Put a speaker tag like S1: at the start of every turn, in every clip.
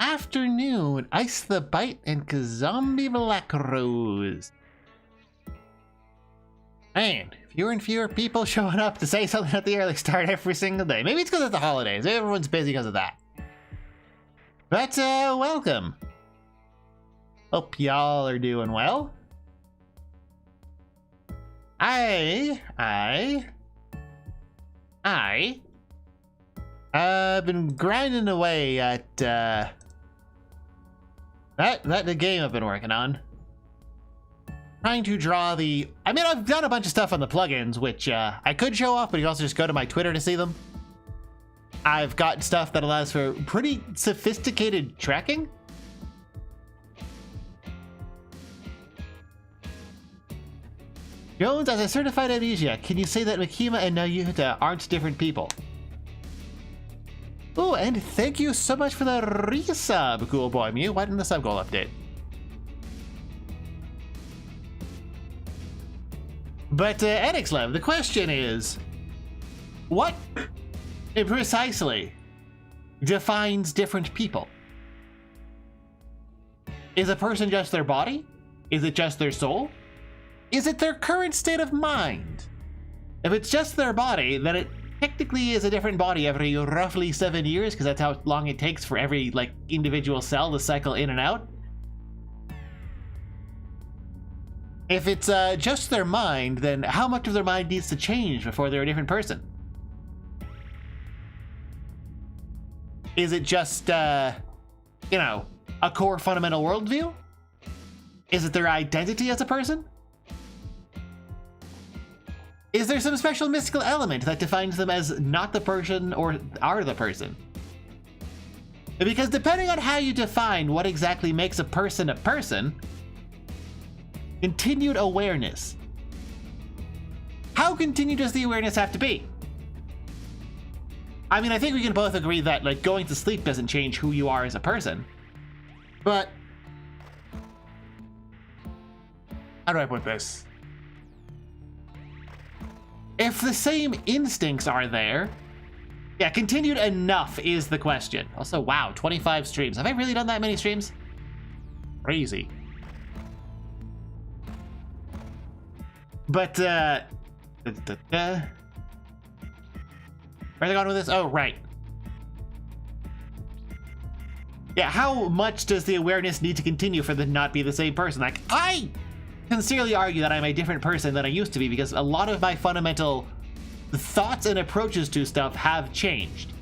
S1: afternoon. Ice the Bite and Kazombi Black Rose. Man, fewer and fewer people showing up to say something at the early start every single day. Maybe it's because of the holidays. Maybe everyone's busy because of that. But, welcome. Hope y'all are doing well. I've been grinding away at, the game I've been working on. Trying to draw the... I mean, I've done a bunch of stuff on the plugins, which, I could show off, but you can also just go to my Twitter to see them. I've got stuff that allows for pretty sophisticated tracking. Jones, as a certified amnesiac, can you say that Makima and Nayuta aren't different people? Oh, and thank you so much for the resub, Cool Boy Mew. Why didn't the sub goal update? But, Enixlev, the question is, what precisely defines different people? Is a person just their body? Is it just their soul? Is it their current state of mind? If it's just their body, then it technically is a different body every roughly 7 years, because that's how long it takes for every, like, individual cell to cycle in and out. If it's just their mind, then how much of their mind needs to change before they're a different person? Is it just, you know, a core fundamental worldview? Is it their identity as a person? Is there some special mystical element that defines them as not the person or are the person? Because depending on how you define what exactly makes a person, continued awareness. How continued does the awareness have to be? I mean, I think we can both agree that, like, going to sleep doesn't change who you are as a person. But how do I put this? If the same instincts are there, yeah, continued enough is the question. Also, wow, 25 streams. Have I really done that many streams? Crazy. But, where are they going with this? Oh, right. Yeah, how much does the awareness need to continue for them to not be the same person? Like, I sincerely argue that I'm a different person than I used to be, because a lot of my fundamental thoughts and approaches to stuff have changed.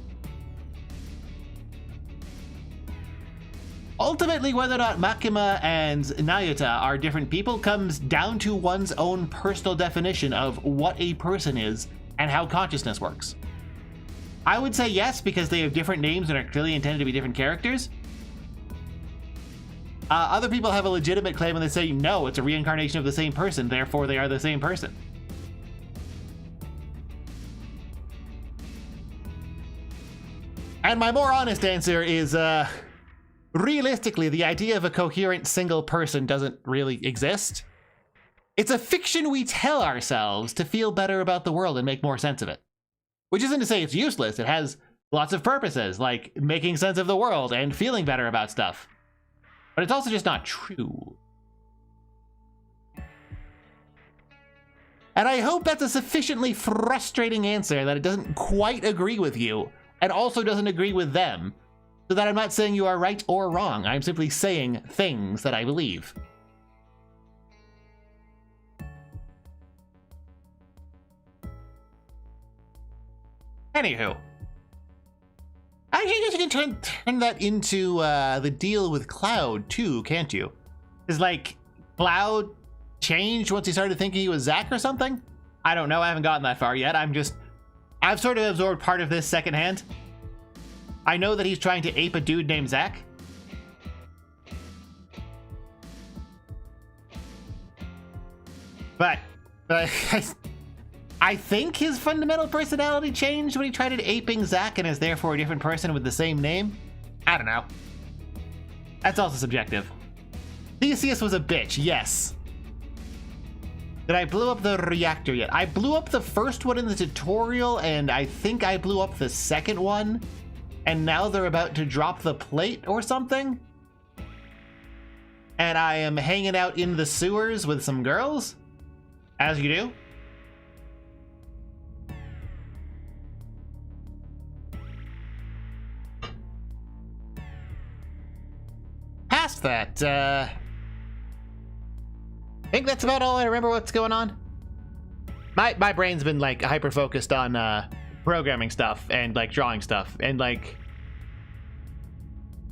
S1: Ultimately, whether or not Makima and Nayuta are different people comes down to one's own personal definition of what a person is and how consciousness works. I would say yes, because they have different names and are clearly intended to be different characters. Other people have a legitimate claim and they say, no, it's a reincarnation of the same person, therefore they are the same person. And my more honest answer is, realistically, the idea of a coherent single person doesn't really exist. It's a fiction we tell ourselves to feel better about the world and make more sense of it. Which isn't to say it's useless. It has lots of purposes, like making sense of the world and feeling better about stuff. But it's also just not true. And I hope that's a sufficiently frustrating answer that it doesn't quite agree with you, and also doesn't agree with them, so that I'm not saying you are right or wrong. I'm simply saying things that I believe. Anywho. Actually, I guess you can turn that into the deal with Cloud too, can't you? Is like Cloud changed once he started thinking he was Zack or something? I don't know, I haven't gotten that far yet. I've sort of absorbed part of this secondhand. I know that he's trying to ape a dude named Zack. But I think his fundamental personality changed when he tried aping Zack and is therefore a different person with the same name. I don't know. That's also subjective. Theseus was a bitch, yes. Did I blow up the reactor yet? I blew up the first one in the tutorial, and I think I blew up the second one and now they're about to drop the plate or something? And I am hanging out in the sewers with some girls? As you do. Past that, I think that's about all I remember what's going on. My brain's been like hyper focused on programming stuff and like drawing stuff and like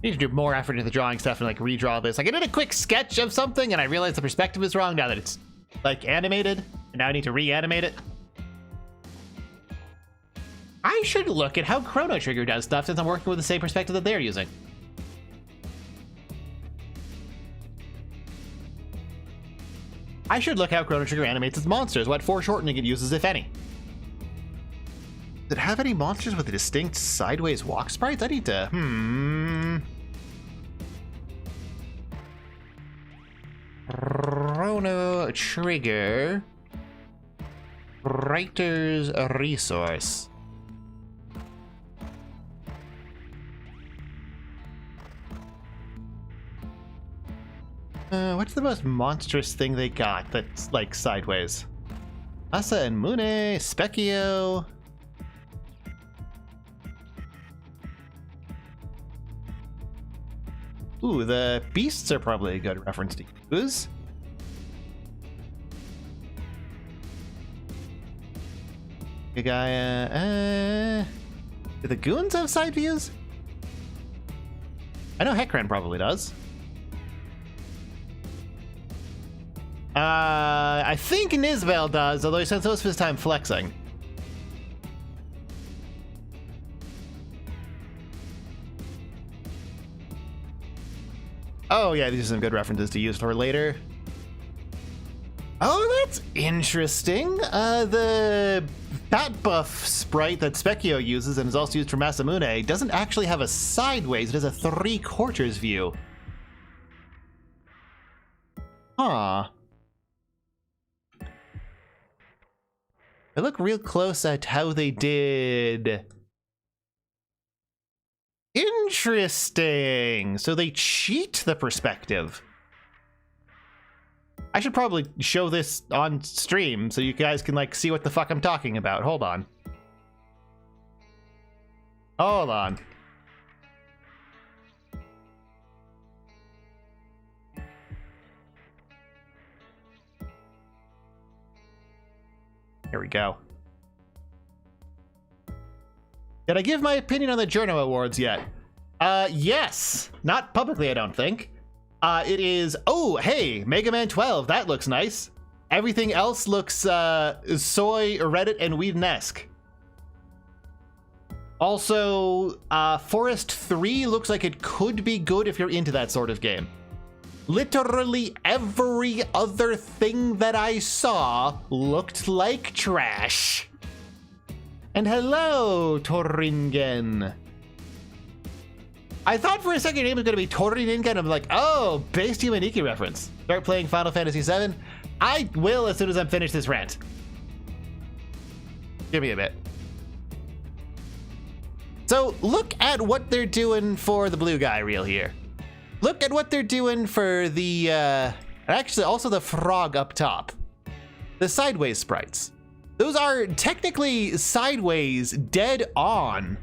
S1: I need to do more effort into the drawing stuff and like redraw this. Like I did a quick sketch of something and I realized the perspective is wrong now that it's like animated and now I need to reanimate it. I should look at how Chrono Trigger does stuff since I'm working with the same perspective that they're using. I should look how Chrono Trigger animates its monsters, what foreshortening it uses, if any. Does it have any monsters with a distinct sideways walk sprites? I need to, Chrono Trigger. Writer's resource. What's the most monstrous thing they got that's like sideways? Asa and Mune, Specchio. Ooh, the beasts are probably a good reference to use. Good guy, do the goons have side views? I know Heckran probably does. I think Nizbel does, although he spends most of his time flexing. Oh yeah, these are some good references to use for later. Oh, that's interesting. The Fat Buff sprite that Specchio uses and is also used for Masamune doesn't actually have a sideways, it has a 3/4 view. Huh. I look real close at how they did. Interesting. So they cheat the perspective. I should probably show this on stream so you guys can like see what the fuck I'm talking about. Hold on. Hold on. Here we go. Did I give my opinion on the Journo Awards yet? Yes. Not publicly, I don't think. It is... Oh, hey, Mega Man 12. That looks nice. Everything else looks soy, Reddit, and Whedon-esque. Also, Forest 3 looks like it could be good if you're into that sort of game. Literally every other thing that I saw looked like trash. And hello, Torringen. I thought for a second your name was going to be Torringen. I'm like, oh, based Humaniki reference. Start playing Final Fantasy VII. I will as soon as I'm finished this rant. Give me a bit. So look at what they're doing for the blue guy reel here. Look at what they're doing for the, actually also the frog up top. The sideways sprites. Those are technically sideways dead on,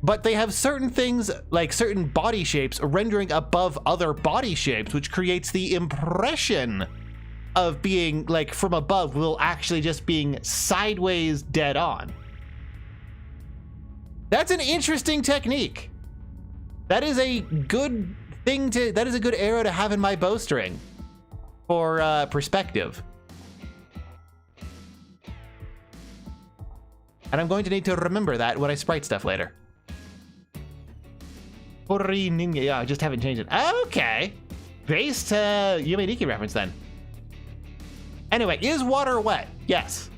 S1: but they have certain things like certain body shapes rendering above other body shapes, which creates the impression of being like from above while actually just being sideways dead on. That's an interesting technique. That is a good thing to, that is a good arrow to have in my bowstring for perspective. And I'm going to need to remember that when I sprite stuff later. Yeah, I just haven't changed it. Okay. Based Yumeiki reference then. Anyway, is water wet? Yes.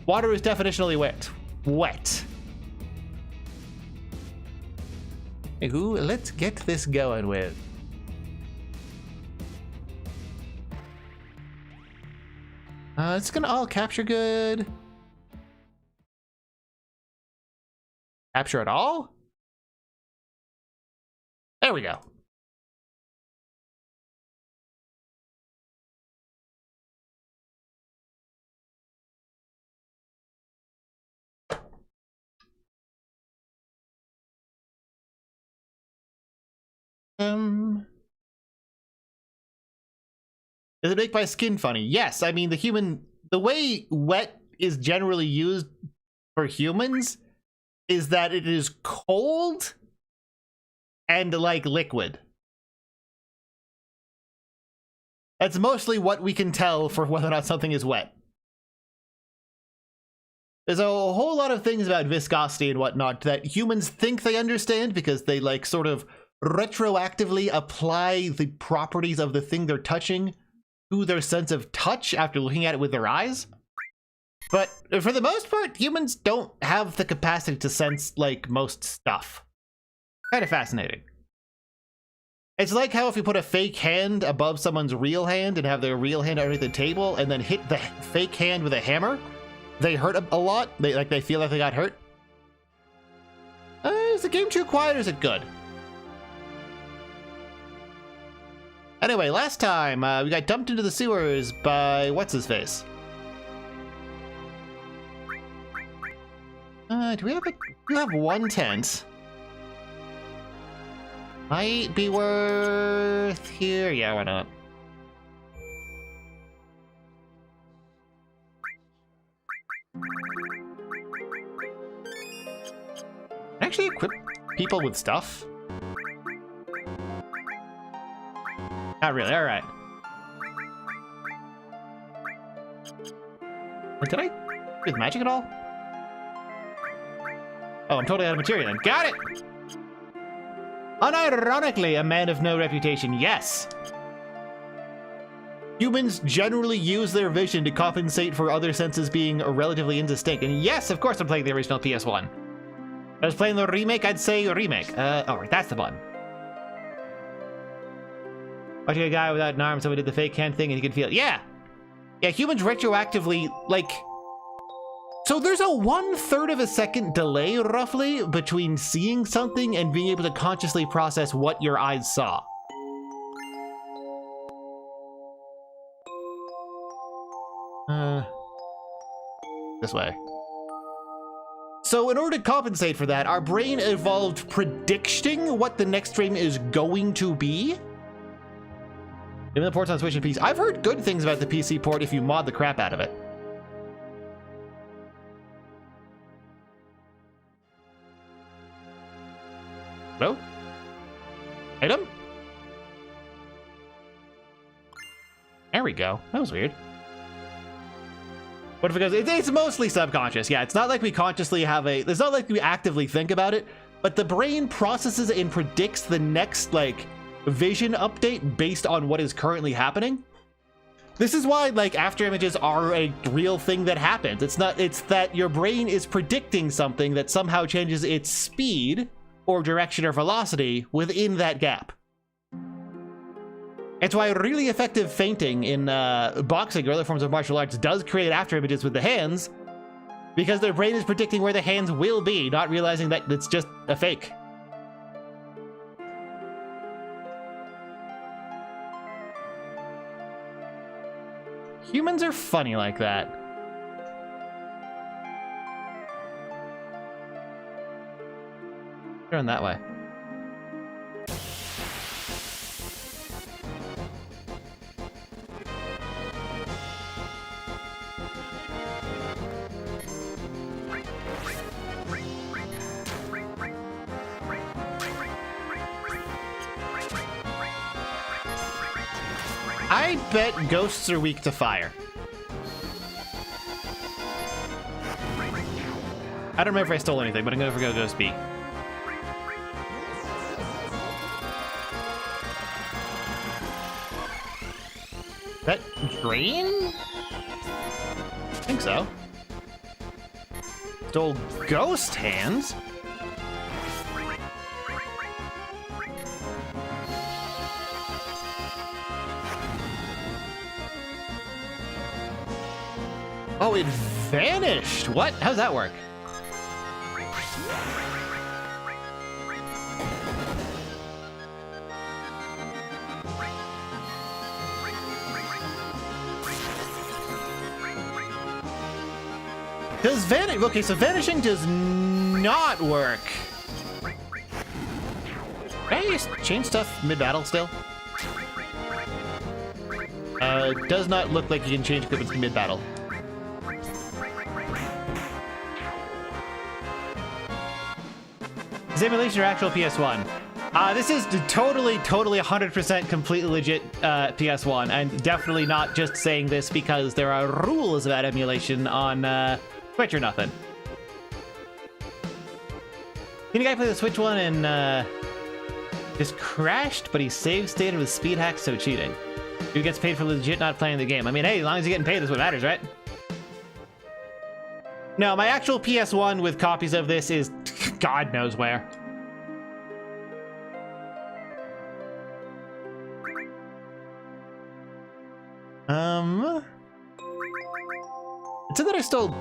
S1: Water is definitionally wet. Wet. Ooh, let's get this going with. It's gonna all capture good. Capture it all? There we go. Does it make my skin funny? Yes, I mean the way wet is generally used for humans is that it is cold and like liquid. That's mostly what we can tell for whether or not something is wet. There's a whole lot of things about viscosity and whatnot that humans think they understand because they like sort of retroactively apply the properties of the thing they're touching to their sense of touch after looking at it with their eyes. But for the most part, humans don't have the capacity to sense like most stuff. Kind of fascinating. It's like how if you put a fake hand above someone's real hand and have their real hand underneath the table and then hit the fake hand with a hammer, they hurt a lot. They feel like they got hurt. Is the game too quiet or is it good? Anyway, last time we got dumped into the sewers by what's-his-face. Do we have one tent? Might be worth here. Yeah, why not? Actually equip people with stuff? Not really, alright. Did I with magic at all? Oh, I'm totally out of materia then. Got it! Unironically, a man of no reputation, yes. Humans generally use their vision to compensate for other senses being relatively indistinct. And yes, of course I'm playing the original PS1. If I was playing the remake, I'd say remake. Alright, that's the button. Watching a guy without an arm, so we did the fake hand thing and he could feel it. Yeah! Yeah, humans retroactively, like... So there's a 1/3 of a second delay, roughly, between seeing something and being able to consciously process what your eyes saw. This way. So in order to compensate for that, our brain evolved predicting what the next frame is going to be. Even the ports on Switch and PC. I've heard good things about the PC port if you mod the crap out of it. Hello? Hit him? There we go. That was weird. What if it goes? It's mostly subconscious. Yeah, it's not like we consciously have a... It's not like we actively think about it, but the brain processes and predicts the next, like, vision update based on what is currently happening. This is why, like, after images are a real thing that happens. It's that your brain is predicting something that somehow changes its speed or direction or velocity within that gap. It's why really effective feinting in boxing or other forms of martial arts does create after images with the hands, because their brain is predicting where the hands will be, not realizing that it's just a fake. Humans are funny like that. Turn that way. I bet ghosts are weak to fire. I don't remember if I stole anything, but I'm gonna go Ghost B. Is that green? I think so. Stole ghost hands? Oh, it vanished! What? How's that work? Does vanish? Okay, so vanishing does not work. Can I just change stuff mid-battle still? It does not look like you can change equipment mid-battle. Simulation or actual PS1? This is totally 100% completely legit PS1, and definitely not just saying this because there are rules about emulation on Switch or nothing. Seen a guy play the Switch one and just crashed, but he saved stated with speed hacks, so cheating. Dude gets paid for legit not playing the game. I mean, hey, as long as you're getting paid, that's what matters, right? No, my actual PS1 with copies of this is God knows where. It said that I stole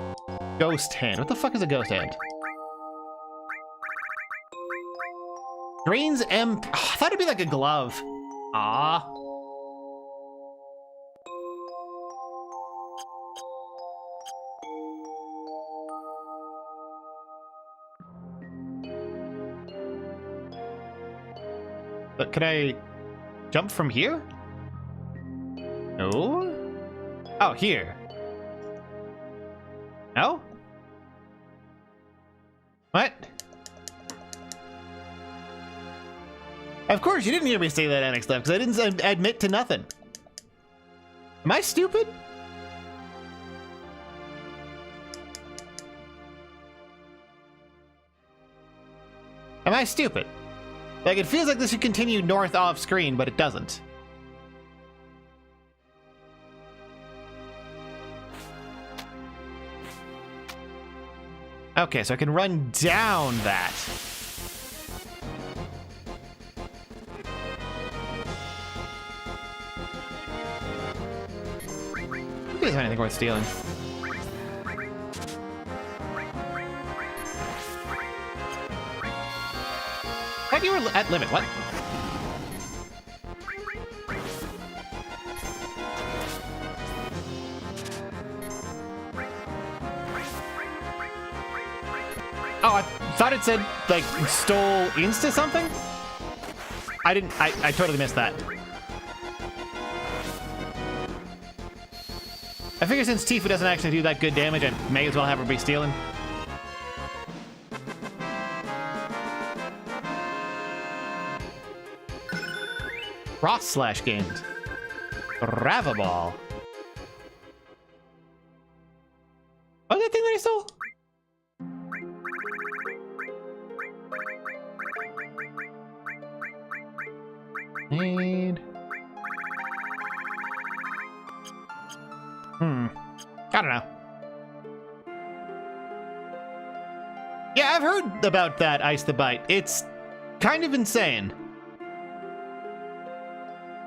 S1: Ghost Hand. What the fuck is a Ghost Hand? Drains M. Oh, I thought it'd be like a glove. Ah. But can I jump from here? No. Oh, here. No? What? Of course, you didn't hear me say that annex stuff, because I didn't admit to nothing. Am I stupid? Am I stupid? Like, it feels like this should continue north off screen, but it doesn't. Okay, so I can run down that. Who doesn't have anything worth stealing? How do you were at limit? What? Oh, I thought it said, like, stole insta something? I totally missed that. I figure since Tifa doesn't actually do that good damage, I may as well have her be stealing. Cross slash gained. Ravaball. Oh, that thing that I stole? Need. I don't know. Yeah, I've heard about that Ice the Bite. It's kind of insane.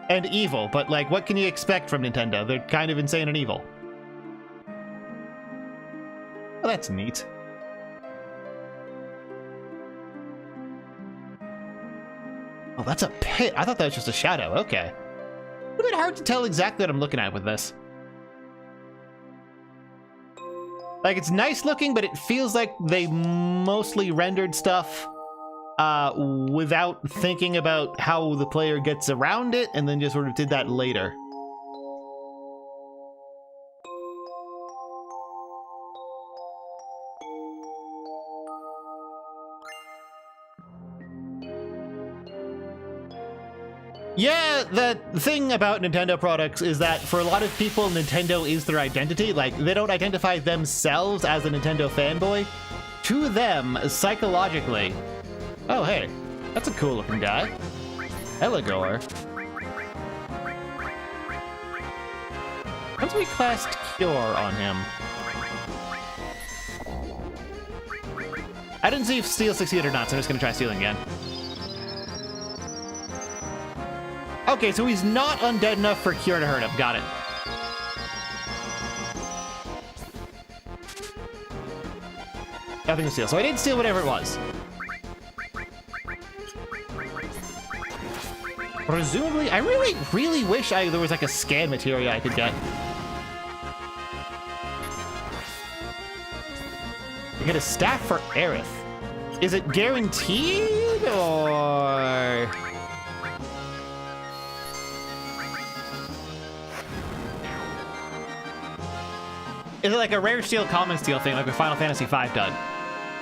S1: And evil, but like, what can you expect from Nintendo? They're kind of insane and evil. Well, that's neat. Oh, that's a pit. I thought that was just a shadow. Okay. It's a bit hard to tell exactly what I'm looking at with this. Like, it's nice looking, but it feels like they mostly rendered stuff without thinking about how the player gets around it, and then just sort of did that later. Yeah, the thing about Nintendo products is that for a lot of people, Nintendo is their identity. Like, they don't identify themselves as a Nintendo fanboy. To them, psychologically... Oh, hey, that's a cool looking guy. Eligor. Once we cast Cure on him... I didn't see if Steal succeeded or not, so I'm just gonna try stealing again. Okay, so he's not undead enough for Cure to hurt him. Got it. Nothing to steal. So I did steal whatever it was. Presumably, I really wish there was like a scan material I could get. get a staff for Aerith. Is it guaranteed, or... Is it like a rare steal, common steal thing, like what Final Fantasy V done?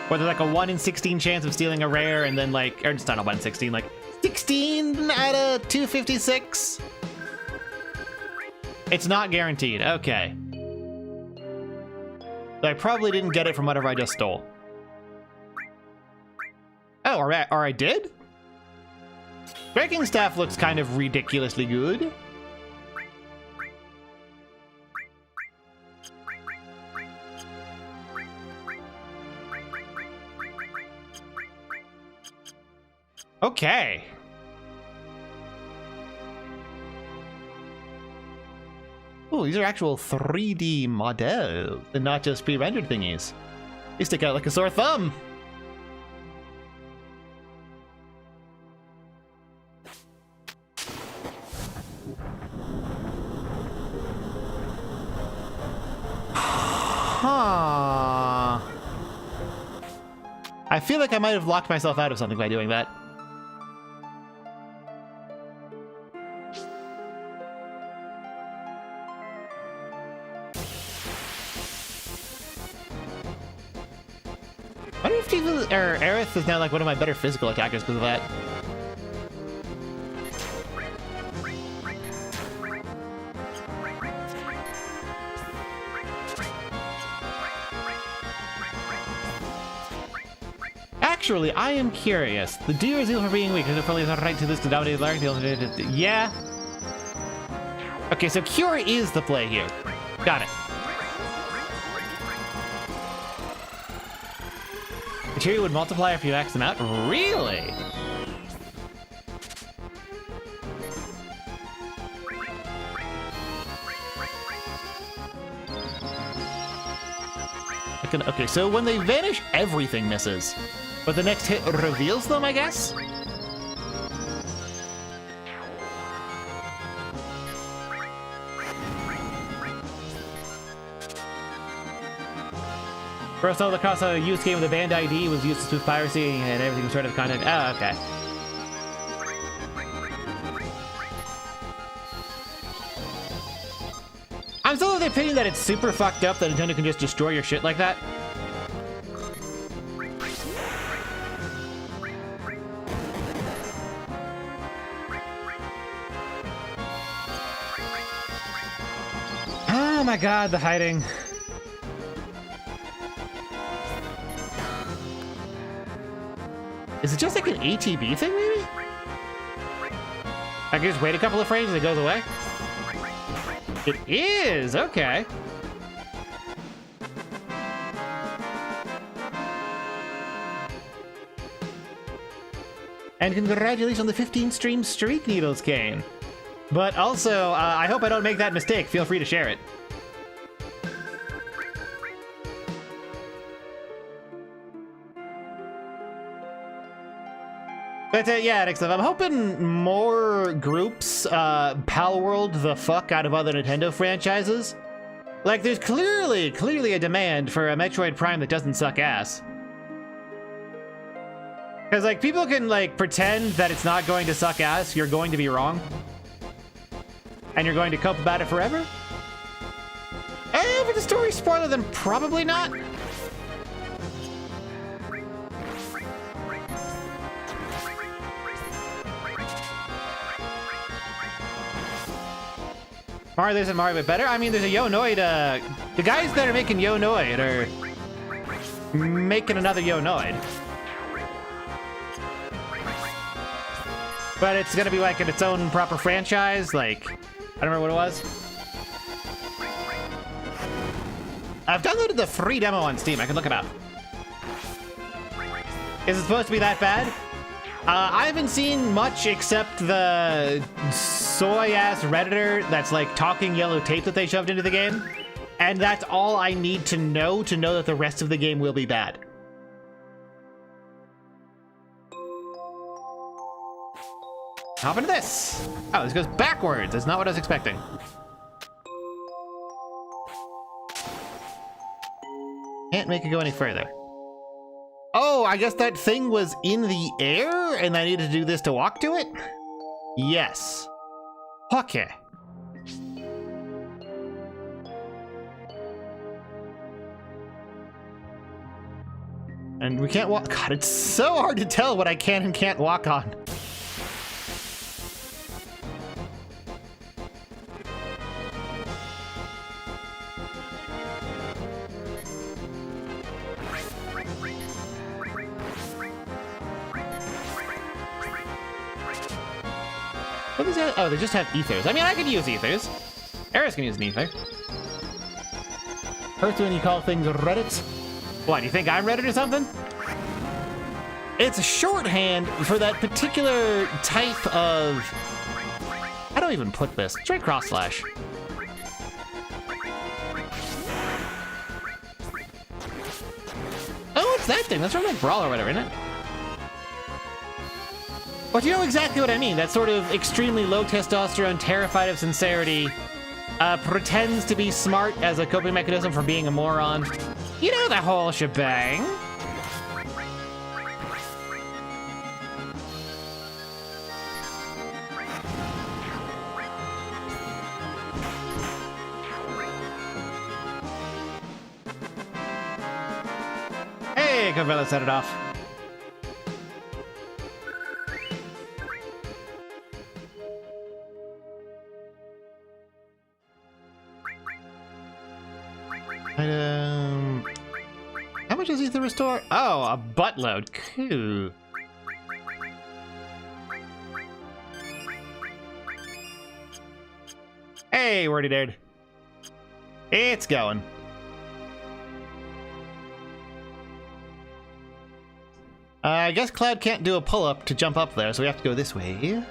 S1: Where there's like a 1 in 16 chance of stealing a rare, and then like, or it's not a 1 in 16, like 16 out of 256? It's not guaranteed, okay. So I probably didn't get it from whatever I just stole. Oh, or I did? Breaking Staff looks kind of ridiculously good. Okay. Oh, these are actual 3D models and not just pre-rendered thingies. They stick out like a sore thumb. Huh. I feel like I might have locked myself out of something by doing that. I wonder if Aerith is now like one of my better physical attackers because of that. Actually, I am curious. The deer is ill for being weak. Is it probably not right to this to dominate large? Yeah. Okay, so Cure is the play here. Got it. Materia would multiply after you max them out? Really? Okay, so when they vanish, everything misses. But the next hit reveals them, I guess? First all the cost of a use game with a band ID was used to smooth piracy and everything was sort of content. Oh, okay. I'm still of the opinion that it's super fucked up that Nintendo can just destroy your shit like that. Oh my god, the hiding. Is it just like an ATB thing, maybe? I can just wait a couple of frames and it goes away? It is! Okay. And congratulations on the 15-stream streak, Needles Kane. But also, I hope I don't make that mistake. Feel free to share it. But yeah, next up, I'm hoping more groups Pal World the fuck out of other Nintendo franchises. Like, there's clearly a demand for a Metroid Prime that doesn't suck ass. Because, like, people can, like, pretend that it's not going to suck ass, you're going to be wrong. And you're going to cope about it forever? If it's a story spoiler, then probably not. Mario isn't Mario but better? I mean, there's a Yo-Noid, the guys that are making Yo-Noid are making another Yo-Noid. But it's gonna be like in its own proper franchise, like, I don't remember what it was. I've downloaded the free demo on Steam, I can look it up. Is it supposed to be that bad? I haven't seen much except the soy-ass Redditor that's like talking yellow tape that they shoved into the game. And that's all I need to know that the rest of the game will be bad. Hop into this. Oh, this goes backwards. That's not what I was expecting. Can't make it go any further. I guess that thing was in the air and I needed to do this to walk to it? Yes. Okay. And we can't walk. God, it's so hard to tell what I can and can't walk on. What is that? Oh, they just have ethers. I mean, I could use ethers. Eris can use an ether. Hurts when you call things Reddit. What, do you think I'm Reddit or something? It's a shorthand for that particular type of... I don't even put this. Try cross slash. Oh, what's that thing? That's from like Brawl or whatever, isn't it? But you know exactly what I mean. That sort of extremely low testosterone, terrified of sincerity, pretends to be smart as a coping mechanism for being a moron. You know the whole shebang. Hey, Covella set it off. How much does ether restore? Oh, a buttload. Cool. Hey, wordy dude. It's going. I guess Cloud can't do a pull-up to jump up there, so we have to go this way.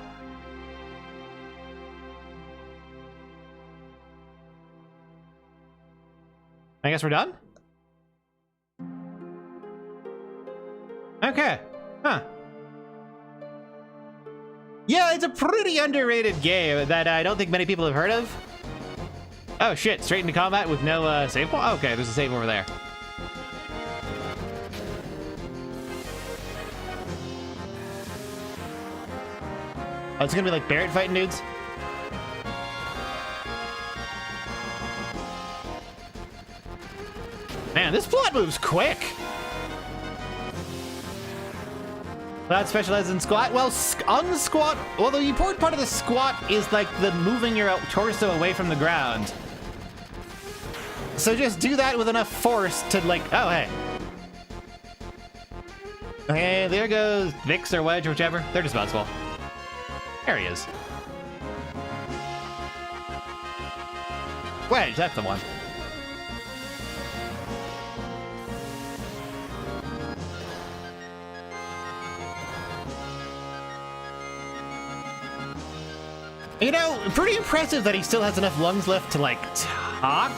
S1: I guess we're done? Okay. Huh. Yeah, it's a pretty underrated game that I don't think many people have heard of. Oh shit, straight into combat with no save point? Okay, there's a save over there. Oh, it's gonna be like Barrett fighting dudes? Man, this plot moves quick. That specializes in squat. Well, unsquat. Well, the important part of the squat is like the moving your torso away from the ground. So just do that with enough force to like. Oh, hey. Okay, there goes Vix or Wedge, whichever. They're disposable. There he is. Wedge, that's the one. You know, pretty impressive that he still has enough lungs left to, like, talk.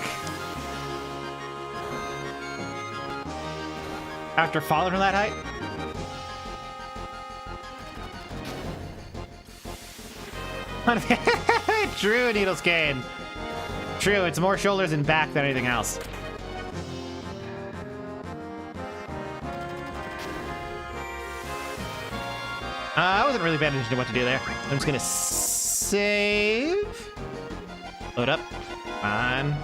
S1: After falling from that height. True, Needle's cane. True, it's more shoulders and back than anything else. I wasn't really paying attention to what to do there. I'm just gonna save. Load up. Fine.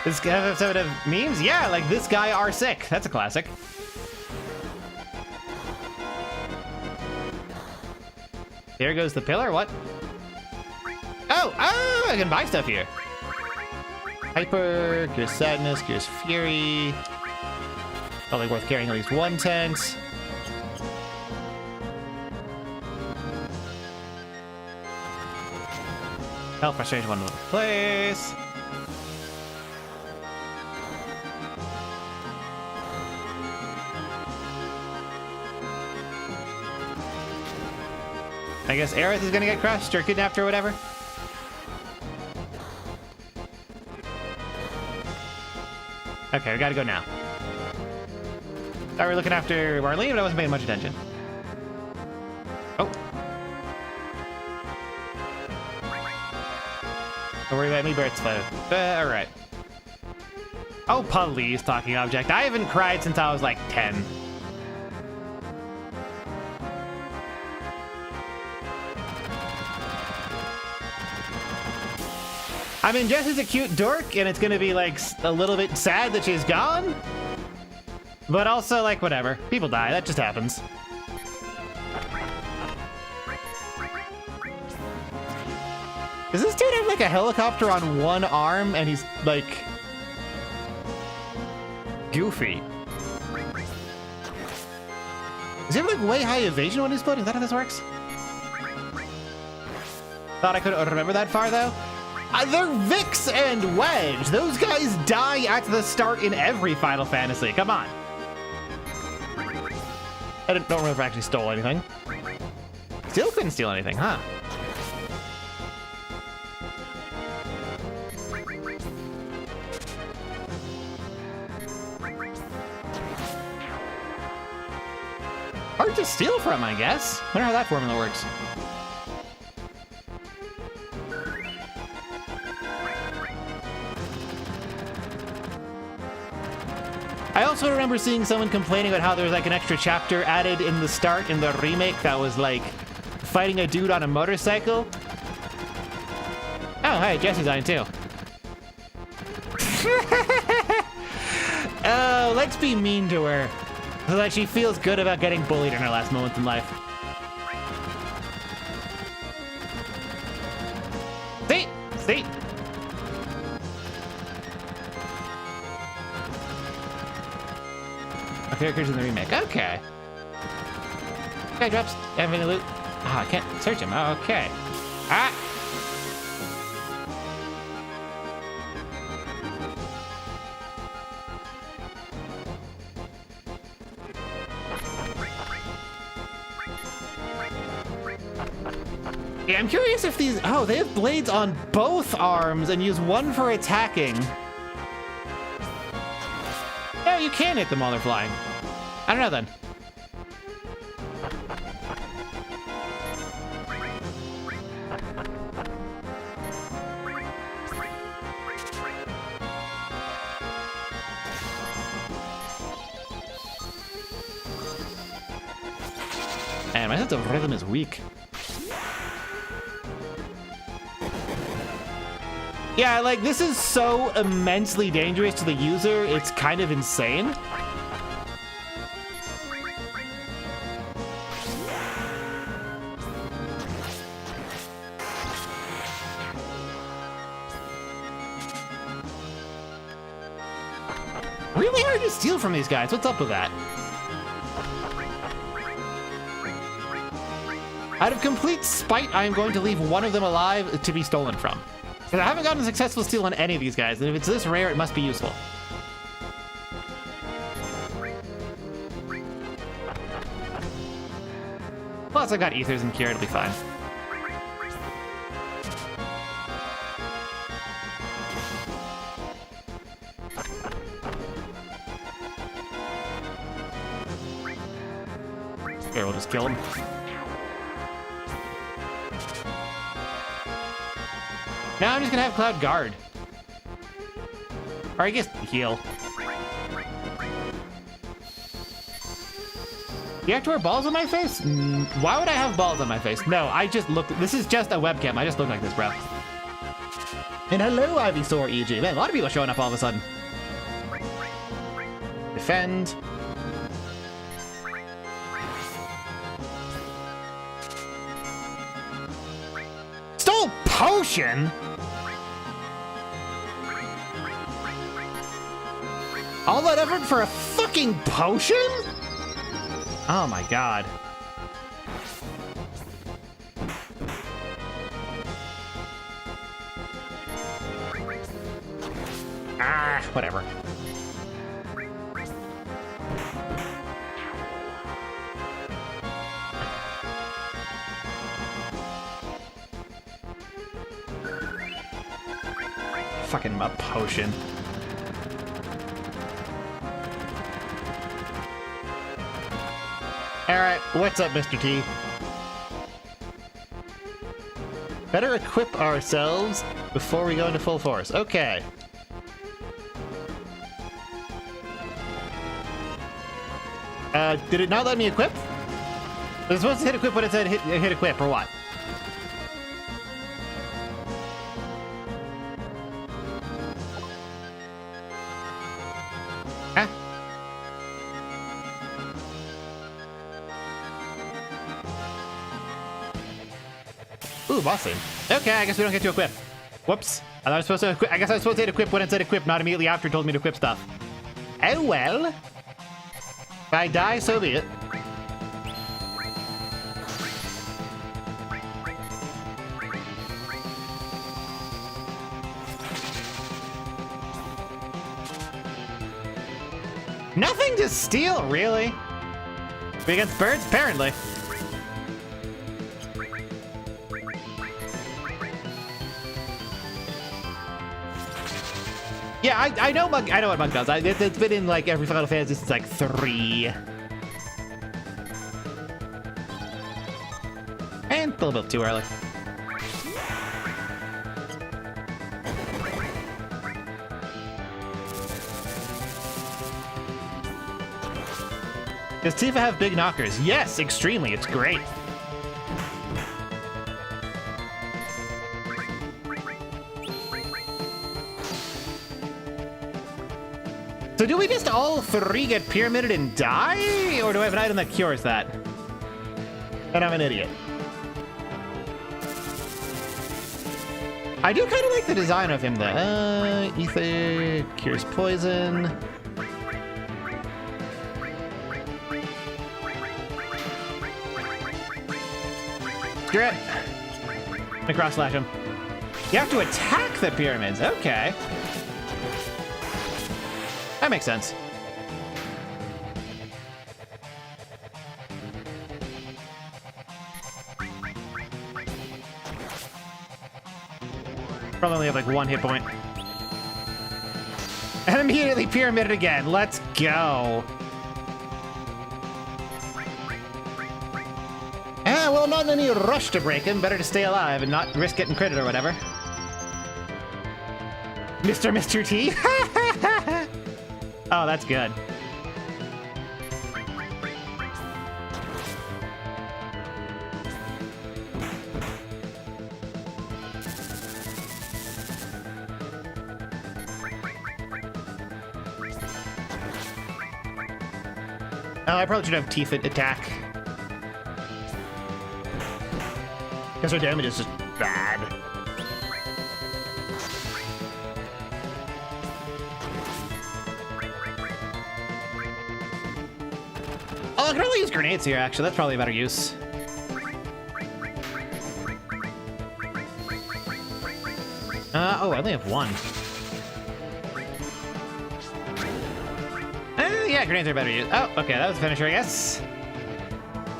S1: This FF7 of memes? Yeah, like this guy are sick. That's a classic. There goes the pillar. What? Oh, I can buy stuff here. Hyper, Gears Sadness, Gears Fury. Probably worth carrying at least one tent. Help frustration one another place. I guess Aerith is gonna get crushed or kidnapped or whatever. Okay, we gotta go now. Thought we were looking after Marlene, but I wasn't paying much attention. Oh. Don't worry about me, Bert's fine. Alright. Oh, please, talking object. I haven't cried since I was like 10. I mean, Jess is a cute dork, and it's gonna be like a little bit sad that she's gone. But also, like, whatever. People die, that just happens. Does this dude have like a helicopter on one arm and he's like goofy? Does he have like way high evasion when he's floating? Is that how this works? Thought I could remember that far though. They're Vix and Wedge. Those guys die at the start in every Final Fantasy. Come on. I don't remember if I actually stole anything. Still couldn't steal anything, huh? Hard to steal from, I guess. Wonder how that formula works. I also remember seeing someone complaining about how there was like an extra chapter added in the start in the remake that was like fighting a dude on a motorcycle. Oh, hey, Jessie's on it too. Oh, let's be mean to her so that she feels good about getting bullied in her last moments in life. See? Characters in the remake. Okay. Guy drops. Have any loot? Ah, I can't search him. Okay. Ah. Yeah, I'm curious if these. Oh, they have blades on both arms and use one for attacking. Yeah, you can hit them while they're flying. I don't know then. Man, my sense of rhythm is weak. Yeah, like, this is so immensely dangerous to the user, it's kind of insane. Really hard to steal from these guys. What's up with that? Out of complete spite, I am going to leave one of them alive to be stolen from. Because I haven't gotten a successful steal on any of these guys, and if it's this rare, it must be useful. Plus, I got ethers and cure, it'll be fine. Here, we'll just kill him. Now I'm just gonna have Cloud guard. Or I guess heal. You have to wear balls on my face? Why would I have balls on my face? No, I just look. This is just a webcam. I just look like this, bro. And hello, Ivysaur EG. Man, a lot of people showing up all of a sudden. Defend. Stole potion? All that effort for a fucking potion? Oh my god. Ah, whatever. Fucking a potion. Alright, what's up, Mr. T? Better equip ourselves before we go into full force. Okay. Did it not let me equip? Was I supposed to hit equip when it said hit equip, or what? Huh? Ooh, boss scene. Okay, I guess we don't get to equip. Whoops. I thought I was supposed to equip. I guess I was supposed to hit equip when it said equip, not immediately after it told me to equip stuff. Oh well. If I die, so be it. Nothing to steal, really? We against birds? Apparently. Yeah, I know Monk. I know what Monk does. It's been in like every Final Fantasy since like 3. And a little bit too early. Does Tifa have big knockers? Yes, extremely. It's great. So do we just all 3 get pyramided and die? Or do I have an item that cures that? And I'm an idiot. I do kind of like the design of him though. Ether cures poison. Screw it. Let me cross slash him. You have to attack the pyramids. Okay. That makes sense. Probably only have like 1 hit point. And immediately pyramided again. Let's go. Well, I'm not in any rush to break him. Better to stay alive and not risk getting critted or whatever. Mr. T? Oh, that's good. Oh, I probably should have Tifa attack. Because her damage is just bad. Oh, I can only use grenades here, actually. That's probably a better use. Oh, I only have 1. Yeah, grenades are better use. Oh, okay, that was a finisher, I guess.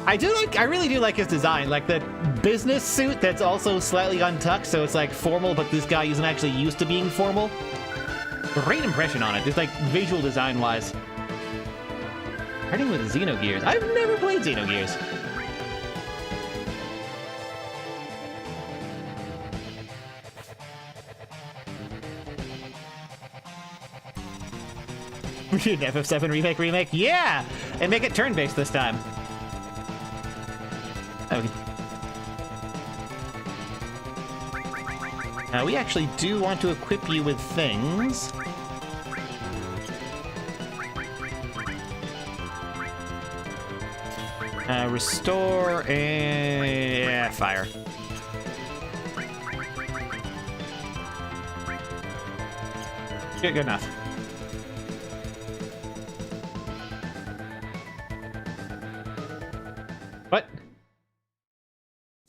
S1: I really do like his design, like the business suit that's also slightly untucked, so it's like formal, but this guy isn't actually used to being formal. Great impression on it, just like visual design-wise. Starting with Xenogears. I've never played Xenogears. We did an FF7 remake? Yeah! And make it turn-based this time. We actually do want to equip you with things. Restore and... yeah, fire. Good enough. What?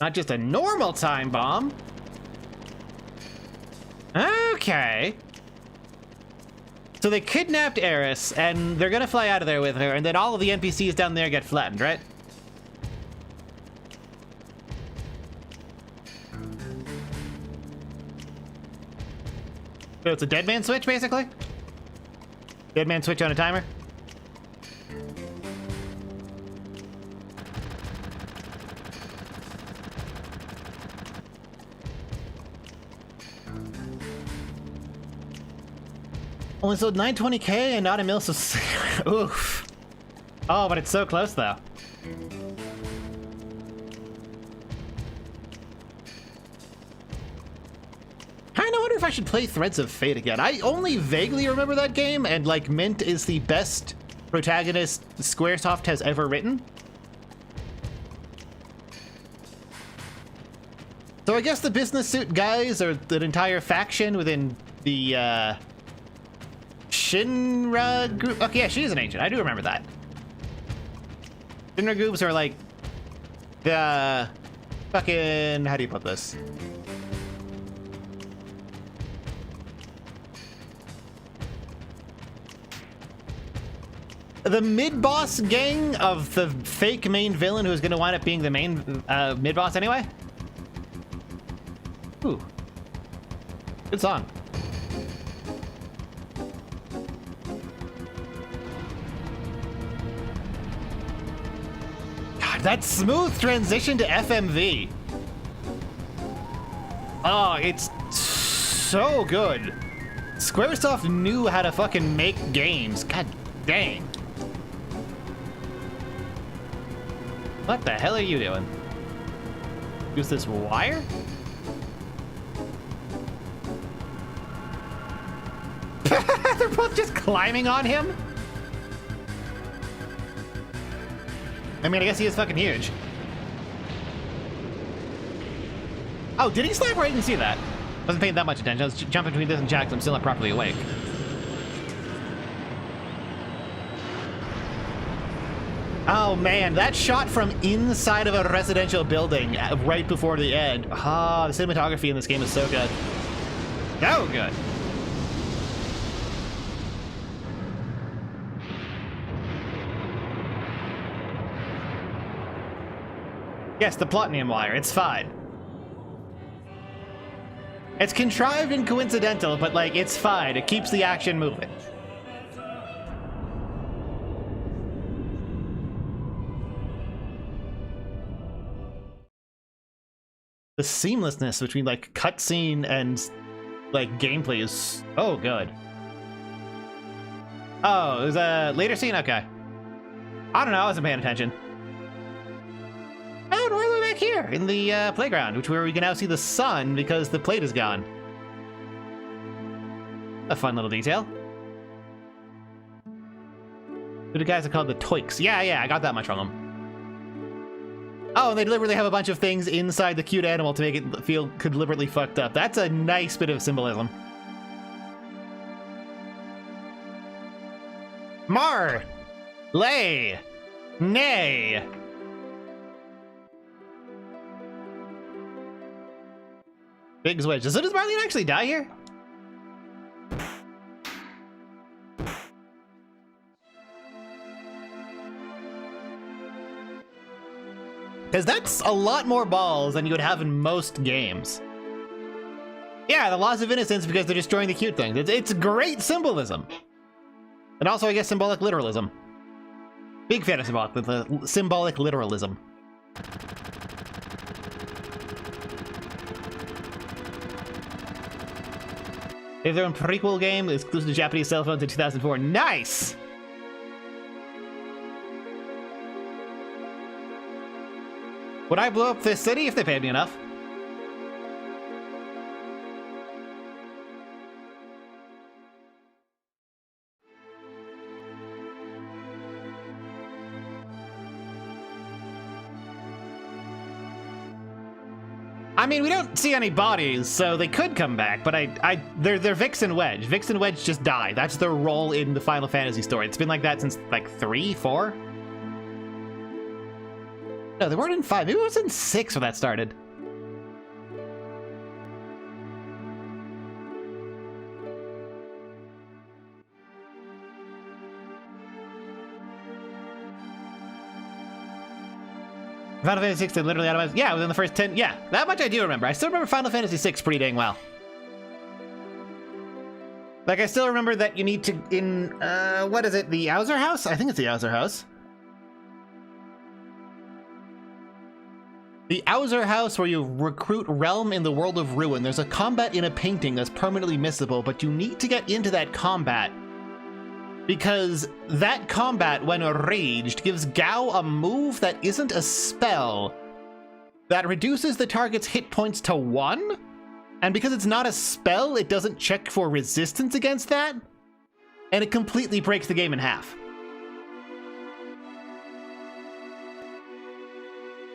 S1: Not just a normal time bomb. Okay. So they kidnapped Eris, and they're gonna fly out of there with her, and then all of the NPCs down there get flattened, right? So it's a dead man switch, basically? Dead man switch on a timer? Only sold 920K and not a mil, so oof. Oh, but it's so close though. Kinda wonder if I should play Threads of Fate again. I only vaguely remember that game, and like Mint is the best protagonist Squaresoft has ever written. So I guess the business suit guys are an entire faction within the Shinra group. Okay, yeah, she is an ancient. I do remember that. Shinra groups are like the fucking, how do you put this? The mid-boss gang of the fake main villain who's gonna wind up being the main mid-boss anyway. Ooh. Good song. God, that smooth transition to FMV. Oh, it's so good. Squaresoft knew how to fucking make games. God dang. What the hell are you doing? Use this wire? They're both just climbing on him? I mean, I guess he is fucking huge. Oh, did he sniper? I didn't see that. Wasn't paying that much attention. I was jumping between this and Jack, so I'm still not properly awake. Oh man, that shot from inside of a residential building right before the end. Ah, the cinematography in this game is so good. So good. Yes, the plutonium wire, it's fine. It's contrived and coincidental, but like, it's fine. It keeps the action moving. The seamlessness between like cutscene and like gameplay is so good. Oh, it was a later scene? Okay. I don't know, I wasn't paying attention. Oh, we're all the way back here in the playground, where we can now see the sun because the plate is gone. A fun little detail. The guys are called the Toiks. Yeah, I got that much from them. Oh, and they deliberately have a bunch of things inside the cute animal to make it feel deliberately fucked up. That's a nice bit of symbolism. Mar! Lay! Nay! Big switch. So does Marlene actually die here? Because that's a lot more balls than you would have in most games. Yeah, the loss of innocence because they're destroying the cute things. It's great symbolism. And also, I guess, symbolic literalism. Big fan of symbolic literalism. If they're in prequel game, exclusive to Japanese cell phones in 2004. Nice! Would I blow up this city if they paid me enough? I mean, we don't see any bodies, so they could come back, but they're Vix and Wedge. Vix and Wedge just die. That's their role in the Final Fantasy story. It's been like that since, like, 3, 4? No, they weren't in 5. Maybe it was in 6 when that started. Final Fantasy 6 did literally automatic. Yeah, within the first 10. Yeah, that much I do remember. I still remember Final Fantasy 6 pretty dang well. Like, I still remember that you need to, what is it? The Owser House? I think it's the Owser House. The Auser House, where you recruit Realm in the World of Ruin. There's a combat in a painting that's permanently missable, but you need to get into that combat. Because that combat, when raged, gives Gao a move that isn't a spell that reduces the target's hit points to 1. And because it's not a spell, it doesn't check for resistance against that. And it completely breaks the game in half.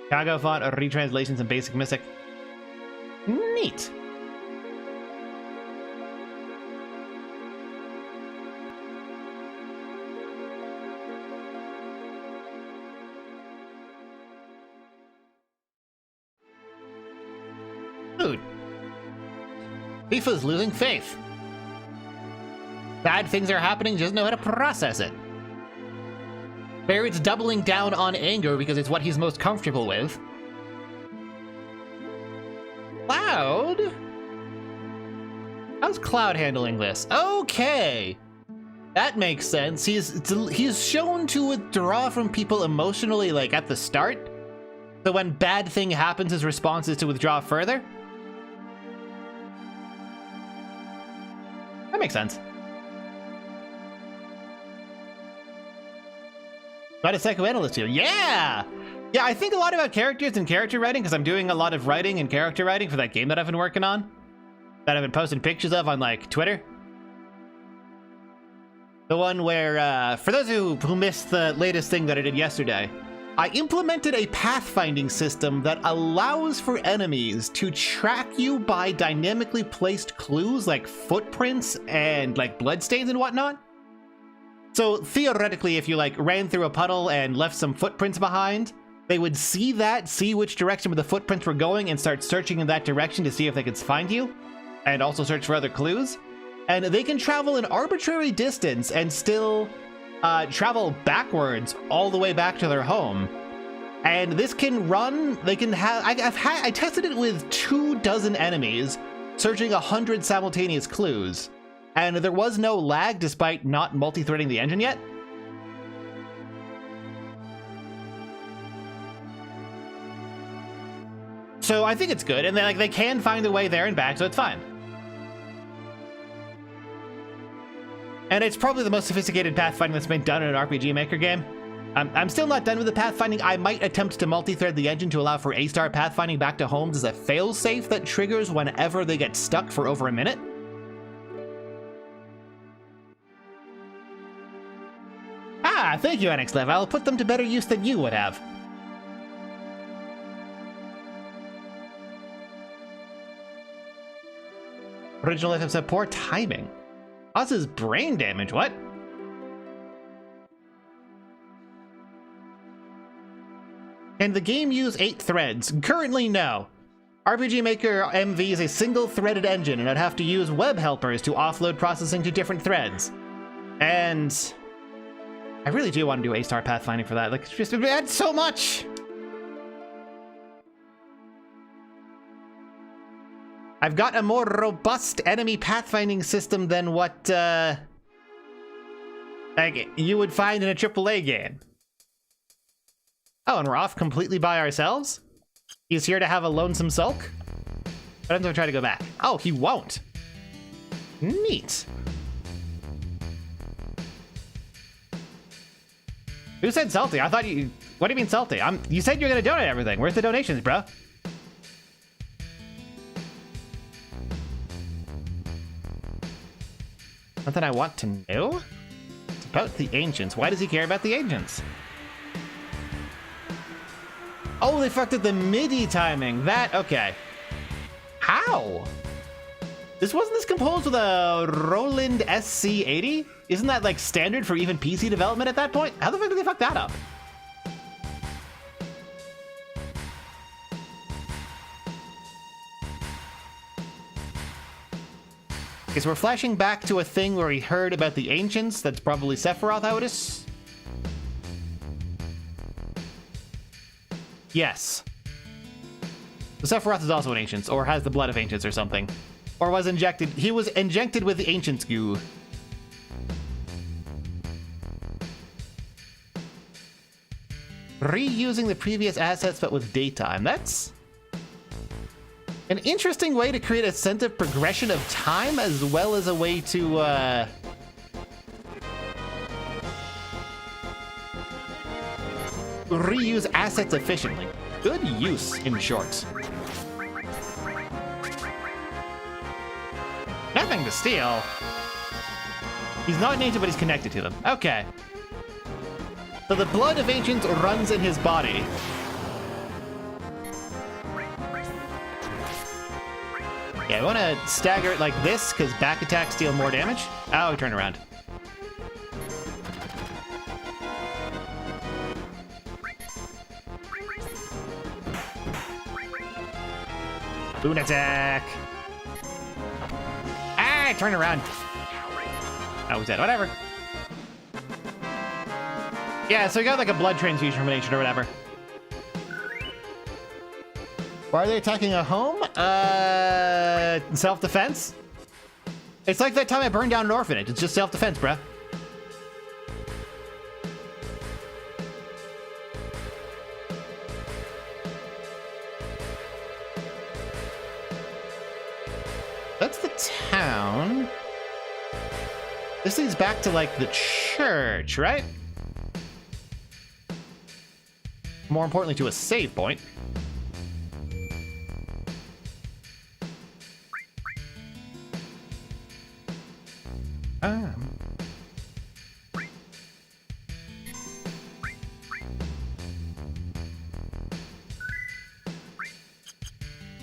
S1: Chicago font, retranslations, and basic mystic. Neat. Dude. FIFA's losing faith. Bad things are happening, just know how to process it. Barrett's doubling down on anger because it's what he's most comfortable with. Cloud? How's Cloud handling this? Okay. That makes sense. He's shown to withdraw from people emotionally, like, at the start. So when bad thing happens, his response is to withdraw further. That makes sense. Got a psychoanalyst here. Yeah! Yeah, I think a lot about characters and character writing because I'm doing a lot of writing and character writing for that game that I've been working on. That I've been posting pictures of on, like, Twitter. The one where, for those who missed the latest thing that I did yesterday, I implemented a pathfinding system that allows for enemies to track you by dynamically placed clues like footprints and, like, bloodstains and whatnot. So theoretically, if you like ran through a puddle and left some footprints behind, they would see that, see which direction the footprints were going, and start searching in that direction to see if they could find you, and also search for other clues. And they can travel an arbitrary distance and still travel backwards all the way back to their home. And this can run, they can have, I tested it with 24 enemies, searching 100 simultaneous clues. And there was no lag despite not multi-threading the engine yet. So I think it's good, and they can find a way there and back, so it's fine. And it's probably the most sophisticated pathfinding that's been done in an RPG Maker game. I'm still not done with the pathfinding. I might attempt to multi-thread the engine to allow for A-star pathfinding back to homes as a failsafe that triggers whenever they get stuck for over a minute. Ah, thank you, NXLev. I'll put them to better use than you would have. Original FF7, poor timing. Causes brain damage, what? Can the game use 8 threads? Currently, no. RPG Maker MV is a single-threaded engine, and I'd have to use web helpers to offload processing to different threads. And I really do want to do A-star pathfinding for that. Like, it's just adds so much. I've got a more robust enemy pathfinding system than what like you would find in a AAA game. Oh, and we're off completely by ourselves? He's here to have a lonesome sulk? But I'm gonna try to go back. Oh, he won't. Neat. Who said salty? I thought you... What do you mean salty? You said you're gonna donate everything. Where's the donations, bro? Something I want to know? It's about the Ancients. Why does he care about the Ancients? Oh, they fucked up the MIDI timing. That, okay. How? Wasn't this composed with a Roland SC80? Isn't that like standard for even PC development at that point? How the fuck did they fuck that up? Okay, so we're flashing back to a thing where he heard about the Ancients. That's probably Sephiroth, I would assume. Yes. So Sephiroth is also an Ancients, or has the blood of Ancients or something. Or was injected. He was injected with the Ancients goo. Reusing the previous assets but with daytime. That's an interesting way to create a sense of progression of time as well as a way to reuse assets efficiently. Good use, in short. Nothing to steal. He's not native, but he's connected to them. Okay. So the blood of ancients runs in his body. Yeah, I want to stagger it like this, because back attacks deal more damage. Oh, turn around. Boon attack. Ah, turn around. Oh, he's dead. Whatever. Yeah, so he got like a blood transfusion from an ancient or whatever. Why are they attacking a home? Self-defense? It's like that time I burned down an orphanage. It's just self-defense, bruh. That's the town. This leads back to, like, the church, right? More importantly, to a save point.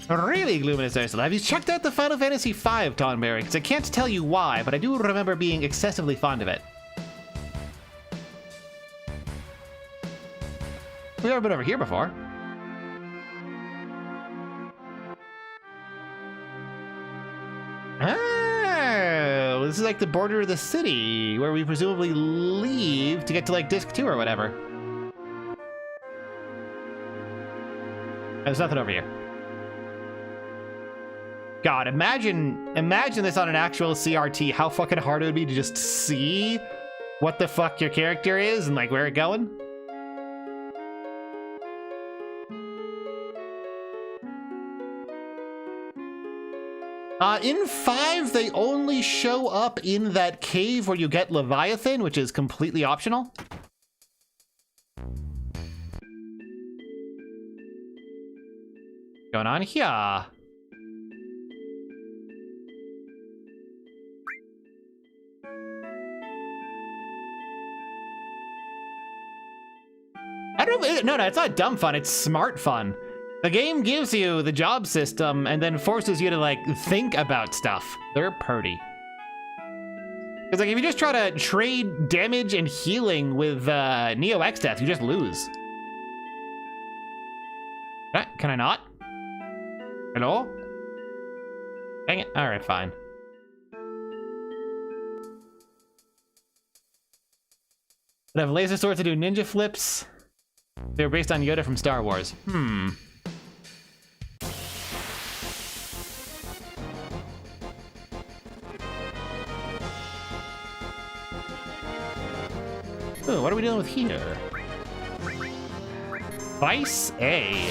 S1: Really, Gluminous Ursula, have you checked out the Final Fantasy V, Tonberry? Because I can't tell you why, but I do remember being excessively fond of it. We've never been over here before. Oh, this is like the border of the city, where we presumably leave to get to like Disc 2 or whatever. There's nothing over here. God, imagine this on an actual CRT, how fucking hard it would be to just see what the fuck your character is and like where it's going. In 5, they only show up in that cave where you get Leviathan, which is completely optional. Going on here. No, it's not dumb fun, it's smart fun. The game gives you the job system and then forces you to, like, think about stuff. They're pretty. Because, like, if you just try to trade damage and healing with Neo X Death, you just lose. Can I not? Hello? Dang it. Alright, fine. They have laser swords to do ninja flips. They're based on Yoda from Star Wars. Ooh, what are we dealing with here? Vice A.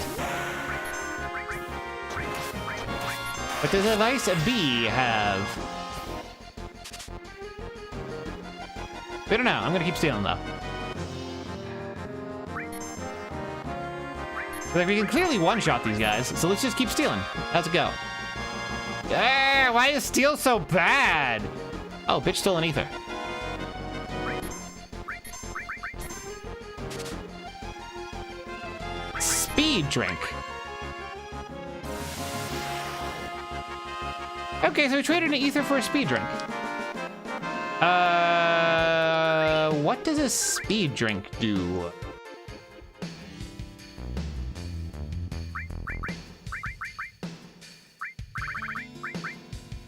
S1: What does a Vice B have? I don't know. I'm gonna keep stealing though. Like, we can clearly one-shot these guys, so let's just keep stealing. How's it go? Why is steal so bad? Oh, bitch stole an ether. Speed drink. Okay, so we traded an ether for a speed drink. What does a speed drink do?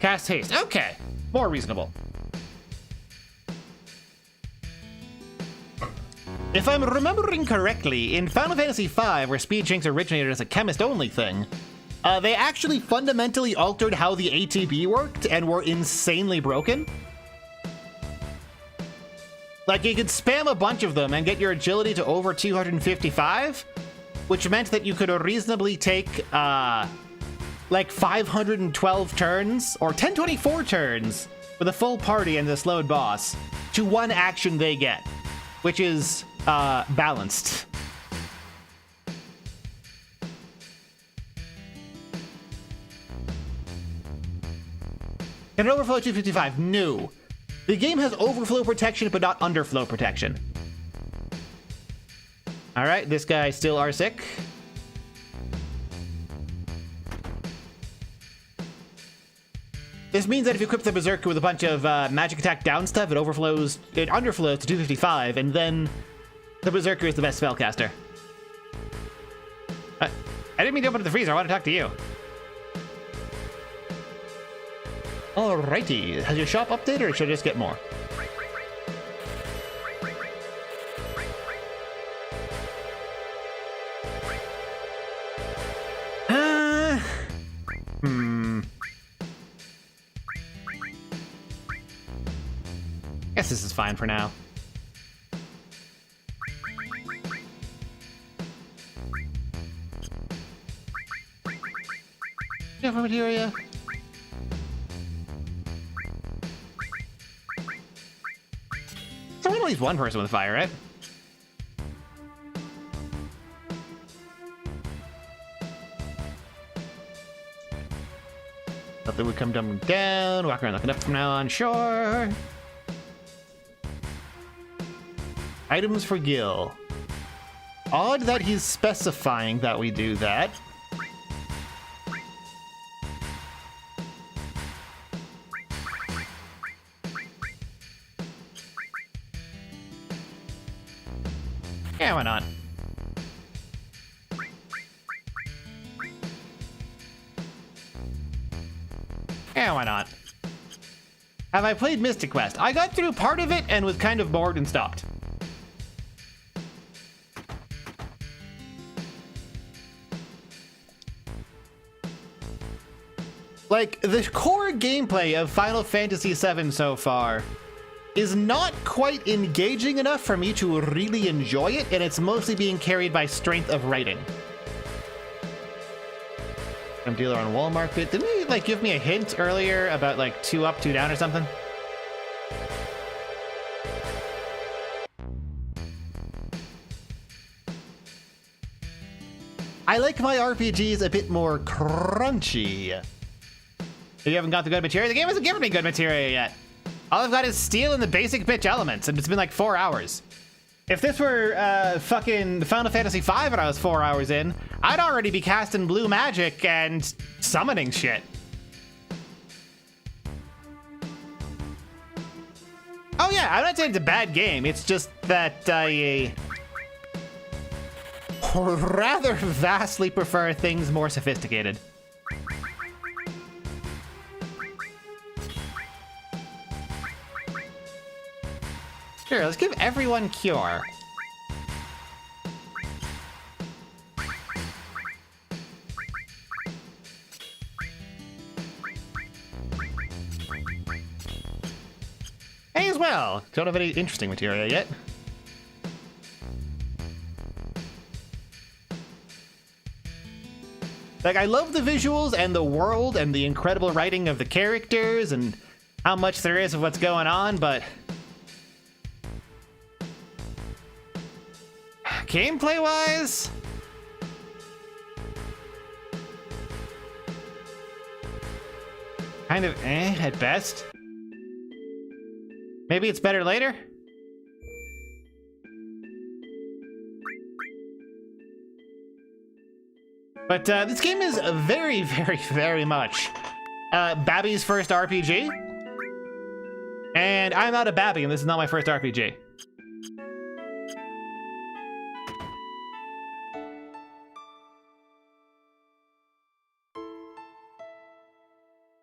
S1: Cast haste. Okay, more reasonable. If I'm remembering correctly, in Final Fantasy V, where speed drinks originated as a chemist-only thing, they actually fundamentally altered how the ATB worked and were insanely broken. Like, you could spam a bunch of them and get your agility to over 255, which meant that you could reasonably take, like 512 turns, or 1024 turns, with a full party and the slowed boss, to one action they get, which is, balanced. Can it overflow 255? No. The game has overflow protection, but not underflow protection. Alright, this guy still R-sick. This means that if you equip the Berserker with a bunch of magic attack down stuff, it underflows to 255, and then the Berserker is the best spellcaster. I didn't mean to open up the freezer, I want to talk to you. Alrighty, has your shop updated or should I just get more? Guess this is fine for now. Different materia. At least one person with fire, right? Nothing would come down, walk around looking up from now on, sure. Items for Gil. Odd that he's specifying that we do that. Yeah, why not? Yeah, why not? Have I played Mystic Quest? I got through part of it and was kind of bored and stopped. Like, the core gameplay of Final Fantasy VII so far is not quite engaging enough for me to really enjoy it, and it's mostly being carried by strength of writing. I'm dealer on Walmart bit. Didn't he like give me a hint earlier about like 2 up, 2 down or something? I like my RPGs a bit more crunchy. If you haven't got the good material, the game hasn't given me good material yet. All I've got is steel and the basic bitch elements, and it's been like 4 hours. If this were fucking Final Fantasy V and I was 4 hours in, I'd already be casting blue magic and summoning shit. Oh yeah, I'm not saying it's a bad game, it's just that I rather vastly prefer things more sophisticated. Sure, let's give everyone cure. Hey as well. Don't have any interesting material yet. Like, I love the visuals and the world and the incredible writing of the characters and how much there is of what's going on, but gameplay-wise, kind of at best. Maybe it's better later? But this game is very, very, very much Babby's first RPG. And I'm not a Babby, and this is not my first RPG.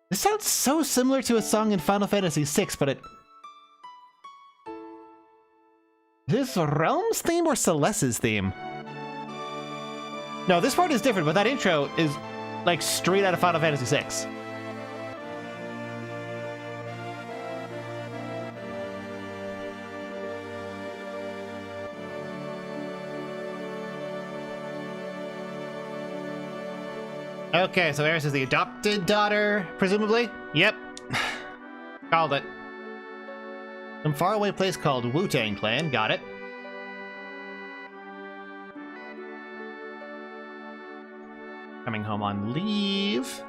S1: This sounds so similar to a song in Final Fantasy VI, but it... Is this Realm's theme or Celeste's theme? No, this part is different, but that intro is like straight out of Final Fantasy VI. Okay, so Eris is the adopted daughter, presumably? Yep. Called it. Some faraway place called Wu-Tang Clan, got it. Coming home on leave.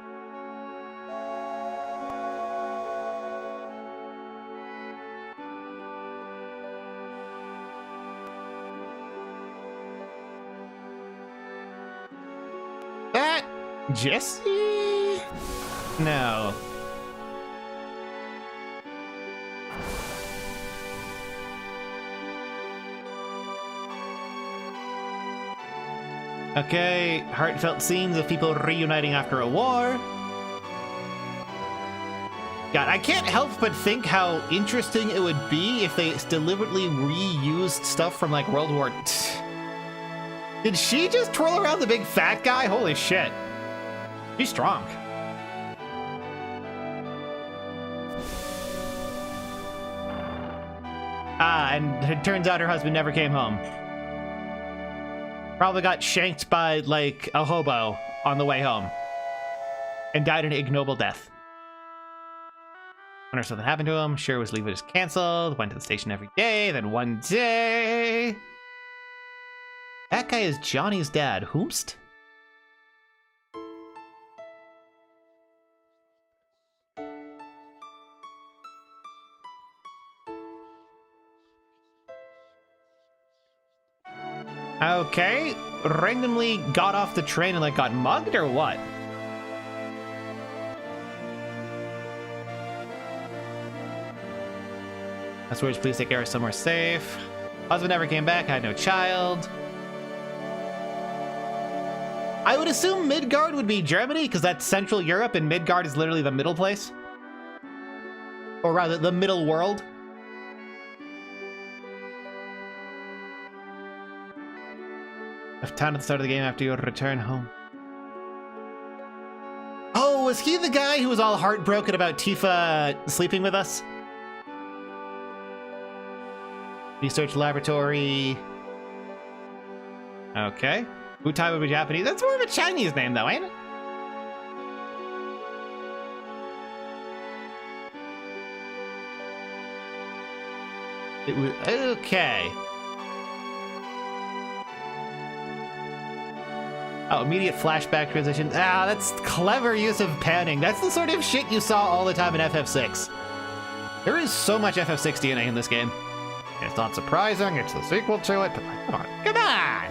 S1: That Jesse? No. Okay, heartfelt scenes of people reuniting after a war. God, I can't help but think how interesting it would be if they deliberately reused stuff from, like, World War II. Did she just twirl around the big fat guy? Holy shit. She's strong. Ah, and it turns out her husband never came home. Probably got shanked by, like, a hobo on the way home. And died an ignoble death. Wonder if something happened to him. Sure was leave it is canceled. Went to the station every day. Then one day... That guy is Johnny's dad. Whomst? Okay, randomly got off the train and, like, got mugged or what? That's where please take Eris somewhere safe. Husband never came back, had no child. I would assume Midgard would be Germany, because that's Central Europe, and Midgard is literally the middle place. Or rather, the middle world. Left town at the start of the game after your return home. Oh, was he the guy who was all heartbroken about Tifa sleeping with us? Research laboratory. Okay. Utai would be Japanese. That's more of a Chinese name, though, ain't it? It was okay. Oh, immediate flashback transition. Ah, that's clever use of panning. That's the sort of shit you saw all the time in FF6. There is so much FF6 DNA in this game. It's not surprising, it's the sequel to it, but like, come on. Come on!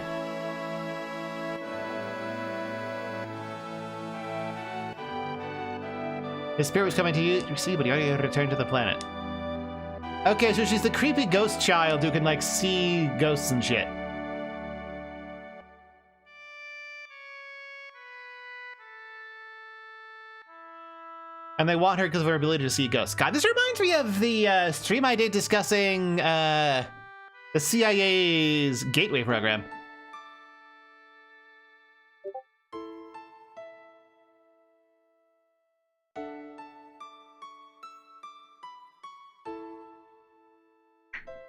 S1: His spirit was coming to you see, but he already returned to the planet. Okay, so she's the creepy ghost child who can, like, see ghosts and shit. And they want her because of her ability to see ghosts. God, this reminds me of the stream I did discussing the CIA's Gateway program.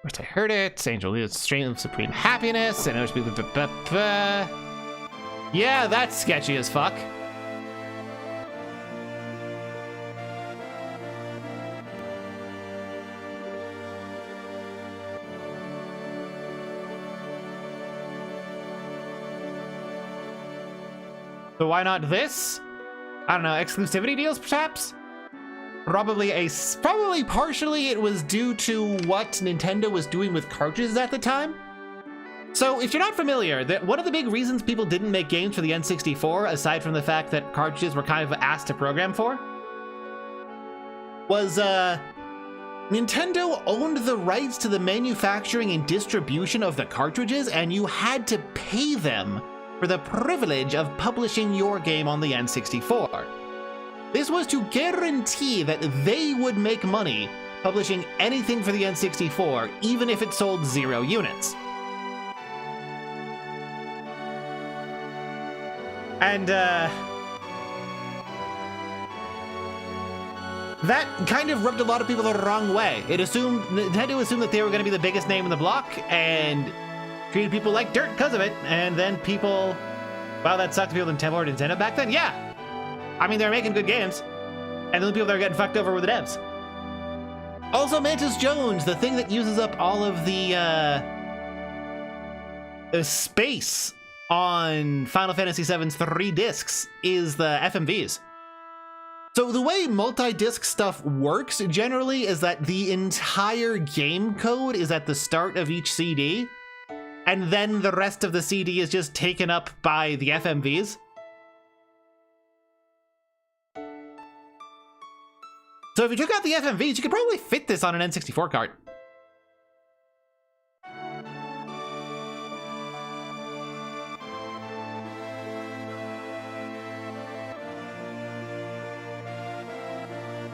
S1: First I heard it, Angel is strain of supreme happiness, and it was yeah, that's sketchy as fuck. So why not this? I don't know, exclusivity deals perhaps? Probably partially it was due to what Nintendo was doing with cartridges at the time. So if you're not familiar, one of the big reasons people didn't make games for the N64, aside from the fact that cartridges were kind of asked to program for, was Nintendo owned the rights to the manufacturing and distribution of the cartridges, and you had to pay them for the privilege of publishing your game on the N64. This was to guarantee that they would make money publishing anything for the N64, even if it sold 0 units. And that kind of rubbed a lot of people the wrong way. Nintendo assumed that they were going to be the biggest name in the block and treated people like dirt because of it. And then people, wow, that sucked to be able to tell Nintendo back then. Yeah. I mean, they're making good games. And the people that are getting fucked over with the devs. Also, Mantis Jones, the thing that uses up all of the space on Final Fantasy VII's 3 discs is the FMVs. So the way multi-disc stuff works generally is that the entire game code is at the start of each CD, and then the rest of the CD is just taken up by the FMVs. So if you took out the FMVs, you could probably fit this on an N64 cart.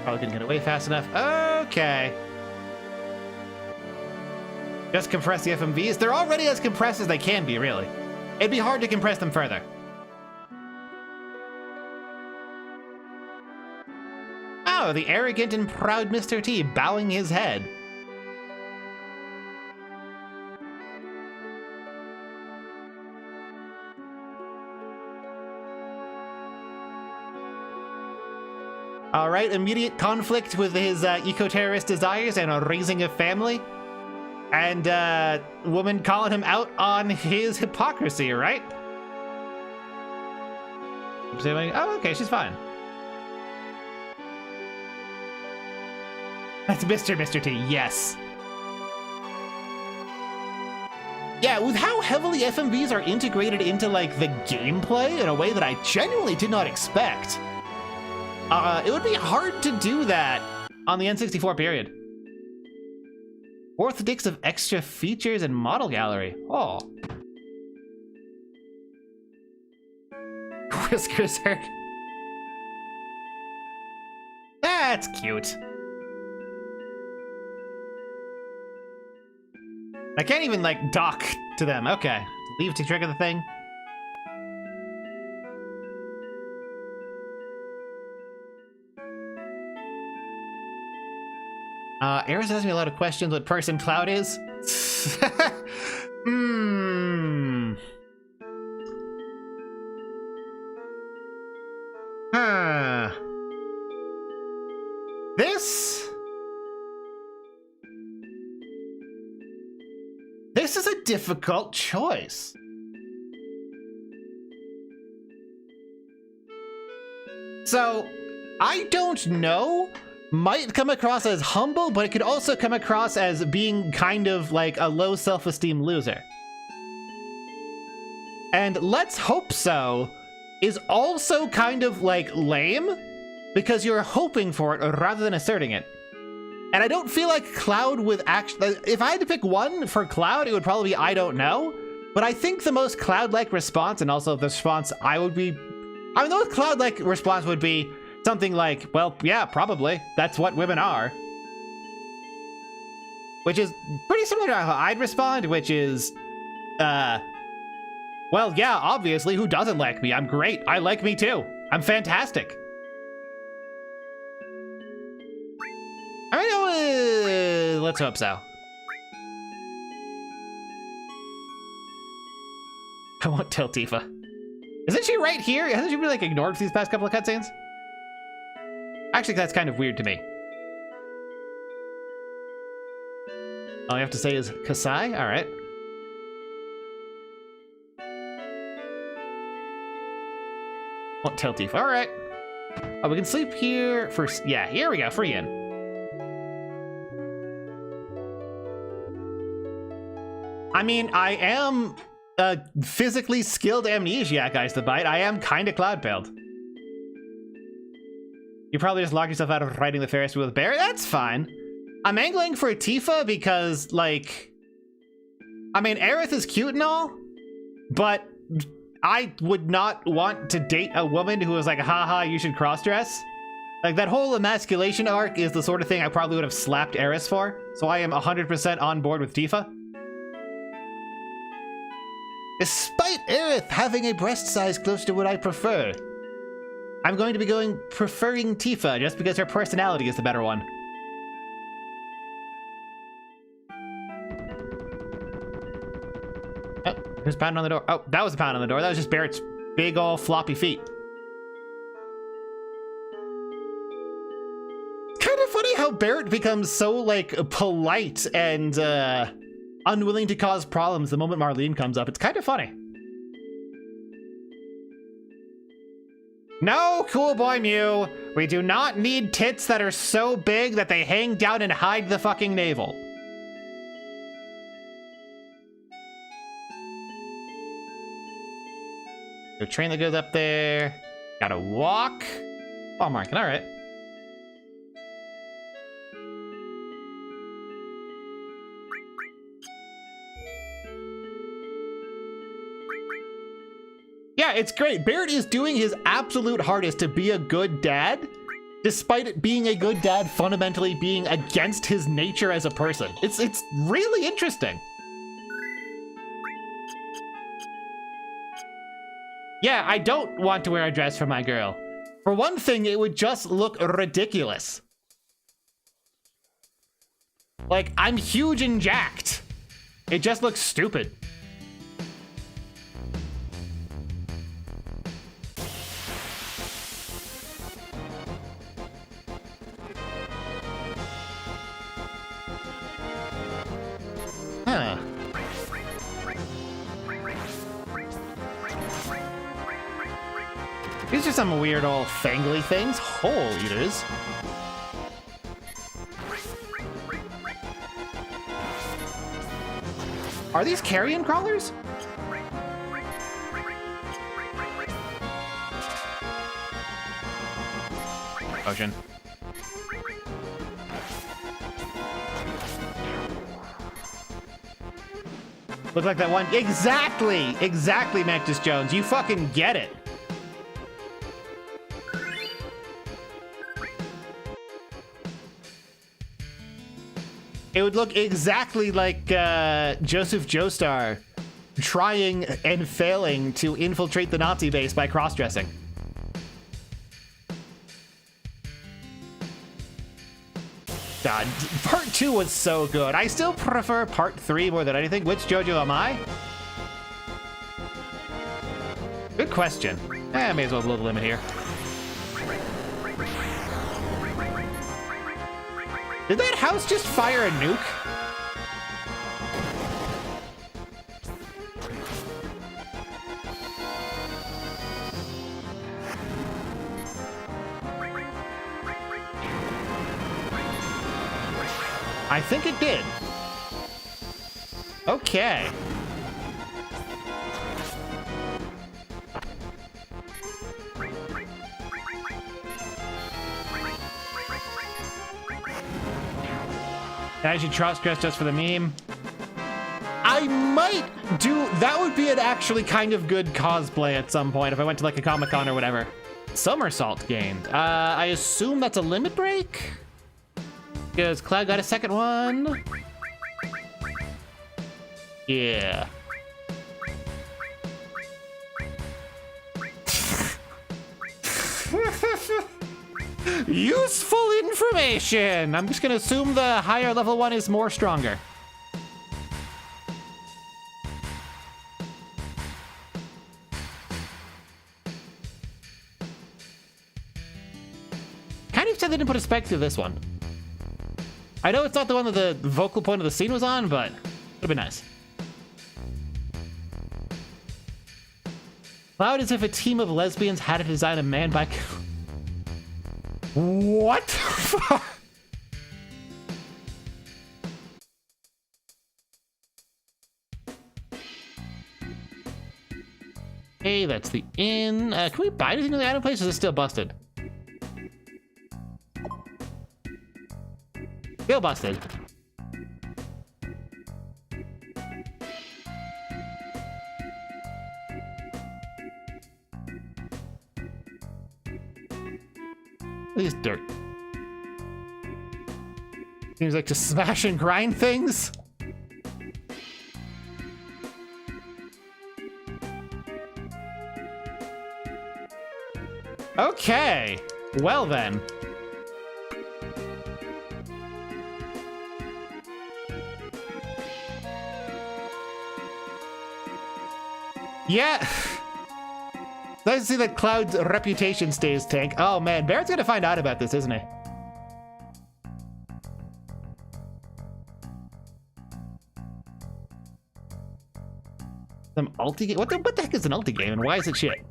S1: Probably couldn't get away fast enough. Okay. Just compress the FMVs. They're already as compressed as they can be, really. It'd be hard to compress them further. Oh, the arrogant and proud Mr. T bowing his head. All right, immediate conflict with his eco-terrorist desires and raising a family. And woman calling him out on his hypocrisy, right? Oh, okay, she's fine. That's Mr. T, yes. Yeah, with how heavily FMVs are integrated into, like, the gameplay in a way that I genuinely did not expect, it would be hard to do that on the N64 period. 4th disc of extra features and model gallery. Oh. Whiskers hurt. That's cute. I can't even, like, dock to them. Okay. Leave to trigger the thing. Eris asks me a lot of questions what person Cloud is. Huh. This is a difficult choice. So, I don't know. Might come across as humble, but it could also come across as being kind of like a low self-esteem loser. And let's hope so is also kind of like lame because you're hoping for it rather than asserting it. And I don't feel like Cloud would actually, if I had to pick one for Cloud, it would probably be I don't know. But I think the most Cloud-like response, and also the response I would be, I mean, the most Cloud-like response would be something like, well, yeah, probably. That's what women are. Which is pretty similar to how I'd respond, which is, well, yeah, obviously, who doesn't like me? I'm great. I like me too. I'm fantastic. I mean, let's hope so. I won't tell Tifa. Isn't she right here? Hasn't she been, like, ignored for these past couple of cutscenes? Actually, that's kind of weird to me. All you have to say is Kasai? All right. Won't tell Tifa. All right. Oh, we can sleep here first. Yeah, here we go. Free in. I mean, I am a physically skilled amnesiac, Ice the Bite. I am kind of cloud-pilled. You probably just locked yourself out of riding the Ferris wheel with Bear. That's fine. I'm angling for Tifa because, like, I mean, Aerith is cute and all, but I would not want to date a woman who was like, haha, you should cross-dress. Like, that whole emasculation arc is the sort of thing I probably would have slapped Aerith for, so I am 100% on board with Tifa. Despite Aerith having a breast size close to what I prefer, I'm going to be preferring Tifa just because her personality is the better one. Oh, who's pounding on the door? Oh, that was a pound on the door. That was just Barrett's big ol' floppy feet. how Barrett becomes so, like, polite and unwilling to cause problems the moment Marlene comes up. It's kind of funny. No, cool boy Mew. We do not need tits that are so big that they hang down and hide the fucking navel. The train that goes up there. Gotta walk. Oh, marking, all right. Yeah, it's great. Barrett is doing his absolute hardest to be a good dad, despite it being a good dad fundamentally being against his nature as a person. It's really interesting. Yeah, I don't want to wear a dress for my girl. For one thing, it would just look ridiculous. Like, I'm huge and jacked. It just looks stupid. Huh. These are some weird old fangly things. Hole eaters. Are these carrion crawlers? Ocean. Look like that one. Exactly! Exactly, Mantis Jones. You fucking get it. It would look exactly like Joseph Joestar trying and failing to infiltrate the Nazi base by cross-dressing. God, part 2 was so good. I still prefer part 3 more than anything. Which JoJo am I? Good question. I may as well blow the limit here. Did that house just fire a nuke? I think it did. Okay. I should cross-dress just for the meme. I might do... That would be an actually kind of good cosplay at some point if I went to like a Comic-Con or whatever. Somersault gained. I assume that's a limit break? Because Cloud got a second one. Yeah. Useful information! I'm just gonna assume the higher level one is more stronger. Kind of sad they didn't put a spec through this one. I know it's not the one that the vocal point of the scene was on, but it'd be nice. Cloud as if a team of lesbians had to design a man bike. What? Hey, that's the inn. Can we buy anything in the item place, or is it still busted? Still busted. These dirt. Seems like to smash and grind things. Okay. Well then. Yeah. Nice to see that Cloud's reputation stays tank. Oh man, Barrett's gonna find out about this, isn't he? ulti game? What the heck is an ulti game and why is it shit?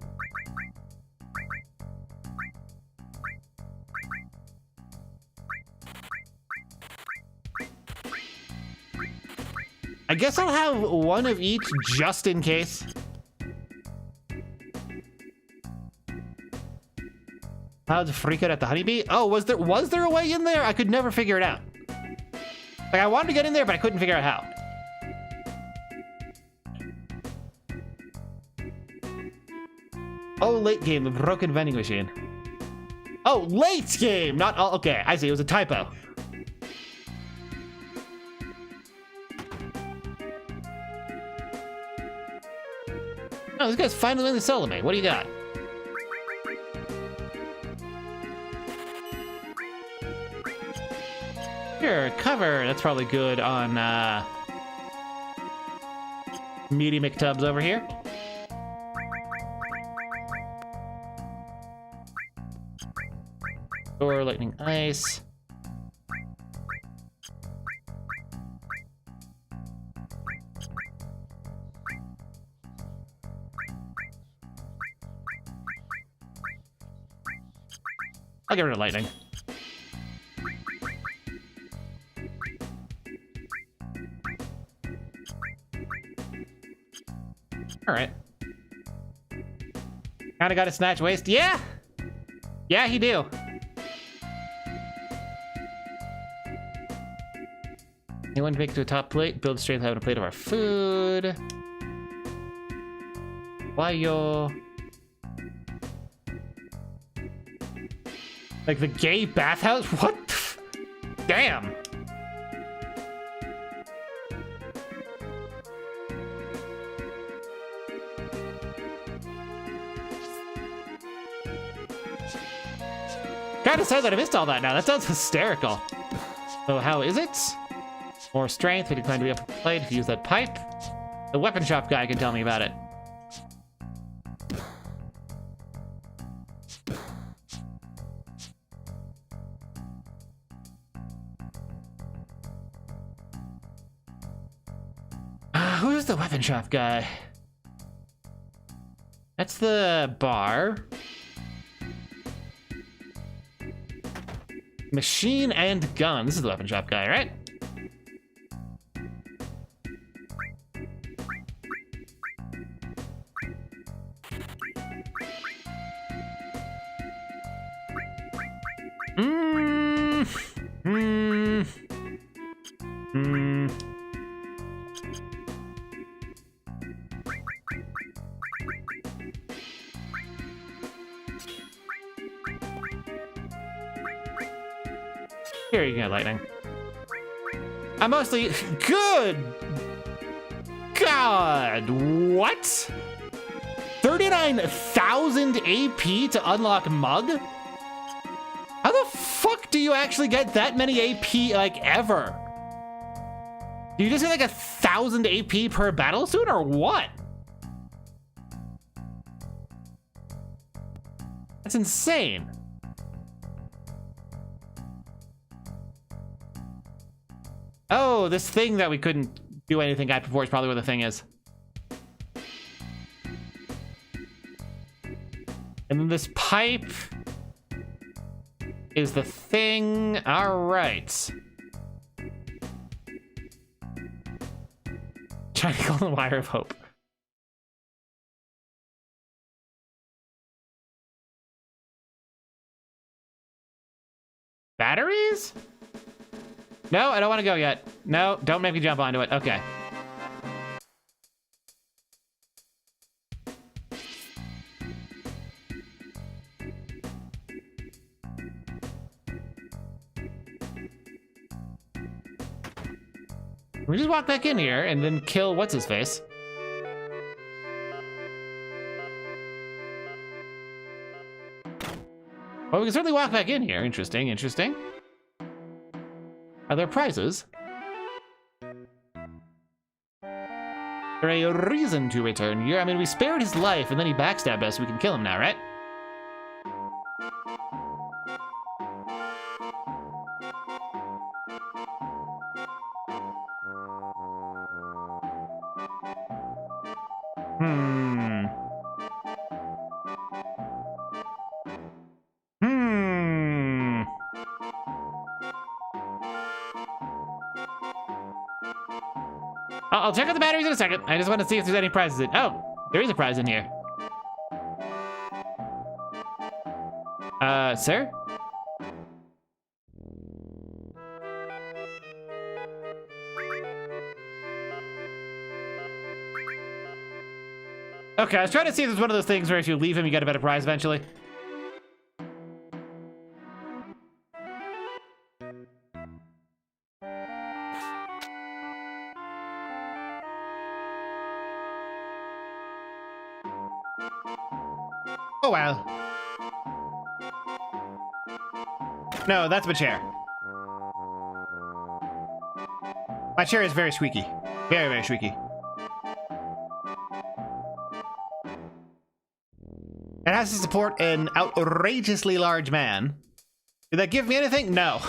S1: I guess I'll have one of each just in case. How'd freak out at the honeybee? Oh, was there a way in there? I could never figure it out. Like, I wanted to get in there, but I couldn't figure out how. Oh, late game, the broken vending machine. Oh, late game, not, oh, okay, I see, it was a typo. Oh, this guy's finally in the solo me. What do you got? Sure, cover. That's probably good on Meaty McTubs over here. Or lightning ice. I'll get rid of lightning. All right. Kinda got a snatch waste. Yeah! Yeah, he do. Anyone make it to a top plate? Build strength having a plate of our food. Why yo? Like the gay bathhouse? What? Damn. Kinda sad that I missed all that now. That sounds hysterical. So how is it? More strength. We decline to be up a plate if you use that pipe. The weapon shop guy can tell me about it. Who's the weapon shop guy? That's the bar. Machine and gun. This is the weapon shop guy, right? Here you go, lightning. I'm mostly good. God, what? 39,000 AP to unlock Mug? How the fuck do you actually get that many AP, like, ever? Do you just get like 1,000 AP per battle suit or what? That's insane. Oh, this thing that we couldn't do anything at before is probably where the thing is. And then this pipe is the thing. All right. Trying to call the Wire of Hope. Batteries? No, I don't want to go yet. No, don't make me jump onto it. Okay. We just walk back in here and then kill what's-his-face. Well, we can certainly walk back in here. Interesting, interesting. Are there prizes? There a reason to return here? I mean, we spared his life and then he backstabbed us. We can kill him now, right? I'll check out the batteries in a second. I just want to see if there's any prizes in. Oh, there is a prize in here. Sir? Okay, I was trying to see if there's one of those things where if you leave him, you get a better prize eventually. Oh, wow. No, that's my chair. My chair is very squeaky. Very, very squeaky. It has to support an outrageously large man. Did that give me anything? No.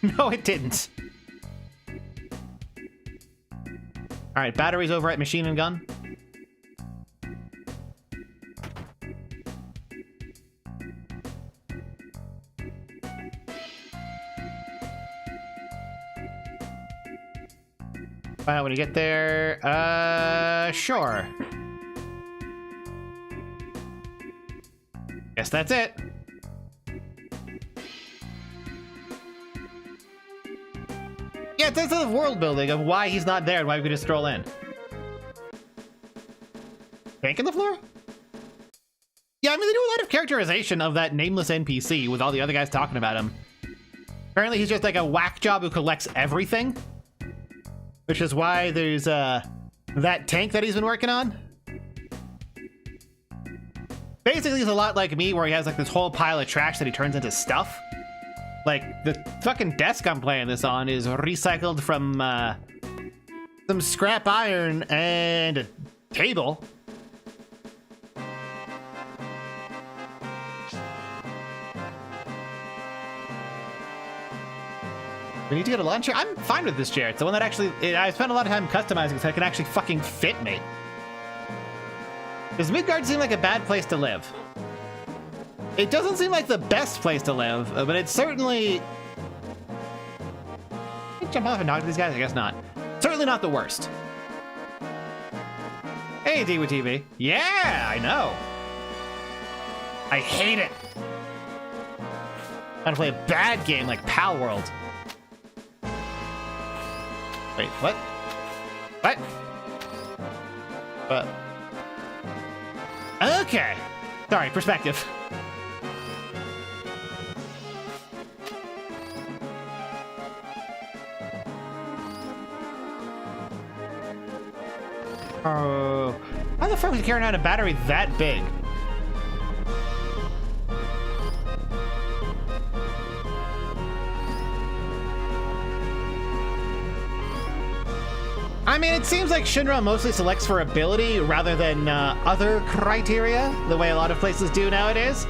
S1: No, it didn't. Alright, batteries over at machine and gun. When you get there, sure. Guess that's it. Yeah, it's a world building of why he's not there and why we could just stroll in. Tank in the floor? Yeah, I mean, they do a lot of characterization of that nameless NPC with all the other guys talking about him. Apparently he's just like a whack job who collects everything. Which is why there's that tank that he's been working on. Basically, he's a lot like me, where he has like this whole pile of trash that he turns into stuff. Like the fucking desk I'm playing this on is recycled from some scrap iron and a table. We need to get a lawn chair? I'm fine with this chair. It's the one that actually... I spent a lot of time customizing so it can actually fucking fit me. Does Midgard seem like a bad place to live? It doesn't seem like the best place to live, but it's certainly... Can I jump off and knock these guys? I guess not. Certainly not the worst. Hey, D with TV. Yeah, I know. I hate it. I'm trying to play a bad game like Pal World. Wait, what? What? What? Okay. Sorry, perspective. Oh. How the fuck is he carrying around a battery that big? I mean, it seems like Shinra mostly selects for ability rather than other criteria, the way a lot of places do nowadays.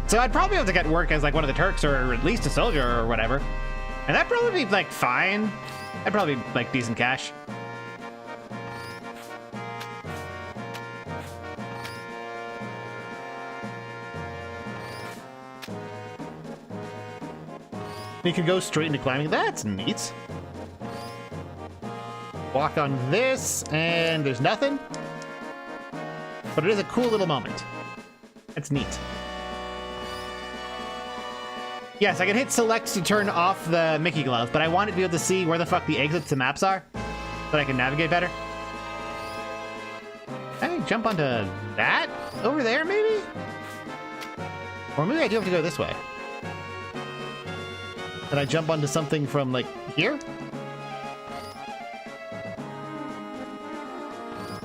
S1: So I'd probably have to get work as like one of the Turks or at least a soldier or whatever. And that'd probably be like fine. That'd probably be like decent cash. You can go straight into climbing. That's neat. Walk on this, and there's nothing. But it is a cool little moment. It's neat. Yes, I can hit select to turn off the Mickey glove, but I want to be able to see where the fuck the exits to maps are, so that I can navigate better. Can I jump onto that? Over there, maybe? Or maybe I do have to go this way. Can I jump onto something from, like, here?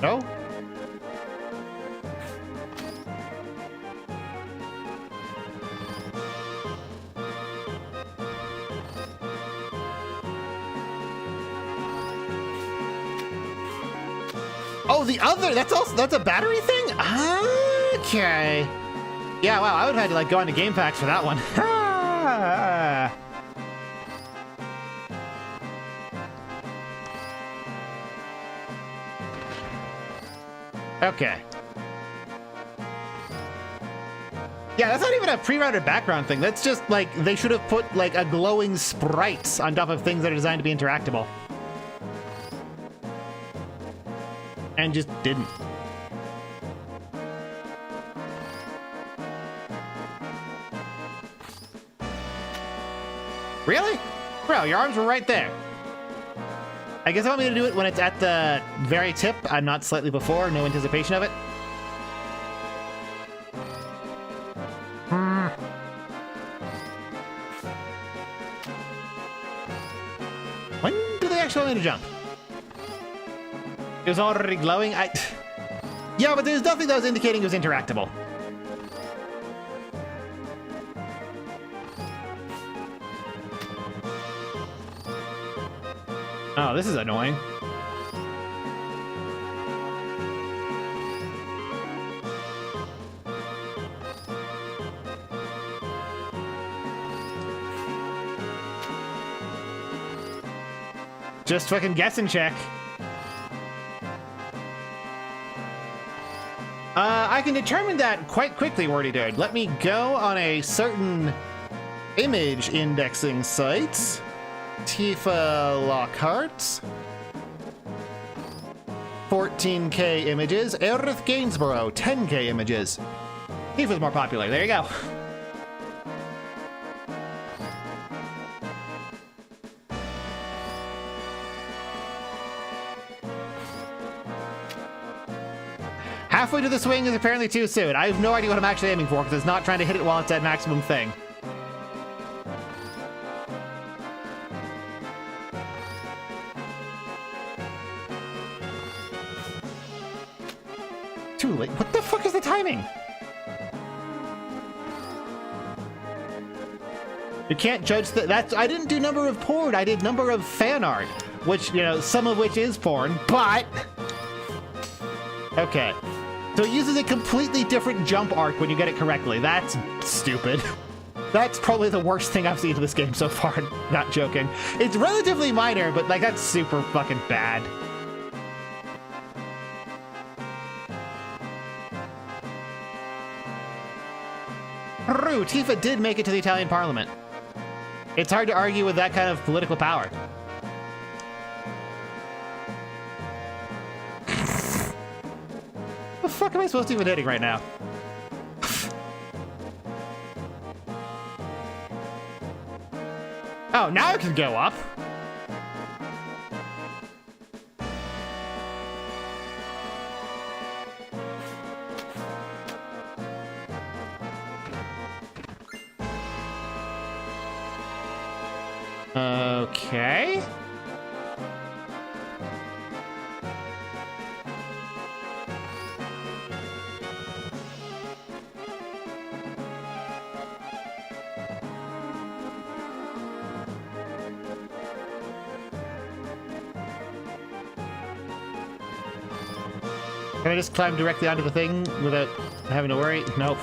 S1: No? Oh, the other, that's a battery thing? Okay. Yeah, wow, I would have had to like go into game packs for that one. Okay. Yeah, that's not even a pre-rendered background thing. That's just like, they should have put like a glowing sprites on top of things that are designed to be interactable. And just didn't. Really? Bro, your arms were right there. I guess I want me to do it when it's at the very tip. I'm not slightly before, no anticipation of it. When do they actually want me to jump? It was already glowing. Yeah, but there's nothing that was indicating it was interactable. Oh, this is annoying. Just fucking guess and check. I can determine that quite quickly, Wordy Dude. Let me go on a certain image indexing site. Tifa Lockhart. 14K images. Aerith Gainsborough, 10K images. Tifa's more popular. There you go. Halfway to the swing is apparently too soon. I have no idea what I'm actually aiming for because it's not trying to hit it while it's at maximum thing. Too late. What the fuck is the timing? You can't judge that's I didn't do number of porn, I did number of fan art, which, you know, some of which is porn, but okay. So it uses a completely different jump arc when you get it correctly. That's stupid. That's probably the worst thing I've seen in this game so far. Not joking. It's relatively minor, but like that's super fucking bad. True, Tifa did make it to the Italian Parliament. It's hard to argue with that kind of political power. What the fuck am I supposed to even hitting right now? Oh, now it can go up. Okay. Can I just climb directly onto the thing without having to worry? Nope.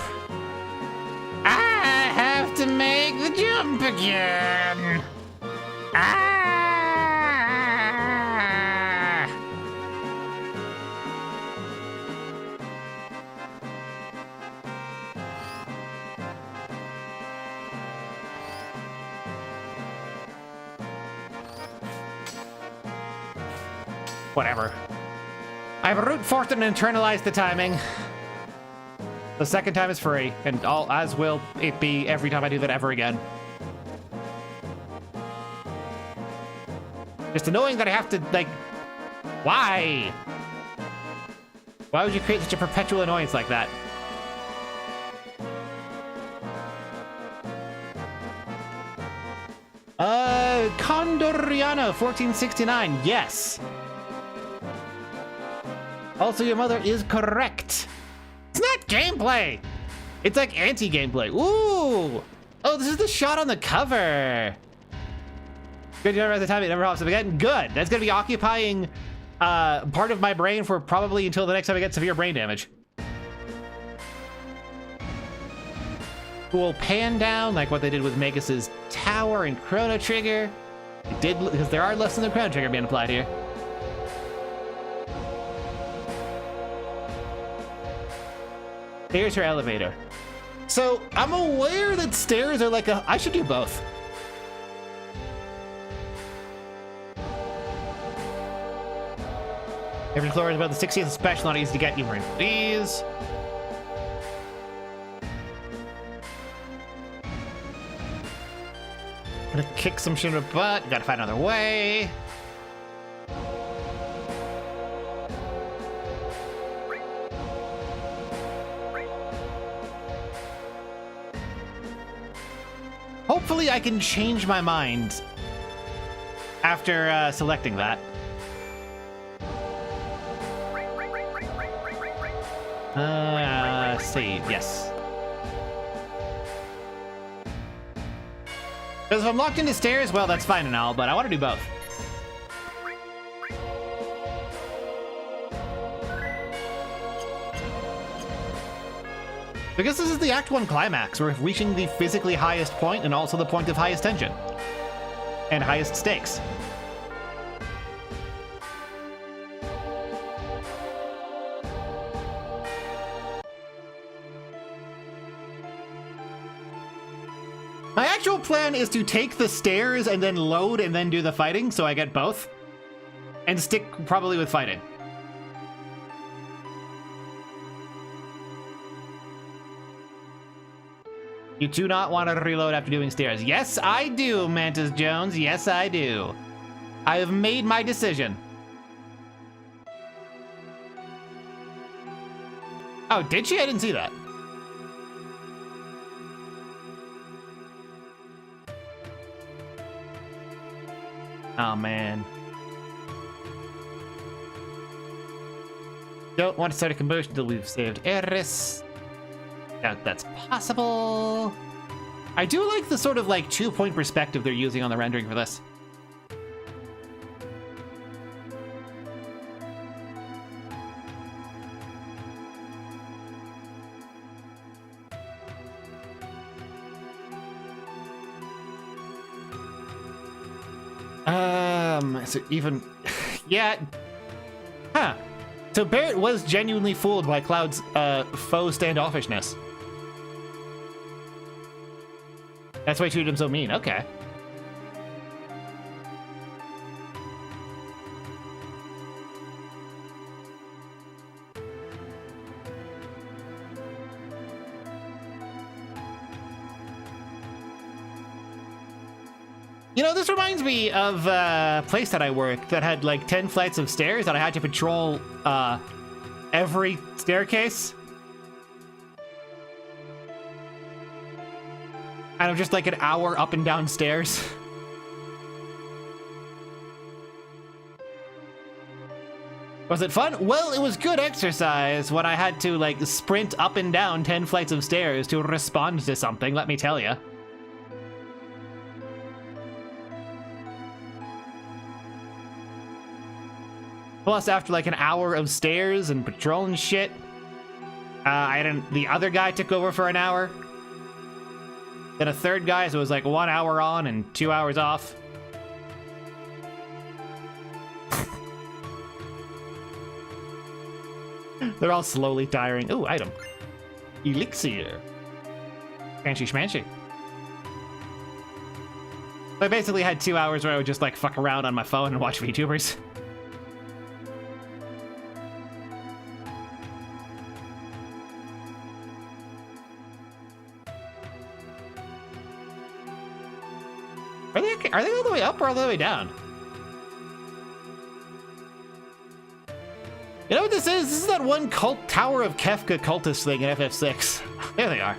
S1: I have to make the jump again. Ah! Whatever. I've root forced and internalized the timing. The second time is free, and all as will it be every time I do that ever again. Just annoying that I have to, like, why? Why would you create such a perpetual annoyance like that? Condoriana 1469, yes. Also, your mother is correct. It's not gameplay. It's like anti-gameplay. Ooh. Oh, this is the shot on the cover. Good, you remember at the time it never pops up again? Good. That's going to be occupying part of my brain for probably until the next time I get severe brain damage. Cool pan down, like what they did with Magus's tower and Chrono Trigger. It did, because there are lessons of Chrono Trigger being applied here. Here's her elevator. So I'm aware that stairs are like I should do both. Every floor is about the 60th special, not easy to get numerous. These. Gonna kick some shit in the butt. Gotta find another way. Hopefully I can change my mind after selecting that. Save, yes. Because if I'm locked into stairs, well, that's fine and all, but I want to do both. Because this is the Act 1 climax. We're reaching the physically highest point and also the point of highest tension. And highest stakes. My actual plan is to take the stairs and then load and then do the fighting, so I get both. And stick probably with fighting. You do not want to reload after doing stairs. Yes, I do, Mantis Jones. Yes, I do. I have made my decision. Oh, did she? I didn't see that. Oh, man. Don't want to start a commotion until we've saved Eris. Doubt that's possible. I do like the sort of like 2-point perspective they're using on the rendering for this. So even, yeah, huh. So Barrett was genuinely fooled by Cloud's faux standoffishness. That's why he treated him so mean. Okay. You know, this reminds me of a place that I worked that had like 10 flights of stairs that I had to patrol every staircase. And I'm just like an hour up and down stairs. Was it fun? Well, it was good exercise when I had to like sprint up and down 10 flights of stairs to respond to something, let me tell you. Plus, after like an hour of stairs and patrolling shit, the other guy took over for an hour. Then a third guy, so it was like 1 hour on and 2 hours off. They're all slowly tiring. Ooh, item. Elixir. Fancy schmancy. So I basically had 2 hours where I would just like fuck around on my phone and watch VTubers. Are they all the way up or all the way down? You know what this is? This is that one cult Tower of Kefka cultist thing in FF6. There they are.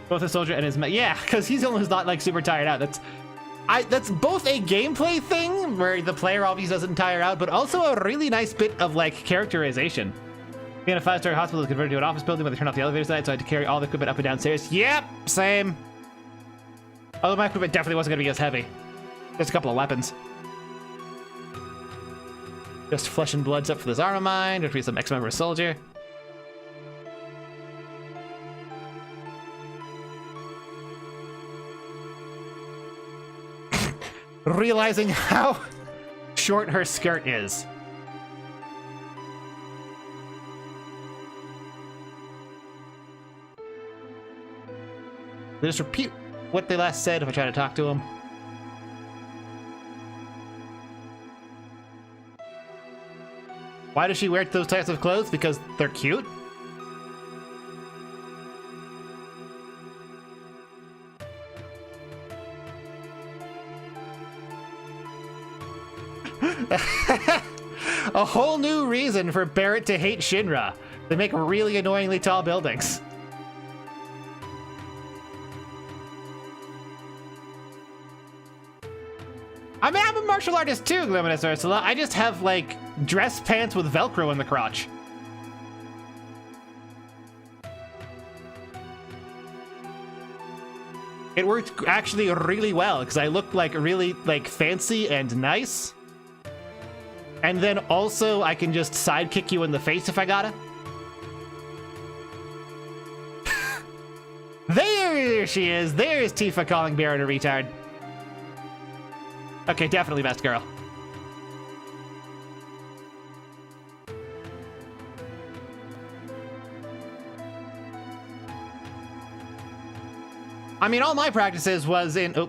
S1: Both a soldier and his yeah, because he's the one who's not like super tired out. That's both a gameplay thing where the player obviously doesn't tire out, but also a really nice bit of like characterization. Being a 5-star hospital is converted to an office building, but they turned off the elevator side, so I had to carry all the equipment up and down stairs. Yep, same. Although my equipment definitely wasn't going to be as heavy. Just a couple of weapons. Just flesh and blood's up for this arm of mine, or to be some ex-member soldier. Realizing how short her skirt is. They just repeat what they last said if I try to talk to them. Why does she wear those types of clothes? Because they're cute? A whole new reason for Barrett to hate Shinra. They make really annoyingly tall buildings. I mean, I'm a martial artist too, Luminous Ursula. I just have, like, dress pants with Velcro in the crotch. It worked actually really well, because I looked, like, really, like, fancy and nice. And then also, I can just sidekick you in the face if I gotta. There she is. There's Tifa calling Barrett a retard. Okay, definitely best girl. I mean, all my practices was in... Oh.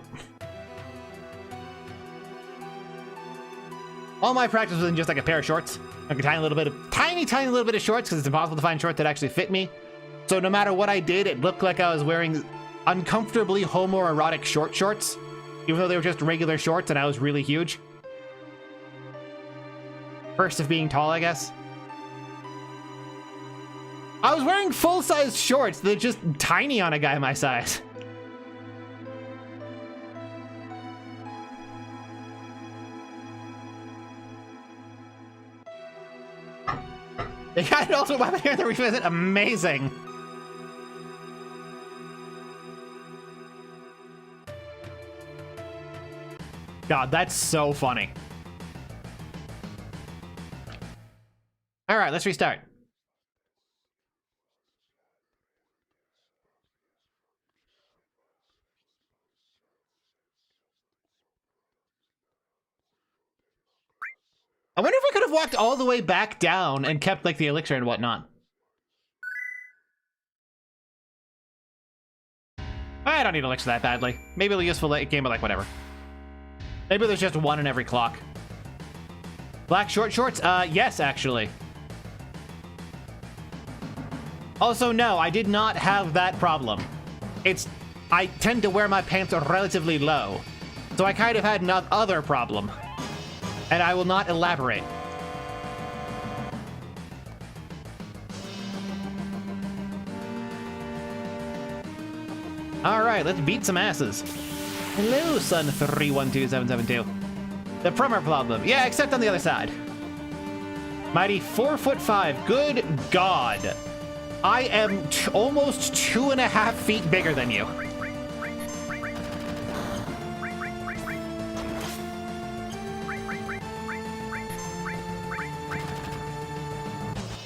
S1: All my practice was in just like a pair of shorts. Like a tiny little bit of shorts, because it's impossible to find shorts that actually fit me. So no matter what I did, it looked like I was wearing uncomfortably homoerotic shorts. Even though they were just regular shorts and I was really huge. First of being tall, I guess. I was wearing full-size shorts that are just tiny on a guy my size. They got an ultimate weapon here in the revisit. Amazing. God, that's so funny. All right, let's restart. I wonder if I could have walked all the way back down and kept, like, the elixir and whatnot. I don't need elixir that badly. Maybe it'll be useful late game, but, like, whatever. Maybe there's just one in every clock. Black short shorts? Yes, actually. Also, no, I did not have that problem. I tend to wear my pants relatively low. So I kind of had another problem. And I will not elaborate. All right, let's beat some asses. Hello, Sun312772. The Prummer problem. Yeah, except on the other side. Mighty 4'5". Good God. I am almost 2.5 feet bigger than you.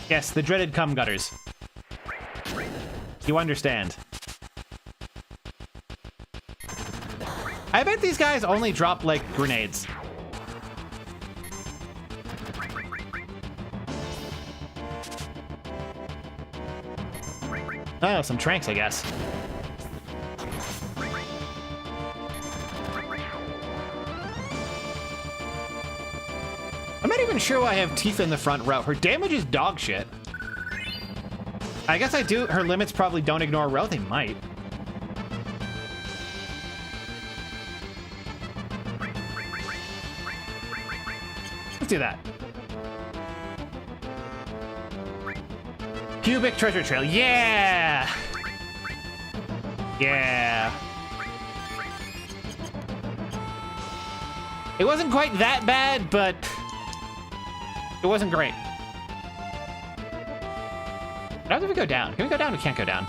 S1: Yes, the dreaded cum gutters. You understand. I bet these guys only drop, like, grenades. Oh, some tranks, I guess. I'm not even sure why I have Tifa in the front row. Her damage is dog shit. I guess I do. Her limits probably don't ignore row. They might. Let's do that. Cubic treasure trail. Yeah! Yeah. It wasn't quite that bad, but it wasn't great. How do we go down? Can we go down? We can't go down.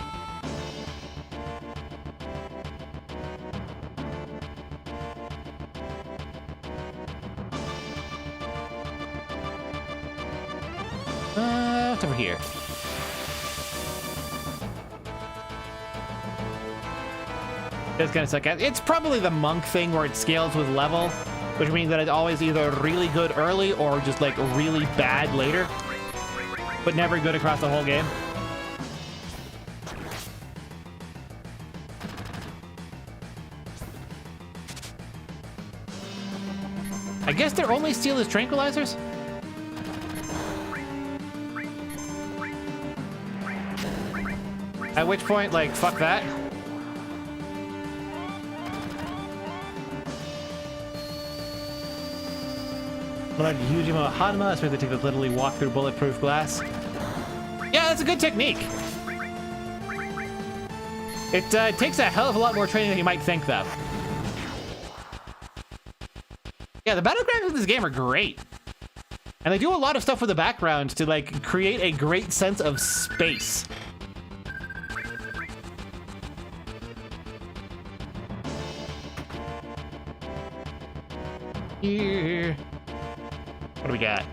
S1: What's over here? It's gonna suck out. It's probably the monk thing where it scales with level, which means that it's always either really good early or just like really bad later, but never good across the whole game. I guess their only steal is tranquilizers? At which point, like, fuck that. Learned huge amount of Hanma, especially to literally walk through bulletproof glass. Yeah, that's a good technique. It takes a hell of a lot more training than you might think, though. Yeah, the battlegrounds in this game are great. And they do a lot of stuff with the background to, like, create a great sense of space. Here. What do we got?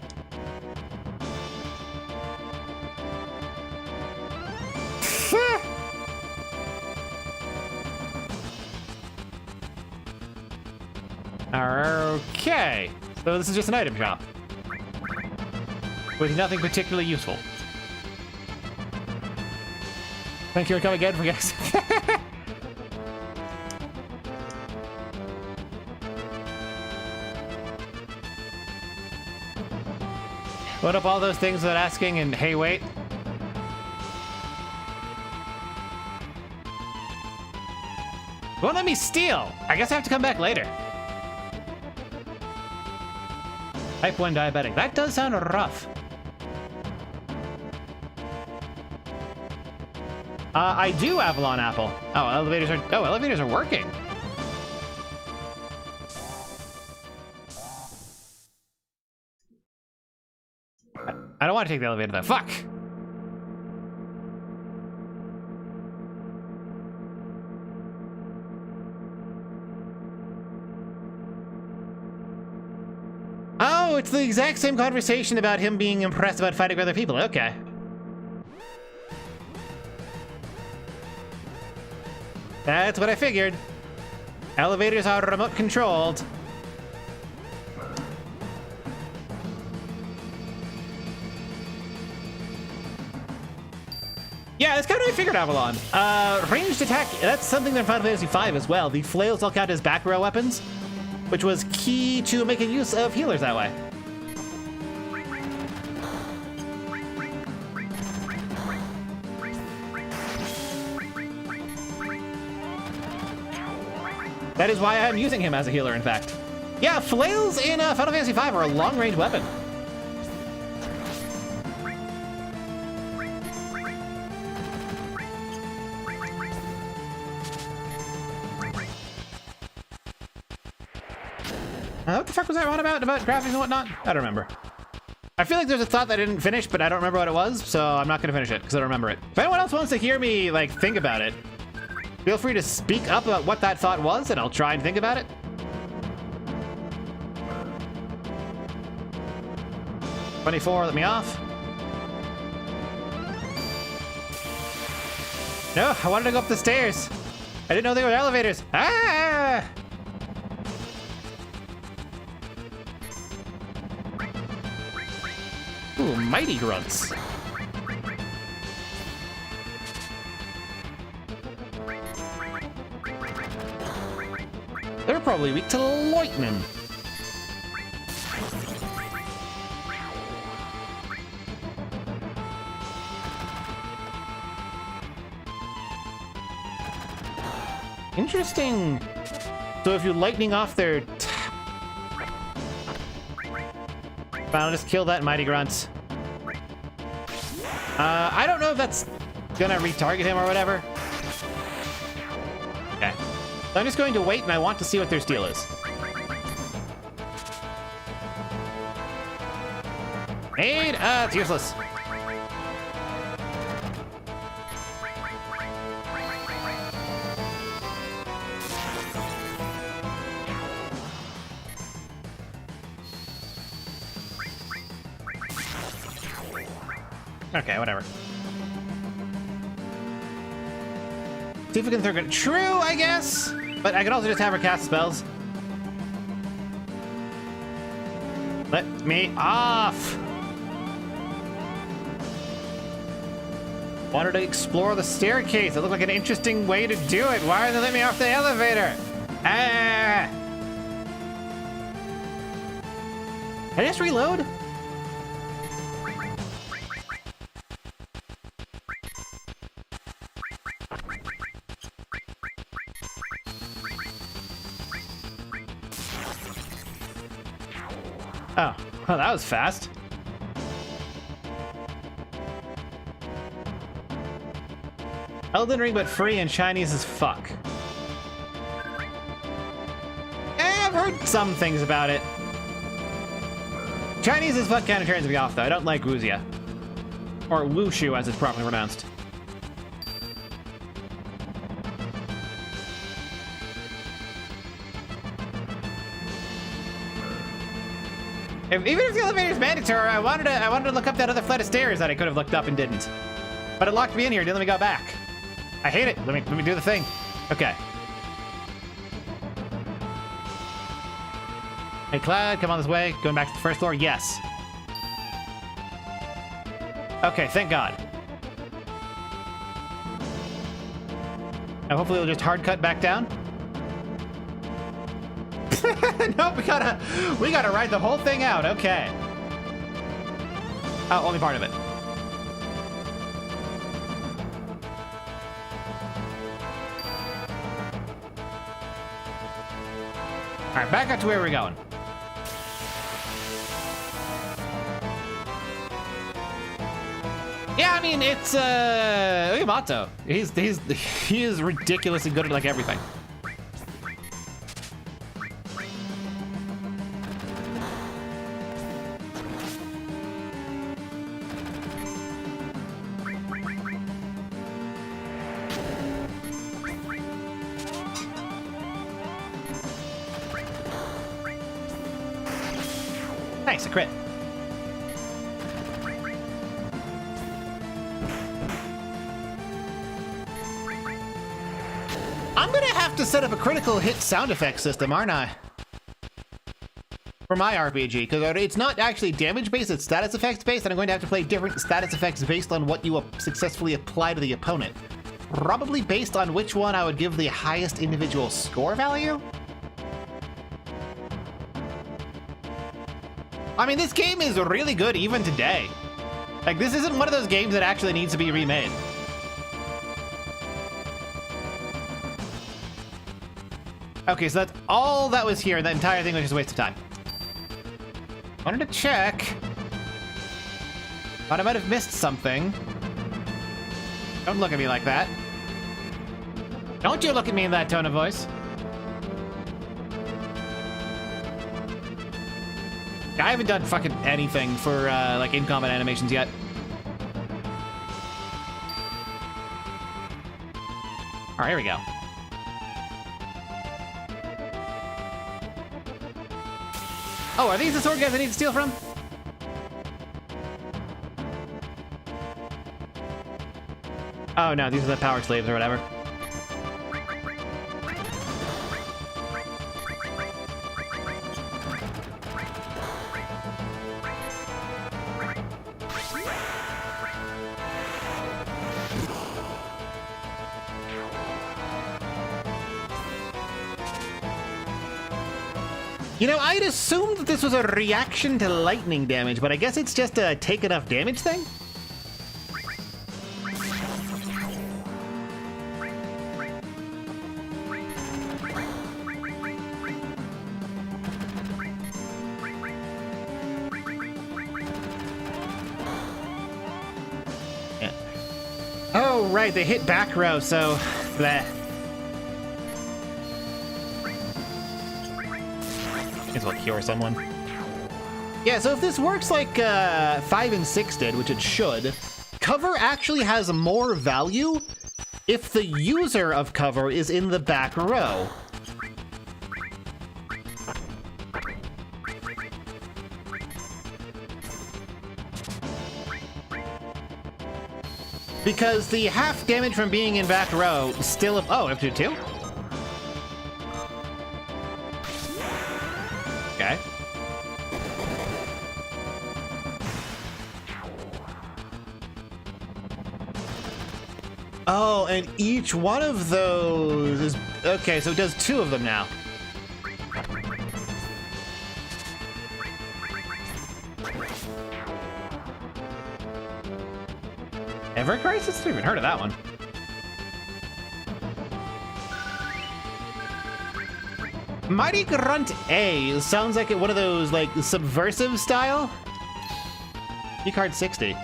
S1: Okay, so this is just an item shop with nothing particularly useful. Thank you for coming again for guys. Put up all those things without asking and hey, wait. Won't let me steal. I guess I have to come back later. Type 1 diabetic. That does sound rough. I do Avalon Apple. Oh, elevators are working. I don't want to take the elevator though. Fuck. Oh, it's the exact same conversation about him being impressed about fighting with other people. Okay. That's what I figured. Elevators are remote controlled. Yeah, that's kind of what I figured, Avalon. Ranged attack, that's something in Final Fantasy V as well. The flails all count as back row weapons, which was key to making use of healers that way. That is why I'm using him as a healer, in fact. Yeah, flails in Final Fantasy V are a long-range weapon. What the fuck was I on about graphics and whatnot? I don't remember. I feel like there's a thought that I didn't finish, but I don't remember what it was, so I'm not gonna finish it because I don't remember it. If anyone else wants to hear me, like, think about it, feel free to speak up about what that thought was, and I'll try and think about it. $24, let me off. No, I wanted to go up the stairs. I didn't know they were elevators. Ah! Ooh, mighty grunts. They're probably weak to lightning. Interesting. So if you're lightning off their... Fine, I'll just kill that mighty grunts. I don't know if that's gonna retarget him or whatever. Okay. So I'm just going to wait, and I want to see what their steal is. Aid! It's useless. Okay, whatever. See if we can throw it. True, I guess. But I could also just have her cast spells. Let me off. Wanted to explore the staircase. It looked like an interesting way to do it. Why did they let me off the elevator? Ah! Can I just reload?
S2: Oh, well, that was fast. Elden Ring, but free and Chinese as fuck. I've heard some things about it. Chinese as fuck kind of turns me off, though. I don't like Wuxia. Or Wushu, as it's properly pronounced. Even if the elevator's mandatory, I wanted to look up that other flight of stairs that I could have looked up and didn't. But it locked me in here, didn't let me go back. I hate it. Let me do the thing. Okay. Hey, Cloud, come on this way. Going back to the first floor? Yes. Okay, thank God. Now, hopefully we'll just hard cut back down. Nope, we gotta ride the whole thing out. Okay. Oh, only part of it. All right, back up to where we're going. Yeah, I mean, it's Uematsu. He is ridiculously good at like everything. Nice, a crit. I'm gonna have to set up a critical hit sound effect system, aren't I? For my RPG, because it's not actually damage-based, it's status effects-based, and I'm going to have to play different status effects based on what you successfully apply to the opponent. Probably based on which one I would give the highest individual score value? I mean, this game is really good even today. Like, this isn't one of those games that actually needs to be remade. Okay, so that's all that was here. That entire thing was just a waste of time. Wanted to check. Thought I might have missed something. Don't look at me like that. Don't you look at me in that tone of voice. I haven't done fucking anything for, like, in-combat animations yet. Alright, here we go. Oh, are these the sword guys I need to steal from? Oh, no, these are the power slaves or whatever. You know, I'd assumed that this was a reaction to lightning damage, but I guess it's just a take enough damage thing? Yeah. Oh, right, they hit back row, so... bleh. As well cure someone. Yeah, so if this works like 5 and 6 did, which it should, cover actually has more value if the user of cover is in the back row. Because the half damage from being in back row still... Oh, up to 2? Okay. Oh, and each one of those is... Okay, so it does 2 of them now. Ever Crisis? I haven't even heard of that one. Mighty Grunt A sounds like one of those, like, subversive style. Card 60.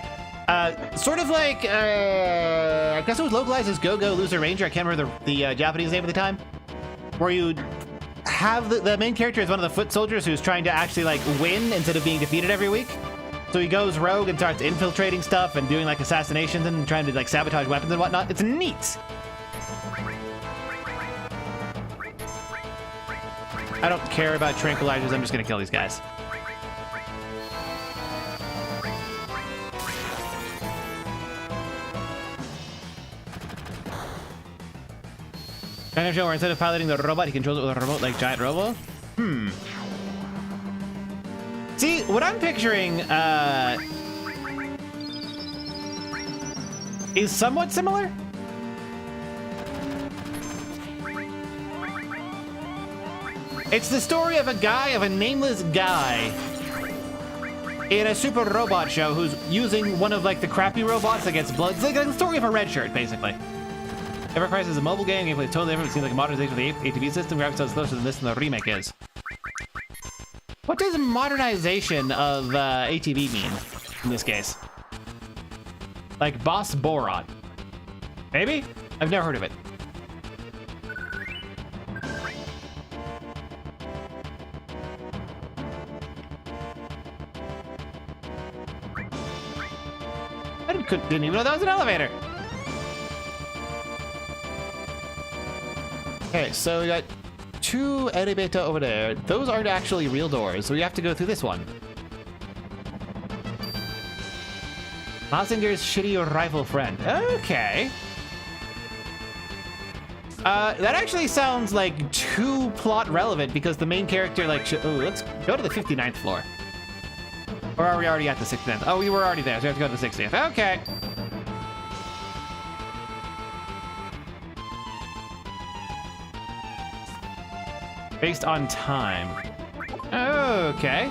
S2: Sort of like, I guess it was localized as Go-Go Loser Ranger. I can't remember the Japanese name at the time. Where you have the main character is one of the foot soldiers who's trying to actually, like, win instead of being defeated every week. So he goes rogue and starts infiltrating stuff and doing, like, assassinations and trying to, like, sabotage weapons and whatnot. It's neat. I don't care about tranquilizers. I'm just gonna kill these guys. Kind of show where instead of piloting the robot, he controls it with a remote like Giant Robo? See, what I'm picturing is somewhat similar. It's the story of a nameless guy in a super robot show who's using one of, like, the crappy robots that gets blood. It's like the story of a red shirt, basically. Ever Crisis is a mobile game. Gameplay is totally different. It seems like a modernization of the ATV system. Graphics sounds closer than this than the remake is. What does modernization of ATV mean in this case? Like Boss Boron? Maybe? I've never heard of it. Didn't even know that was an elevator. Okay, so we got 2 elevator over there. Those aren't actually real doors, so we have to go through this one. Mazinger's shitty rifle friend. Okay. That actually sounds like too plot relevant because the main character, like, let's go to the 59th floor. Or are we already at the 69th? Oh, we were already there, so we have to go to the 60th. Okay. Based on time. Okay.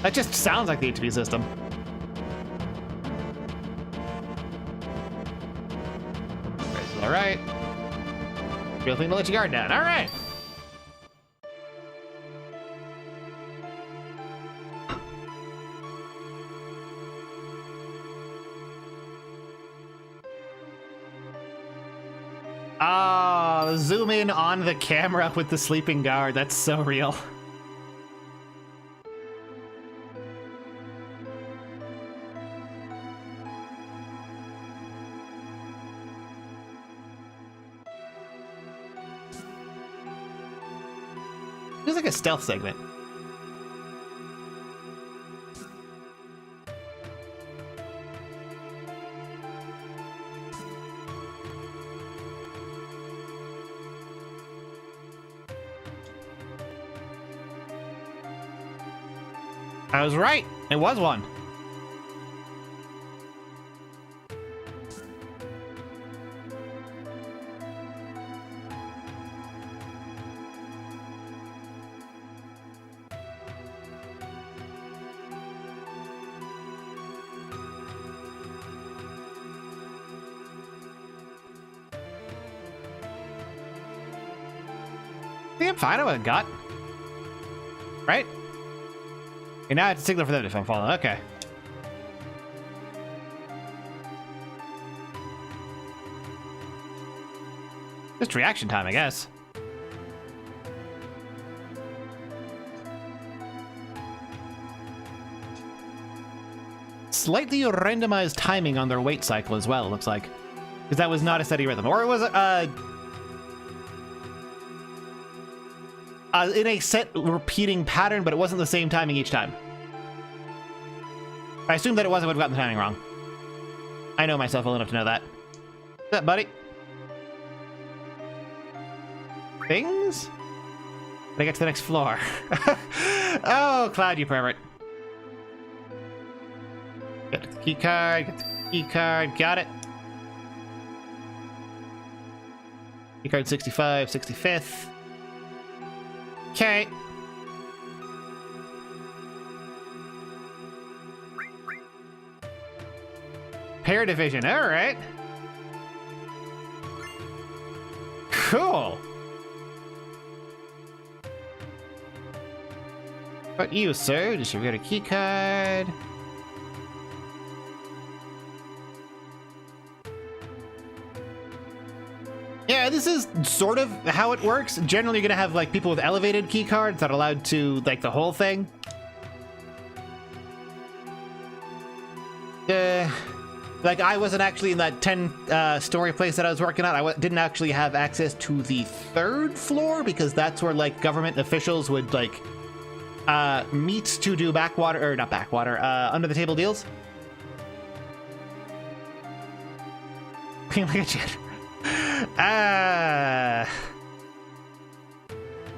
S2: That just sounds like the ATV system. All right. Real thing to let your guard down. All right. Ah, zoom in on the camera with the sleeping guard. That's so real. Feels like a stealth segment. I was right. It was one. I think I'm fine with a gut. Right? Okay, now I have to signal for them if I'm following. Okay. Just reaction time, I guess. Slightly randomized timing on their weight cycle as well, it looks like. Because that was not a steady rhythm. Or it was in a set repeating pattern, but it wasn't the same timing each time. I assumed that it was, I would have gotten the timing wrong. I know myself well enough to know that. What's up, buddy? Things? Did I get to the next floor? Oh, Cloud, you pervert. Get the key card, get the key card, got it. Key card 65, 65th. Okay. Pair division, all right. Cool. But you, sir, distribute a key card. Yeah, this is sort of how it works. Generally, you're gonna have like people with elevated key cards that are allowed to like the whole thing. Like I wasn't actually in that 10 story place that I was working at. I didn't actually have access to the 3rd floor because that's where like government officials would like meet to do backwater, or not backwater, under the table deals. Look at you.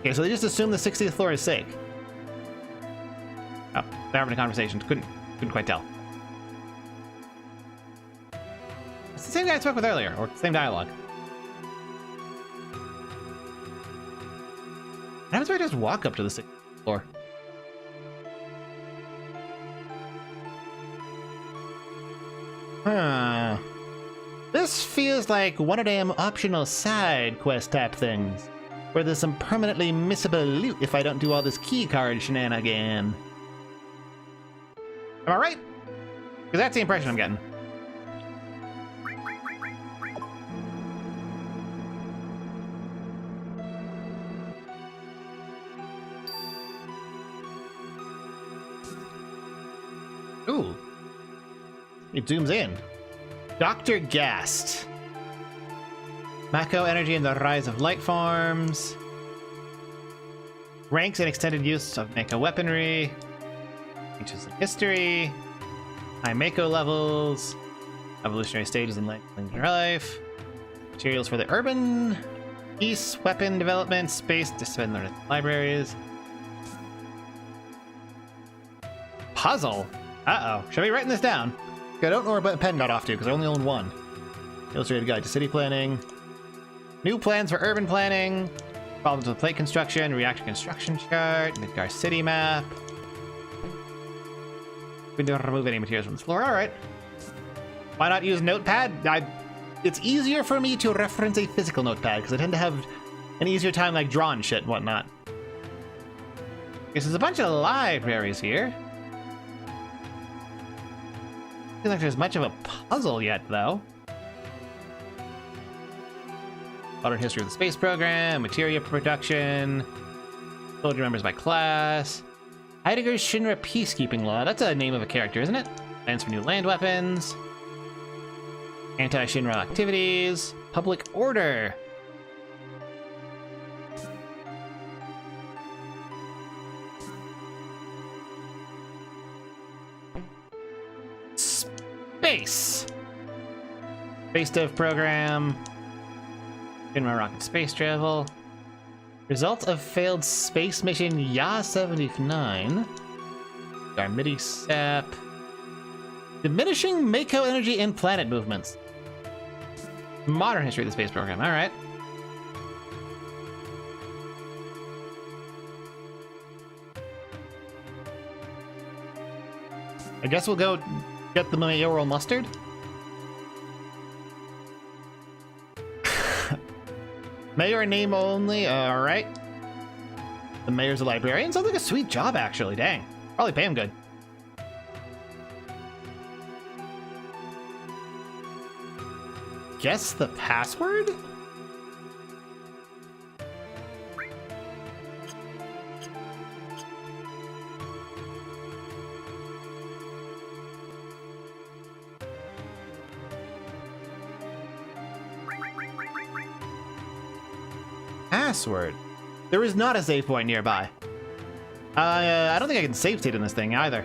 S2: Okay, so they just assume the 60th floor is safe. Oh, they're having a conversation. Couldn't quite tell. It's the same guy I spoke with earlier, or same dialogue. What happens if I just walk up to the 60th floor? Huh. This feels like one of them optional side quest type things, where there's some permanently missable loot if I don't do all this key card shenanigan. Am I right? Because that's the impression I'm getting. Ooh. It zooms in. Dr. Gast. Mako energy and the rise of light forms. Ranks and extended use of Mako weaponry. Features in history. High Mako levels. Evolutionary stages in life. Materials for the urban. Peace, weapon development, space, discipline, libraries. Puzzle. Uh-oh. Should I be writing this down? I don't know where my pen got off to because I only own one. Illustrated guide to city planning. New plans for urban planning. Problems with plate construction. Reactor construction chart. Midgar city map. We don't remove any materials from the floor. All right. Why not use notepad? It's easier for me to reference a physical notepad because I tend to have an easier time like drawing shit and whatnot. This is a bunch of libraries here. I don't think there's much of a puzzle yet, though. Modern history of the space program, materia production, soldier members by class, Heidegger's Shinra peacekeeping law. That's a name of a character, isn't it? Plans for new land weapons, anti-Shinra activities, public order. Space dev program. Shinra rocket space travel. Result of failed space mission Ya-79. Our MIDI sap. Diminishing Mako energy and planet movements. Modern history of the space program. All right. I guess we'll go get the mayoral mustard. Mayor name only, alright. The mayor's a librarian? Sounds like a sweet job, actually, dang. Probably pay him good. Guess the password? Password. There is not a save point nearby. I don't think I can save state in this thing either.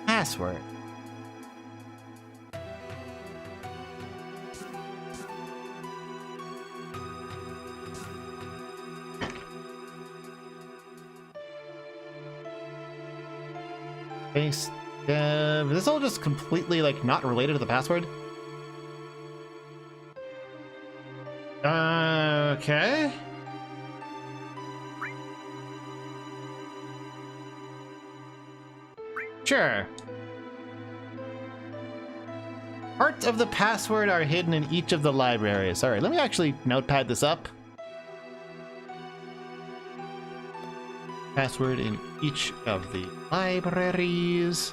S2: Password. Base dev. Is this all just completely like not related to the password? Okay. Sure. Parts of the password are hidden in each of the libraries. All right, let me actually notepad this up.
S1: Password in each of the libraries.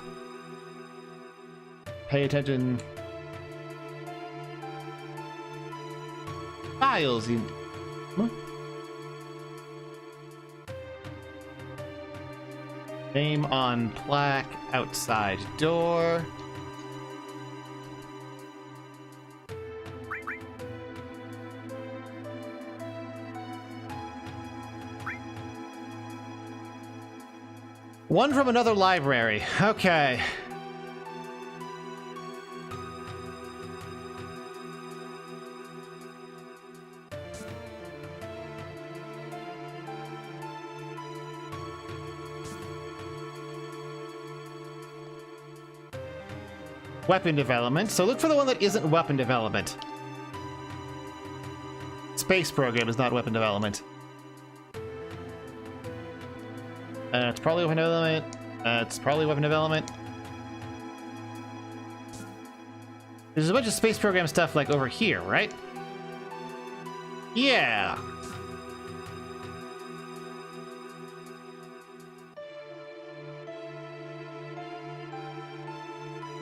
S1: Pay attention. Files in... Huh? Name on plaque outside door. One from another library. Okay. Weapon development. So look for the one that isn't weapon development. Space program is not weapon development. It's probably weapon development. It's probably weapon development. There's a bunch of space program stuff like over here, right? Yeah.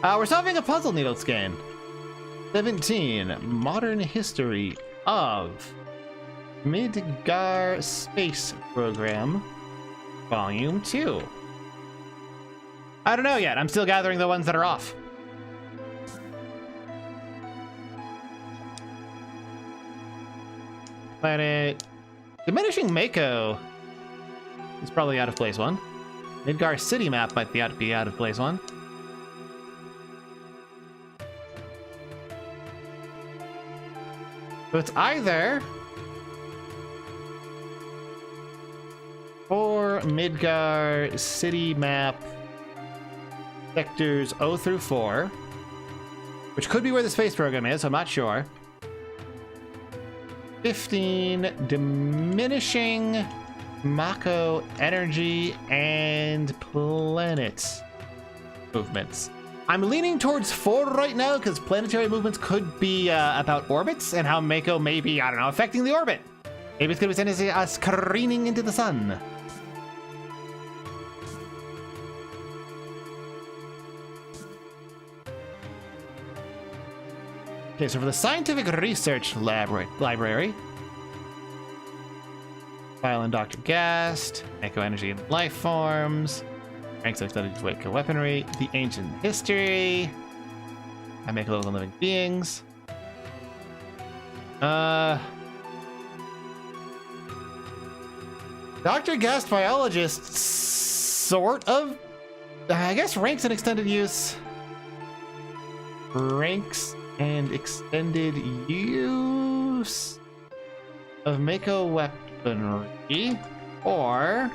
S1: We're solving a puzzle needle scan. 17. Modern history of Midgar Space Program, Volume 2. I don't know yet. I'm still gathering the ones that are off. Planet. Diminishing Mako is probably out of place one. Midgar City map might be out of place one. So it's either for Midgar City map sectors 0 through 4, which could be where the space program is, I'm not sure. 15 diminishing Mako energy and planets movements. I'm leaning towards 4 right now because planetary movements could be about orbits and how Mako may be, I don't know, affecting the orbit. Maybe it's going to be sending us careening into the sun. Okay, so for the scientific research library, file in Dr. Gast, Mako energy and life forms, ranks of studied Mako weaponry, the ancient history, I make levels on living beings. Dr. Gast biologist, sort of, I guess ranks and extended use. Ranks and extended use of Mako weaponry, or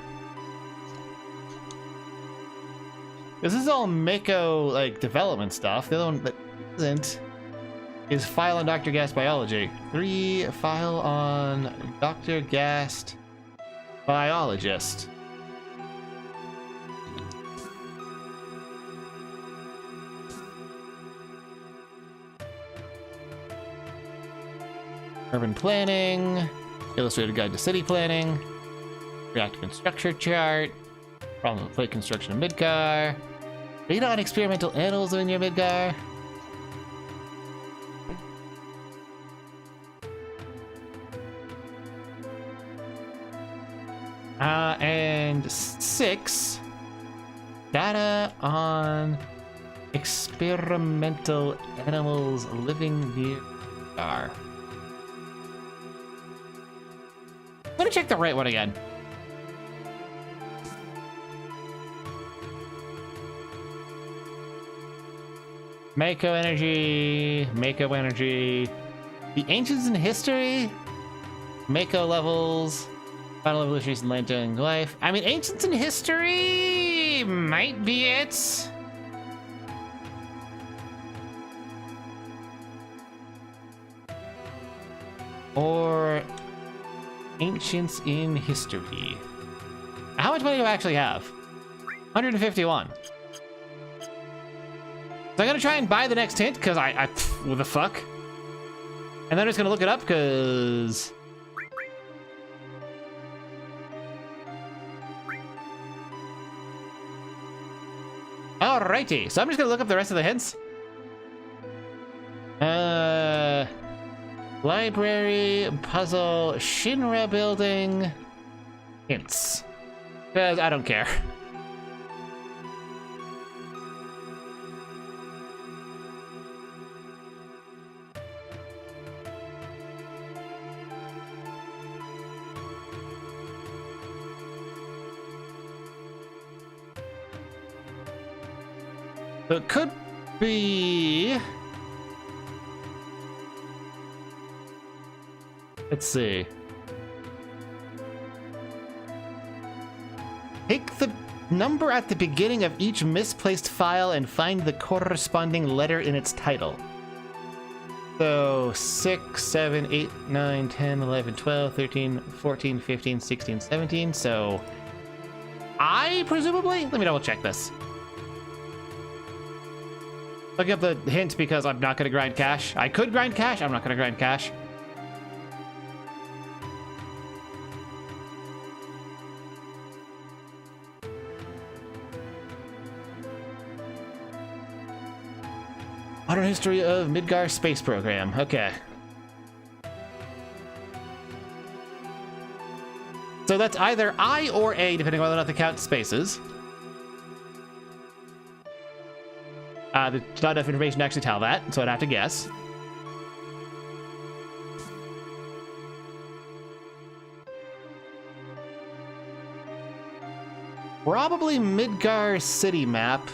S1: this is all Mako like development stuff. The other one that isn't is file on Dr. Gast biology. 3 file on Dr. Gast biologist. Urban planning, illustrated guide to city planning, reactive and structure chart, problem with plate construction of Midgar, data on experimental animals in your Midgar. And 6, data on experimental animals living near Midgar. I'm gonna check the right one again. Mako energy, the ancients in history, Mako levels, final evolutions in lantern life. I mean, ancients in history might be it. Or ancients in history. How much money do I actually have? 151. So I'm gonna try and buy the next hint because what the fuck? And then I'm just gonna look it up because
S2: Alrighty, so I'm just gonna look up the rest of the hints. Library, puzzle, Shinra building, hints. Because I don't care. So it could be... Let's see. Take the number at the beginning of each misplaced file and find the corresponding letter in its title. So 6, 7, 8, 9, 10, 11, 12, 13, 14, 15, 16, 17. So I presumably? Let me double check this. Look up the hint because I'm not going to grind cash. I could grind cash. I'm not going to grind cash. Modern history of Midgar space program. Okay. So that's either I or A, depending on whether or not they count spaces. There's not enough information to actually tell that, so I'd have to guess. Probably Midgar city map.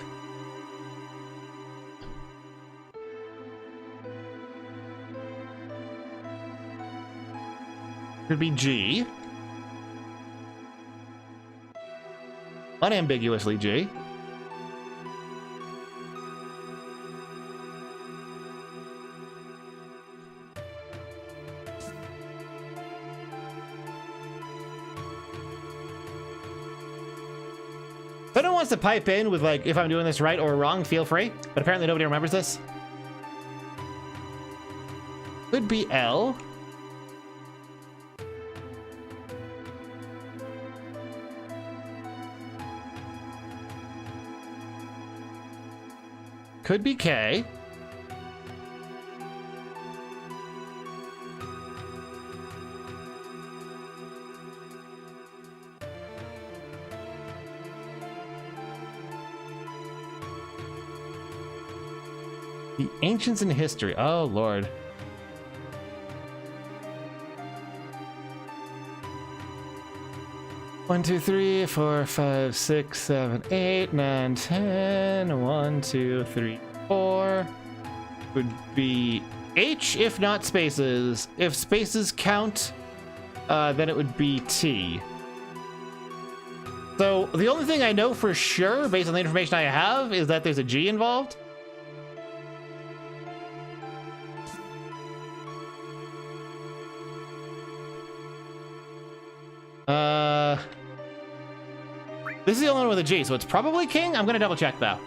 S2: Could be G. Unambiguously G. If anyone wants to pipe in with, like, if I'm doing this right or wrong, feel free. But apparently nobody remembers this. Could be L. Could be K. The ancients in history. Oh, Lord. One, two, three, 4, 5, 6, 7, 8, 9, 10. 1, 2, 3, 4. Would be H if not spaces. If spaces count, then it would be T. So the only thing I know for sure, based on the information I have, is that there's a G involved. This is the only one with a G, so it's probably King. I'm gonna double check though.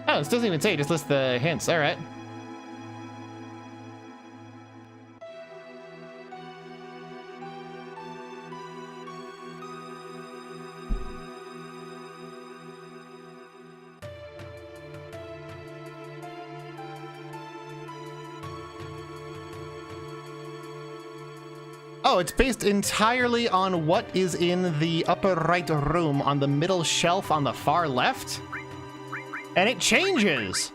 S2: Oh, this doesn't even say, just list the hints. All right. Oh, it's based entirely on what is in the upper right room on the middle shelf on the far left. And it changes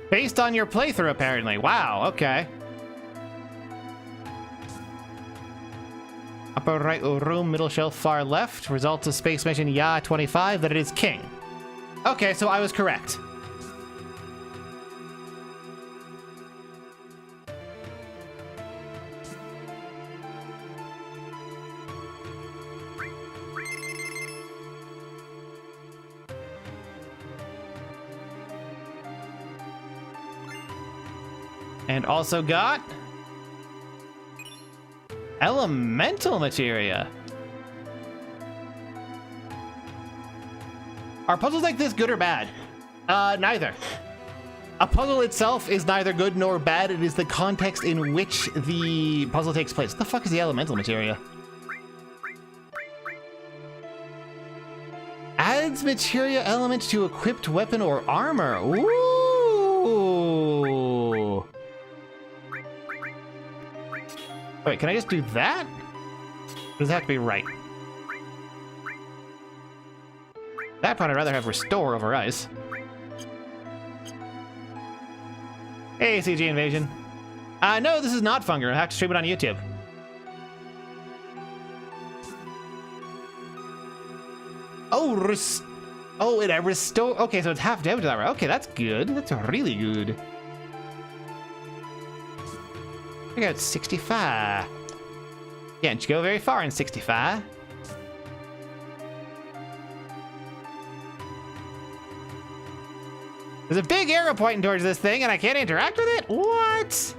S2: based on your playthrough, apparently. Wow, okay. Upper right room, middle shelf, far left. Results of space mission Ya 25, that it is King. Okay, so I was correct. And also got elemental materia. Are puzzles like this good or bad? Neither. A puzzle itself is neither good nor bad. It is the context in which the puzzle takes place. What the fuck is the elemental materia? Adds materia element to equipped weapon or armor. Ooh. Wait, can I just do that? Or does it have to be right? That part I'd rather have restore over ice. Hey, CG Invasion. No, this is not Funger. I have to stream it on YouTube. Oh, it restore. Okay, so it's half damage that way. Okay, that's good. That's really good. I got 65. Can't go very far in 65. There's a big arrow pointing towards this thing, and I can't interact with it? What?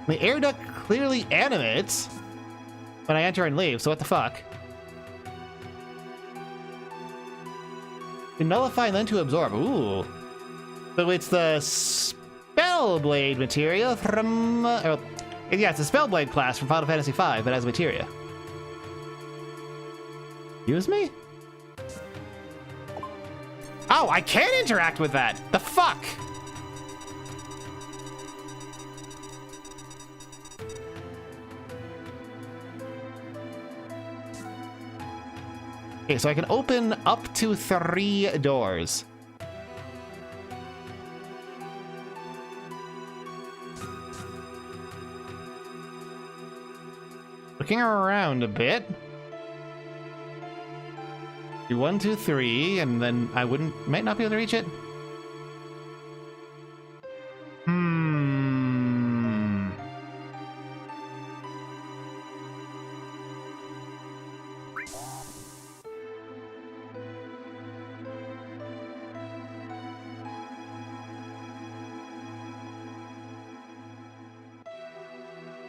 S2: The air duct clearly animates when I enter and leave, so what the fuck? To nullify and then to absorb. Ooh. So it's the Spellblade materia from... yeah, it's a Spellblade class from Final Fantasy V, but as materia. Use me? Oh, I can't interact with that! The fuck? Okay, so I can open up to 3 doors. Looking around a bit. Do 1, 2, 3, and then I might not be able to reach it.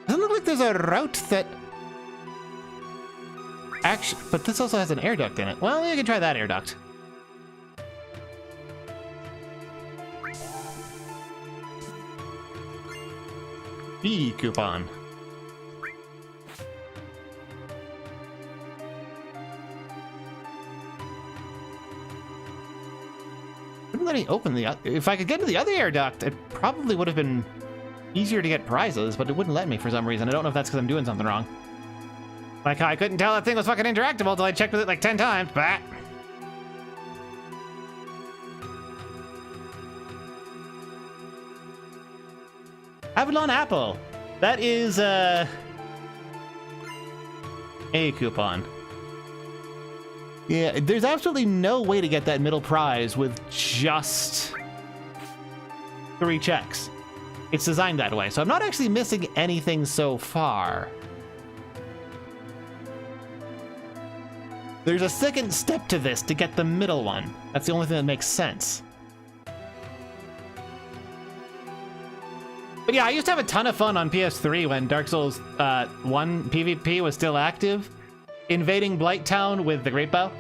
S2: Doesn't look like there's a route that... Actually, but this also has an air duct in it. Well, you can try that air duct. B coupon. Wouldn't let me open the... If I could get to the other air duct, it probably would have been easier to get prizes, but it wouldn't let me for some reason. I don't know if that's because I'm doing something wrong. Like how I couldn't tell that thing was fucking interactable until I checked with it like 10 times. Bah. Avalon Apple. That is a coupon. Yeah, there's absolutely no way to get that middle prize with just 3 checks. It's designed that way, so I'm not actually missing anything so far. There's a second step to this to get the middle one. That's the only thing that makes sense. But yeah, I used to have a ton of fun on PS3 when Dark Souls 1 PvP was still active, invading Blighttown with the Great Bow.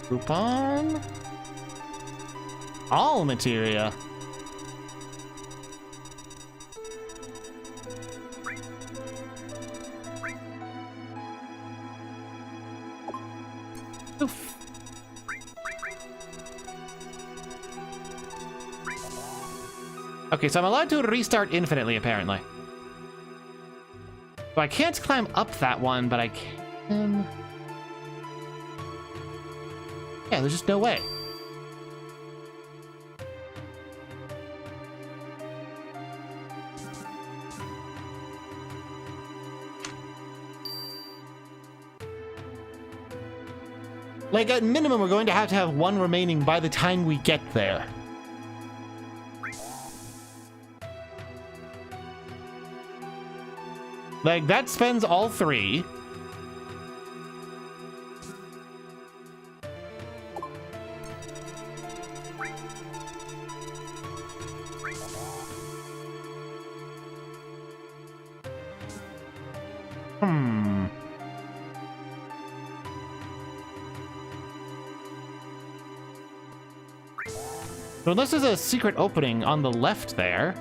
S2: Coupon? All materia. Oof. Okay, so I'm allowed to restart infinitely, apparently. So I can't climb up that one, but I can... Yeah, there's just no way. Like, at minimum, we're going to have 1 remaining by the time we get there. Like, that spends all 3. Hmm. So unless there's a secret opening on the left there.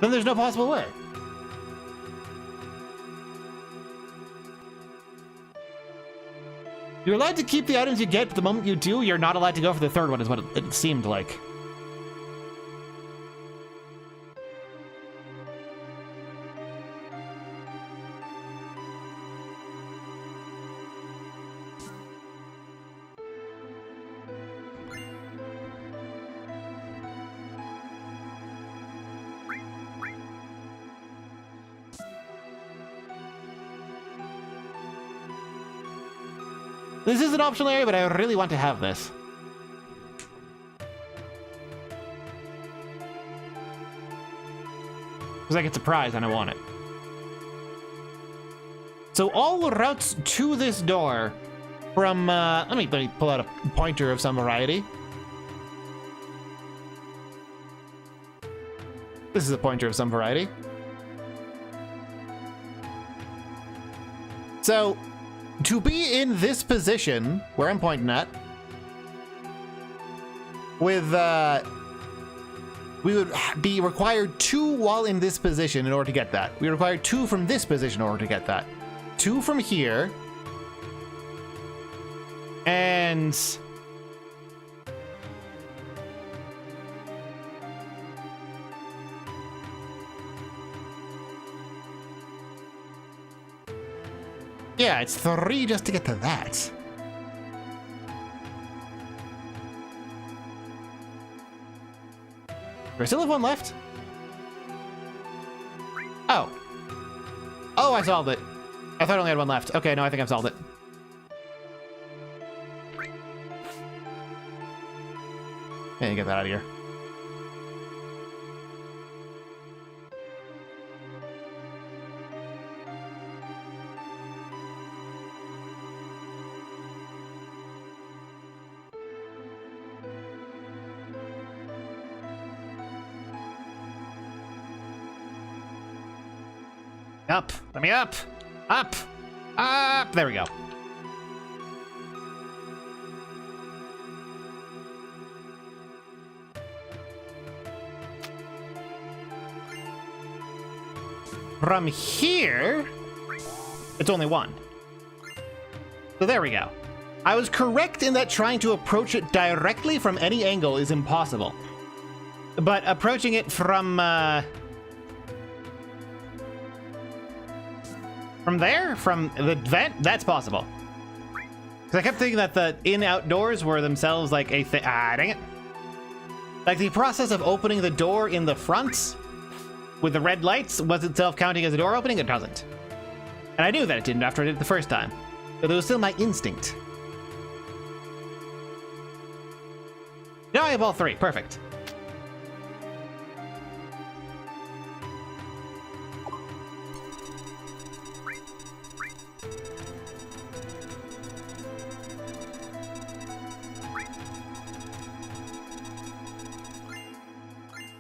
S2: Then there's no possible way. You're allowed to keep the items you get, but the moment you do, you're not allowed to go for the third one, is what it seemed like. This is an optional area, but I really want to have this. Because I get a prize and I want it. So all the routes to this door from, let me pull out a pointer of some variety. This is a pointer of some variety. So, to be in this position, where I'm pointing at, with, we would be required 2 while in this position in order to get that. We require 2 from this position in order to get that. 2 from here. And... yeah, it's 3 just to get to that. Do I still have 1 left? Oh. Oh, I solved it. I thought I only had 1 left. Okay, no, I think I've solved it. Yeah, get that out of here. Up! Let me up! Up! Up! There we go. From here, it's only 1. So there we go. I was correct in that trying to approach it directly from any angle is impossible. But approaching it from there? From the vent? That's possible. Because I kept thinking that the in-outdoors were themselves like a thing. Ah, dang it. Like the process of opening the door in the front with the red lights was itself counting as a door opening? It doesn't. And I knew that it didn't after I did it the first time. But it was still my instinct. Now I have all 3. Perfect.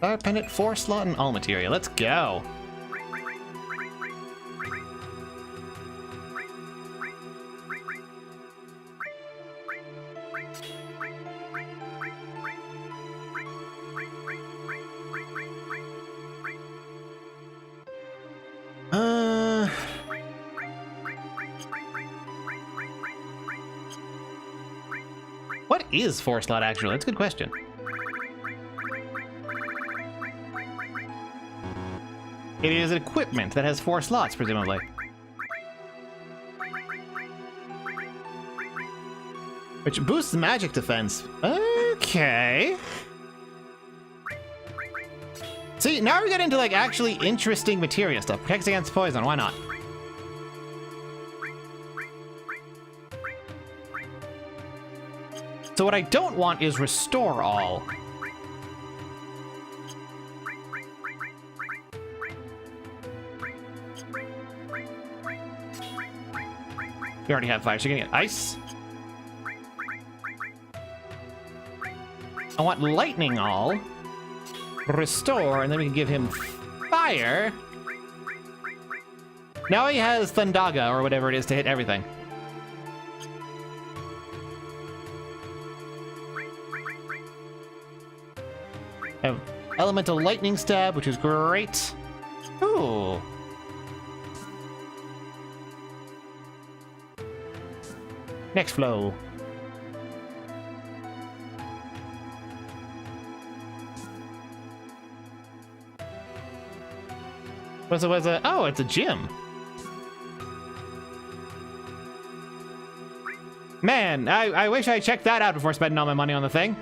S2: Fire pendant, 4 slot, and all material. Let's go. What is 4 slot actually? That's a good question. It is equipment that has 4 slots, presumably. Which boosts magic defense. Okay. See, now we get into, like, actually interesting materia stuff. Protects against poison, why not? So what I don't want is restore all. We already have fire, so you're gonna get ice. I want lightning all. Restore, and then we can give him fire. Now he has Thundaga, or whatever it is, to hit everything. Have elemental lightning stab, which is great. Ooh. Next flow. Was it? Oh, it's a gym. Man, I wish I checked that out before spending all my money on the thing.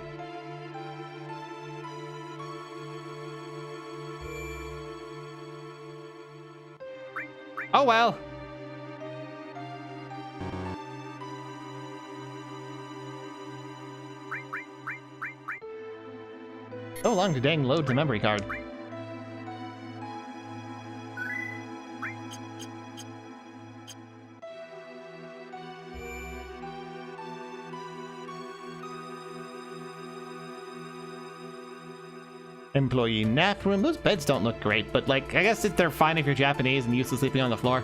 S2: Oh well. So long to dang load the memory card. Employee nap room. Those beds don't look great, but like, I guess they're fine if you're Japanese and used to sleeping on the floor.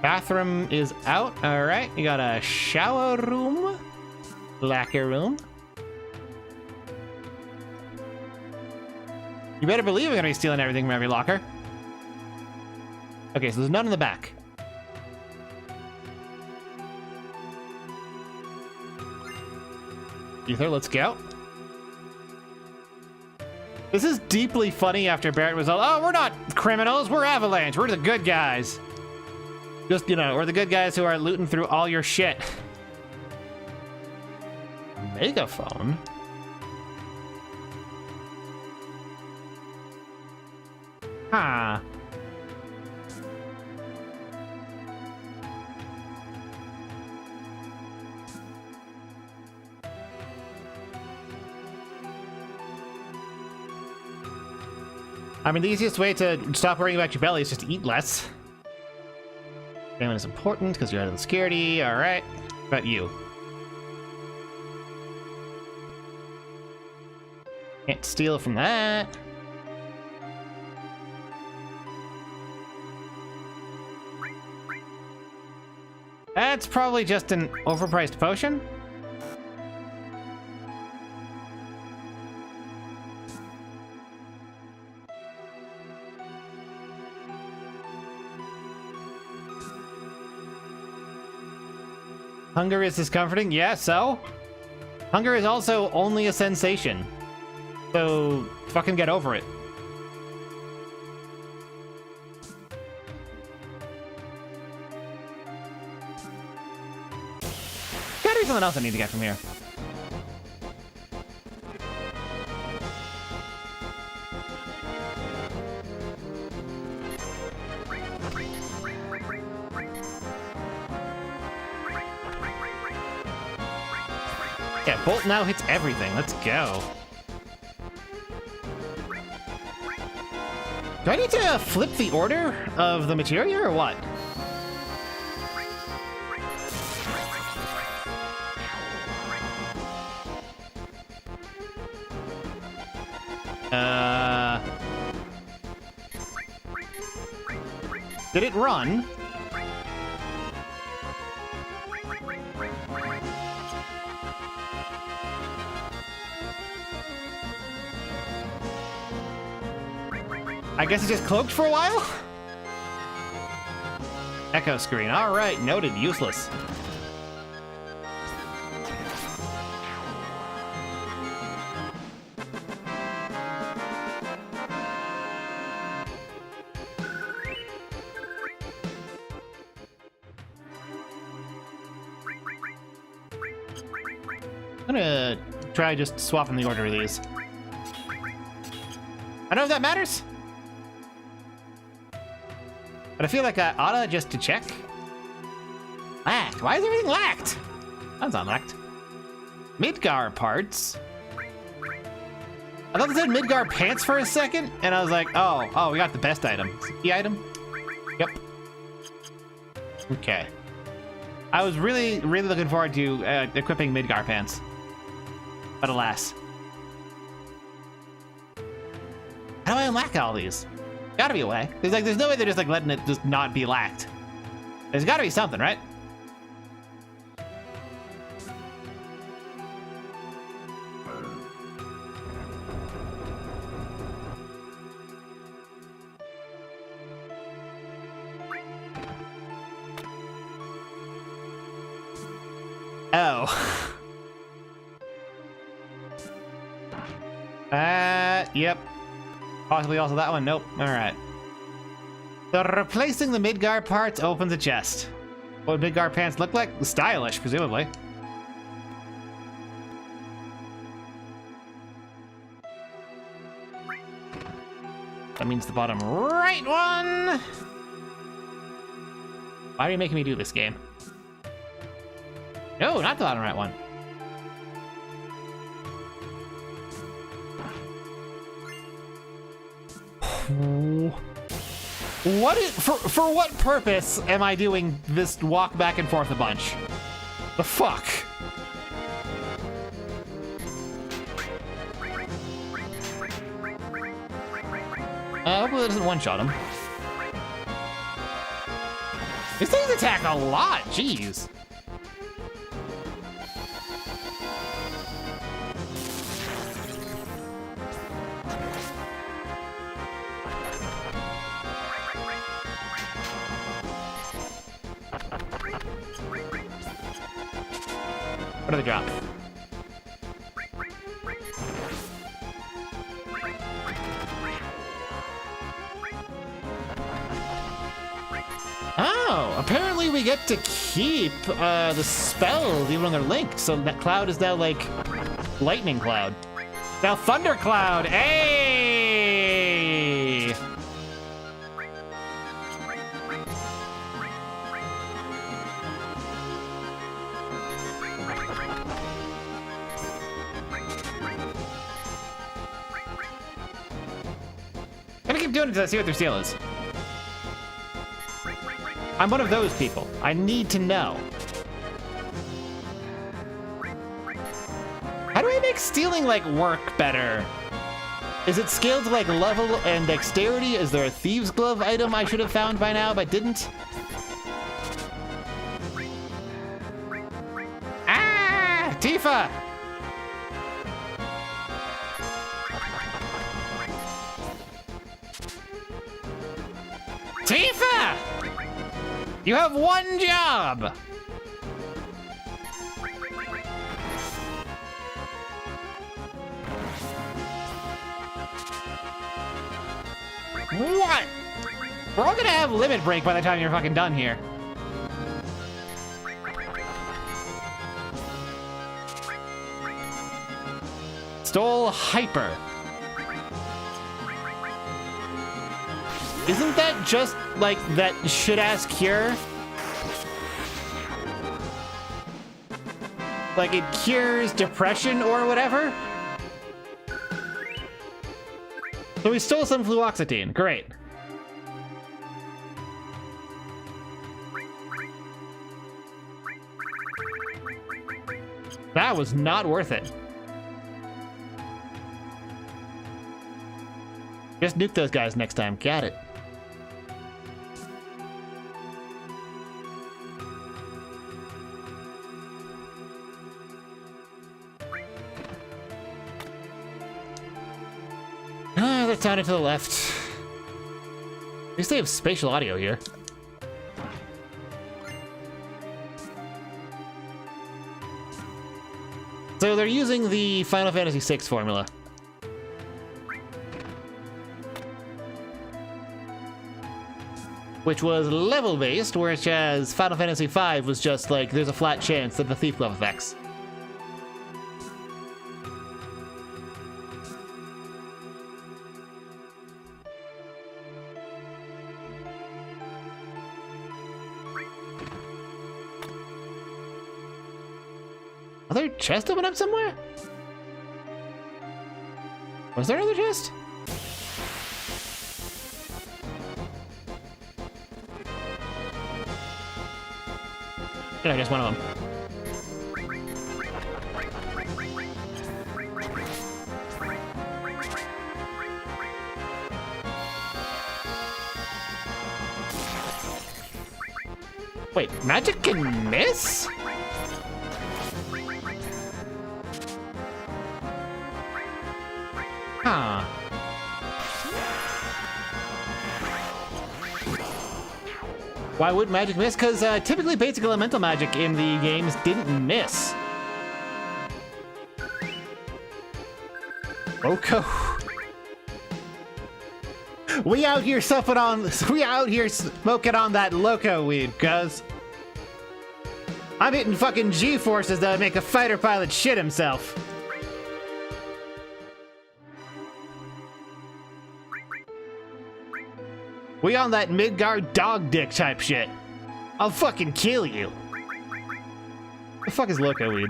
S2: Bathroom is out. All right, you got a shower room, locker room. You better believe we're gonna be stealing everything from every locker. Okay, so there's none in the back. Ether, let's go. This is deeply funny after Barrett was all, oh, we're not criminals, we're Avalanche, we're the good guys. Just, you know, we're the good guys who are looting through all your shit. Megaphone? Huh. I mean, the easiest way to stop worrying about your belly is just to eat less. Famine is important because you're out of the security. All right. What about you? Can't steal from that. That's probably just an overpriced potion. Hunger is discomforting? Yeah, so? Hunger is also only a sensation. So, fucking get over it. Gotta be something else I need to get from here. Yeah, Bolt now hits everything. Let's go. Do I need to flip the order of the materia or what? Did it run? I guess it just cloaked for a while? Echo screen. All right, noted. Useless. I'm gonna try just swapping the order of these. I don't know if that matters. But I feel like I oughta just to check. Lacked. Why is everything lacked? That's not lacked. Midgar parts. I thought it said Midgar pants for a second, and I was like, oh, we got the best item. Is it the item? Yep. Okay. I was really, really looking forward to equipping Midgar pants. But alas. How do I unlock all these? Gotta be a way. There's no way they're just like letting it just not be lacked. There's gotta be something, right? Oh. Yep. Possibly also that one. Nope. All right. So replacing the Midgar parts opens a chest. What would Midgar pants look like? Stylish, presumably. That means the bottom right one. Why are you making me do this game? No, not the bottom right one. For what purpose am I doing this walk back and forth a bunch? The fuck? Hopefully it doesn't one-shot him. These things attack a lot, jeez. What do they drop? Oh, apparently we get to keep the spells even when they're linked. So that cloud is now like lightning cloud. Now thunder cloud. Hey! I'm gonna keep doing it until I see what their steal is. I'm one of those people. I need to know. How do I make stealing, like, work better? Is it scaled to, like, level and dexterity? Is there a thieves' glove item I should have found by now but didn't? Ah! Tifa! Tifa! You have one job! What? We're all gonna have limit break by the time you're fucking done here. Stole hyper. Isn't that just like that shit-ass cure? Like it cures depression or whatever? So we stole some fluoxetine. Great. That was not worth it. Just nuke those guys next time. Got it. Let's down it to the left. At least they have spatial audio here. So they're using the Final Fantasy VI formula. Which was level-based, whereas Final Fantasy V was just like, there's a flat chance that the Thief Glove affects. Other chest open up somewhere? Was there another chest? No, just one of them. Wait, magic can miss? Huh. Why would magic miss? Because typically basic elemental magic in the games didn't miss. Oko. We out here smoking on that loco weed, cuz. I'm hitting fucking G-forces that would make a fighter pilot shit himself. We on that Midgard dog dick type shit. I'll fucking kill you. The fuck is loco weed?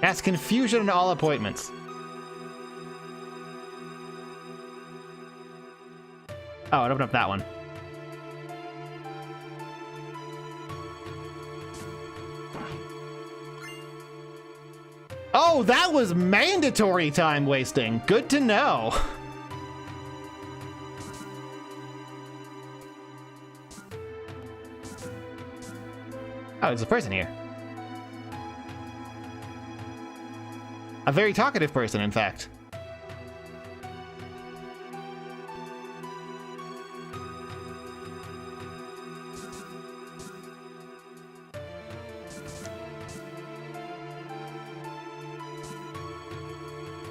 S2: That's confusion in all appointments. Oh, it opened up that one. Oh, that was mandatory time wasting. Good to know. Oh, there's a person here. A very talkative person, in fact.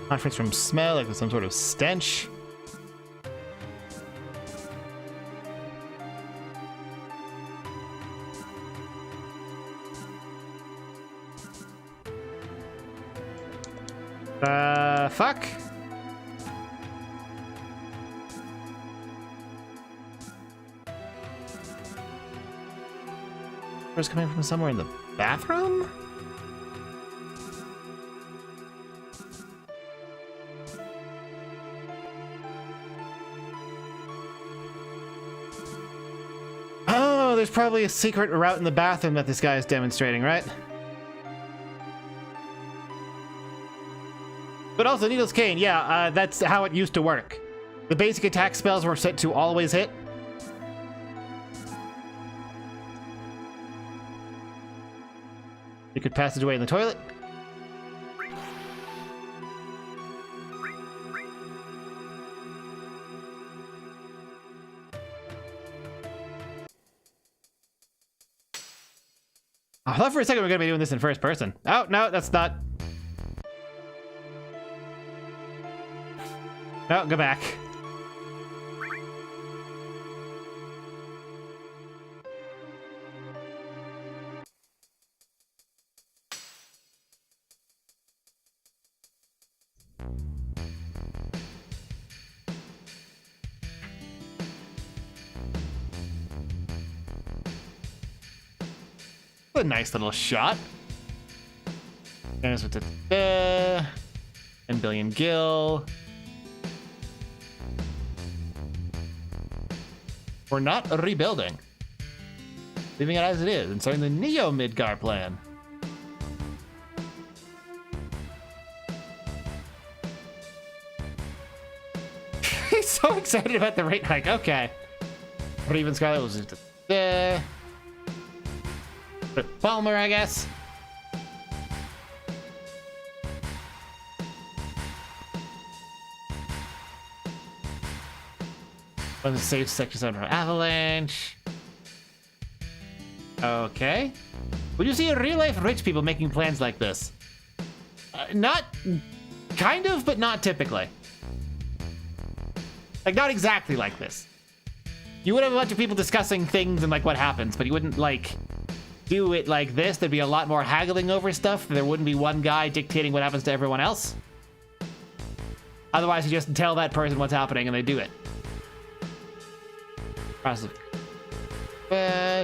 S2: Conference from smell, like there's some sort of stench. Fuck. Where's coming from somewhere in the bathroom? Oh, there's probably a secret route in the bathroom that this guy is demonstrating, right? But also, Needle's Cane, yeah, that's how it used to work. The basic attack spells were set to always hit. You could passageway in the toilet. I thought for a second we were going to be doing this in first person. Oh, no, that's not. No, go back. A nice little shot. There's what the 10 billion gil. We're not rebuilding. Leaving it as it is and starting the Neo Midgar plan. He's so excited about the rate hike. Okay. But even Scarlet was just there. Put Palmer, I guess. One of the safe sections out from avalanche. Okay. Would you see real life rich people making plans like this? Not kind of, but not typically. Like, not exactly like this. You would have a bunch of people discussing things and like what happens, but you wouldn't like do it like this. There'd be a lot more haggling over stuff. There wouldn't be one guy dictating what happens to everyone else. Otherwise, you just tell that person what's happening and they do it.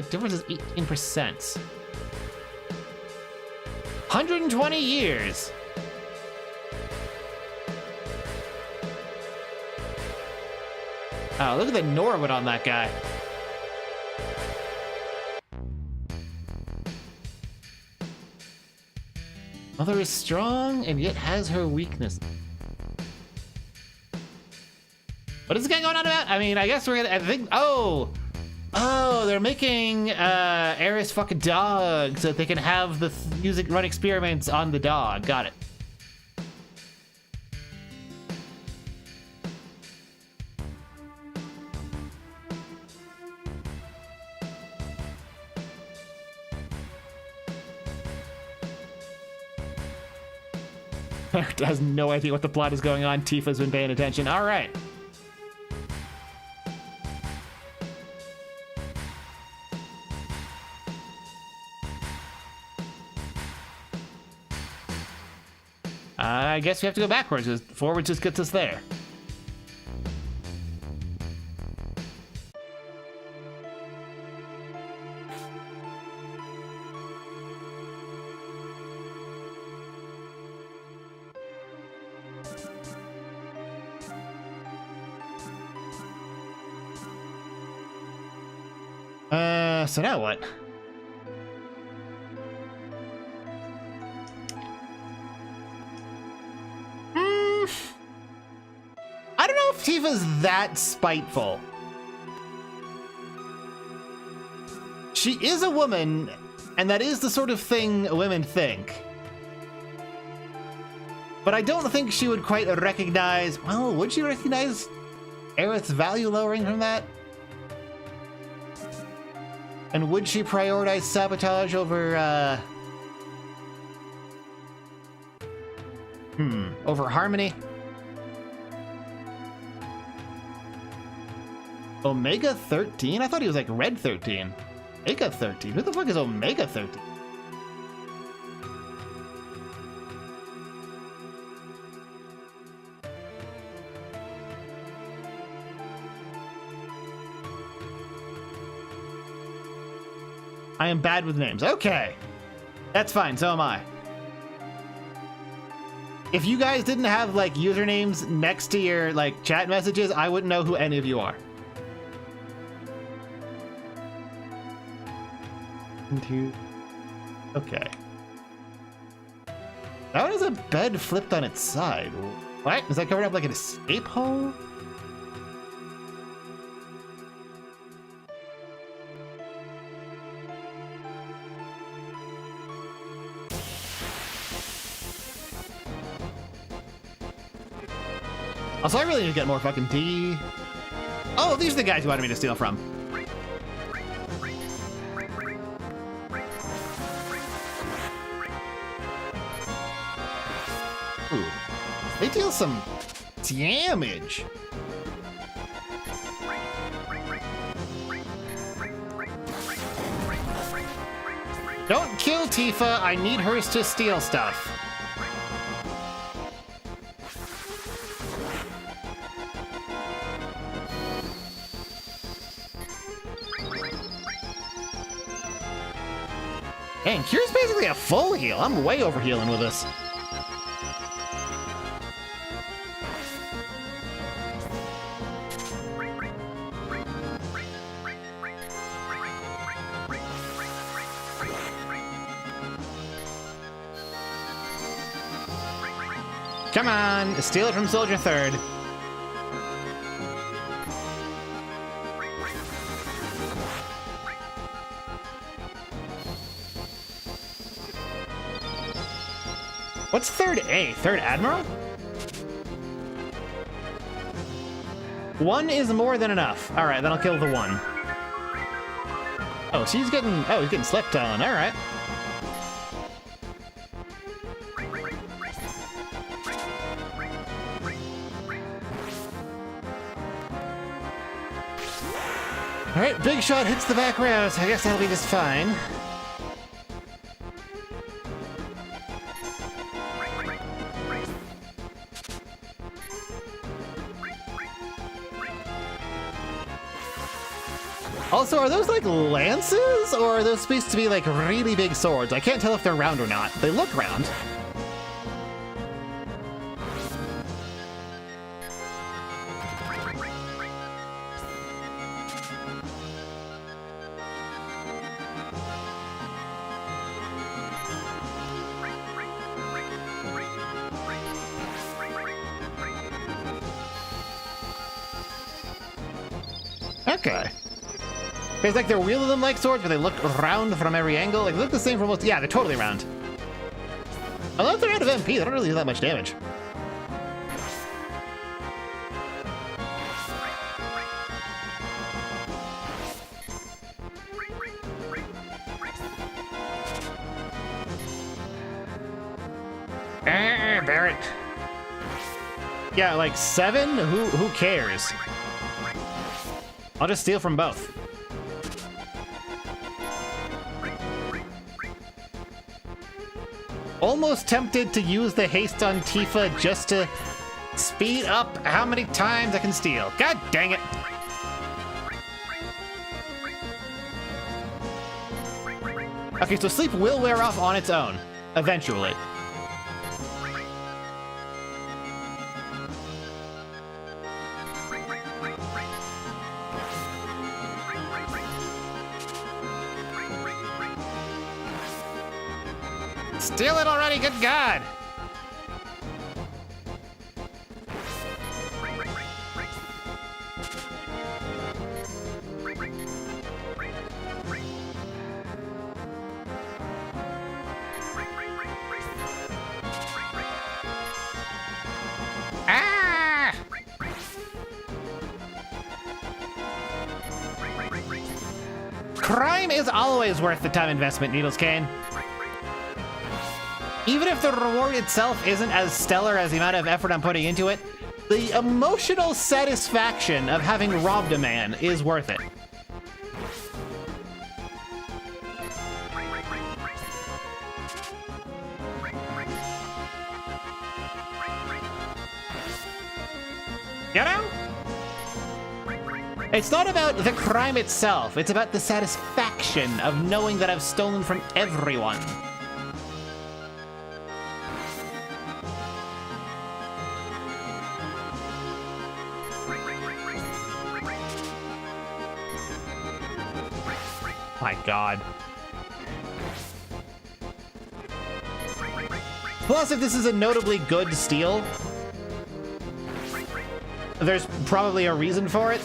S2: Difference is 18%. 120 years. Oh, look at the Norwood on that guy.
S1: Mother is strong and yet has her weakness. What is this guy going on about? I mean, I guess we're gonna, I think, oh, they're making Aerith fuck a dog so that they can have the music run experiments on the dog. Got it. Has no idea what the plot is going on. Tifa's been paying attention. All right. I guess we have to go backwards, because forward just gets us there. So now what? I don't know if Tifa's that spiteful. She is a woman, and that is the sort of thing women think. But I don't think she would quite recognize, well, would she recognize Aerith's value lowering from that? And would she prioritize sabotage over, over harmony? Omega 13? I thought he was like Red 13. Omega 13? Who the fuck is Omega 13? I am bad with names. Okay. That's fine, so am I. If you guys didn't have like usernames next to your like chat messages, I wouldn't know who any of you are. Okay. That one is a bed flipped on its side. What? Is that covered up like an escape hole? Also, I really need to get more fucking tea. Oh, these are the guys you wanted me to steal from. Ooh. They deal some damage. Don't kill Tifa. I need hers to steal stuff. Dang, Cure's basically a full heal. I'm way over healing with this. Come on, steal it from Soldier Third. What's third A? Third Admiral? One is more than enough. All right, then I'll kill the one. Oh, he's getting slept on. All right. All right, big shot hits the back row, so I guess that'll be just fine. Also, are those like lances, or are those supposed to be like really big swords? I can't tell if they're round or not. They look round.
S2: Okay. It's like they're wielding them like swords, but they look round from every angle. Like, they look the same from most. Yeah, they're totally round. Unless they're out of MP, they don't really do that much damage. Barrett. Yeah, like 7? Who cares? I'll just steal from both. Almost tempted to use the haste on Tifa just to speed up how many times I can steal. God dang it. Okay, so sleep will wear off on its own, eventually. Steal it already, good God! Ah! Crime is always worth the time investment, Needles Cane. Even if the reward itself isn't as stellar as the amount of effort I'm putting into it, the emotional satisfaction of having robbed a man is worth it. You know? It's not about the crime itself, it's about the satisfaction of knowing that I've stolen from everyone. My God. Plus, if this is a notably good steal, there's probably a reason for it.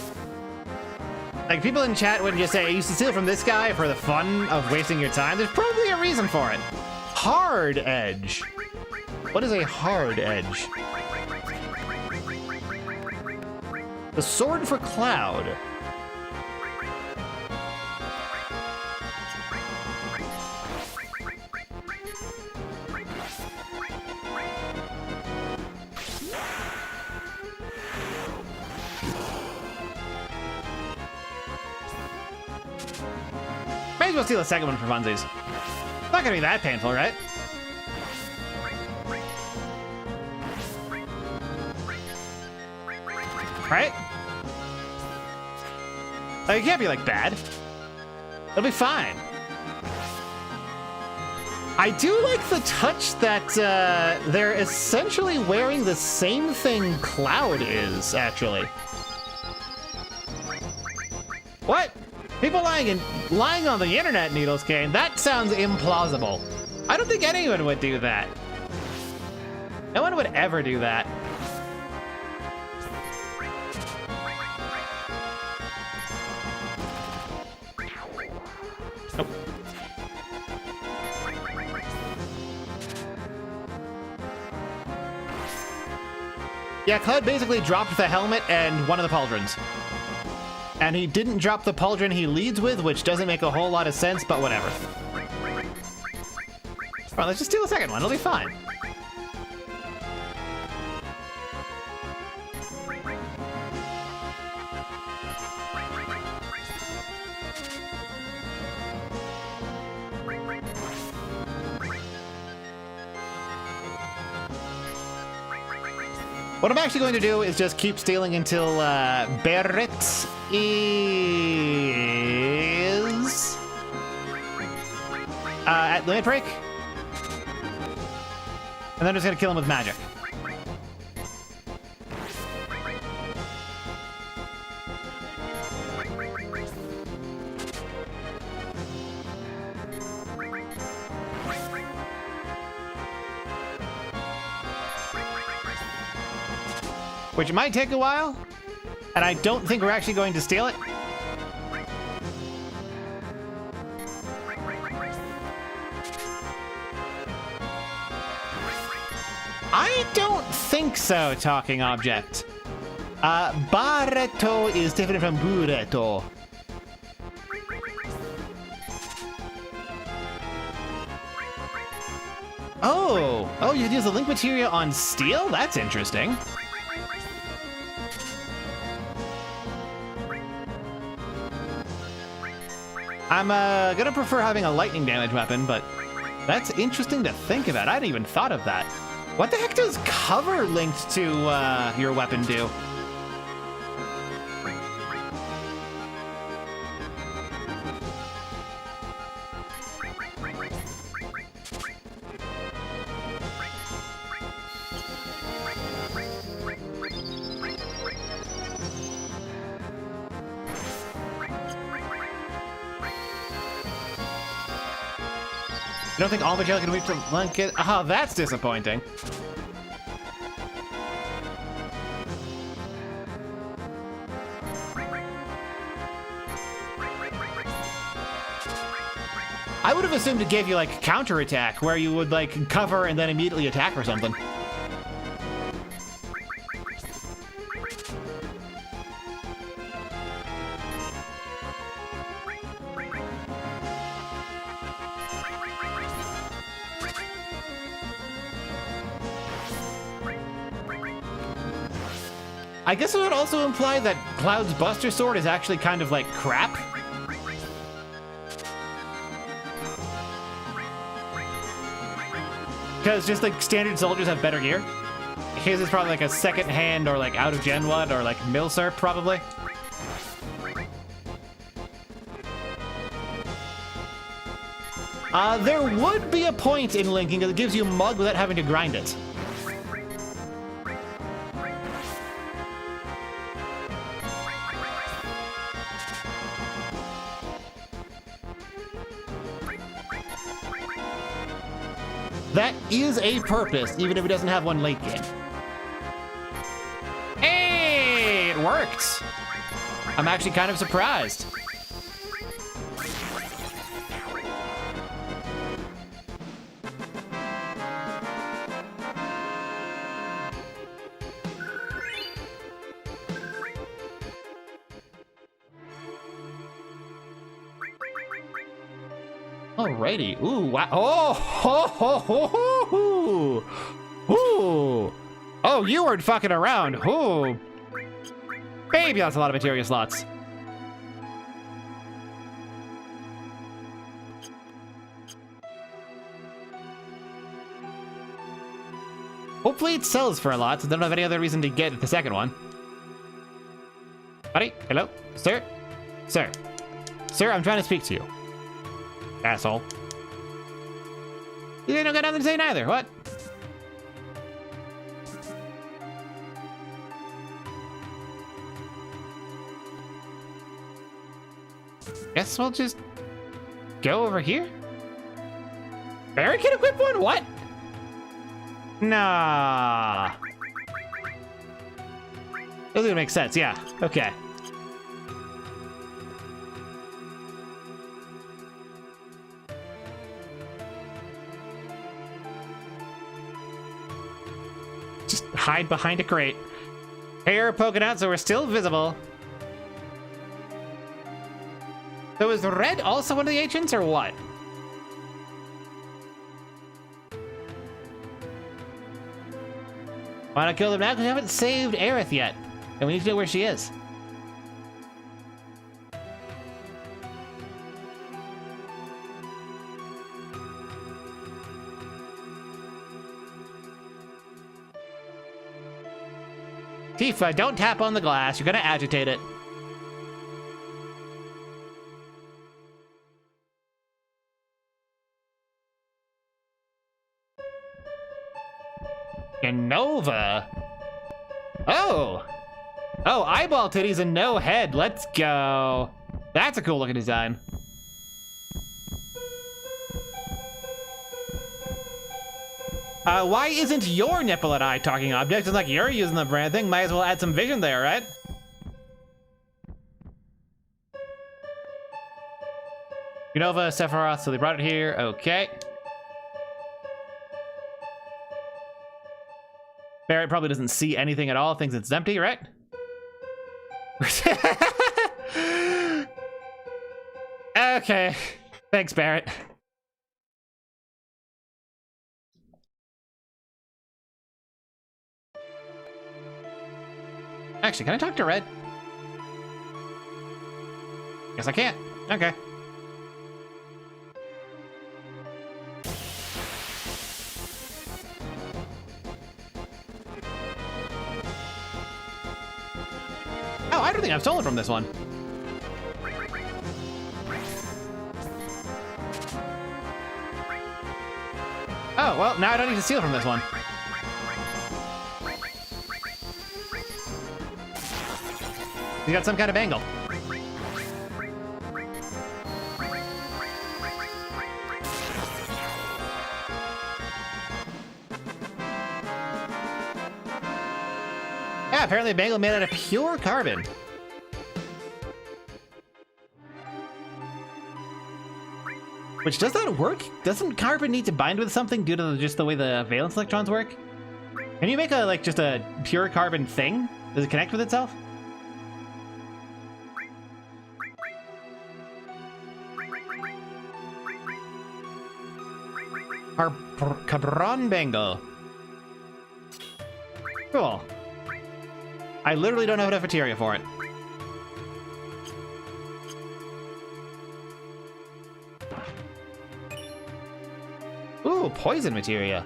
S2: Like, people in chat would just say, I used to steal from this guy for the fun of wasting your time. There's probably a reason for it. Hard edge. What is a hard edge? The sword for Cloud. Might as well steal a second one for funsies. Not gonna be that painful, right? Right? Like, it can't be, like, bad. It'll be fine. I do like the touch that they're essentially wearing the same thing Cloud is, actually. What? People lying on the internet, Needles Cane, that sounds implausible. I don't think anyone would do that. No one would ever do that. Nope. Yeah, Cloud basically dropped the helmet and one of the pauldrons. And he didn't drop the pauldron he leads with, which doesn't make a whole lot of sense, but whatever. Alright, let's just steal the second one, it'll be fine. What I'm actually going to do is just keep stealing until Barrett is at limit break. And then I'm just going to kill him with magic. Which might take a while, and I don't think we're actually going to steal it. think so, talking object. Barreto is different from burrito. Oh, you use the link materia on steel? That's interesting. I'm gonna prefer having a lightning damage weapon, but that's interesting to think about. I hadn't even thought of that. What the heck does cover linked to your weapon do? You don't think all Magella can reach the blanket? Oh, that's disappointing. I would have assumed it gave you like counterattack, where you would like cover and then immediately attack or something. I guess it would also imply that Cloud's Buster Sword is actually kind of like crap. Because just like standard soldiers have better gear. His is probably like a second hand or like out of Gen 1 or like Milsurp probably. There would be a point in linking that gives you Mug without having to grind it. That is a purpose, even if it doesn't have one late game. Hey, it worked. I'm actually kind of surprised. Alrighty. Ooh, wow. Oh, ho, ho, ho, ho, ho. Ooh. Oh, you weren't fucking around. Ooh. Baby, that's a lot of materia slots. Hopefully it sells for a lot, so I don't have any other reason to get the second one. Buddy, hello? Sir? Sir. Sir, I'm trying to speak to you. Asshole. You don't got nothing to say neither. What? Guess we'll just go over here. Barry can equip one? What? Nah. Doesn't make sense. Yeah. Okay. Hide behind a crate. Hair poking out so we're still visible. So is Red also one of the agents or what? Why not kill them now? Because we haven't saved Aerith yet. And we need to know where she is. Tifa, don't tap on the glass. You're gonna agitate it. Nova. Oh. Oh, eyeball titties and no head. Let's go. That's a cool looking design. Why isn't your nipple an eye talking object? It's like you're using the brand thing. Might as well add some vision there, right? Unova, Sephiroth, so they brought it here. Okay.
S1: Barrett probably doesn't see anything at all, thinks it's empty, right? Okay. Thanks, Barrett. Actually, can I talk to Red? Guess I can't. Okay. Oh, I don't think I've stolen from this one. Oh, well, now I don't need to steal from this one. He's got some kind of angle. Yeah, apparently a bangle made out of pure carbon. Which, does that work? Doesn't carbon need to bind with something due to just the way the valence electrons work? Can you make a, like, just a pure carbon thing? Does it connect with itself? Cabron bangle. Cool. I literally don't have enough materia for it. Ooh, poison materia.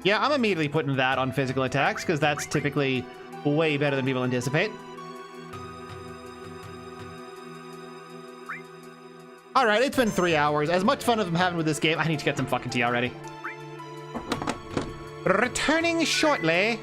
S1: Yeah, I'm immediately putting that on physical attacks, because that's typically way better than people anticipate. Alright, it's been 3 hours. As much fun as I'm having with this game, I need to get some fucking tea already. Returning shortly.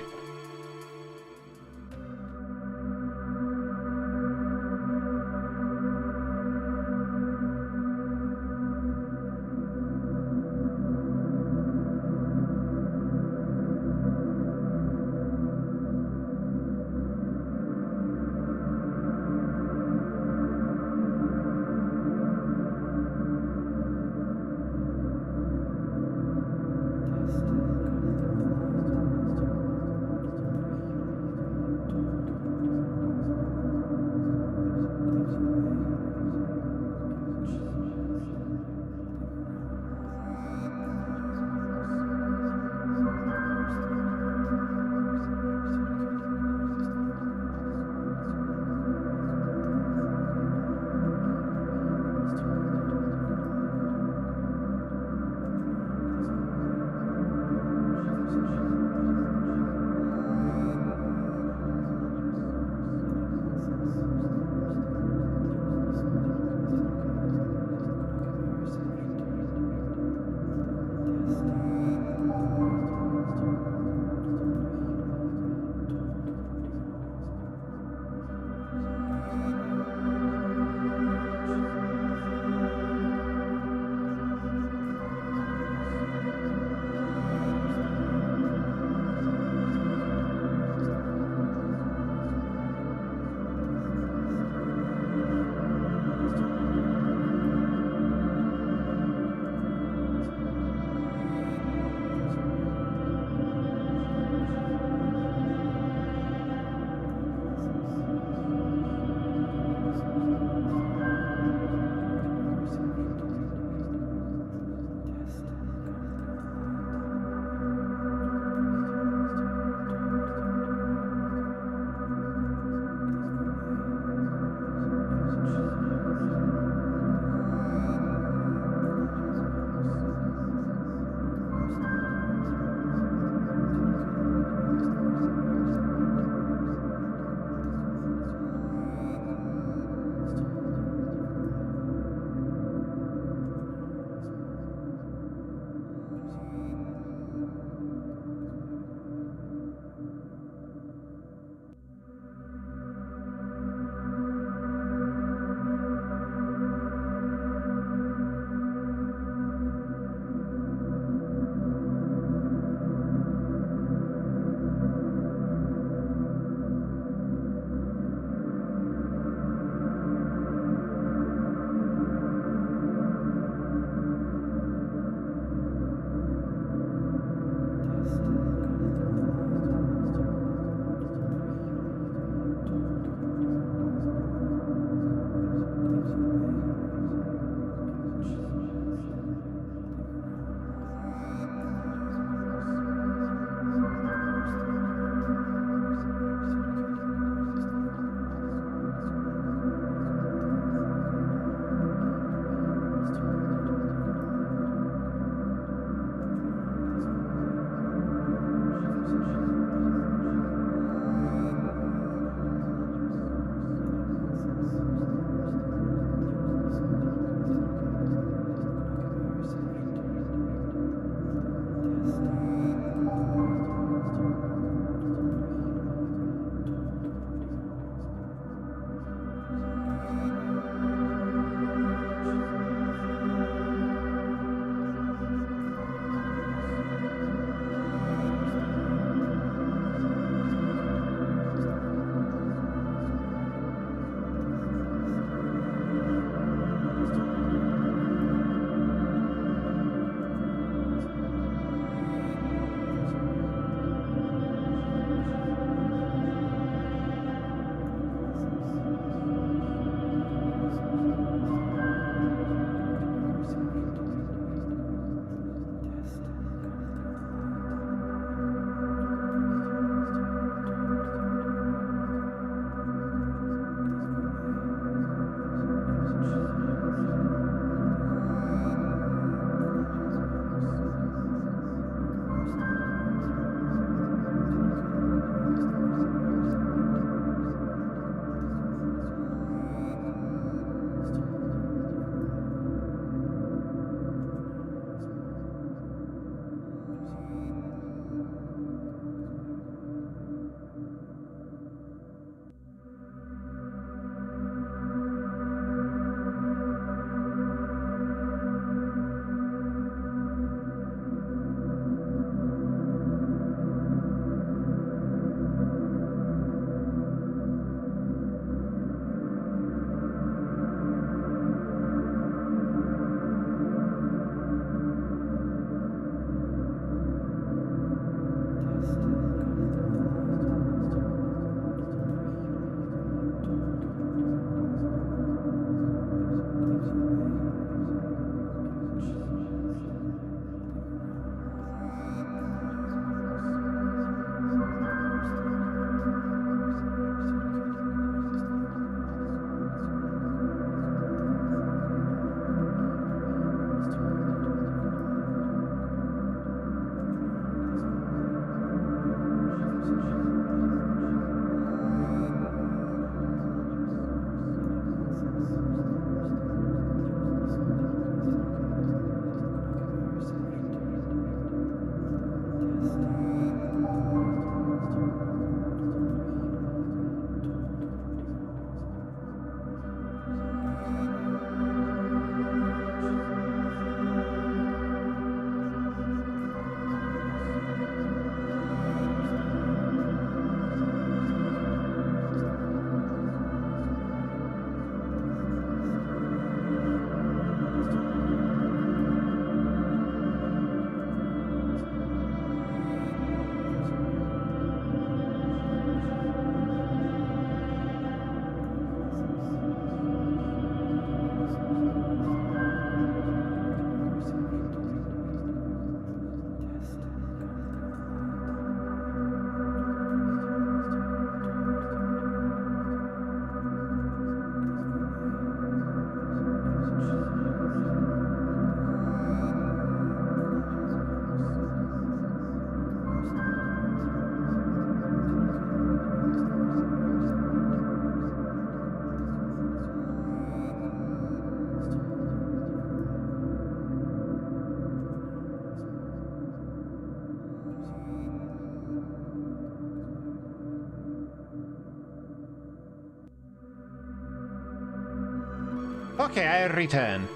S2: Okay, I return.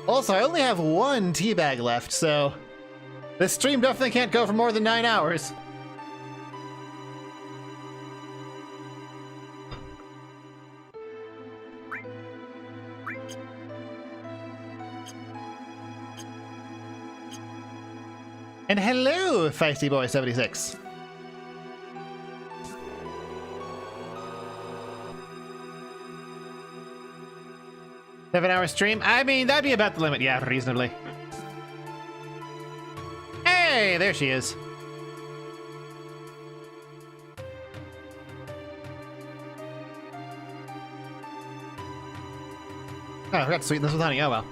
S2: Also, I only have one teabag left, so this stream definitely can't go for more than 9 hours. And hello, Feisty Boy 76. Seven-hour stream? I mean, that'd be about the limit, yeah, reasonably. Hey, there she is. Oh, I forgot to sweeten this with honey, oh well.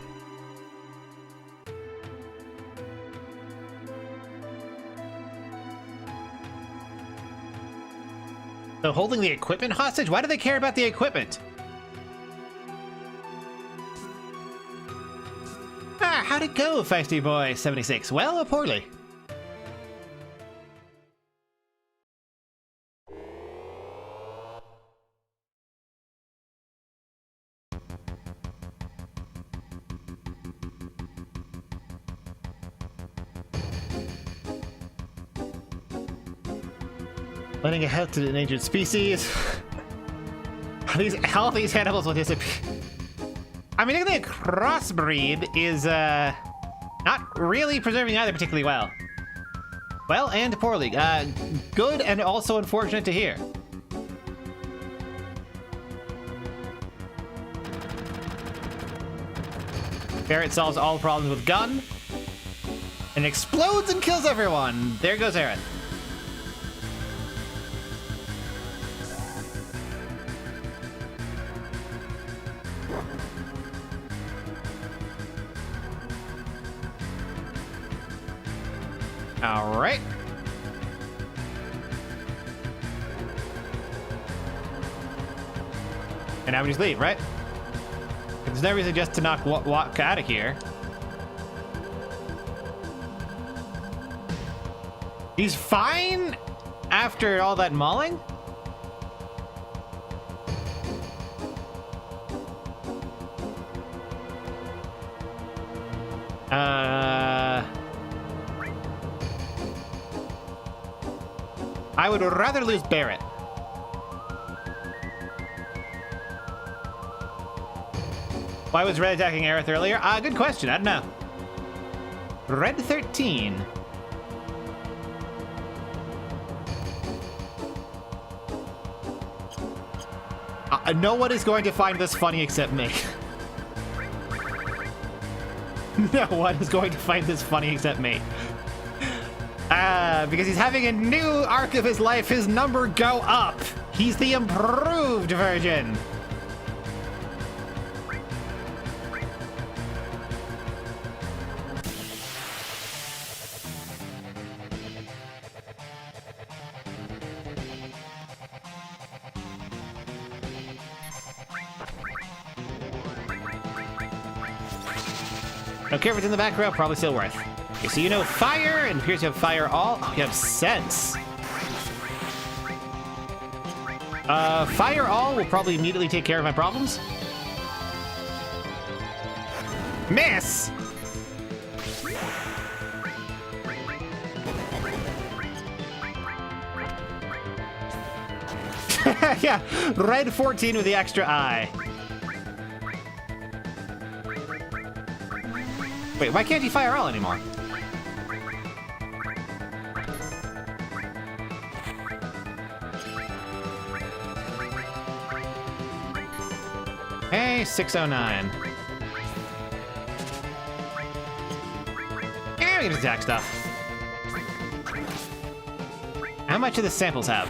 S2: So holding the equipment hostage? Why do they care about the equipment? Ah, how'd it go, Feisty Boy 76? Well or poorly? Lending a health to the endangered species. All these animals will disappear. I mean, technically a crossbreed is not really preserving either particularly well. Well and poorly. Good and also unfortunate to hear. Barrett solves all problems with gun. And explodes and kills everyone. There goes Aerith. All right. And now we just leave, right? There's no reason just to not walk out of here. He's fine after all that mauling? I would rather lose Barrett. Why was Red attacking Aerith earlier? Good question. I don't know. Red 13. No one is going to find this funny except me. No one is going to find this funny except me. Because he's having a new arc of his life, his number go up. He's the improved version. Don't care if it's in the back row, probably still worth. Okay, so you know fire, and appears you have fire all. Oh, you have sense. Fire all will probably immediately take care of my problems. Miss! Yeah, red 14 with the extra eye. Wait, why can't he fire all anymore? Hey, 609. Yeah, we can just attack stuff. How much do the samples have?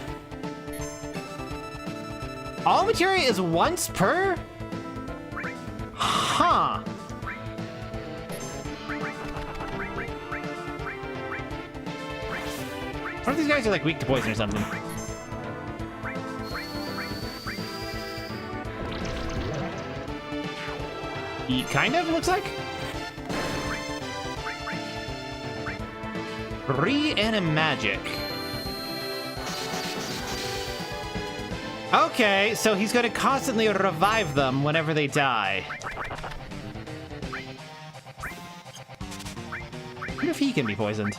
S2: All materia is once per? Huh. What if these guys are like weak to poison or something? He kind of looks like. Re-animagic. Okay, so he's going to constantly revive them whenever they die. What if he can be poisoned?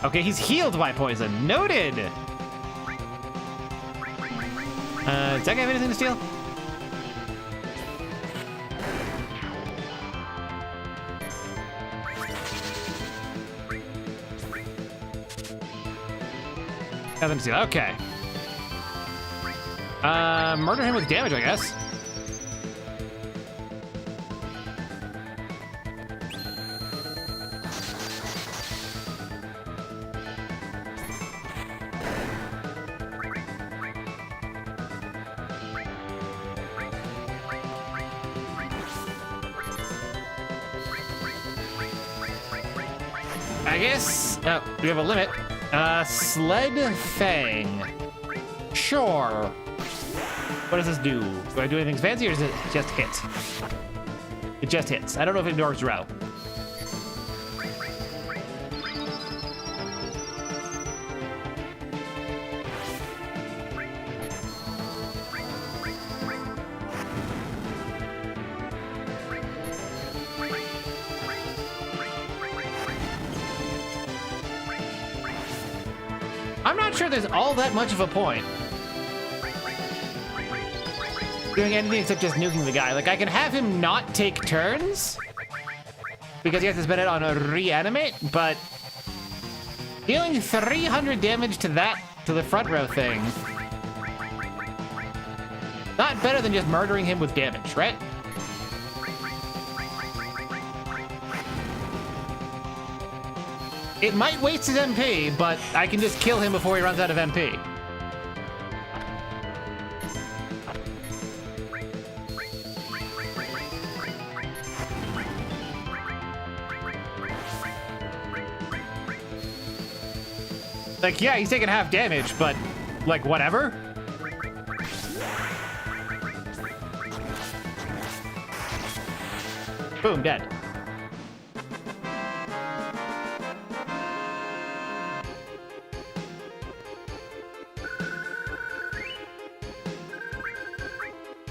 S2: Okay, he's healed by poison. Noted! Does that guy have anything to steal? Nothing to steal. Okay. Murder him with damage, I guess. I guess. Oh, we have a limit. Sled Fang. Sure. What does this do? Do I do anything fancy or does it just hit? It just hits. I don't know if it ignores row. I'm not sure there's all that much of a point doing anything except just nuking the guy. Like, I can have him not take turns because he has to spend it on a reanimate, but dealing 300 damage to the front row thing, not better than just murdering him with damage, right? It might waste his MP, but I can just kill him before he runs out of MP. Like, yeah, he's taking half damage, but, like, whatever. Boom, dead.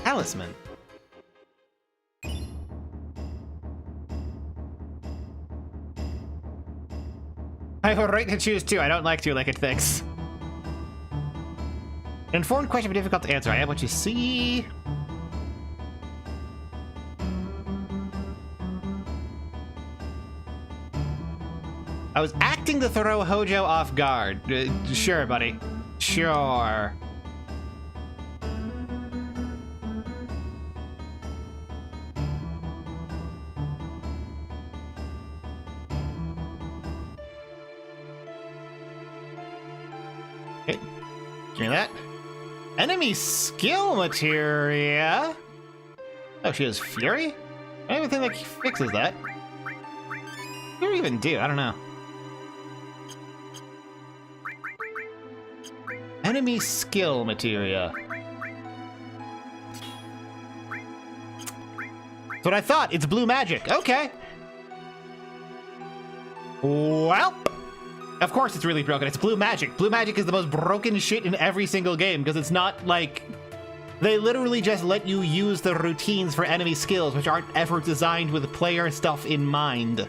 S2: Talisman. I have a right to choose two. I don't like two-legged things. An informed question, but difficult to answer. I am what you see. I was acting to throw Hojo off guard. Sure, buddy. Sure. Okay. Give me that. Enemy skill materia. Oh, she has Fury? I don't even think that fixes that. What do you even do? I don't know. Enemy skill materia. That's what I thought. It's blue magic. Okay. Well, of course it's really broken. It's blue magic. Blue magic is the most broken shit in every single game because it's not like... They literally just let you use the routines for enemy skills, which aren't ever designed with player stuff in mind.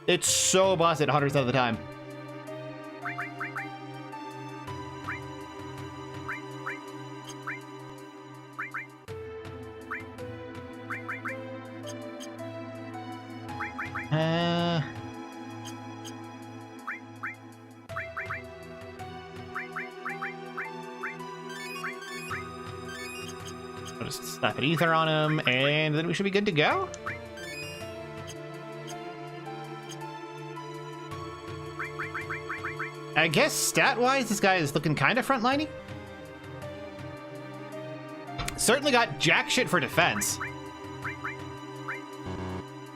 S2: It's so busted 100% of the time. I'll just slap an ether on him, and then we should be good to go. I guess stat-wise, this guy is looking kind of frontliney. Certainly got jack shit for defense.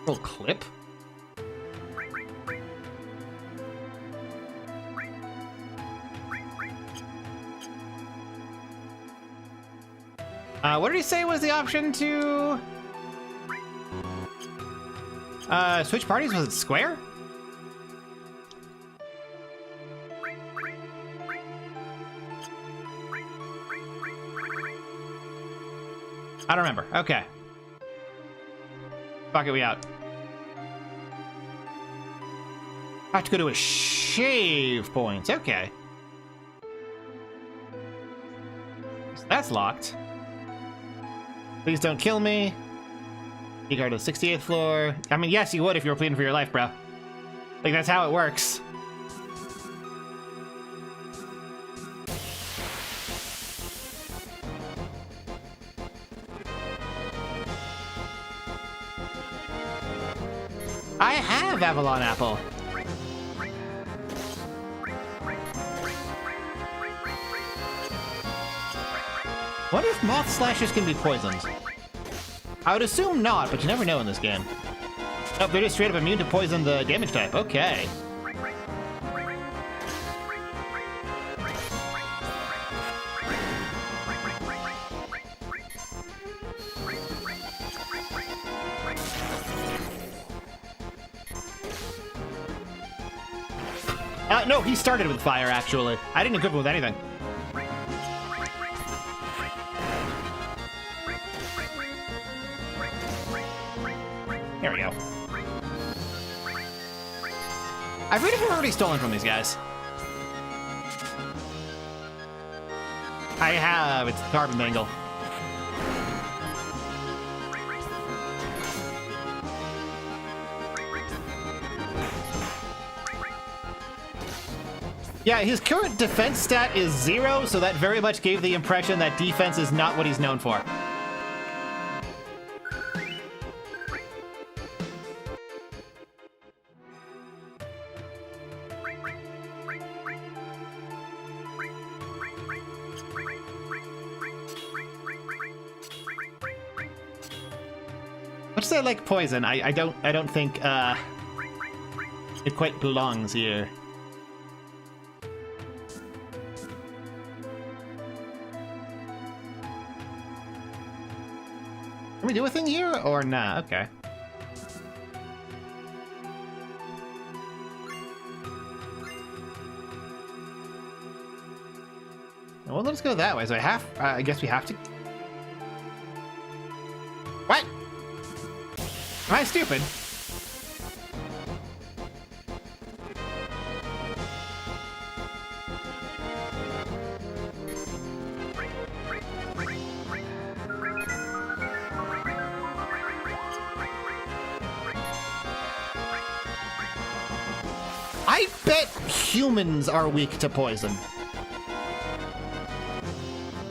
S2: Little clip. What did he say was the option to switch parties? Was it square? I don't remember. Okay. Fuck it, we out. I have to go to a shave points. Okay. So that's locked. Please don't kill me. You go to the 68th floor. I mean, yes, you would if you were pleading for your life, bro. Like, that's how it works. I have Avalon Apple. What if moth slashers can be poisoned? I would assume not, but you never know in this game. Oh, they're just straight up immune to poison the damage type. Okay. No, he started with fire, actually. I didn't equip him with anything. There we go. I've read if I've already stolen from these guys. I have. It's the carbon bangle. Yeah, his current defense stat is 0, so that very much gave the impression that defense is not what he's known for. Much as I like poison, I don't think it quite belongs here. Can we do a thing here or nah? Okay. Well, let's go that way. So I guess we have to. What? Am I stupid? I bet humans are weak to poison.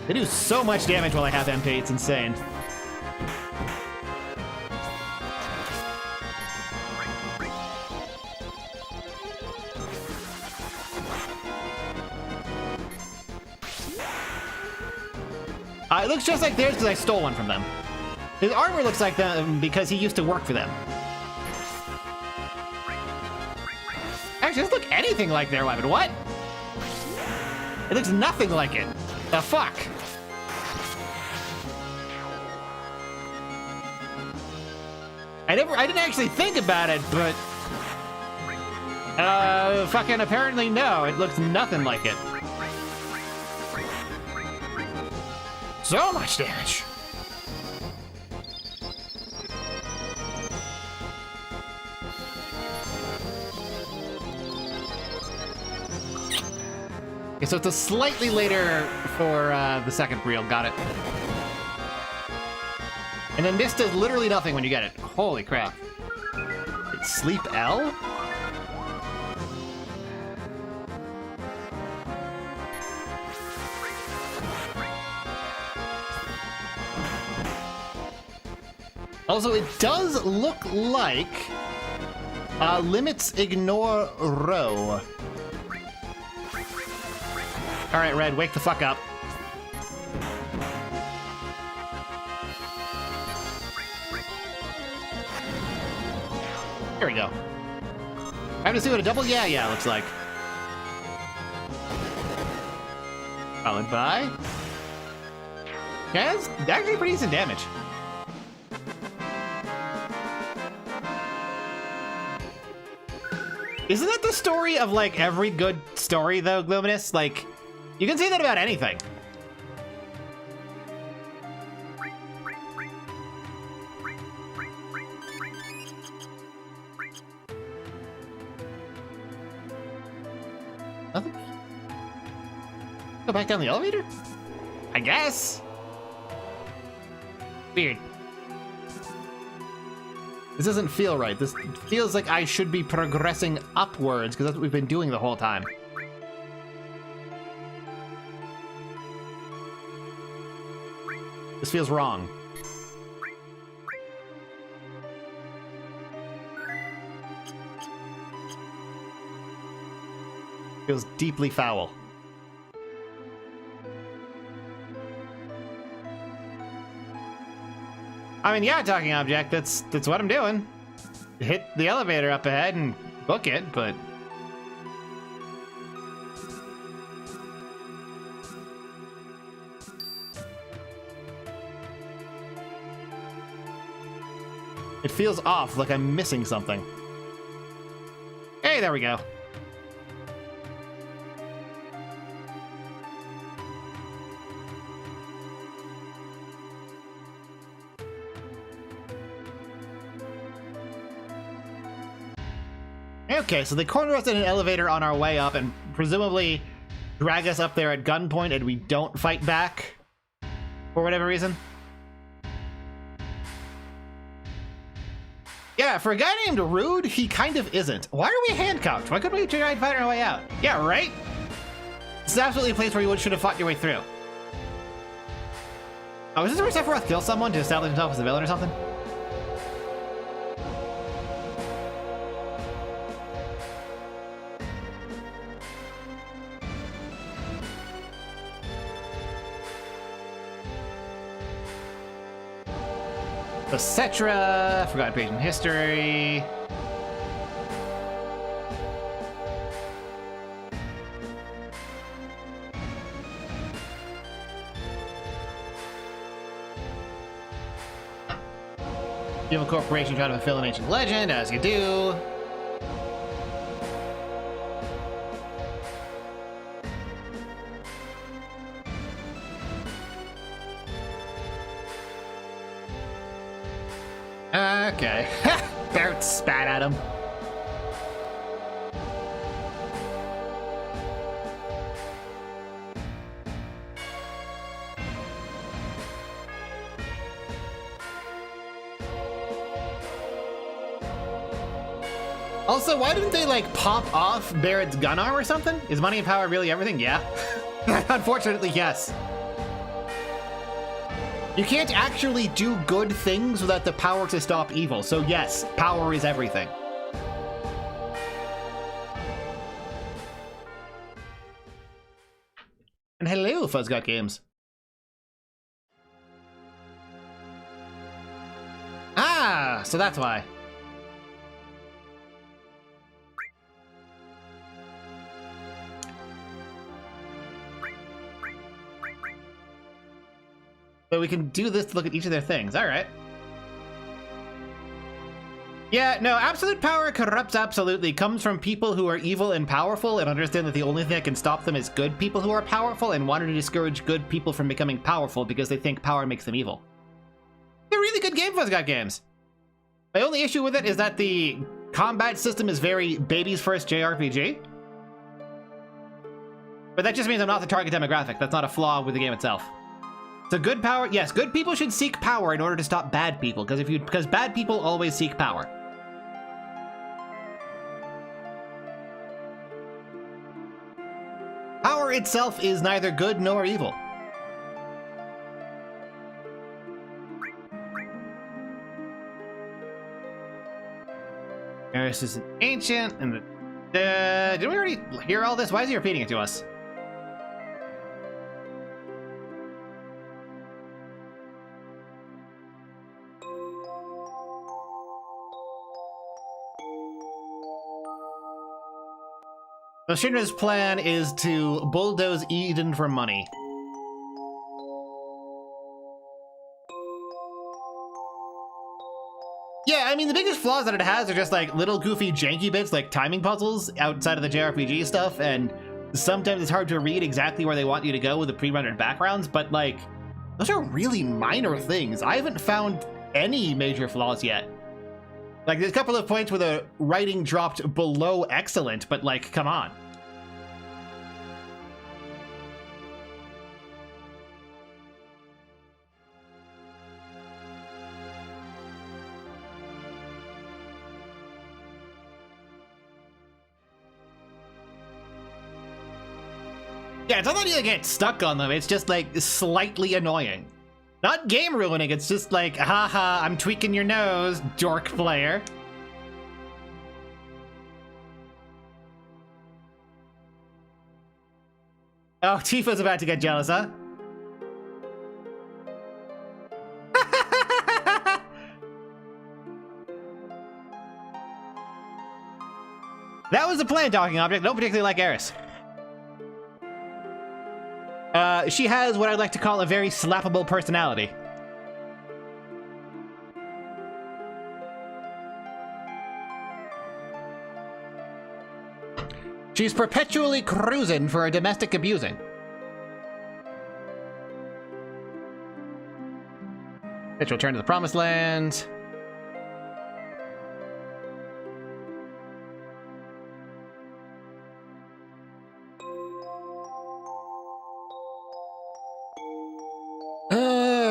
S2: They do so much damage while I have MP, it's insane. It looks just like theirs because I stole one from them. His armor looks like them because he used to work for them. Actually, it doesn't look anything like their weapon. What? It looks nothing like it. The fuck? I didn't actually think about it, but fucking apparently no, it looks nothing like it. So much damage. Okay, so it's a slightly later for the second reel. Got it. And then this does literally nothing when you get it. Holy crap. It's Sleep L? Also, it does look like limits ignore row. All right, Red, wake the fuck up. Here we go. I have to see what a double yeah looks like. Followed by. Yeah, it's actually pretty decent damage. Isn't that the story of, like, every good story, though, Gluminous? Like, you can say that about anything. go back down the elevator? I guess. Weird. This doesn't feel right. This feels like I should be progressing upwards, because that's what we've been doing the whole time. This feels wrong. Feels deeply foul. I mean, yeah, talking object, that's what I'm doing. Hit the elevator up ahead and book it, but... It feels off, like I'm missing something. Hey, there we go. Okay, so they corner us in an elevator on our way up and presumably drag us up there at gunpoint and we don't fight back for whatever reason. Yeah, for a guy named Rude, he kind of isn't. Why are we handcuffed? Why couldn't we try and fight our way out? Yeah, right? This is absolutely a place where you should have fought your way through. Oh, is this where Sephiroth kills someone to establish himself as a villain or something? Etc. Forgotten page in history. Evil corporation trying to fulfill an ancient legend, as you do. Okay. Barrett spat at him. Also, why didn't they, like, pop off Barrett's gun arm or something? Is money and power really everything? Yeah. Unfortunately, yes. You can't actually do good things without the power to stop evil, so yes, power is everything. And hello, Fuzzgot Games. Ah, so that's why. So we can do this to look at each of their things. All right. Yeah, no, absolute power corrupts absolutely. Comes from people who are evil and powerful and understand that the only thing that can stop them is good people who are powerful and wanted to discourage good people from becoming powerful because they think power makes them evil. It's a really good game, Fuzzgot Games. My only issue with it is that the combat system is very baby's first JRPG. But that just means I'm not the target demographic. That's not a flaw with the game itself. So good power, yes, good people should seek power in order to stop bad people, because bad people always seek power. Power itself is neither good nor evil. This is an ancient, and did we already hear all this? Why is he repeating it to us? So Shinra's plan is to bulldoze Eden for money. Yeah, I mean, the biggest flaws that it has are just like little goofy janky bits like timing puzzles outside of the JRPG stuff, and sometimes it's hard to read exactly where they want you to go with the pre-rendered backgrounds, but like, those are really minor things. I haven't found any major flaws yet. Like, there's a couple of points where the writing dropped below excellent, but like, come on. Yeah, it's not that you get stuck on them, it's just like slightly annoying. Not game ruining, it's just like, haha, I'm tweaking your nose, dork player. Oh, Tifa's about to get jealous, huh? That was a plant talking object, don't particularly like Eris. She has what I'd like to call a very slappable personality. She's perpetually cruising for a domestic abusing. Let's return to the promised land.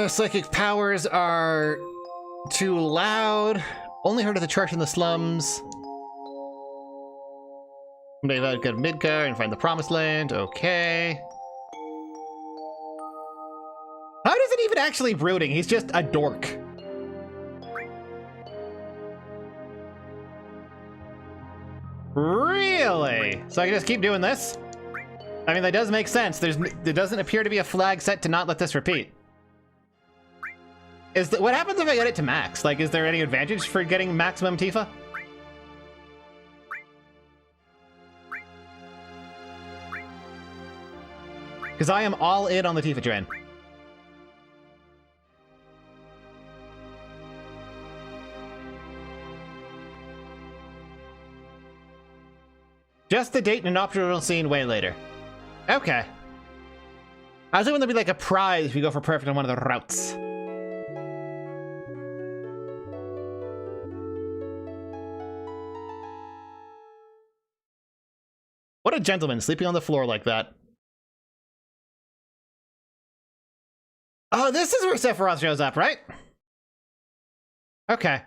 S2: Psychic powers are too loud. Only heard of the church in the slums. Maybe I'd go to Midgar and find the promised land. Okay. How is it even actually brooding? He's just a dork. Really? So I can just keep doing this? I mean, that does make sense. There doesn't appear to be a flag set to not let this repeat. What happens if I get it to max? Like, is there any advantage for getting maximum Tifa? Because I am all in on the Tifa train. Just the date and an optional scene way later. Okay. I was hoping there'd be like a prize if you go for perfect on one of the routes. What a gentleman, sleeping on the floor like that. Oh, this is where Sephiroth shows up, right? Okay.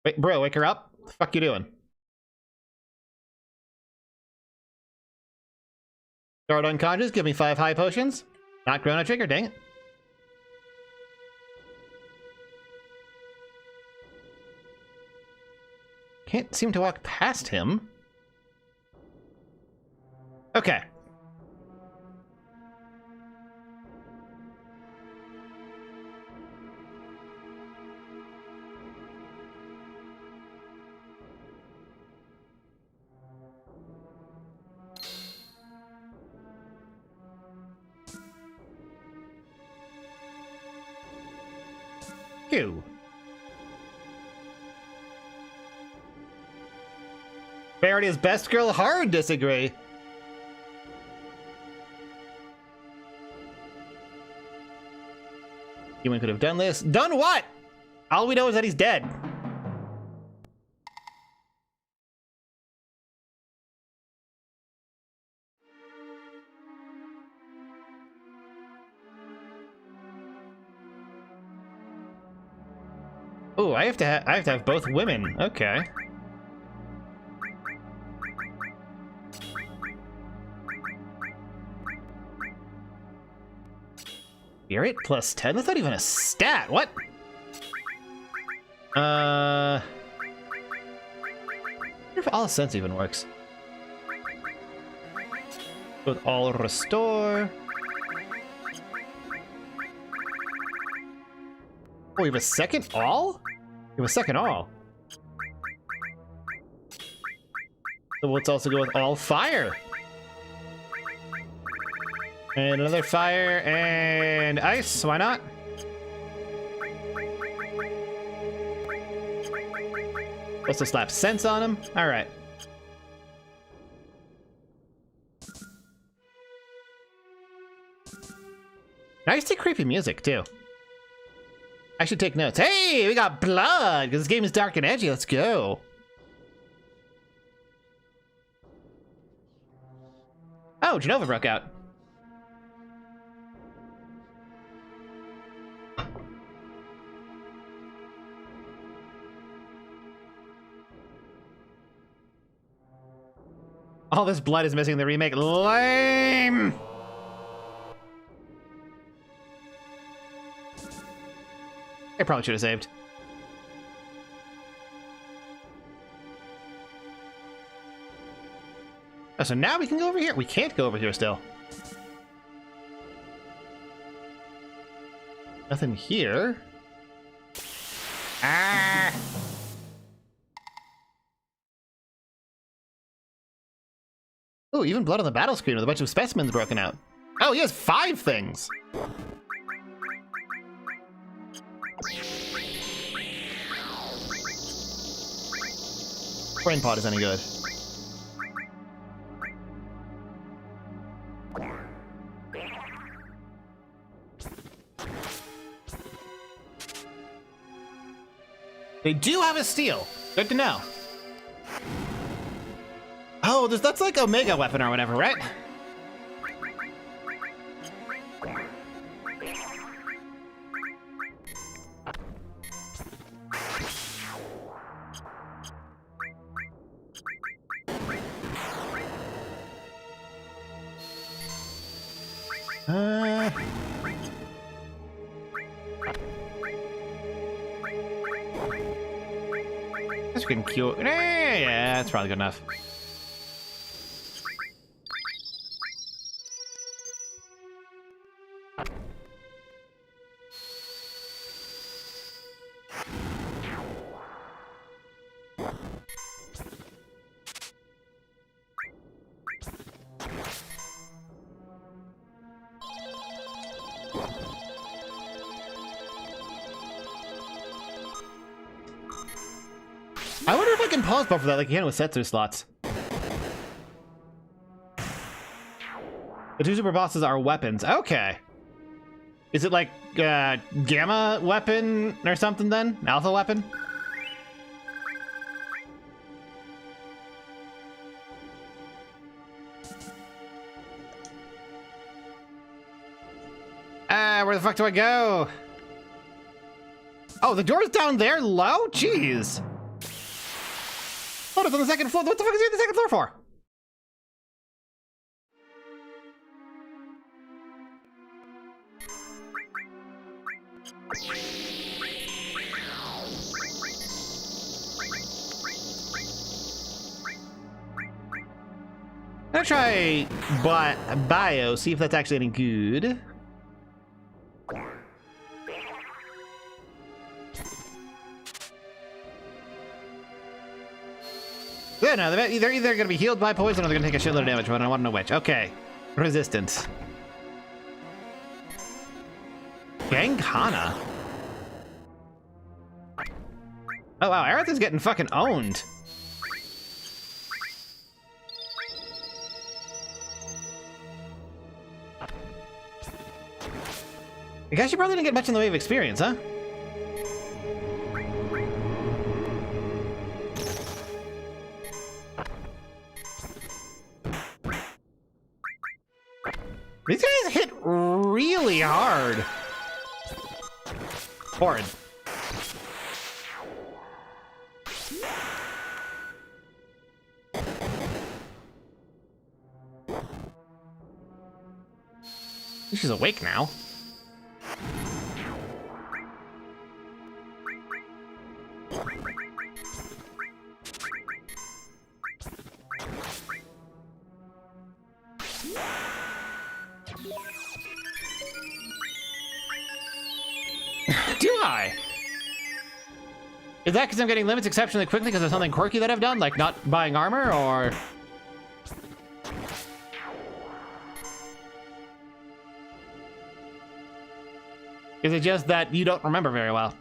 S2: Wait, bro, wake her up? What the fuck you doing? Guard unconscious, give me 5 high potions. Not Chrono Trigger, dang it. Can't seem to walk past him. Okay. Ew. Barrett is best girl, hard disagree. Human could have done this. Done what? All we know is that he's dead. Oh, I have to have both women. Okay. Spirit plus 10? That's not even a stat. What? I wonder if all sense even works. With all restore. Oh, we have a second all? We have a second all. So let's also go with all fire. And another fire and ice, why not? Also slap sense on him. All right. Nice to creepy music too. I should take notes. Hey, we got blood because this game is dark and edgy. Let's go. Oh, Genova broke out. All this blood is missing in the remake. Lame! I probably should have saved. Oh, so now we can go over here. We can't go over here still. Nothing here. Ah! Oh, even blood on the battle screen with a bunch of specimens broken out. Oh, he has 5 things! Brain pod is any good. They do have a steel. Good to know. Oh, that's like a mega weapon or whatever, right? That's freaking cute. Yeah, that's probably good enough. I wonder if I can pause buffer that like you can with Setsu slots. The 2 super bosses are weapons. Okay. Is it like gamma weapon or something then? Alpha weapon? Where the fuck do I go? Oh, the door's down there low? Jeez. Oh, it's on the 2nd floor. What the fuck is he on the 2nd floor for? I'm gonna try bio, see if that's actually any good. Yeah, no, they're either going to be healed by poison or they're going to take a shitload of damage, but I want to know which. Okay. Resistance. Gangkana. Oh, wow. Aerith is getting fucking owned. I guess you probably didn't get much in the way of experience, huh? These guys hit really hard. Horrid. She's awake now. Do I? Is that because I'm getting limits exceptionally quickly because of something quirky that I've done, like not buying armor, or... Is it just that you don't remember very well?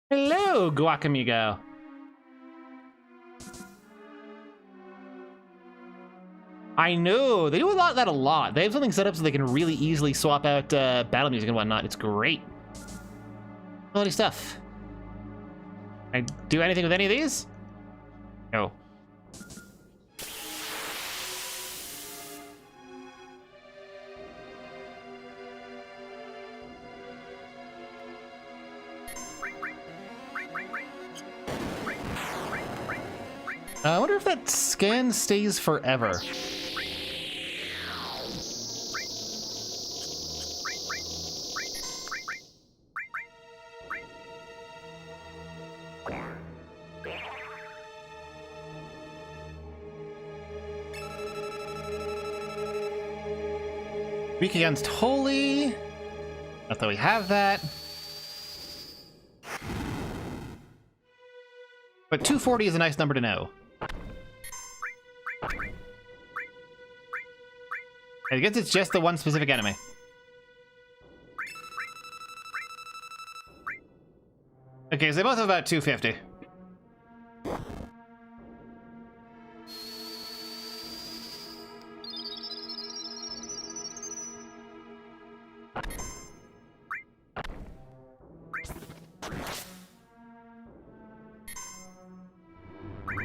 S2: Hello, Guacamigo. I know, they do that a lot. They have something set up so they can really easily swap out battle music and whatnot. It's great. Quality stuff. Can I do anything with any of these? No. I wonder if that scan stays forever. Weak against Holy. Not that we have that. But 240 is a nice number to know. I guess it's just the one specific enemy. Okay, so they both have about 250.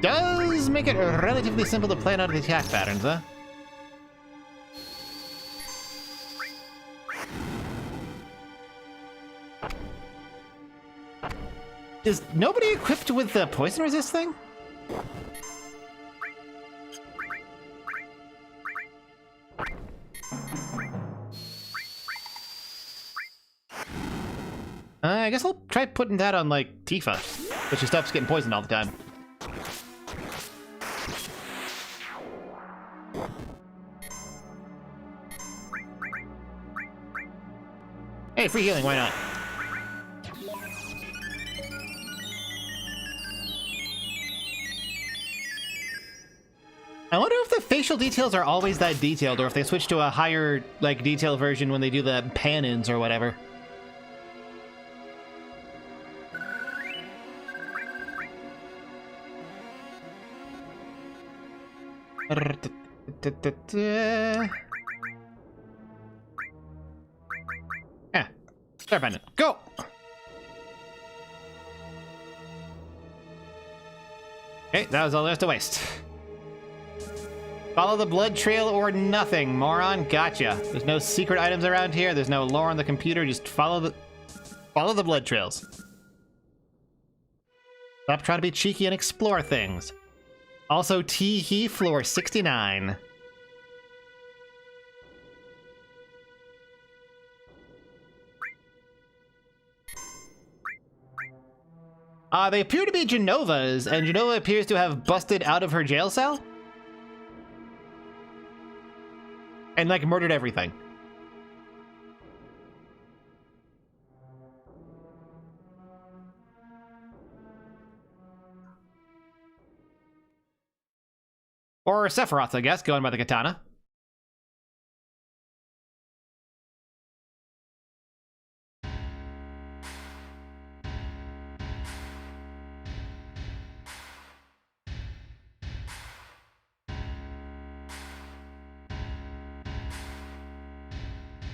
S2: Does make it relatively simple to plan out the attack patterns, huh? Is nobody equipped with the poison resist thing? I guess I'll try putting that on, like, Tifa, so she stops getting poisoned all the time. Hey, free healing, why not? I wonder if the facial details are always that detailed, or if they switch to a higher, like, detail version when they do the pan-ins or whatever. Yeah, start pendant. Go! Okay, that was all there is to waste. Follow the blood trail or nothing, moron. Gotcha. There's no secret items around here. There's no lore on the computer. Just follow the blood trails. Stop trying to be cheeky and explore things. Also, tee-hee, floor 69. They appear to be Genova's, and Genova appears to have busted out of her jail cell. And, like, murdered everything. Or Sephiroth, I guess, going by the katana.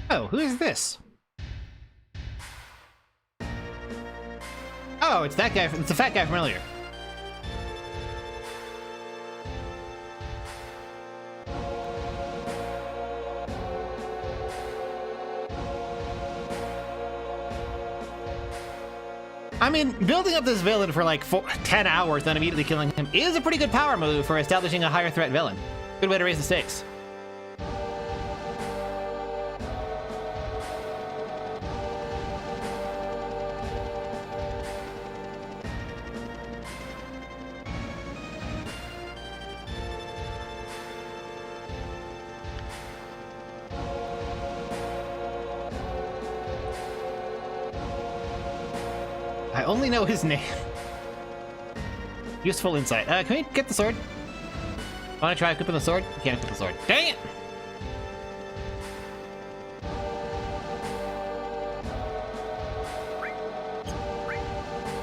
S2: Oh, who is this? Oh, it's that guy. It's the fat guy from earlier. I mean, building up this villain for like 10 hours, then immediately killing him is a pretty good power move for establishing a higher threat villain. Good way to raise the stakes. I only know his name. Useful insight. Can we get the sword? Wanna try equipping the sword? You can't equip the sword. Dang it!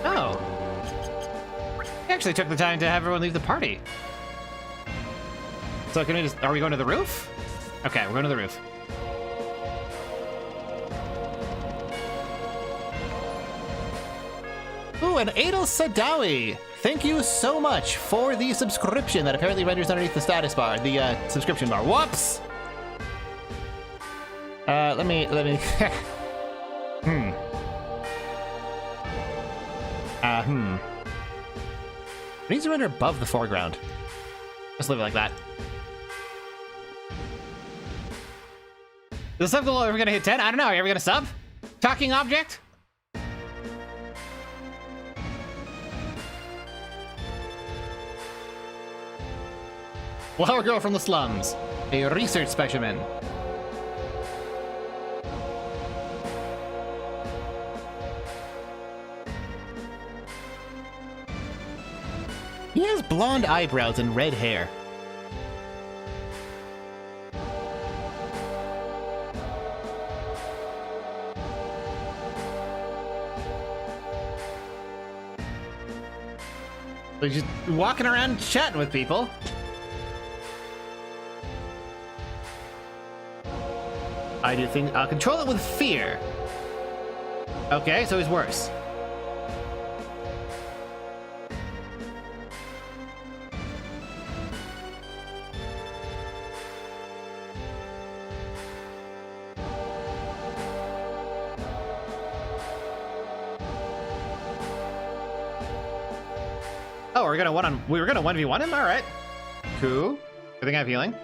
S2: Oh. He actually took the time to have everyone leave the party. So can we just... Are we going to the roof? Okay, we're going to the roof. Ooh, and Adel Sadawi! Thank you so much for the subscription that apparently renders underneath the status bar, the subscription bar. Whoops! Let me... We needs to render above the foreground. Just leave it like that. Is the sub goal ever gonna hit 10? I don't know. Are you ever gonna sub? Talking object? Flower girl from the slums. A research specimen. He has blonde eyebrows and red hair. So he's just walking around chatting with people. I do think I'll control it with fear. Okay, so he's worse. Oh, we were gonna 1v1 him? Alright. Cool. I think I have healing.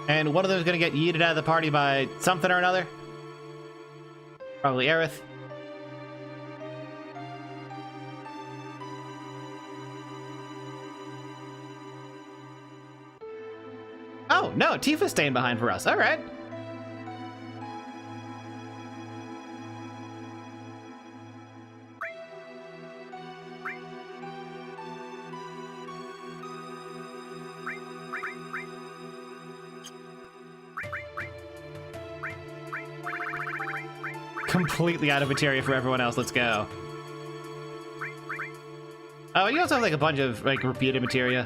S2: And one of them is gonna get yeeted out of the party by something or another. Probably Aerith. Oh, no, Tifa's staying behind for us. Alright. Completely out of materia for everyone else. Let's go. Oh, you also have like a bunch of like repeated materia.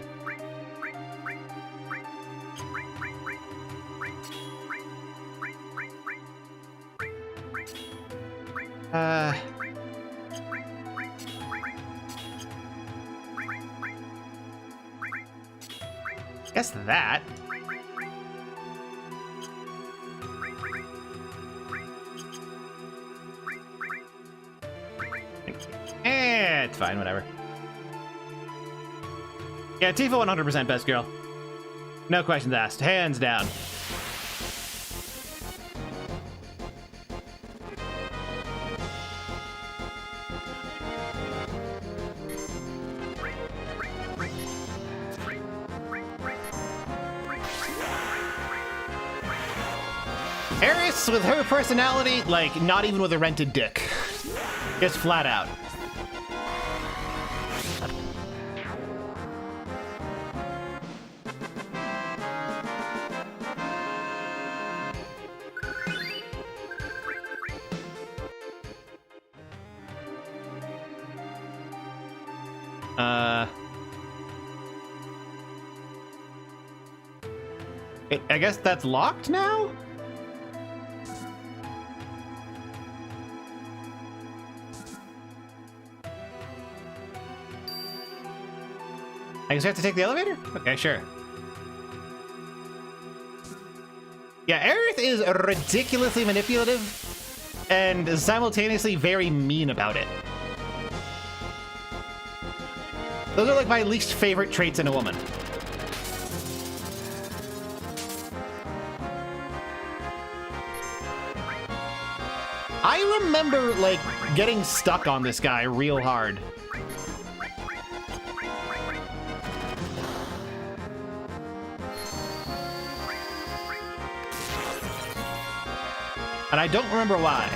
S2: Guess that. It's fine, whatever. Yeah, Tifa 100% best girl. No questions asked. Hands down. Aerith, with her personality, like, not even with a rented dick. Just flat out. I guess that's locked now? I guess we have to take the elevator? Okay, sure. Yeah, Aerith is ridiculously manipulative and simultaneously very mean about it. Those are like my least favorite traits in a woman. I remember, like, getting stuck on this guy real hard. And I don't remember why.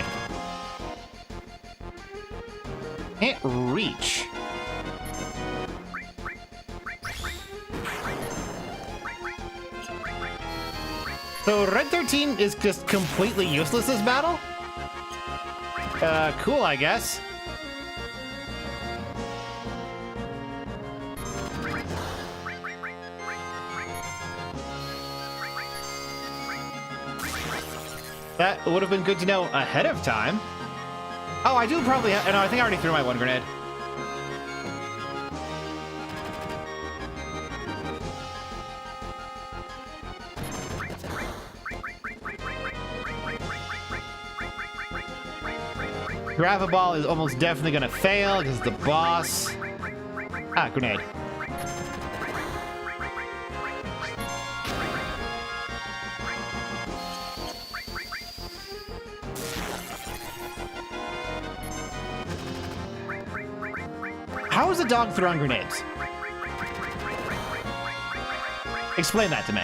S2: Can't reach. So Red 13 is just completely useless this battle? Cool, I guess. That would have been good to know ahead of time. Oh, I do probably have... No, I think I already threw my one grenade. Gravel Ball is almost definitely gonna fail because the boss. Ah, grenade. How is a dog throwing grenades? Explain that to me.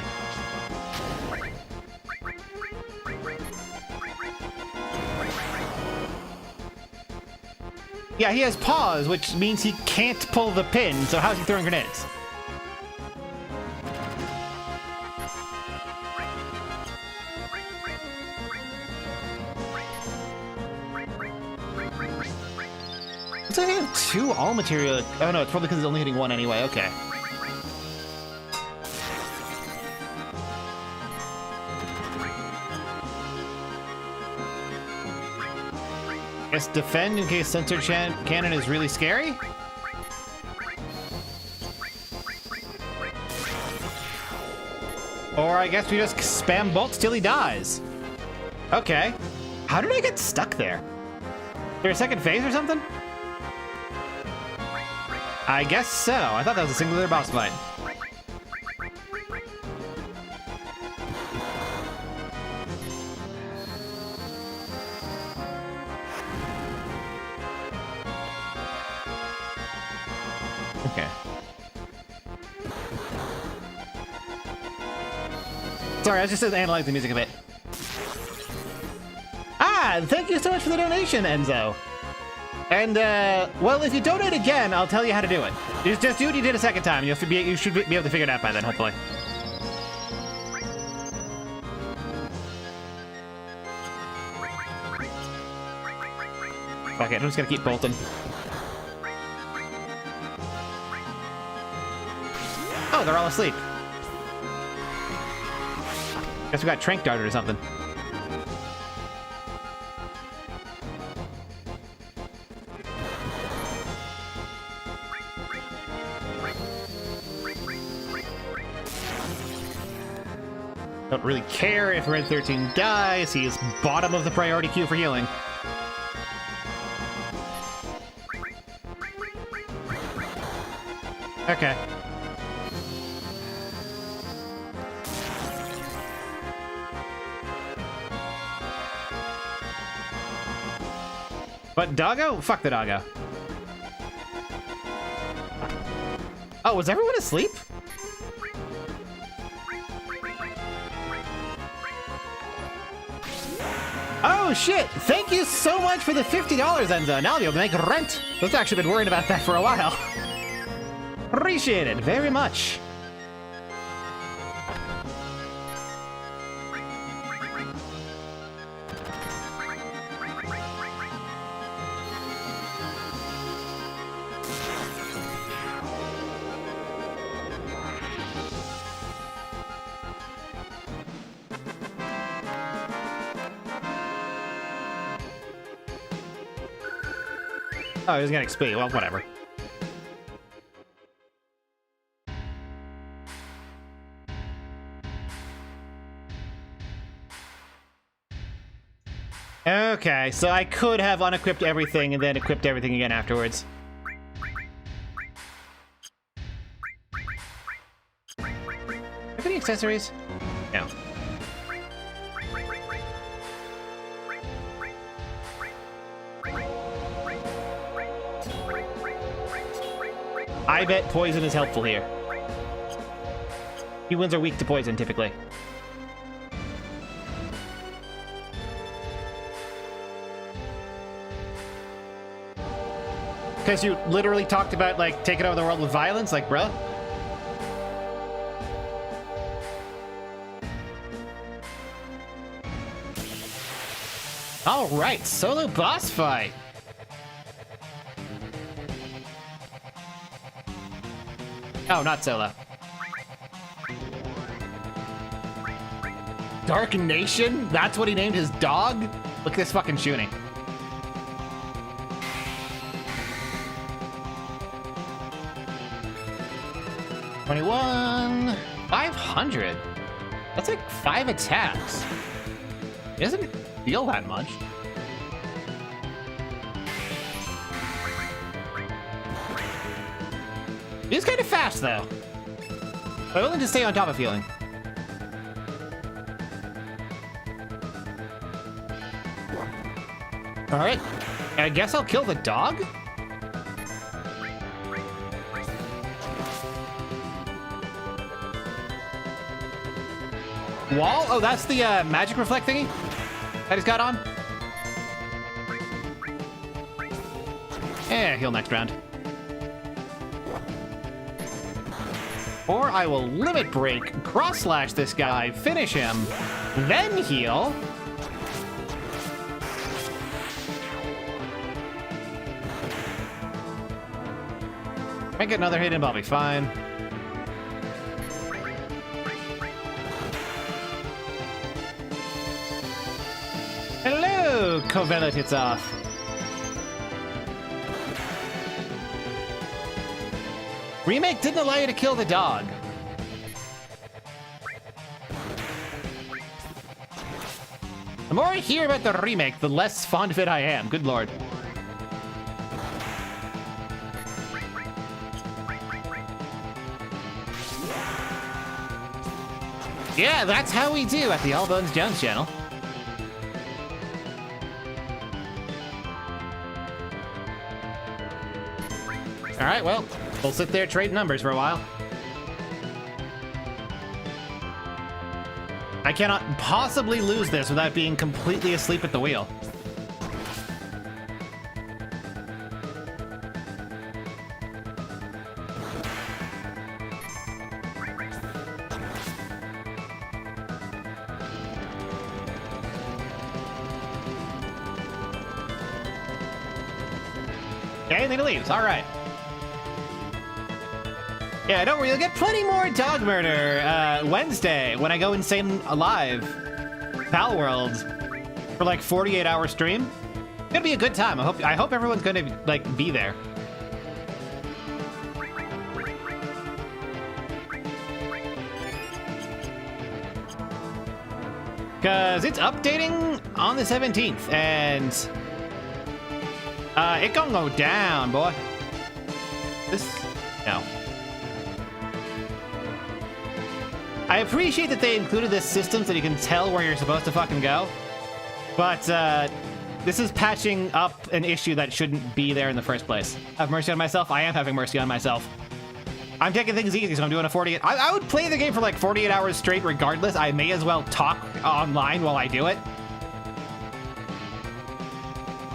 S2: Yeah, he has paws, which means he can't pull the pin, so how's he throwing grenades? Looks like I have 2 all material. Oh no, it's probably because it's only hitting 1 anyway, okay. Guess defend in case sensor cannon is really scary? Or I guess we just spam bolts till he dies. Okay. How did I get stuck there? Is there a second phase or something? I guess so. I thought that was a singular boss fight. Okay. Sorry, I was just analyzing the music a bit. Ah, thank you so much for the donation, Enzo. And, well, if you donate again, I'll tell you how to do it. Just do what you did a second time. You should be able to figure it out by then, hopefully. Okay, I'm just gonna keep bolting. Oh, they're all asleep. Guess we got Trank Darted or something. Don't really care if Red 13 dies. He is bottom of the priority queue for healing. Okay. But doggo? Fuck the doggo. Oh, was everyone asleep? Oh shit! Thank you so much for the $50, Enzo. Now I'll be able to make rent. I've actually been worried about that for a while. Appreciate it very much. Oh, he was getting XP. Well, whatever. Okay, so I could have unequipped everything and then equipped everything again afterwards. Have any accessories? No. I bet poison is helpful here. Humans are weak to poison, typically. Because you literally talked about, like, taking over the world with violence, like, bruh. Alright, solo boss fight. Oh, not solo. Dark Nation? That's what he named his dog? Look at this fucking shooting. $21... 500? That's like 5 attacks. It doesn't feel that much. It is kind of fast, though. I'm willing to stay on top of healing. All right. I guess I'll kill the dog? Wall? Oh, that's the magic reflect thingy that he's got on? Yeah, heal next round. Or I will limit break, cross slash this guy, finish him, then heal. Might get another hit in, but I'll be fine. Hello, Covellet, it's off. Remake didn't allow you to kill the dog. The more I hear about the remake, the less fond of it I am. Good lord. Yeah, that's how we do at the All Bones Jones channel. All right, well, we'll sit there trading numbers for a while. I cannot possibly lose this without being completely asleep at the wheel. Anything to leave. All right. Yeah, don't worry. You'll get plenty more dog murder Wednesday when I go insane live Pal World for like 48-hour stream. It's gonna be a good time. I hope everyone's gonna like be there. Cause it's updating on the 17th and it gonna go down, boy. No. I appreciate that they included this system so you can tell where you're supposed to fucking go. But, this is patching up an issue that shouldn't be there in the first place. Have mercy on myself? I am having mercy on myself. I'm taking things easy, so I'm doing a 48... I would play the game for like 48 hours straight regardless. I may as well talk online while I do it.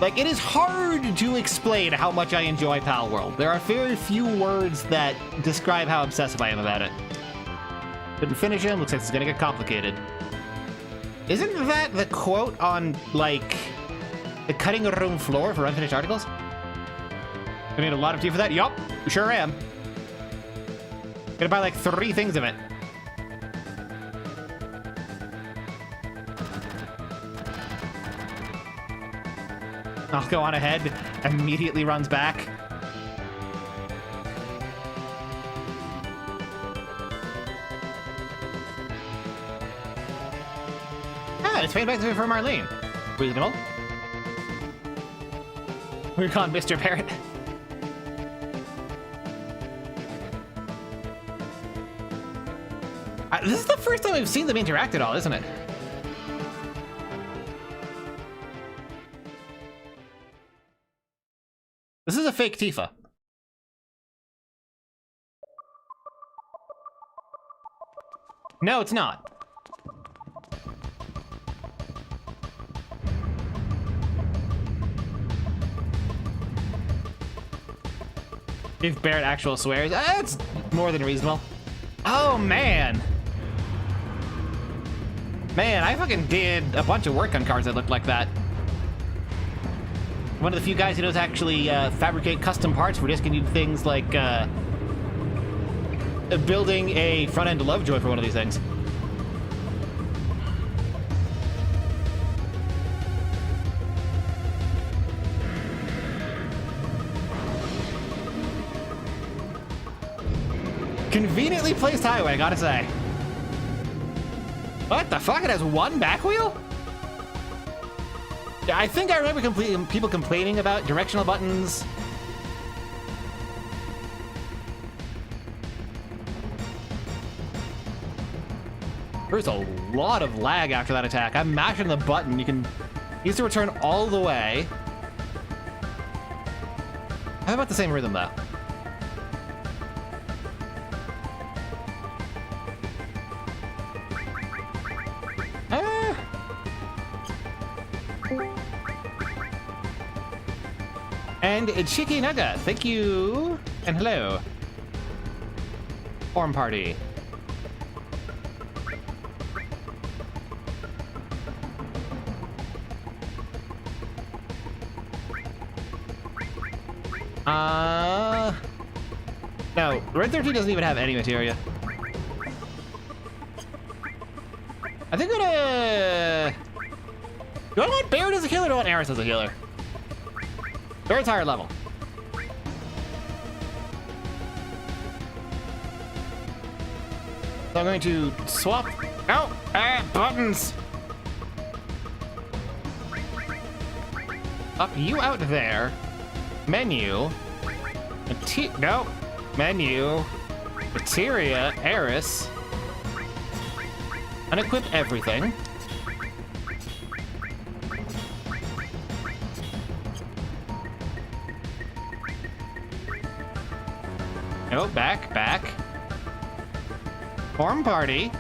S2: Like, it is hard to explain how much I enjoy Pal World. There are very few words that describe how obsessive I am about it. Couldn't finish him. Looks like it's gonna get complicated. Isn't that the quote on, like, the cutting room floor for unfinished articles? I need a lot of tea for that? Yup, sure am. Gonna buy like 3 things of it. I'll go on ahead, immediately runs back. Ah, it's paid back to from Marlene. Reasonable. We're calling Mr. Parrot. This is the first time we've seen them interact at all, isn't it? This is a fake Tifa. No, it's not. If Barrett actual swears, that's more than reasonable. Oh, man. Man, I fucking did a bunch of work on cars that looked like that. One of the few guys who knows actually fabricate custom parts for discontinued things like building a front-end Lovejoy for one of these things. Conveniently placed highway, I gotta say. What the fuck? It has 1 back wheel? I think I remember people complaining about directional buttons. There's a lot of lag after that attack. I'm mashing the button. You can use to return all the way. How about the same rhythm though? And Chiki Naga, thank you, and hello. Form party. No, Red 13 doesn't even have any materia. I think I'm gonna... Do I want Barret as a healer or do I want Eris as a healer? Barret's higher level. So I'm going to swap... Oh! Buttons! Up you out there. Menu. No. Menu. Materia. Eris. Unequip everything. No, back. Form party.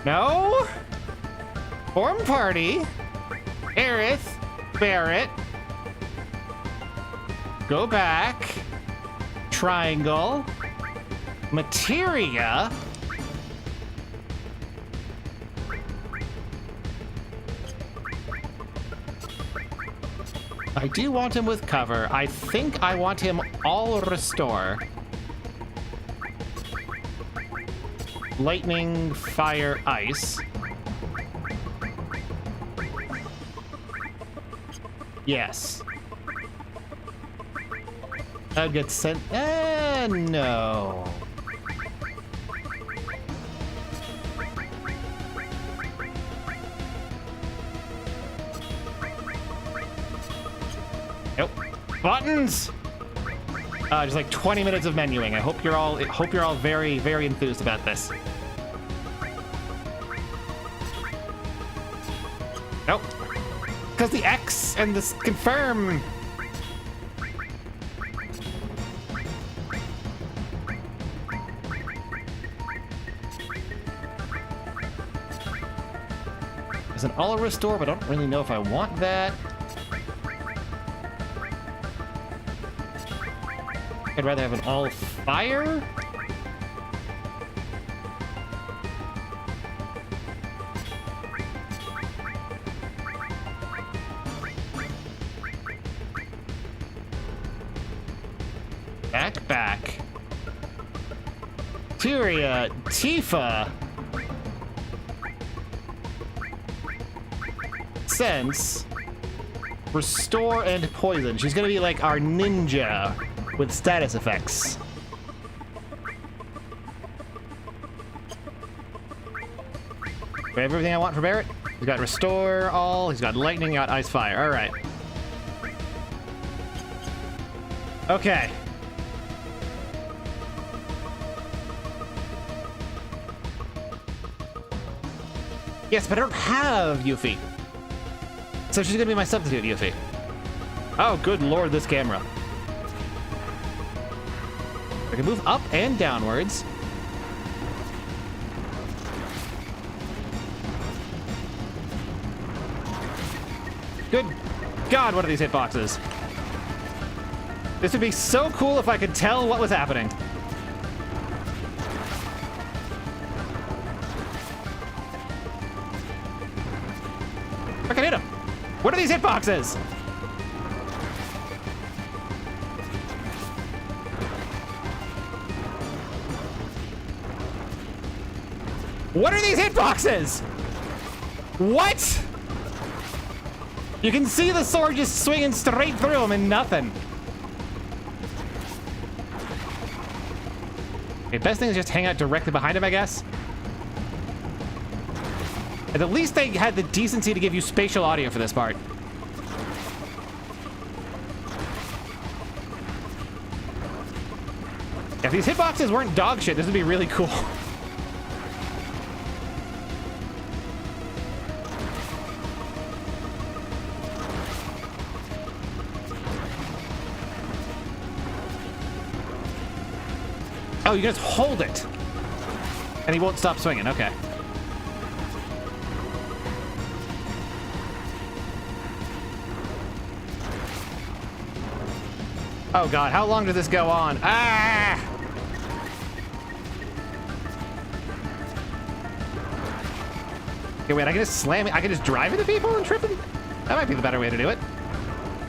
S2: No. Form party. Aerith. Barret. Go back. Triangle. Materia. I do want him with cover. I think I want him all restore. Lightning, fire, ice. Yes. I'd get sent. No. Nope. Buttons. Just like 20 minutes of menuing. I hope you're all very, very enthused about this. Nope. Because the X and this confirm. There's an all restore, but I don't really know if I want that. I'd rather have an all fire. Back. Tyria, Tifa. Sense. Restore and poison. She's gonna be like our ninja with status effects. We have everything I want for Barret. He's got restore all. He's got lightning. Got ice fire. All right. Okay. Yes, but I don't have Yuffie. So she's gonna be my substitute Yuffie. Oh, good lord, this camera. I can move up and downwards. Good God, what are these hitboxes? This would be so cool if I could tell what was happening. I can hit him. What are these hitboxes? What are these hitboxes? What? You can see the sword just swinging straight through him and nothing. Okay, best thing is just hang out directly behind him, I guess. And at least they had the decency to give you spatial audio for this part. If these hitboxes weren't dog shit, this would be really cool. Oh, you just hold it. And he won't stop swinging. Okay. Oh god, how long does this go on? Ah! Okay, wait, I can just slam it. I can just drive into people and trip them? That might be the better way to do it.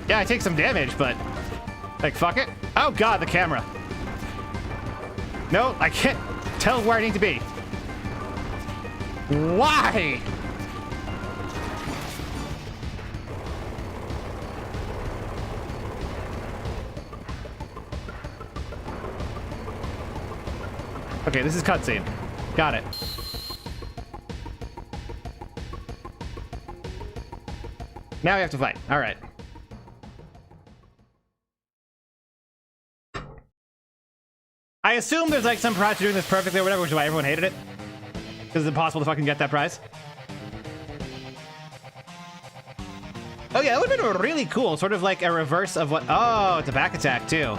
S2: Yeah, I take some damage, but like, fuck it. Oh god, the camera. No, I can't tell where I need to be. Why? Okay, this is cutscene. Got it. Now we have to fight. All right. I assume there's like some prize for doing this perfectly or whatever, which is why everyone hated it. Because it's impossible to fucking get that prize. Oh yeah, that would have been really cool. Sort of like a reverse of what... Oh, it's a back attack too.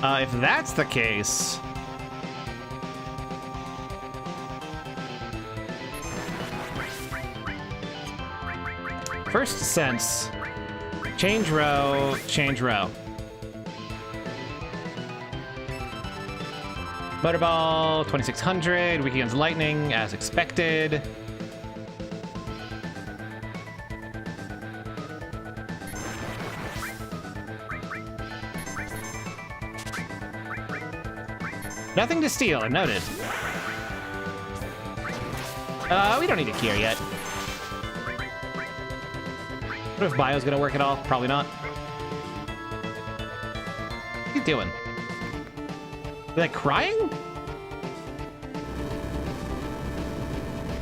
S2: If that's the case... First sense... Change row, change row. Motorball, 2600, weak against lightning, as expected. Nothing to steal, noted. We don't need a cure yet. What if Bio's gonna work at all? Probably not. What are you doing? You like crying?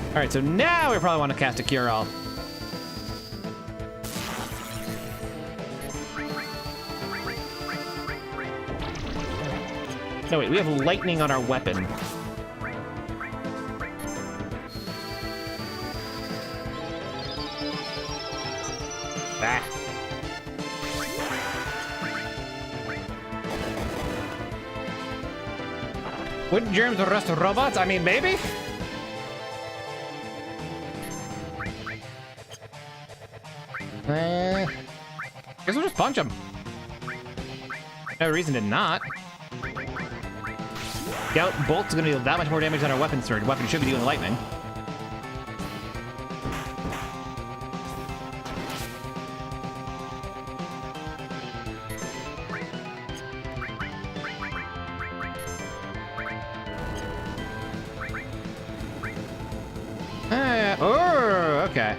S2: Alright, so now we probably want to cast a Cure All. No, wait, we have lightning on our weapon. Ah. Would germs arrest robots? I mean, maybe? Guess we'll just punch him. No reason to not. Gout Bolt's gonna deal that much more damage than our weapon sword. Weapon should be dealing lightning. Oh, okay.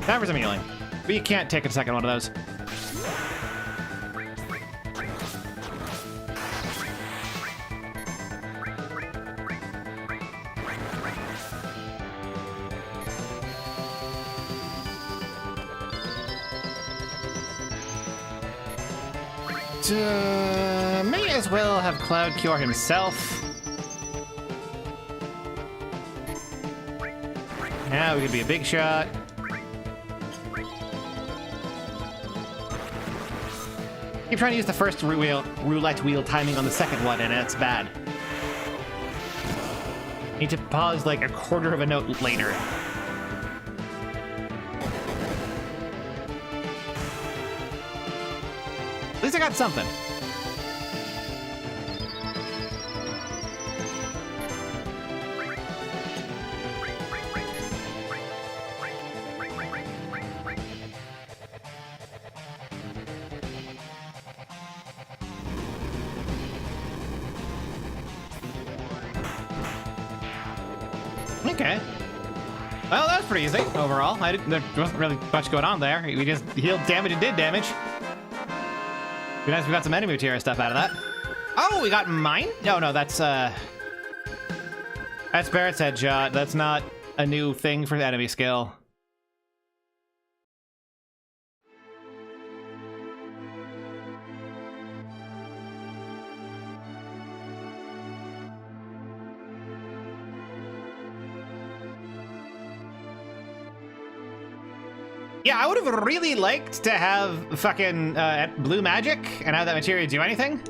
S2: Time for some healing. But you can't take a second one of those. May as well have Cloud cure himself. Now we could be a big shot. Keep trying to use the first roulette wheel timing on the second one, and it's bad. Need to pause like a quarter of a note later. At least I got something. Okay. Well, that was pretty easy overall. There wasn't really much going on there. We just healed damage and did damage. Be nice if we got some enemy material stuff out of that. Oh, we got mine? No, that's Barrett's headshot. That's not a new thing for the enemy skill. Yeah, I would have really liked to have fucking blue magic and have that materia do anything.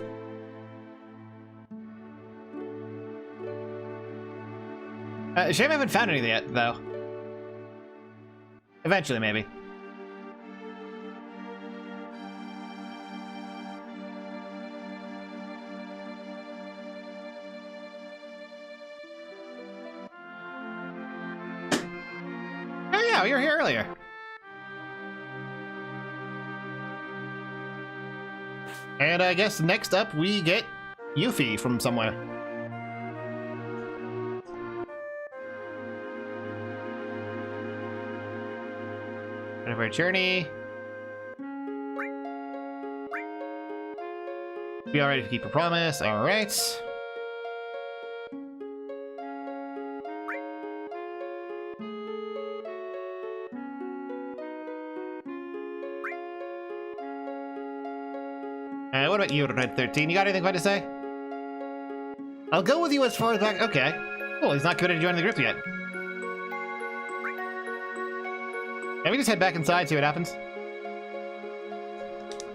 S2: Shame I haven't found anything yet, though. Eventually, maybe. Oh yeah, you were here earlier. And I guess next up we get Yuffie from somewhere. End of our journey. Be all ready to keep a promise. All right. What about you, Red 13? You got anything fun to say? I'll go with you as far as back. Okay. Cool, he's not committed to joining the group yet. Let me just head back inside, see what happens.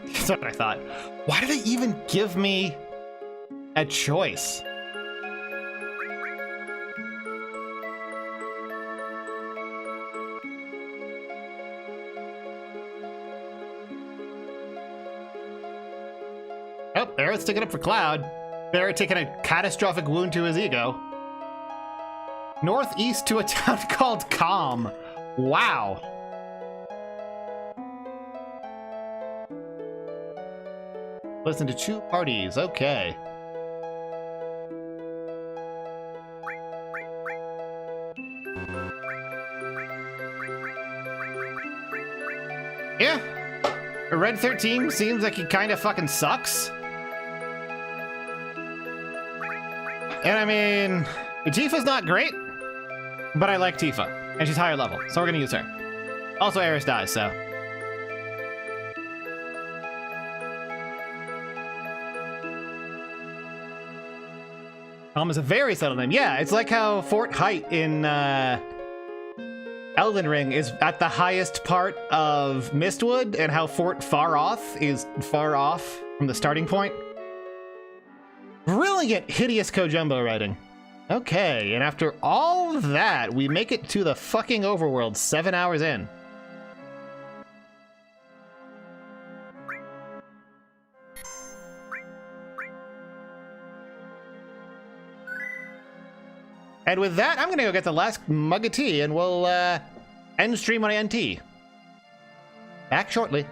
S2: That's what I thought. Why did they even give me a choice? Oh, Barrett's sticking up for Cloud. Barrett taking a catastrophic wound to his ego. Northeast to a town called Calm. Wow. Listen to 2 parties. Okay. Yeah. Red 13 seems like he kind of fucking sucks. And I mean, Tifa's not great, but I like Tifa, and she's higher level, so we're gonna use her. Also, Eris dies, so. Is a very subtle name. Yeah, it's like how Fort Height in Elden Ring is at the highest part of Mistwood, and how Fort Far Off is far off from the starting point. Brilliant, hideous Kojumbo writing. Okay, and after all of that, we make it to the fucking overworld 7 hours in. And with that, I'm gonna go get the last mug of tea, and we'll end stream on NT. Back shortly.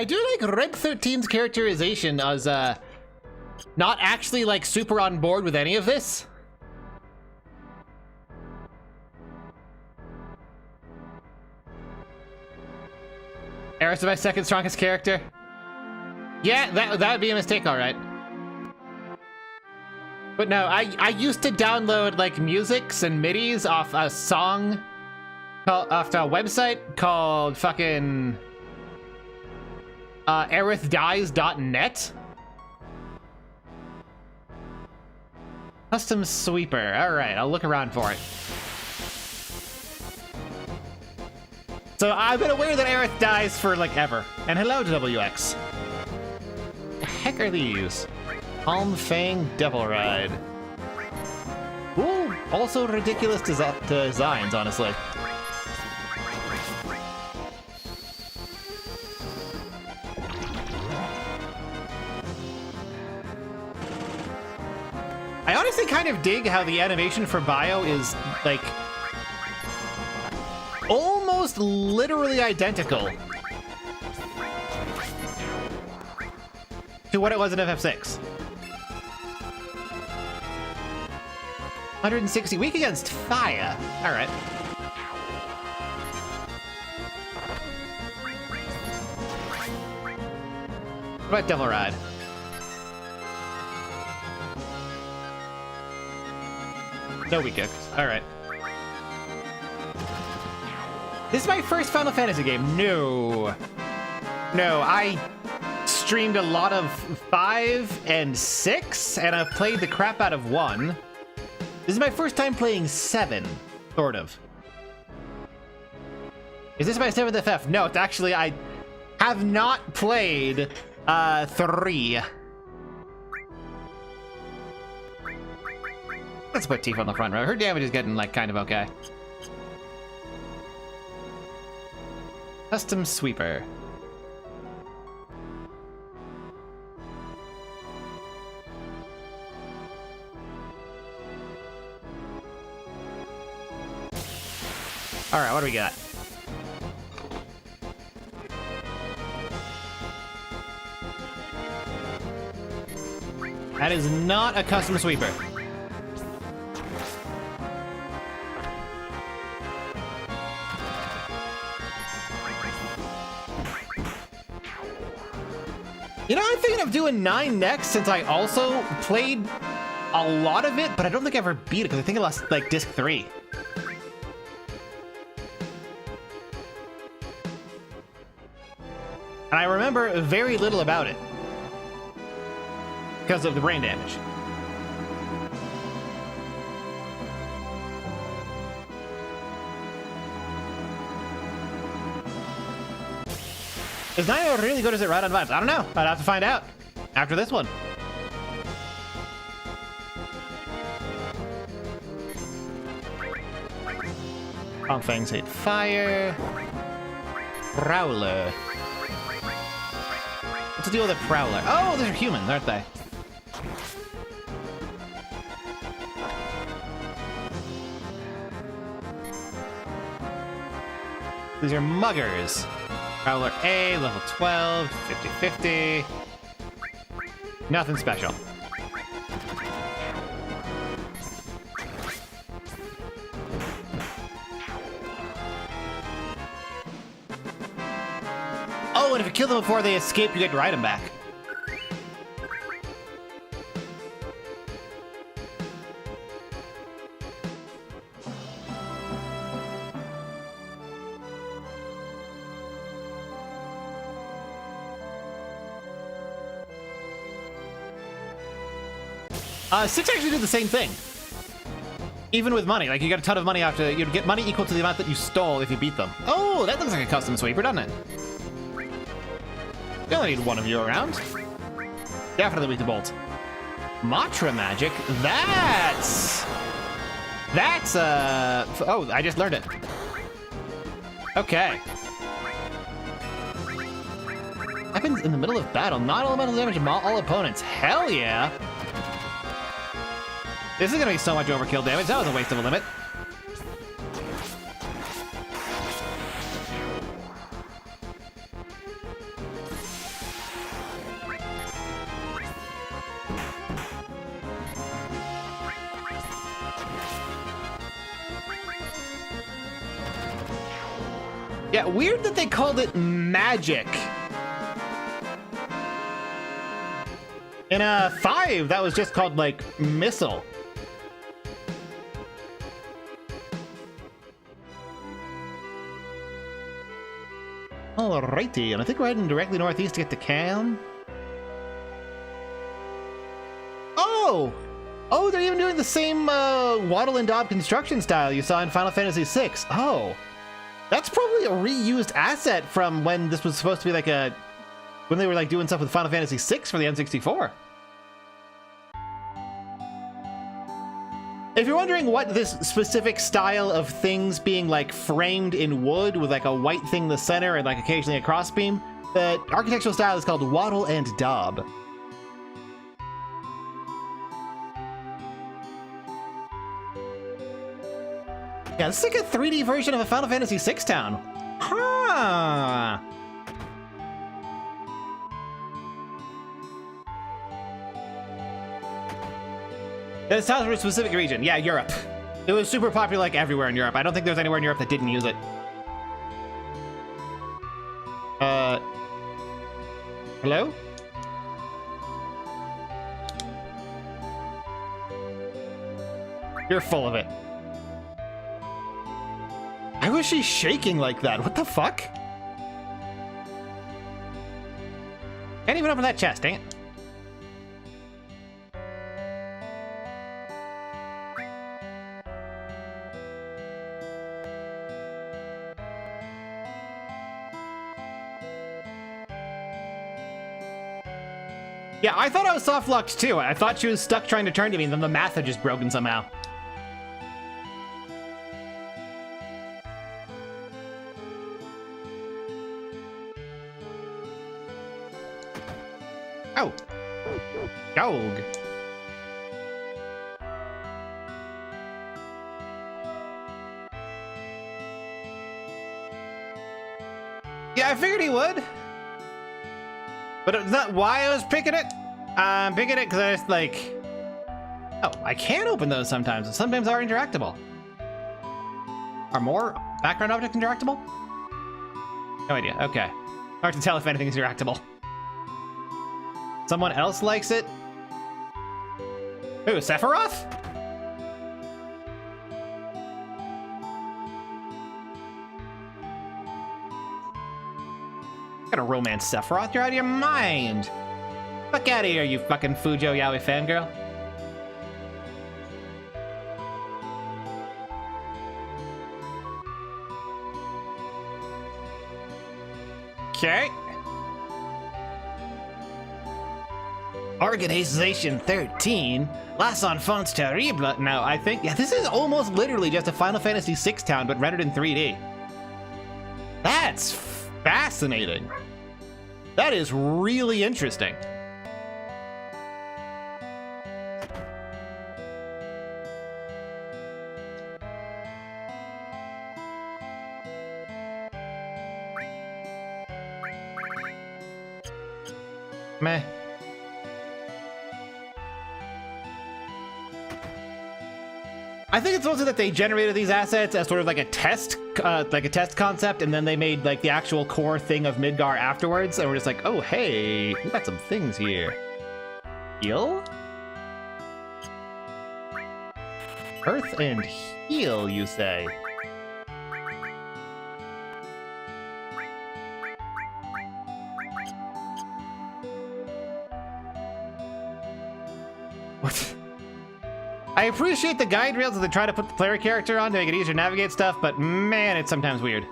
S2: I do like Reg 13's characterization as not actually like super on board with any of this. Eris is my second strongest character. Yeah, that would be a mistake, all right. But no, I used to download like musics and midis off a song, off a website called fucking erithdies.net. Custom sweeper. All right, I'll look around for it. So I've been aware that Aerith dies for like ever. And hello to WX. The heck are these? Palm Fang Devil Ride. Ooh, also ridiculous designs, honestly. I honestly kind of dig how the animation for Bio is like almost literally identical to what it was in FF6. 160 weak against fire. All right. What about Devil Ride? No weak kicks. All right. This is my first Final Fantasy game. No. No, I streamed a lot of 5 and 6, and I've played the crap out of 1. This is my first time playing 7, sort of. Is this my 7th FF? No, it's actually, I have not played 3. Let's put Tifa on the front row. Her damage is getting, like, kind of okay. Custom sweeper. All right, what do we got? That is not a custom sweeper. You know, I'm thinking of doing 9 next since I also played a lot of it, but I don't think I ever beat it because I think I lost like disc 3. And I remember very little about it because of the brain damage. Is Nio really good as it right on vibes? I don't know. I'd have to find out after this one. Palm Fangs hate fire. Prowler. What's the deal with a Prowler? Oh, those are humans, aren't they? These are muggers. Prowler A, level 12, 50-50. Nothing special. Oh, and if you kill them before they escape, you get to ride them back. Six actually did the same thing. Even with money, like you get a ton of money after, you'd get money equal to the amount that you stole if you beat them. Oh, that looks like a custom sweeper, doesn't it? You only need one of you around. Definitely weak to bolt. Matra magic, that's, oh, I just learned it. Okay. Happens in the middle of battle, not elemental damage to all opponents. Hell yeah. This is gonna be so much overkill damage. That was a waste of a limit. Yeah, weird that they called it magic. In 5, that was just called, like, missile. Alrighty, and I think we're heading directly northeast to get to Cam. Oh! Oh, they're even doing the same Waddle and Daub construction style you saw in Final Fantasy VI. Oh. That's probably a reused asset from when this was supposed to be like a... when they were like doing stuff with Final Fantasy VI for the N64. If you're wondering what this specific style of things being like framed in wood with like a white thing in the center and like occasionally a crossbeam, the architectural style is called Waddle and Daub. Yeah, this is like a 3D version of a Final Fantasy VI town. Huh. This sounds for a specific region. Yeah, Europe. It was super popular like everywhere in Europe. I don't think there's anywhere in Europe that didn't use it. Hello? You're full of it. Why was she shaking like that? What the fuck? Can't even open that chest, dang it. Yeah, I thought I was soft-locked too. I thought she was stuck trying to turn to me and then the math had just broken somehow. Oh. Dog. Yeah, I figured he would. But it's not why I was picking it. I'm picking it because I just like... Oh, I can open those sometimes, and sometimes are interactable. Are more background objects interactable? No idea. Okay. Hard to tell if anything is interactable. Someone else likes it? Who, Sephiroth? Gonna romance Sephiroth? You're out of your mind! Fuck out of here, you fucking Fujo Yaoi fangirl. Okay. Organization 13? Las Enfants Terribles? No, I think... Yeah, this is almost literally just a Final Fantasy VI town, but rendered in 3D. That's fascinating. That is really interesting. Meh. I think it's also that they generated these assets as sort of like a test concept, and then they made like the actual core thing of Midgar afterwards, and we're just like, oh hey, we got some things here. Heal? Earth and heal, you say? What? I appreciate the guide rails that they try to put the player character on to make it easier to navigate stuff, but man, it's sometimes weird.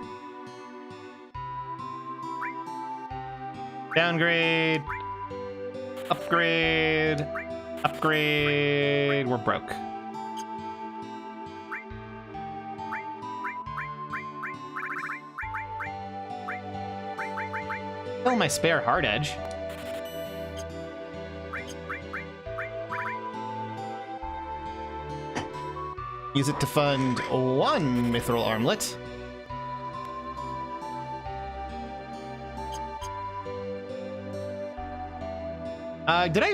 S2: Downgrade. Upgrade. Upgrade. We're broke. Oh, my spare hard edge. Use it to fund one mithril armlet. Did I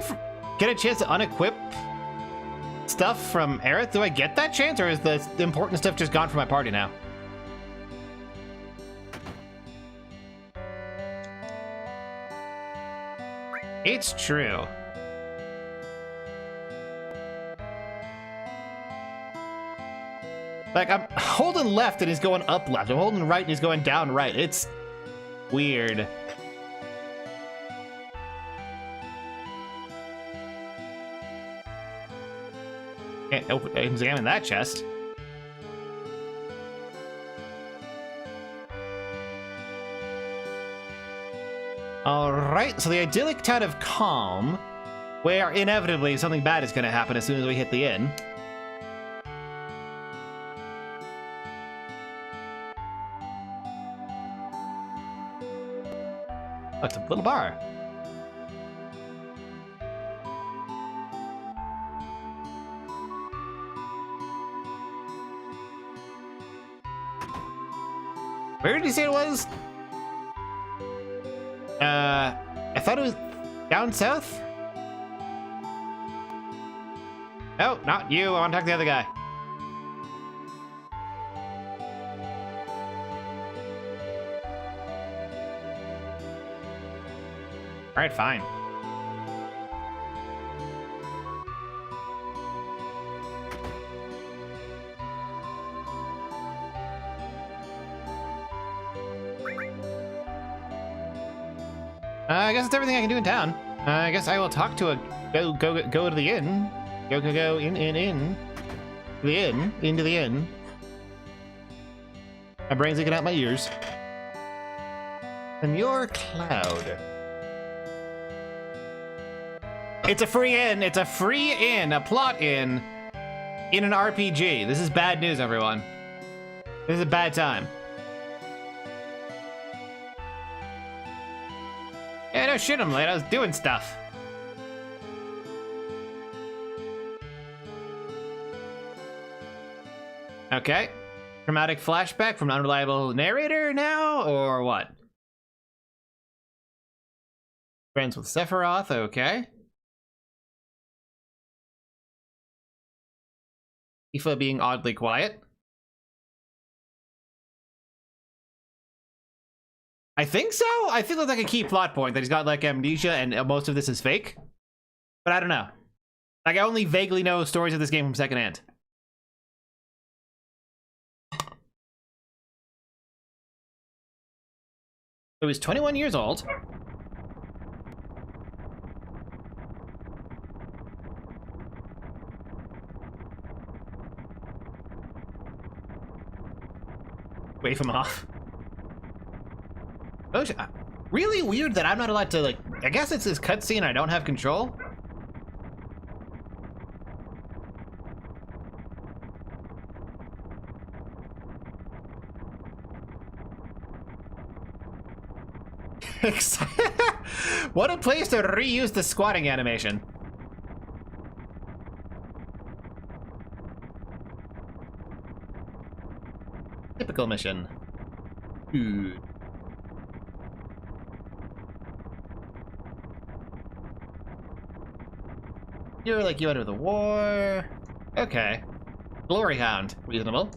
S2: get a chance to unequip stuff from Aerith? Do I get that chance, or is the important stuff just gone from my party now? It's true. Like, I'm holding left and he's going up left. I'm holding right and he's going down right. It's weird. Can't examine that chest. Alright, so the idyllic town of Calm, where inevitably something bad is going to happen as soon as we hit the inn. Oh, it's a little bar. Where did he say it was? I thought it was down south? No, not you. I want to talk to the other guy. All right, fine. I guess that's everything I can do in town. I guess I will talk to a go to the inn. Go in. The inn, into the inn. My brain's leaking out my ears. And your cloud. It's a free inn. It's a free inn, a plot inn in an RPG. This is bad news, everyone. This is a bad time. Yeah, no shit, I'm late. I was doing stuff. Okay. Dramatic flashback from an unreliable narrator now, or what? Friends with Sephiroth, okay. Tifa being oddly quiet. I think so? I feel like a key plot point that he's got like amnesia and most of this is fake. But I don't know. Like I only vaguely know stories of this game from secondhand. So he's 21 years old. Wave him off. Oh, really weird that I'm not allowed to, like, I guess it's this cutscene I don't have control. What a place to reuse the squatting animation. Typical mission. Ooh. You're like you out of the war. Okay. Glory Hound. Reasonable.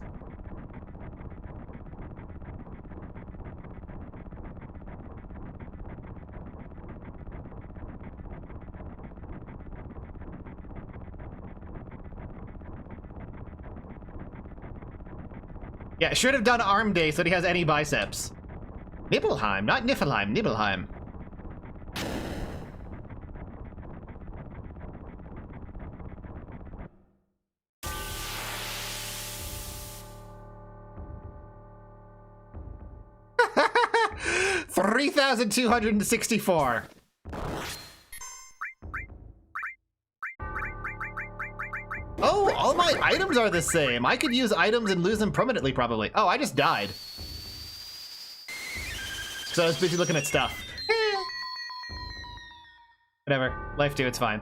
S2: Yeah, should have done arm day so that he has any biceps. Nibelheim, not Niflheim, Nibelheim. $3,264. Oh, all my items are the same. I could use items and lose them permanently, probably. Oh, I just died. So I was busy looking at stuff. Whatever. Life 2, it's fine.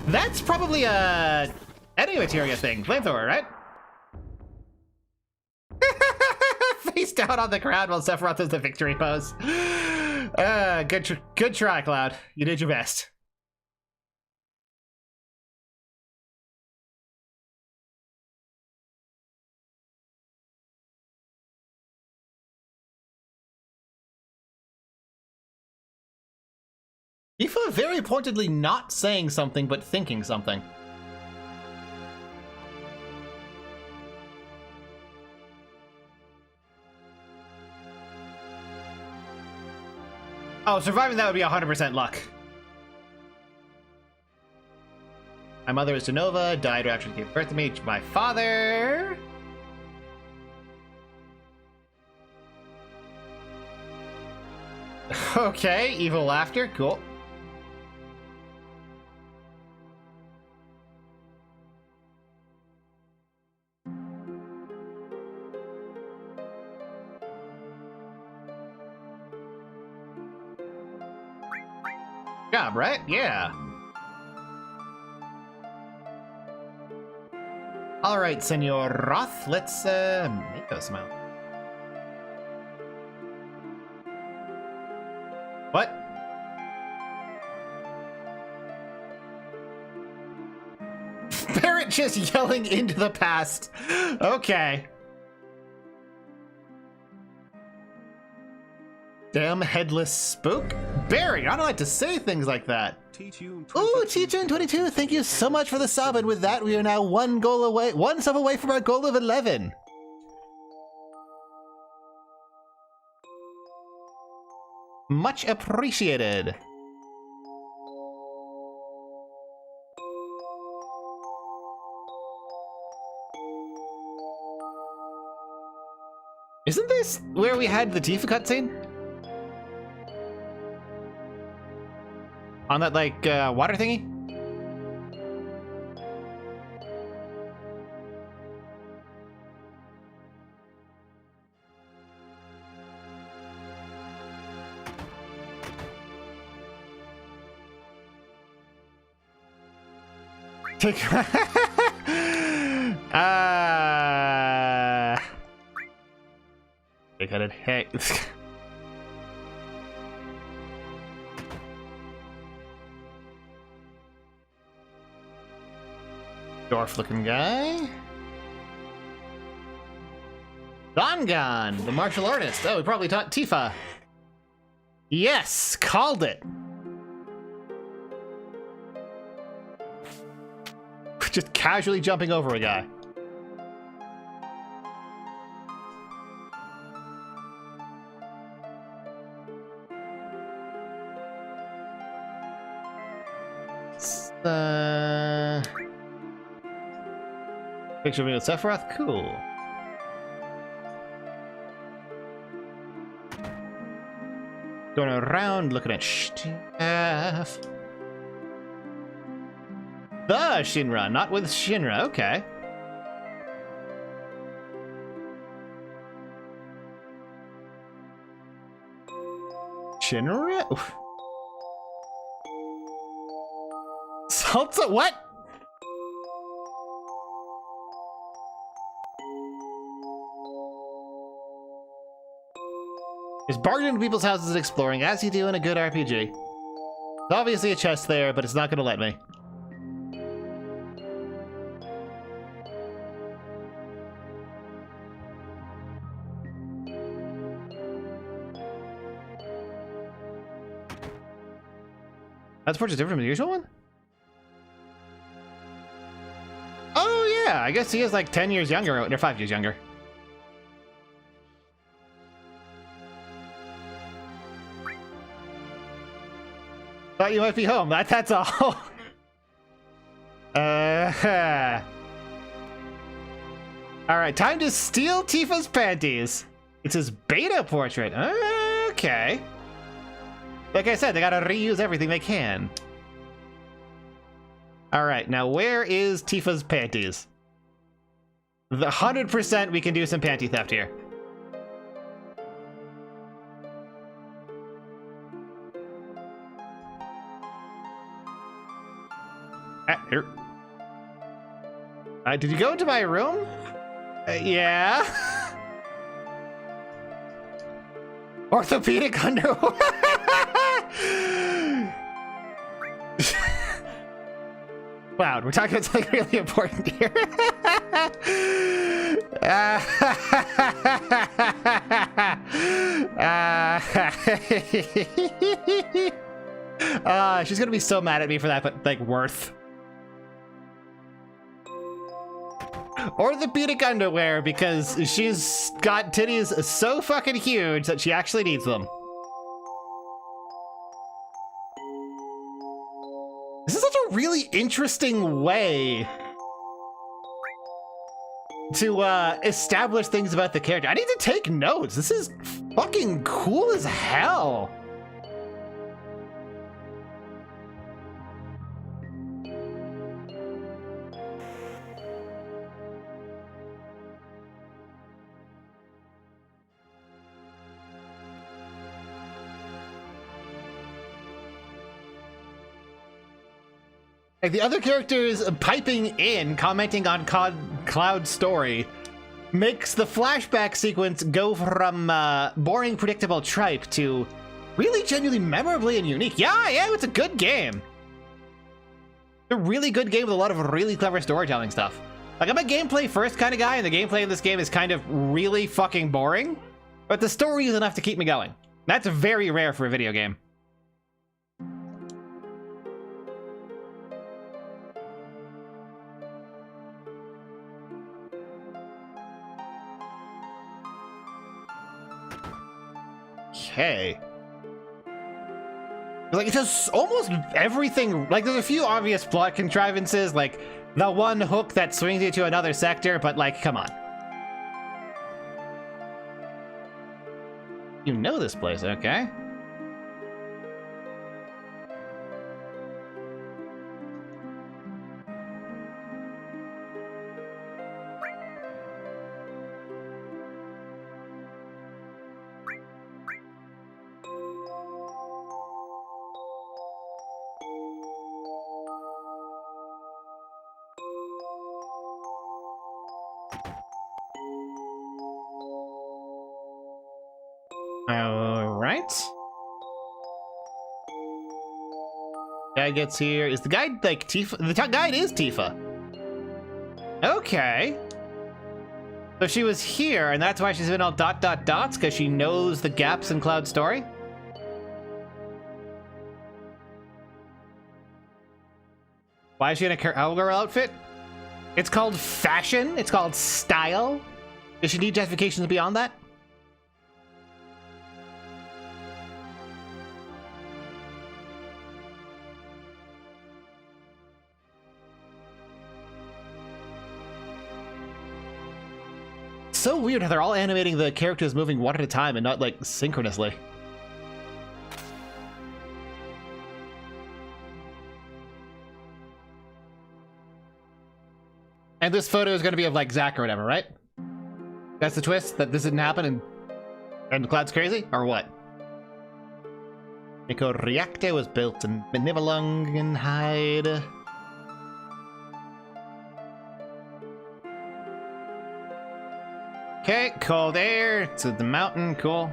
S2: That's probably a enemy materia thing. Flamethrower, right? Face down on the crowd while Sephiroth does the victory pose. Good try, Cloud. You did your best. Tifa very pointedly not saying something but thinking something. Oh, surviving that would be 100% luck. My mother is Genova, died after she gave birth to me. My father... Okay, evil laughter, cool. Job, right? Yeah. All right, Senor Roth, let's make us smile. What? Barrett just yelling into the past. Okay. Damn headless spook. Barry, I don't like to say things like that. Ooh, T-Tune22, thank you so much for the sub, and with that, we are now one sub away from our goal of 11. Much appreciated. Isn't this where we had the Tifa cutscene? On that, like, water thingy? Take big-headed. Hey. Dwarf-looking guy. Dongan, the martial artist. Oh, we probably taught Tifa. Yes, called it. Just casually jumping over a guy. Picture of me with Sephiroth? Cool. Going around looking at stuff. The Shinra, not with Shinra, okay. Shinra? Oof. Salsa, what? Just barging into people's houses and exploring, as you do in a good RPG. There's obviously a chest there, but it's not gonna let me. That's just different from the usual one? Oh yeah, I guess he is like 10 years younger, or 5 years younger. Thought you might be home, that's all. Alright, time to steal Tifa's panties. It's his beta portrait. Okay. Like I said, they gotta reuse everything they can. Alright, now where is Tifa's panties? 100% we can do some panty theft here. Here. Did you go into my room? Yeah. Orthopedic underwear. Wow, we're talking about something really important here. She's gonna be so mad at me for that, but like worth. Orthopedic underwear because she's got titties so fucking huge that she actually needs them. This is such a really interesting way to establish things about the character. I need to take notes. This is fucking cool as hell. Like the other characters piping in, commenting on Cloud's story, makes the flashback sequence go from boring, predictable tripe to really genuinely memorably and unique. Yeah, it's a good game. A really good game with a lot of really clever storytelling stuff. Like, I'm a gameplay first kind of guy, and the gameplay in this game is kind of really fucking boring, but the story is enough to keep me going. That's very rare for a video game. Okay. Like, it does almost everything. Like, there's a few obvious plot contrivances, like the one hook that swings you to another sector, but like, come on. You know this place, okay? Alright. Guy gets here. Is the guide like Tifa? The guide is Tifa. Okay. So she was here, and that's why she's been all dots, because she knows the gaps in Cloud's story? Why is she in a cowgirl outfit? It's called fashion. It's called style. Does she need justifications beyond that? So weird how they're all animating the characters moving one at a time and not like synchronously. And this photo is going to be of like Zack or whatever, right? That's the twist, that this didn't happen and Cloud's crazy, or what? Eco reactor was built in Nibelungenheide. Okay, cold air to the mountain, cool.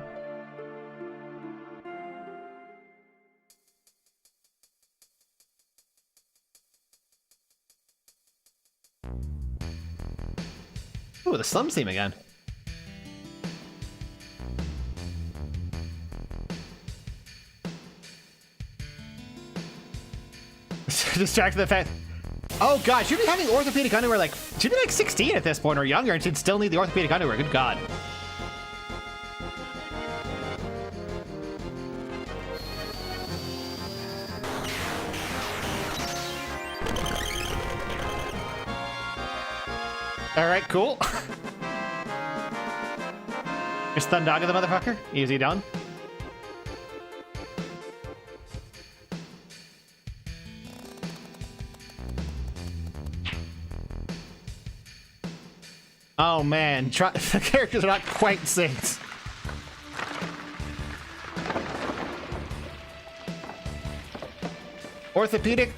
S2: Ooh, the slums theme again. Distracted the fact. Oh god, she'd be having orthopedic underwear like, she'd be like 16 at this point or younger, and she'd still need the orthopedic underwear. Good god. Alright, cool. You're stun dogging the motherfucker? Easy done. Oh man, the characters are not quite synced. Orthopedic,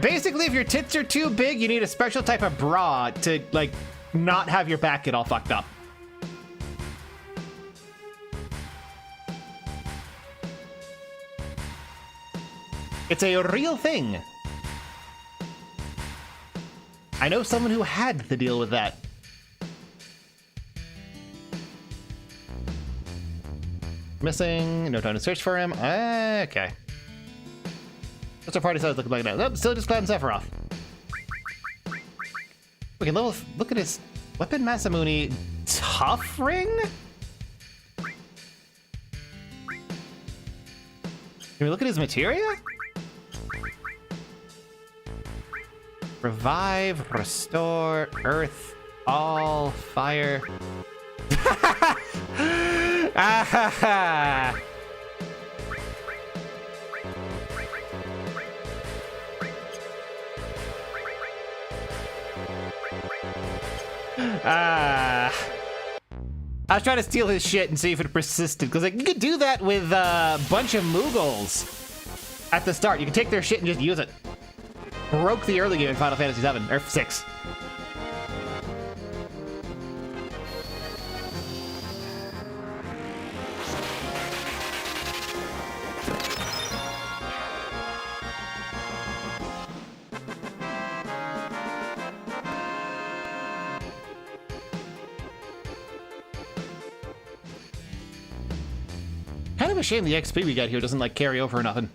S2: basically if your tits are too big, you need a special type of bra to like not have your back get all fucked up. It's a real thing. I know someone who had to deal with that. Missing, no time to search for him. Okay. What's our party size looking like now? Nope, still just Cloud and Sephiroth. We can look at his weapon Masamune tough ring? Can we look at his materia? Revive, restore, earth, all, fire. Ah, I was trying to steal his shit and see if it persisted, because like, you could do that with a bunch of Moogles at the start. You can take their shit and just use it. Broke the early game in Final Fantasy 7 or 6. Kind of a shame the XP we got here doesn't like carry over or nothing.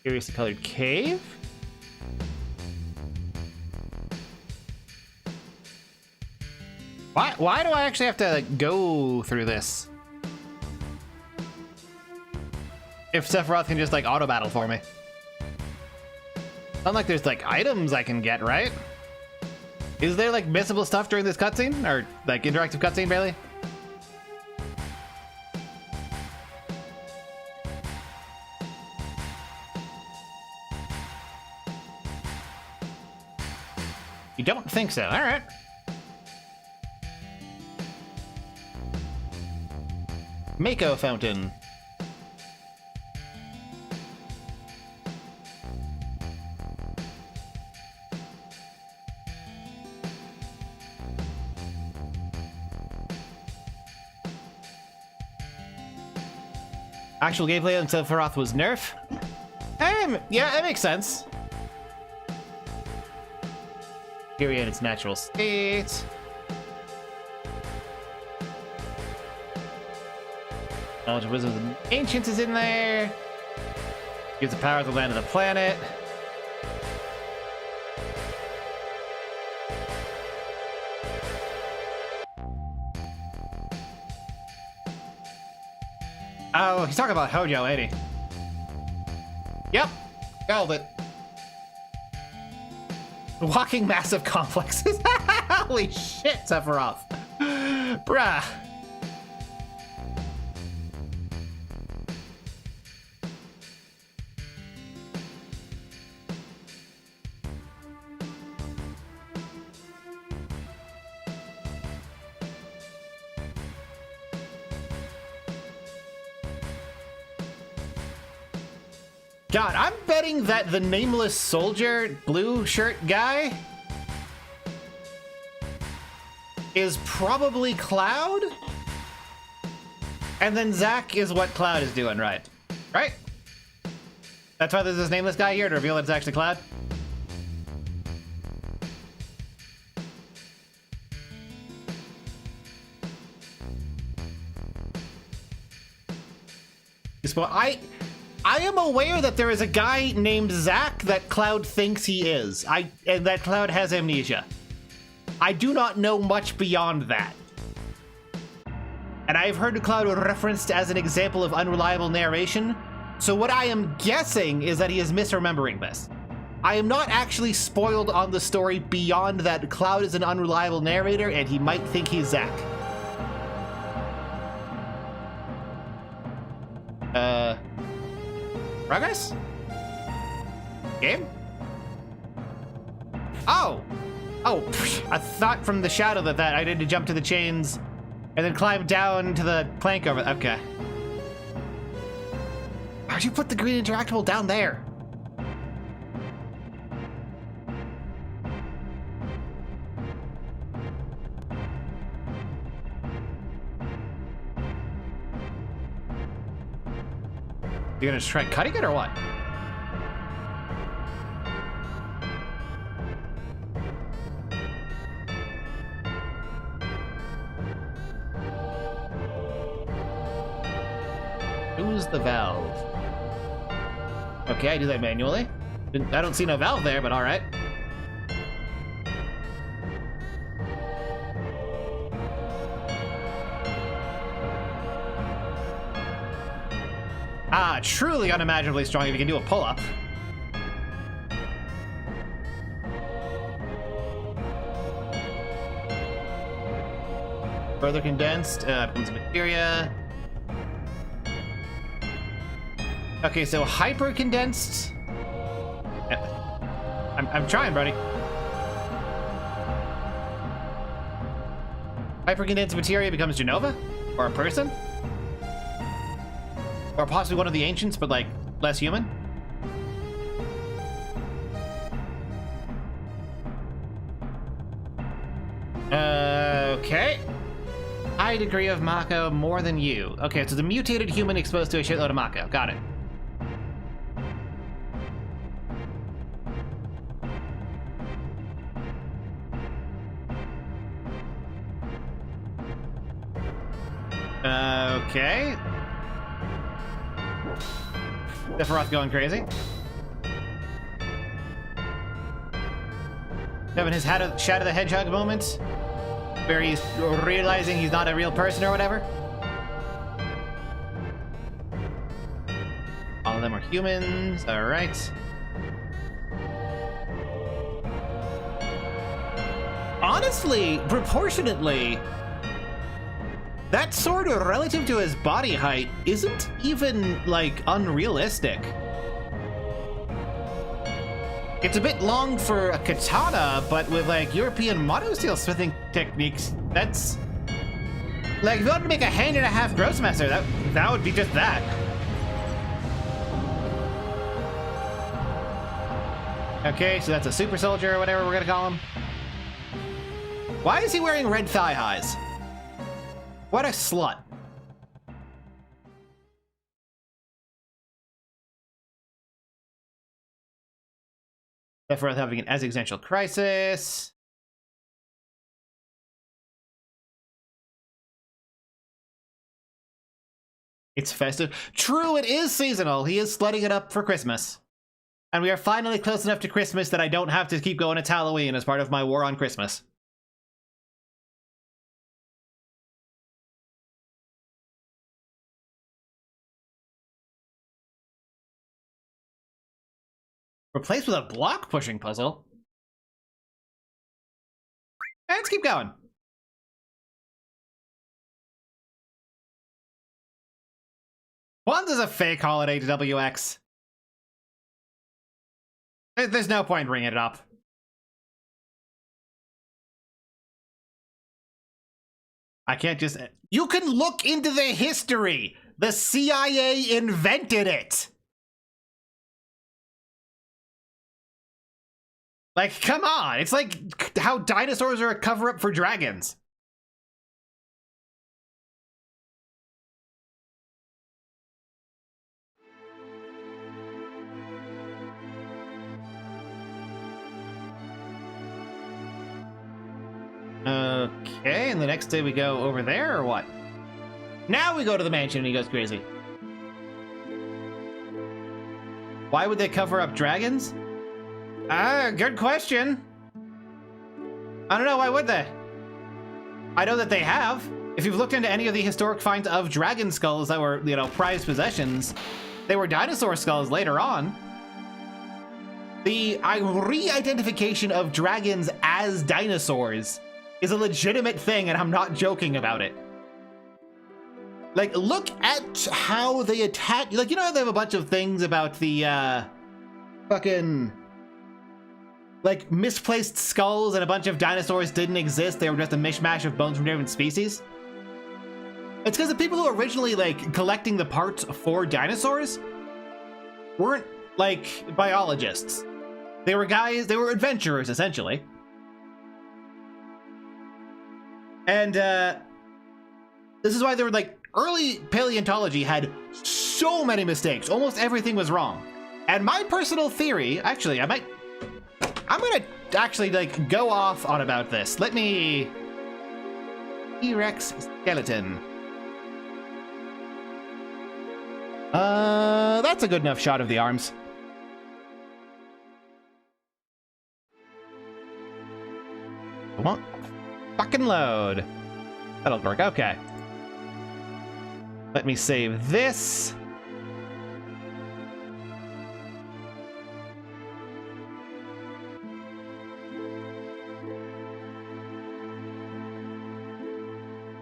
S2: Curiously colored cave? Why do I actually have to like, go through this? If Sephiroth can just like auto battle for me. Not like there's like items I can get, right? Is there like missable stuff during this cutscene? Or like interactive cutscene, barely? You don't think so, alright. Mako Fountain. Actual gameplay on Sephiroth was nerf? Yeah, that makes sense. Here we in its natural state. Knowledge of Wisdom of the Ancients is in there. Gives the power of the land of the planet. Oh, he's talking about Hojo, ain't he? Yep, called it. Walking massive complexes. Holy shit, Sephiroth. Bruh. God, I'm betting that the nameless soldier, blue shirt guy, is probably Cloud? And then Zack is what Cloud is doing, right? Right? That's why there's this nameless guy here to reveal that it's actually Cloud? Well, I am aware that there is a guy named Zack that Cloud thinks he is. And that Cloud has amnesia. I do not know much beyond that. And I've heard Cloud referenced as an example of unreliable narration. So what I am guessing is that he is misremembering this. I am not actually spoiled on the story beyond that Cloud is an unreliable narrator and he might think he's Zack. Progress? Game? Oh! Oh, I thought from the shadow that I need to jump to the chains and then climb down to the plank over. Okay. Why'd you put the green interactable down there? You gonna just try cutting it or what? close the valve. Okay, I do that manually. I don't see no valve there, but all right. Ah, truly unimaginably strong if you can do a pull-up. Further condensed, becomes materia. Okay, so hyper condensed. I'm trying, buddy. Hyper condensed materia becomes Genova, or a person, or possibly one of the ancients, but like less human. Okay. High degree of Mako, more than you. Okay, so the mutated human exposed to a shitload of Mako. Got it. Okay. Sephiroth going crazy. Having his Shadow the Hedgehog moment, where he's realizing he's not a real person or whatever. All of them are humans. All right. Honestly, proportionately, that sword relative to his body height isn't even, like, unrealistic. It's a bit long for a katana, but with, like, European monosteel smithing techniques, that's... Like, if you wanted to make a hand-and-a-half Grossmaster, that would be just that. Okay, so that's a super soldier or whatever we're gonna call him. Why is he wearing red thigh highs? What a slut. Sephiroth having an existential crisis. It's festive. True, it is seasonal. He is slutting it up for Christmas. And we are finally close enough to Christmas that I don't have to keep going. It's Halloween as part of my war on Christmas. Replaced with a block pushing puzzle. Let's keep going. Kwanzaa's a fake holiday to WX. There's no point bringing it up. I can't just... You can look into the history. The CIA invented it. Like, come on. It's like how dinosaurs are a cover-up for dragons. Okay, and the next day we go over there, or what? Now we go to the mansion and he goes crazy. Why would they cover up dragons? Good question. I don't know, why would they? I know that they have. If you've looked into any of the historic finds of dragon skulls that were, you know, prized possessions, they were dinosaur skulls later on. The re-identification of dragons as dinosaurs is a legitimate thing, and I'm not joking about it. Like, look at how they attach, like, you know how they have a bunch of things about the, fucking... like, misplaced skulls and a bunch of dinosaurs didn't exist. They were just a mishmash of bones from different species. It's because the people who were originally, like, collecting the parts for dinosaurs weren't, like, biologists. They were guys, they were adventurers, essentially. And, this is why they were, like, early paleontology had so many mistakes. Almost everything was wrong. And my personal theory, actually, I'm gonna actually, like, go off on about this. Let me... T-Rex skeleton. That's a good enough shot of the arms. Come on. Fucking load. That'll work, okay. Let me save this.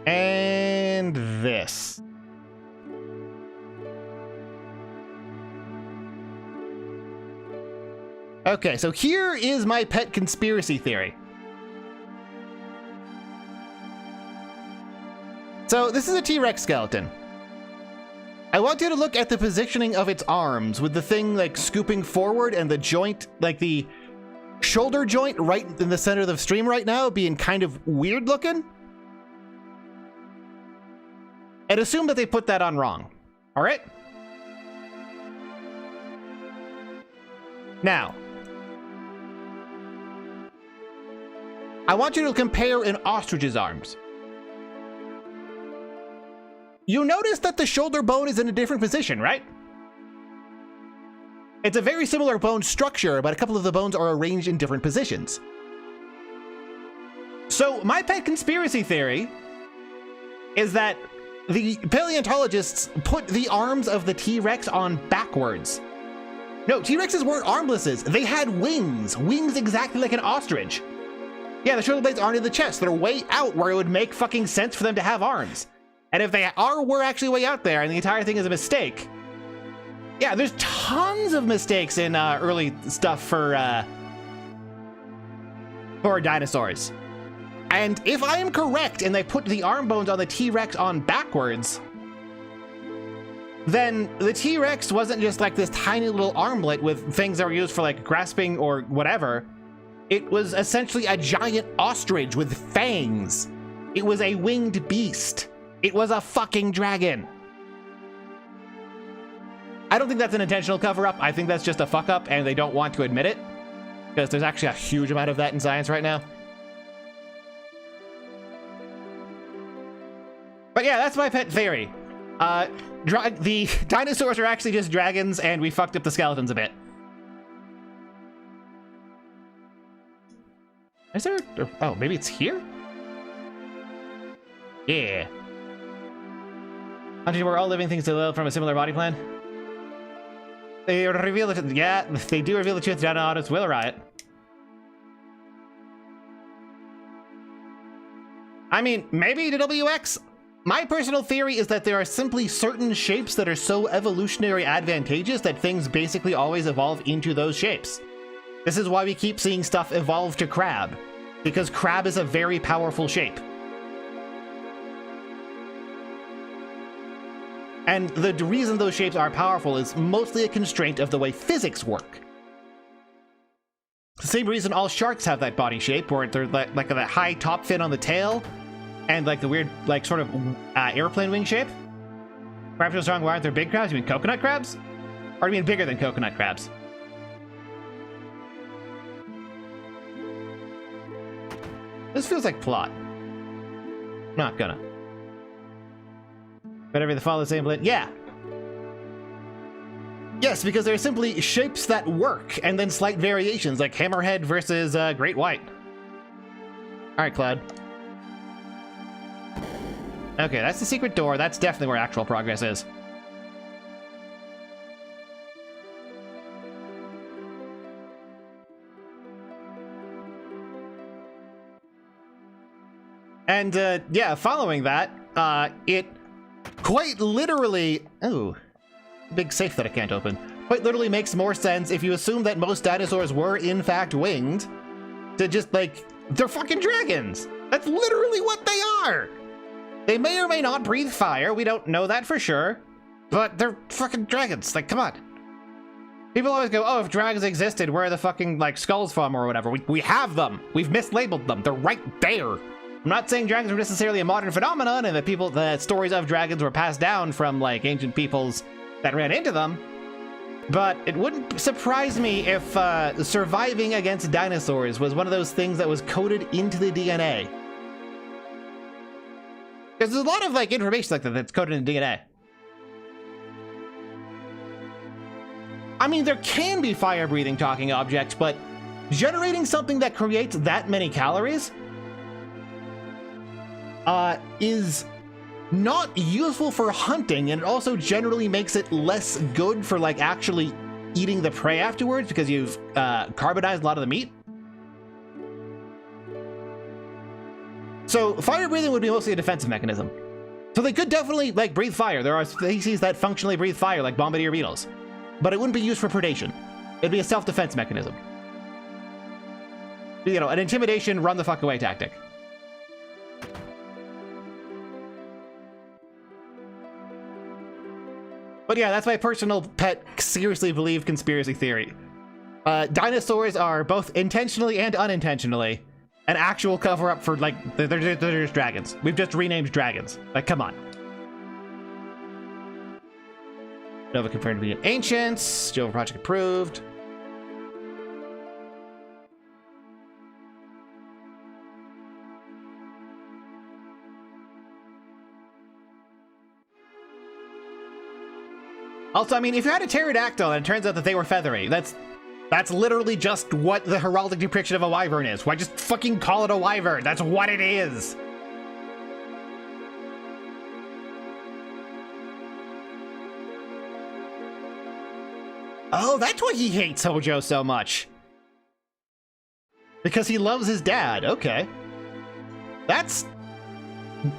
S2: And this. Okay, so here is my pet conspiracy theory. So this is a T-Rex skeleton. I want you to look at the positioning of its arms, with the thing like scooping forward and the joint, like the shoulder joint right in the center of the stream right now being kind of weird looking. And assume that they put that on wrong. All right? Now, I want you to compare an ostrich's arms. You notice that the shoulder bone is in a different position, right? It's a very similar bone structure, but a couple of the bones are arranged in different positions. So my pet conspiracy theory is that the paleontologists put the arms of the T-Rex on backwards. No, T-Rexes weren't armlesses. They had wings. Wings exactly like an ostrich. Yeah, the shoulder blades aren't in the chest. They're way out where it would make fucking sense for them to have arms. And if they were actually way out there and the entire thing is a mistake, yeah, there's tons of mistakes in early stuff for dinosaurs. And if I am correct and they put the arm bones on the T-Rex on backwards, then the T-Rex wasn't just like this tiny little armlet with things that were used for like grasping or whatever. It was essentially a giant ostrich with fangs. It was a winged beast. It was a fucking dragon. I don't think that's an intentional cover-up. I think that's just a fuck-up and they don't want to admit it, because there's actually a huge amount of that in science right now. But yeah, that's my pet theory. The dinosaurs are actually just dragons and we fucked up the skeletons a bit. Is there... Oh, maybe it's here? Yeah. Hunting where all living things develop from a similar body plan. They reveal the... Yeah, they do reveal the truth. Dinosaurs will riot. I mean, maybe the WX... My personal theory is that there are simply certain shapes that are so evolutionary advantageous that things basically always evolve into those shapes. This is why we keep seeing stuff evolve to crab, because crab is a very powerful shape. And the reason those shapes are powerful is mostly a constraint of the way physics work. The same reason all sharks have that body shape, where they're like that high top fin on the tail, and like the weird, like sort of airplane wing shape. Crabs are strong. Why aren't there big crabs? You mean coconut crabs? Or do you mean bigger than coconut crabs? This feels like plot. Not gonna. Whatever they follow the same blade. Yeah. Yes, because they're simply shapes that work, and then slight variations, like hammerhead versus great white. All right, Cloud. Okay, that's the secret door. That's definitely where actual progress is. And, yeah, following that, it quite literally... Oh, big safe that I can't open. Quite literally makes more sense if you assume that most dinosaurs were, in fact, winged, to just, like, they're fucking dragons! That's literally what they are! They may or may not breathe fire, we don't know that for sure, but they're fucking dragons, like, come on. People always go, oh, if dragons existed, where are the fucking, like, skulls from or whatever? We have them! We've mislabeled them, they're right there! I'm not saying dragons are necessarily a modern phenomenon and that the stories of dragons were passed down from, like, ancient peoples that ran into them, but it wouldn't surprise me if surviving against dinosaurs was one of those things that was coded into the DNA. Because there's a lot of, like, information like that that's coded in DNA. I mean, there can be fire-breathing talking objects, but generating something that creates that many calories is not useful for hunting, and it also generally makes it less good for, like, actually eating the prey afterwards because you've carbonized a lot of the meat. So fire breathing would be mostly a defensive mechanism. So they could definitely, like, breathe fire. There are species that functionally breathe fire, like bombardier beetles. But it wouldn't be used for predation. It'd be a self-defense mechanism. You know, an intimidation, run the fuck away tactic. But yeah, that's my personal pet, seriously believed conspiracy theory. Dinosaurs are both intentionally and unintentionally an actual cover-up for, like, they're just dragons. We've just renamed dragons. Like, come on. Nova confirmed to be an ancients. Jova project approved. Also, I mean, if you had a pterodactyl and it turns out that they were feathery, that's literally just what the heraldic depiction of a wyvern is. Why just fucking call it a wyvern? That's what it is. Oh, that's why he hates Hojo so much. Because he loves his dad. Okay. That's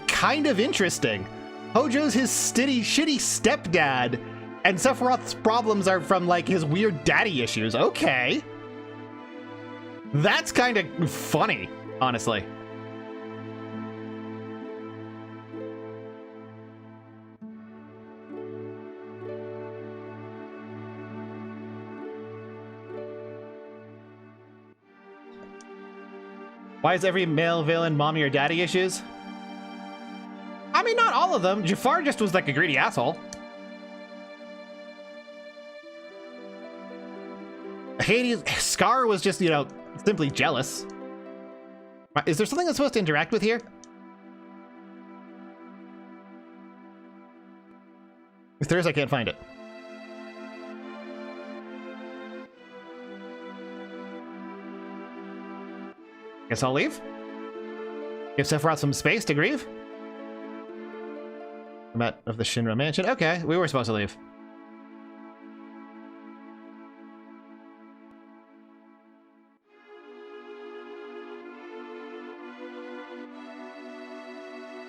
S2: kind of interesting. Hojo's his shitty stepdad, and Sephiroth's problems are from, like, his weird daddy issues. Okay. That's kind of funny, honestly. Why is every male villain mommy or daddy issues? I mean, not all of them. Jafar just was like a greedy asshole. Hades, Scar was just, you know, simply jealous. Is there something I'm supposed to interact with here? If there is, I can't find it. Guess I'll leave. Give Sephiroth some space to grieve. Met of the Shinra Mansion. Okay, we were supposed to leave.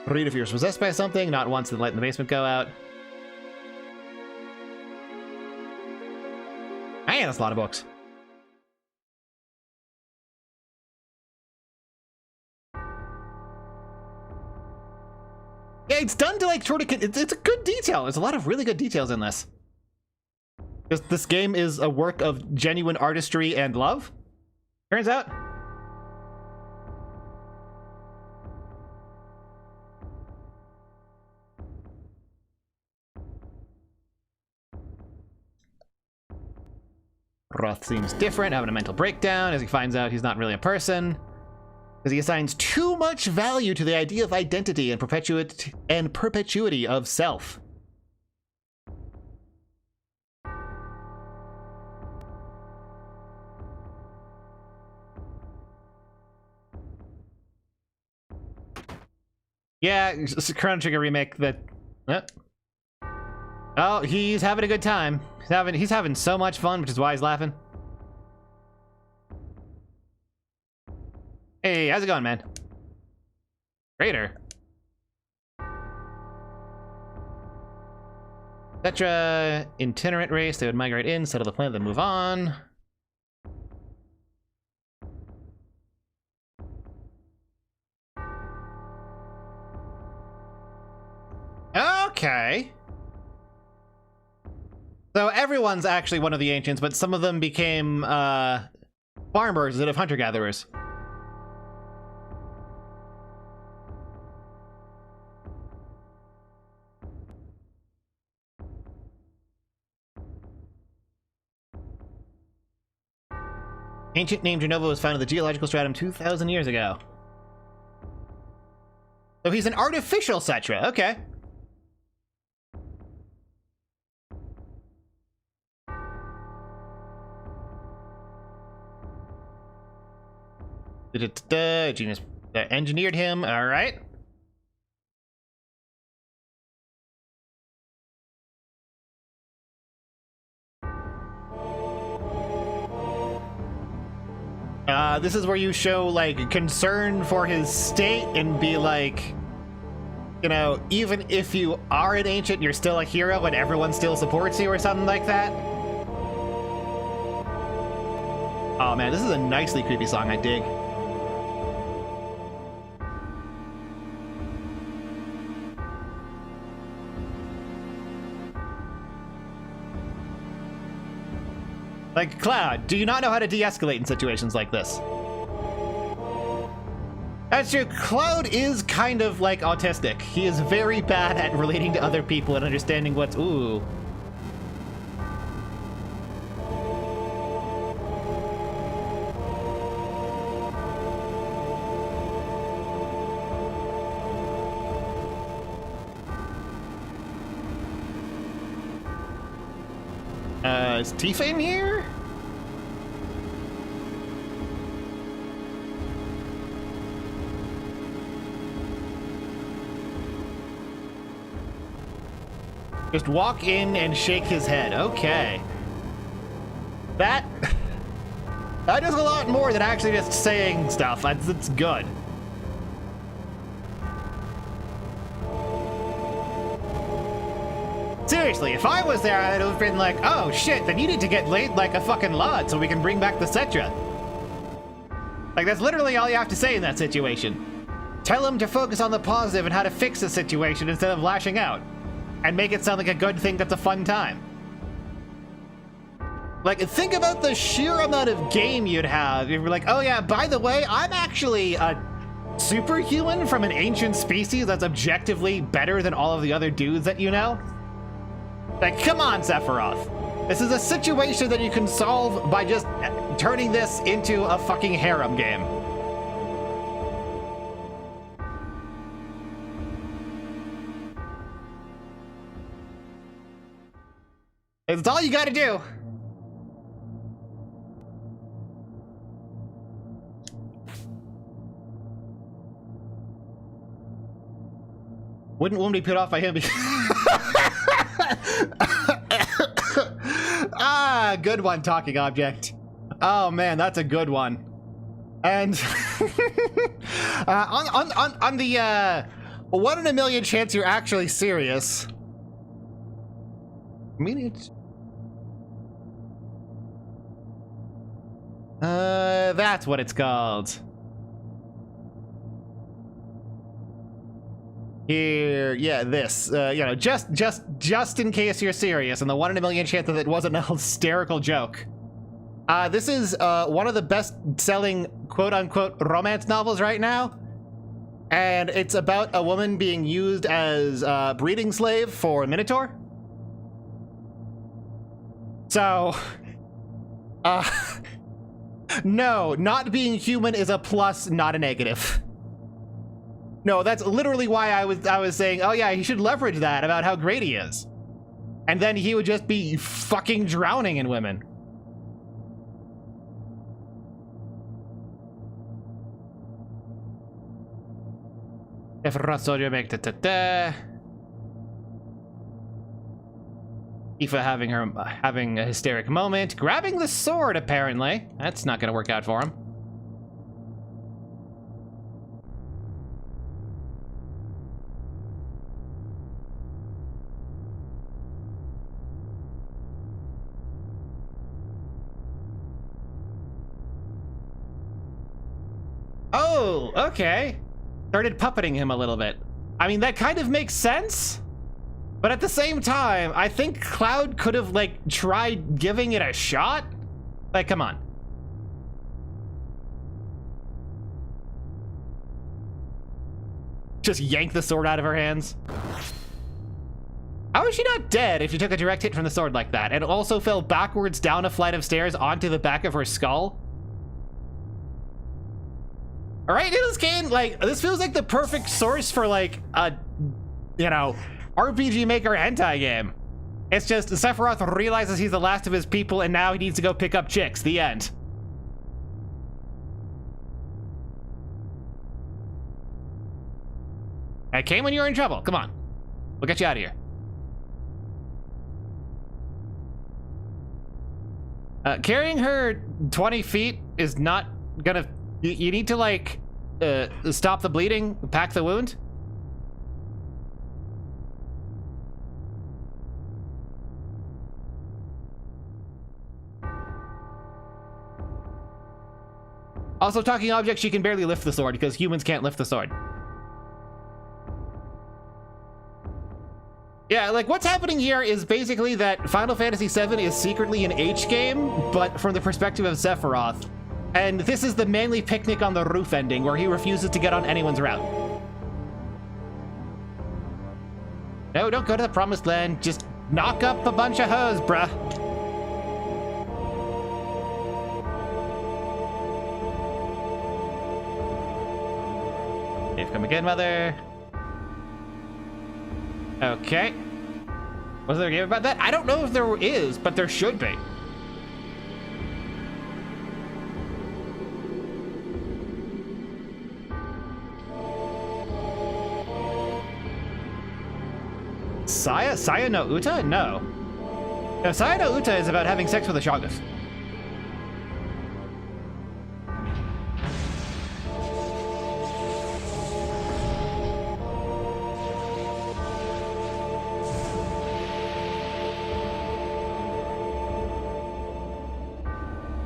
S2: Read if you're possessed by something. Not once did the light in the basement go out. Man, that's a lot of books. Yeah, it's done to, like, sort of, it's a good detail. There's a lot of really good details in this. Because this game is a work of genuine artistry and love, turns out. Roth seems different, having a mental breakdown as he finds out he's not really a person. Because he assigns too much value to the idea of identity and perpetuity of self. Yeah, Chrono Trigger remake that. Oh, he's having a good time. He's having so much fun, which is why he's laughing. Hey, how's it going, man? Raider. Etc. Itinerant race. They would migrate in, settle the planet, then move on. Okay. So everyone's actually one of the ancients, but some of them became farmers instead of hunter-gatherers. Ancient named Genova was found in the geological stratum 2,000 years ago. So he's an artificial Cetra. Okay. Genius engineered him. All right. This is where you show, like, concern for his state and be like, you know, even if you are an ancient, you're still a hero and everyone still supports you or something like that. Oh man, this is a nicely creepy song, I dig. Like, Cloud, do you not know how to de-escalate in situations like this? That's true. Cloud is kind of like autistic. He is very bad at relating to other people and understanding what's... Ooh. Is Tifa in here? Just walk in and shake his head. Okay. That does a lot more than actually just saying stuff. It's good. Seriously, if I was there, I'd have been like, oh shit, then you need to get laid like a fucking lord so we can bring back the Cetra. Like, that's literally all you have to say in that situation. Tell him to focus on the positive and how to fix the situation instead of lashing out. And make it sound like a good thing that's a fun time. Like, think about the sheer amount of game you'd have if you're like, oh yeah, by the way, I'm actually a superhuman from an ancient species that's objectively better than all of the other dudes that you know. Like, come on, Sephiroth. This is a situation that you can solve by just turning this into a fucking harem game. It's all you gotta do. Wouldn't be put off by him because... Ah, good one, talking object. Oh man, that's a good one. And on the 1 in a million chance you're actually serious. I mean, it's... that's what it's called. Here, yeah, this, you know, just in case you're serious, and the 1 in a million chance that it wasn't a hysterical joke. This is, one of the best-selling quote-unquote romance novels right now. And it's about a woman being used as a breeding slave for a Minotaur. So, no, not being human is a plus, not a negative. No, that's literally why I was saying, oh yeah, he should leverage that about how great he is. And then he would just be fucking drowning in women. If Rasodio make Tifa having a hysteric moment, grabbing the sword apparently. That's not gonna work out for him. Oh, okay. Started puppeting him a little bit. I mean, that kind of makes sense. But at the same time, I think Cloud could have, like, tried giving it a shot. Like, come on. Just yank the sword out of her hands. How is she not dead if she took a direct hit from the sword like that and also fell backwards down a flight of stairs onto the back of her skull? All right, Nicholas Kane, like, this feels like the perfect source for, like, a, you know, RPG Maker hentai game. It's just Sephiroth realizes he's the last of his people and now he needs to go pick up chicks. The end. I came when you were in trouble. Come on. We'll get you out of here. Carrying her 20 feet is not gonna... You need to, like, stop the bleeding, pack the wound. Also, talking object, she can barely lift the sword because humans can't lift the sword. Yeah, like, what's happening here is basically that Final Fantasy VII is secretly an H game, but from the perspective of Sephiroth. And this is the manly picnic on the roof ending, where he refuses to get on anyone's route. No, don't go to the Promised Land. Just knock up a bunch of hoes, bruh. They've come again, mother. Okay. Was there a game about that? I don't know if there is, but there should be. Saya no Uta? No. No, Saya no Uta is about having sex with a Shoggoth.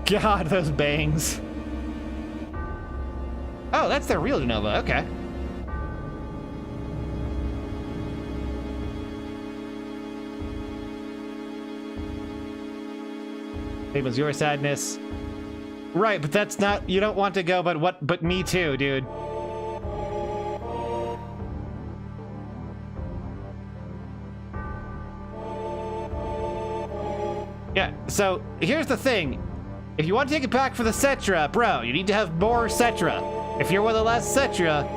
S2: God, those bangs. Oh, that's their real Jenova. Okay. It was your sadness. Right, but that's not... You don't want to go, but what... But me too, dude. Yeah, so here's the thing. If you want to take it back for the Cetra, bro, you need to have more Cetra. If you're one of the last Cetra,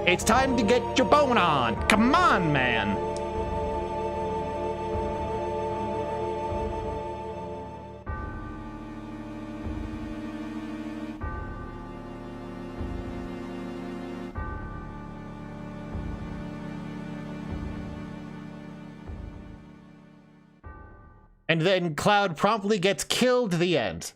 S2: it's time to get your bone on. Come on, man. And then Cloud promptly gets killed at the end.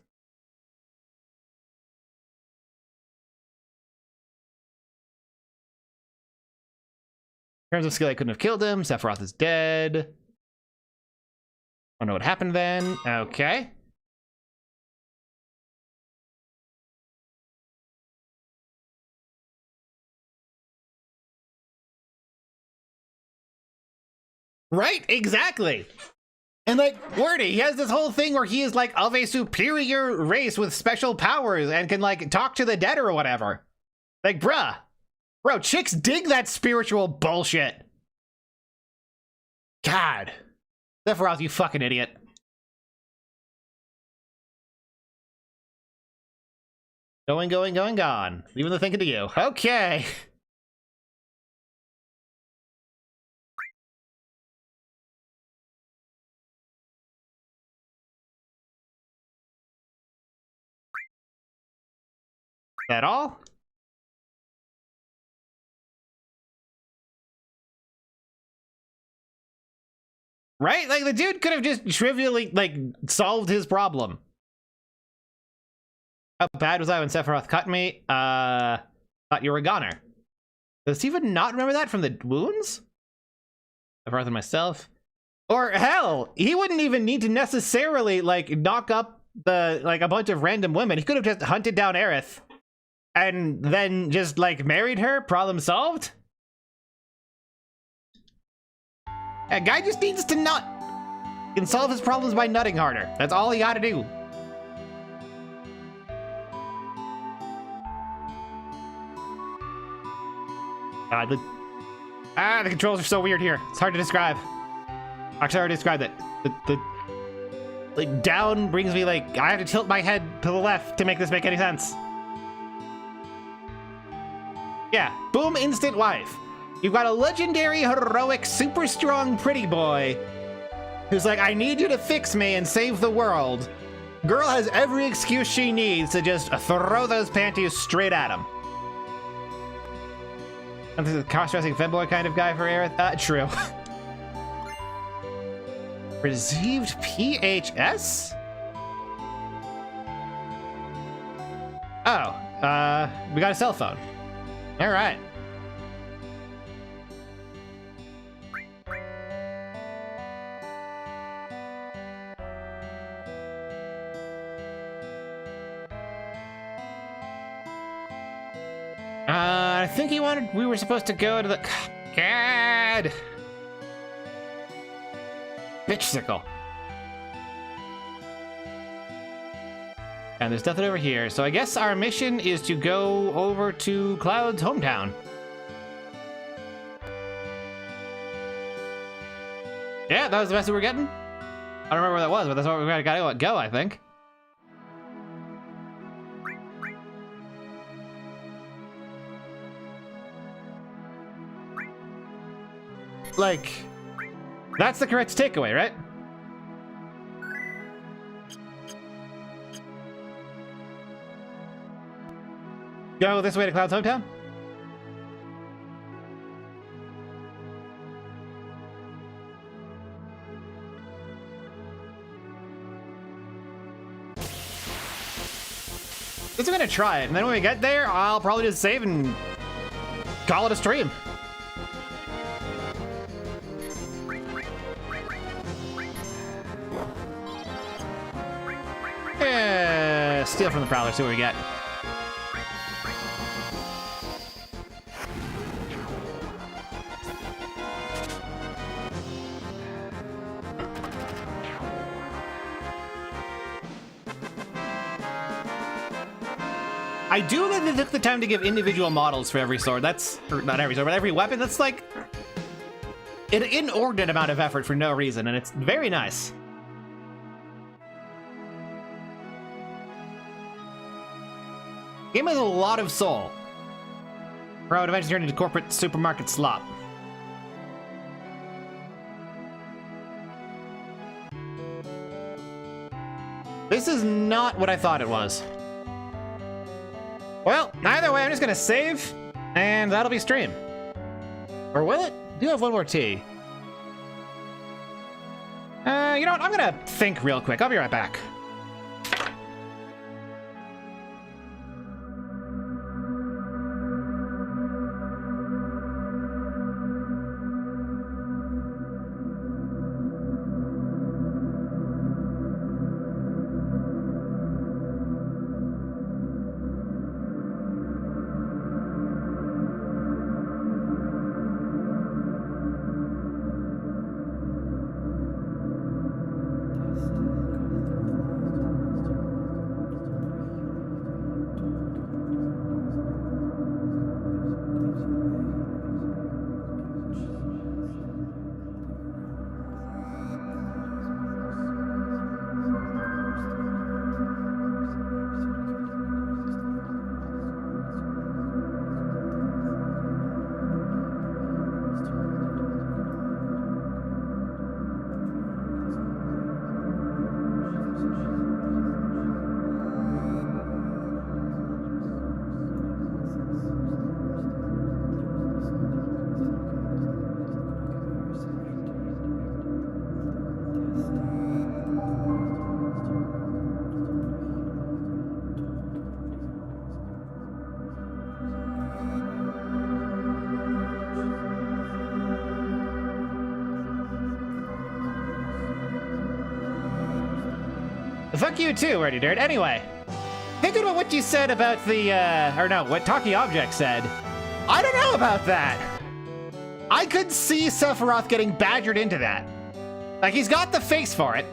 S2: In terms of skill, I couldn't have killed him. Sephiroth is dead. I don't know what happened then. Okay. Right? Exactly. And like, Wordy, he has this whole thing where he is like of a superior race with special powers and can like talk to the dead or whatever. Like, bruh. Bro, chicks dig that spiritual bullshit. God. Sephiroth, you fucking idiot. Going, gone. Leaving the thinking to you. Okay. At all? Right? Like, the dude could have just trivially, like, solved his problem. How bad was I when Sephiroth cut me? Thought you were a goner. Does Steven not remember that from the wounds? Sephiroth and myself. Or, hell, he wouldn't even need to necessarily, like, knock up the, like, a bunch of random women. He could have just hunted down Aerith. And then just, like, married her? Problem solved? A guy just needs to nut. He can solve his problems by nutting harder. That's all he gotta do. The controls are so weird here. It's hard to describe. Actually, I already described it. Like, down brings me, like, I have to tilt my head to the left to make this make any sense. Yeah, boom, instant wife. You've got a legendary, heroic, super strong pretty boy who's like, I need you to fix me and save the world. Girl has every excuse she needs to just throw those panties straight at him. And this is a cross-dressing femboy kind of guy for Aerith. True. Received PHS? Oh, we got a cell phone. All right. I think he wanted, we were supposed to go to the, God. Bitchsicle. And there's nothing over here, so I guess our mission is to go over to Cloud's hometown. Yeah, that was the best we were getting. I don't remember where that was, but that's where we gotta go, I think. Like, that's the correct takeaway, right? Go this way to Cloud's hometown? Just gonna try it, and then when we get there, I'll probably just save and call it a stream. Yeah, steal from the Prowler, see what we get. I do that they took the time to give individual models for every sword. That's, or not every sword, but every weapon. That's like an inordinate amount of effort for no reason, and it's very nice. Game has a lot of soul. Or I would eventually turn into corporate supermarket slop. This is not what I thought it was. Well, either way, I'm just gonna save, and that'll be stream. Or will it? I do have one more tea. You know what? I'm gonna think real quick. I'll be right back. Fuck you too, Wordy Dirt. Anyway, thinking about what you said about the, or no, what Talkie Object said. I don't know about that. I could see Sephiroth getting badgered into that. Like, he's got the face for it.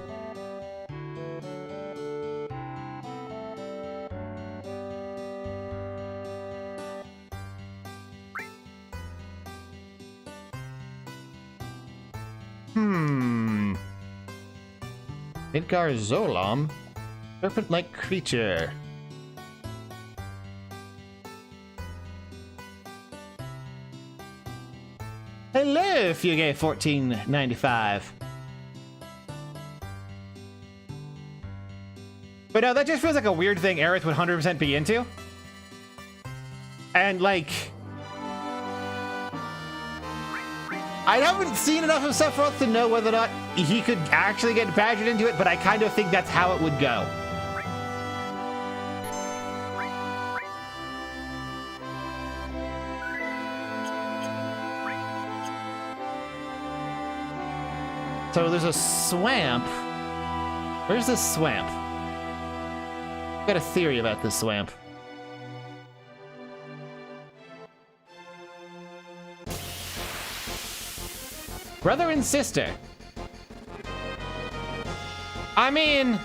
S2: Midgar Zolam, serpent-like creature. Hello, Fugue1495. But no, that just feels like a weird thing Aerith would 100% be into. And like, I haven't seen enough of Sephiroth to know whether or not he could actually get badgered into it, but I kind of think that's how it would go. So there's a swamp. Where's this swamp? I've got a theory about this swamp. Brother and sister. I mean...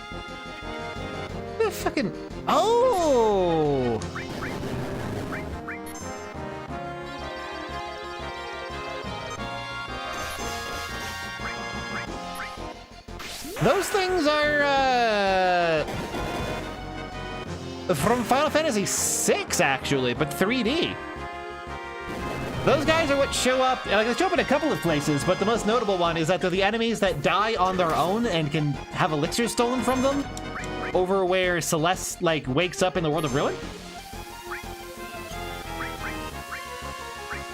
S2: The fucking... Oh! Those things are, from Final Fantasy VI, actually, but 3D. Those guys are what show up, like, they show up in a couple of places, but the most notable one is that they're the enemies that die on their own and can have elixirs stolen from them, over where Celeste, like, wakes up in the World of Ruin.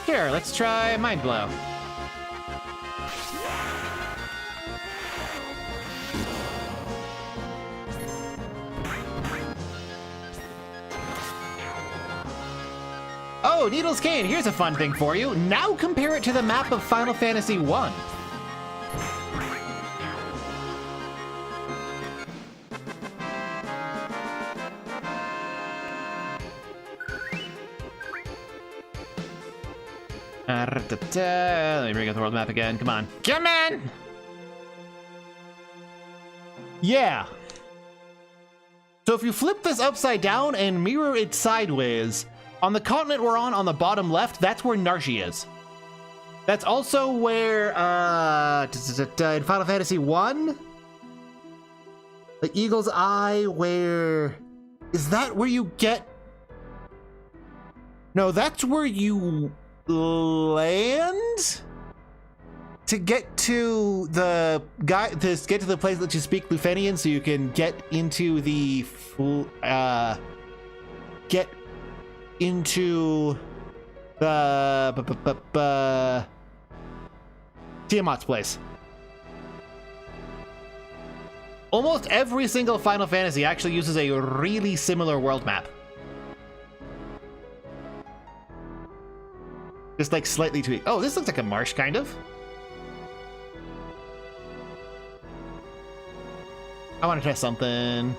S2: Here, let's try Mind Blow. Oh, Needle's Cane, here's a fun thing for you. Now compare it to the map of Final Fantasy I. Let me bring up the world map again, come on. Come on! Yeah. So if you flip this upside down and mirror it sideways, on the continent we're on the bottom left, that's where Narshe is. That's also where, in Final Fantasy I, the Eagle's Eye, where... Is that where you get... No, that's where you land? To get to the guy, to get to the place that you speak Lufenian so you can get into the, get into the Tiamat's place. Almost every single Final Fantasy actually uses a really similar world map. Just like slightly tweaked. Oh, this looks like a marsh, kind of. I want to test something.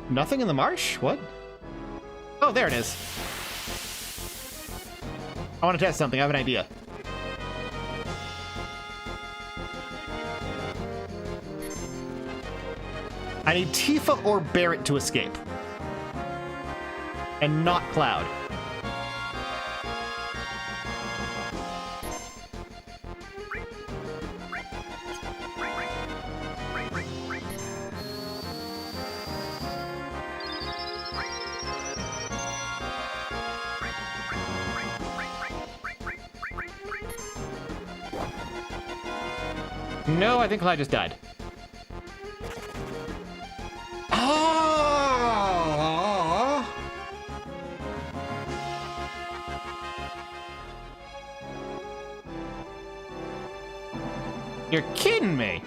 S2: Nothing in the marsh? What? Oh, there it is. I want to test something. I have an idea. I need Tifa or Barret to escape. And not Cloud. No, I think Clyde just died. Oh! You're kidding me.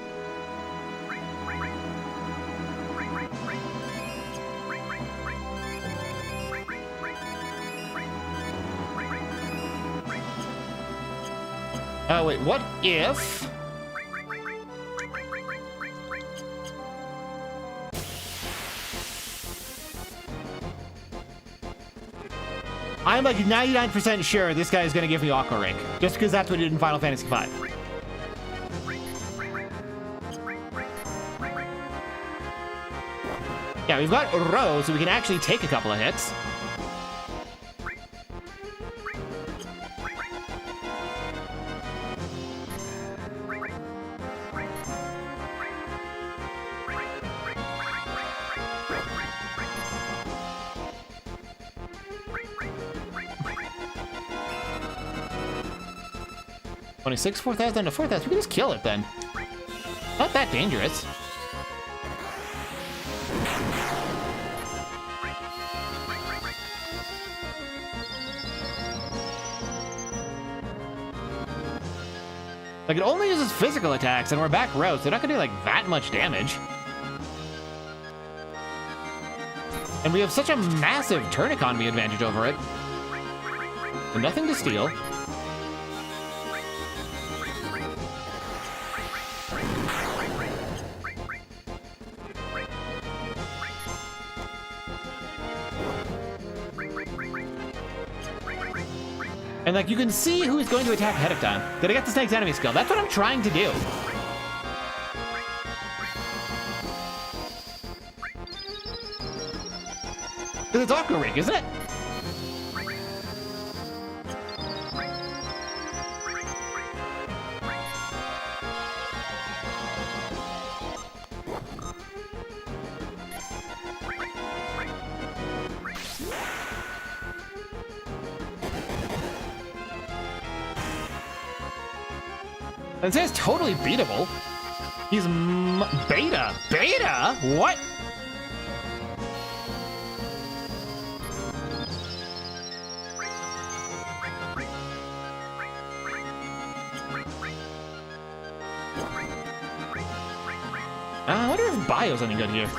S2: Oh, wait, what if... I'm like 99% sure this guy is going to give me Aqua Ring, just because that's what he did in Final Fantasy V. Yeah, we've got Rose, so we can actually take a couple of hits. $26, 4,000 to 4,000. We can just kill it then. Not that dangerous. Like, it only uses physical attacks, and we're back row, so they're not gonna do, like, that much damage. And we have such a massive turn economy advantage over it. And nothing to steal. And like, you can see who is going to attack ahead of time. Did I get the snake's enemy skill? That's what I'm trying to do. Because it's Aqua Rig, isn't it? And this is totally beatable. He's beta. Beta? What? I wonder if Bio's any good here.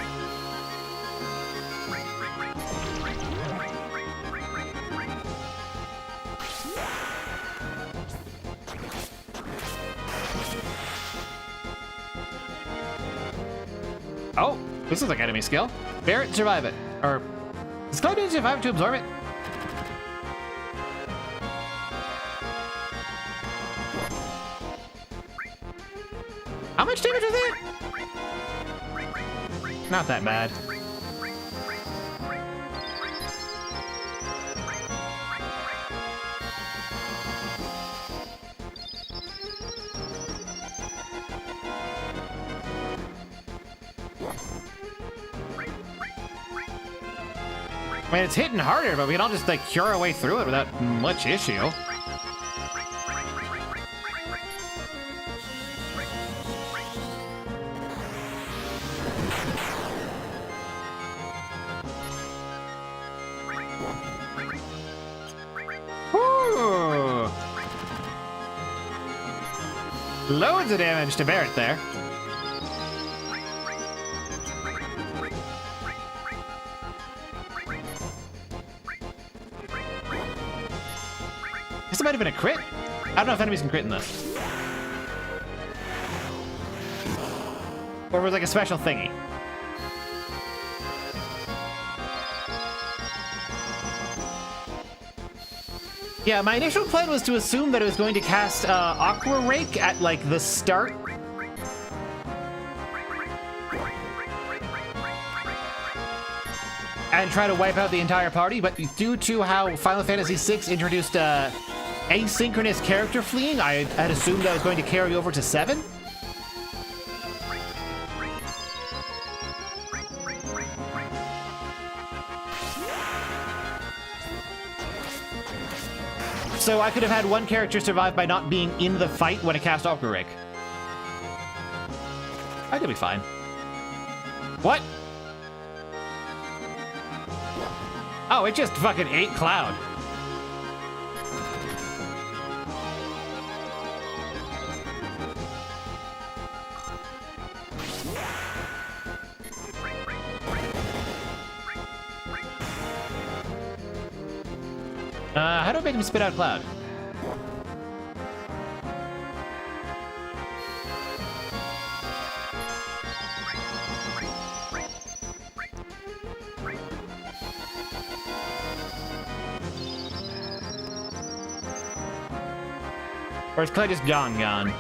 S2: Oh, this is like enemy skill. Bear it, survive it. Or, does Cloud need to survive to absorb it? How much damage is it? Not that bad. I mean, it's hitting harder, but we can all just, like, cure our way through it without much issue. Woo! Loads of damage to Barrett there. This might have been a crit. I don't know if enemies can crit in this. Or it was like a special thingy. Yeah, my initial plan was to assume that it was going to cast Aqua Rake at like the start. And try to wipe out the entire party, but due to how Final Fantasy VI introduced asynchronous character fleeing, I had assumed I was going to carry over to 7. So I could have had one character survive by not being in the fight when it cast Aqua Rake. I could be fine. What? Oh, it just fucking ate Cloud. How do I make him spit out Cloud? Or is Cloud just gone?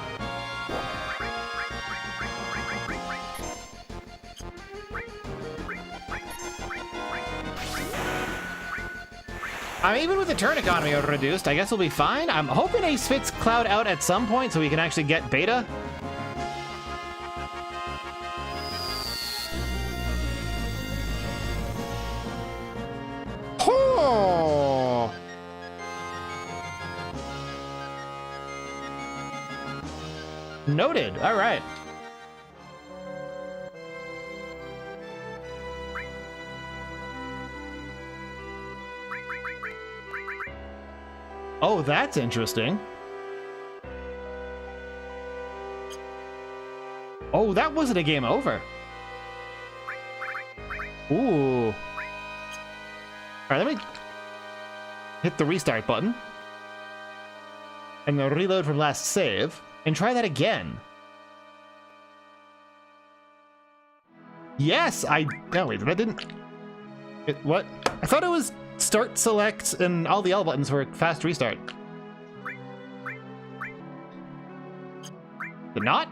S2: Even with the turn economy reduced, I guess we'll be fine. I'm hoping Ace spits Cloud out at some point so we can actually get beta. Oh! Noted. All right. Oh, that's interesting. Oh, that wasn't a game over. Ooh. All right, let me hit the restart button. And the reload from last save. And try that again. Yes, no, wait, that didn't... what? I thought it was start, select, and all the L buttons for a fast restart. But not?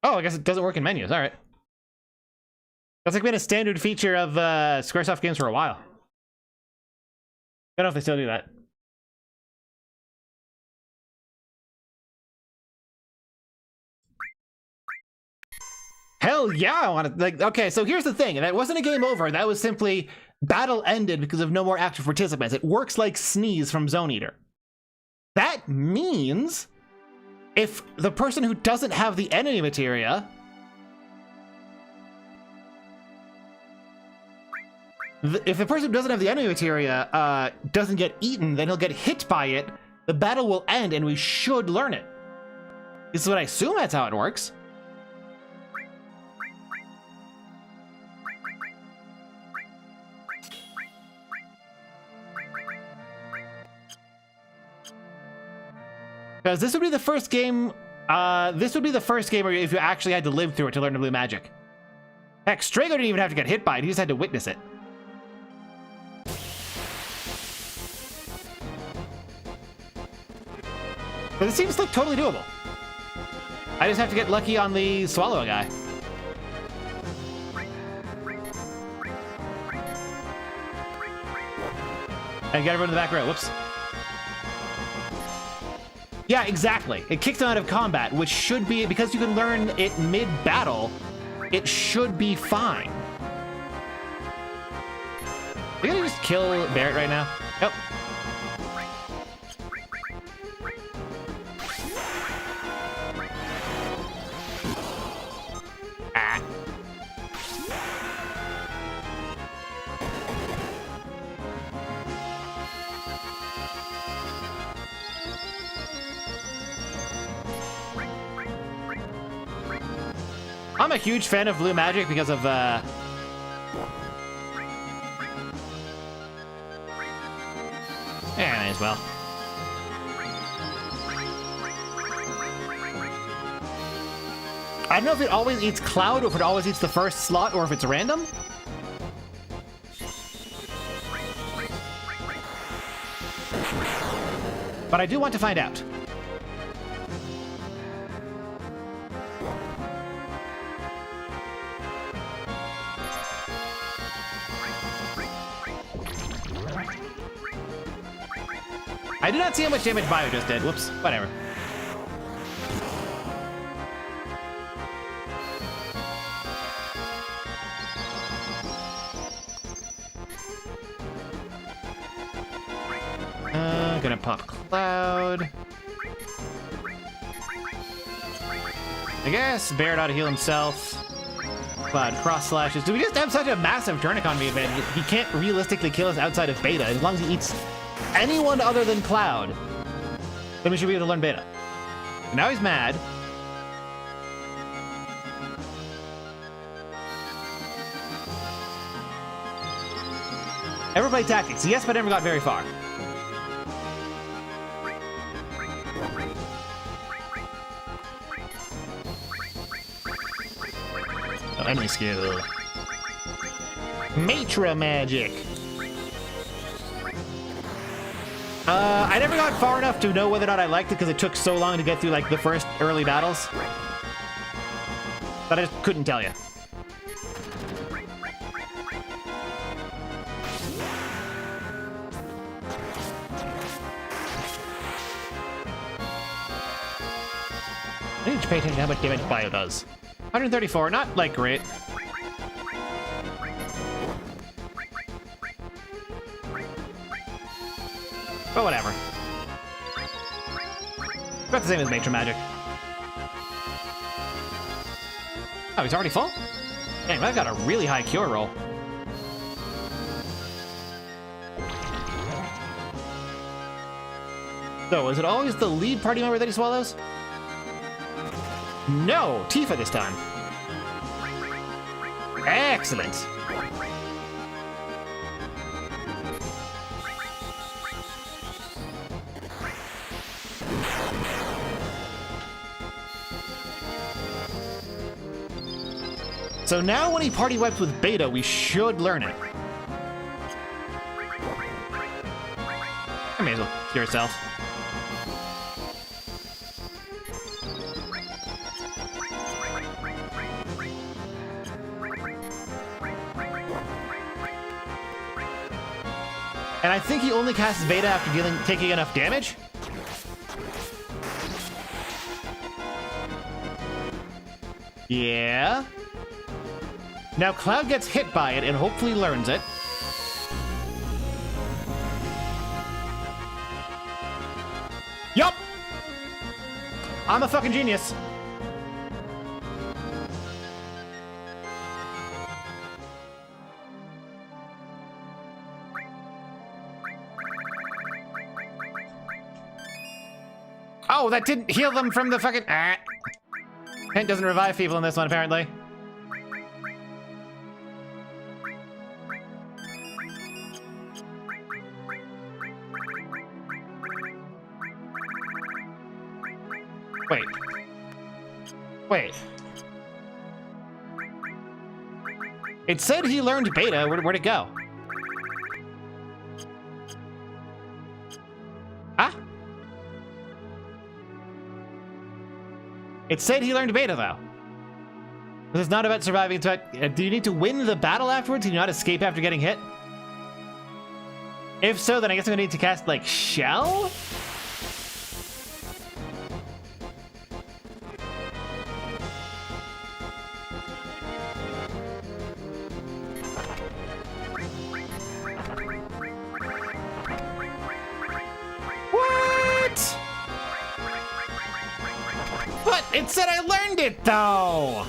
S2: Oh, I guess it doesn't work in menus. All right. That's like been a standard feature of Squaresoft games for a while. I don't know if they still do that. Hell yeah, I want to, like, okay, so here's the thing. That wasn't a game over. That was simply battle ended because of no more active participants. It works like Sneeze from Zone Eater. That means if the person who doesn't have the enemy materia if the person who doesn't have the enemy materia doesn't get eaten, then he'll get hit by it. The battle will end and we should learn it. This is what I assume that's how it works. Because this would be the first game, where if you actually had to live through it to learn the blue magic. Heck, Strago didn't even have to get hit by it, he just had to witness it. But it seems like totally doable. I just have to get lucky on the swallow guy. And get everyone in the back row, whoops. Yeah, exactly. It kicks him out of combat, which should be, because you can learn it mid-battle, it should be fine. Are we gonna just kill Barrett right now? Nope. Ah. I'm a huge fan of blue magic because of yeah, may as well. I don't know if it always eats Cloud, or if it always eats the first slot, or if it's random. But I do want to find out. I do not see how much damage Bio just did. Whoops, whatever. Gonna pop Cloud. I guess Barrett ought to heal himself. Cloud cross slashes. Do we just have such a massive turn economy event? He can't realistically kill us outside of beta. As long as he eats anyone other than Cloud, then we should be able to learn beta. But now he's mad. Ever play tactics? Yes, but never got very far. Oh, enemy skill. Matra magic. I never got far enough to know whether or not I liked it because it took so long to get through like the first early battles. But I just couldn't tell you. I need to pay attention to how much damage Bio does. 134, not like great. But whatever. About the same as Matra Magic. Oh, he's already full? Dang, I've got a really high cure roll. So, is it always the lead party member that he swallows? No! Tifa this time. Excellent! So now when he party wipes with Beta, we should learn it. I may as well cure yourself. And I think he only casts Beta after taking enough damage. Yeah. Now Cloud gets hit by it and hopefully learns it. Yup! I'm a fucking genius. Oh, that didn't heal them from the fucking... Pent doesn't revive people in this one, apparently. Wait. Wait. It said he learned Beta. Where'd it go? Ah? It said he learned Beta, though. This is not about surviving. It's about... do you need to win the battle afterwards? Can you not escape after getting hit? If so, then I guess I'm gonna need to cast, like, Shell? It said I learned it, though!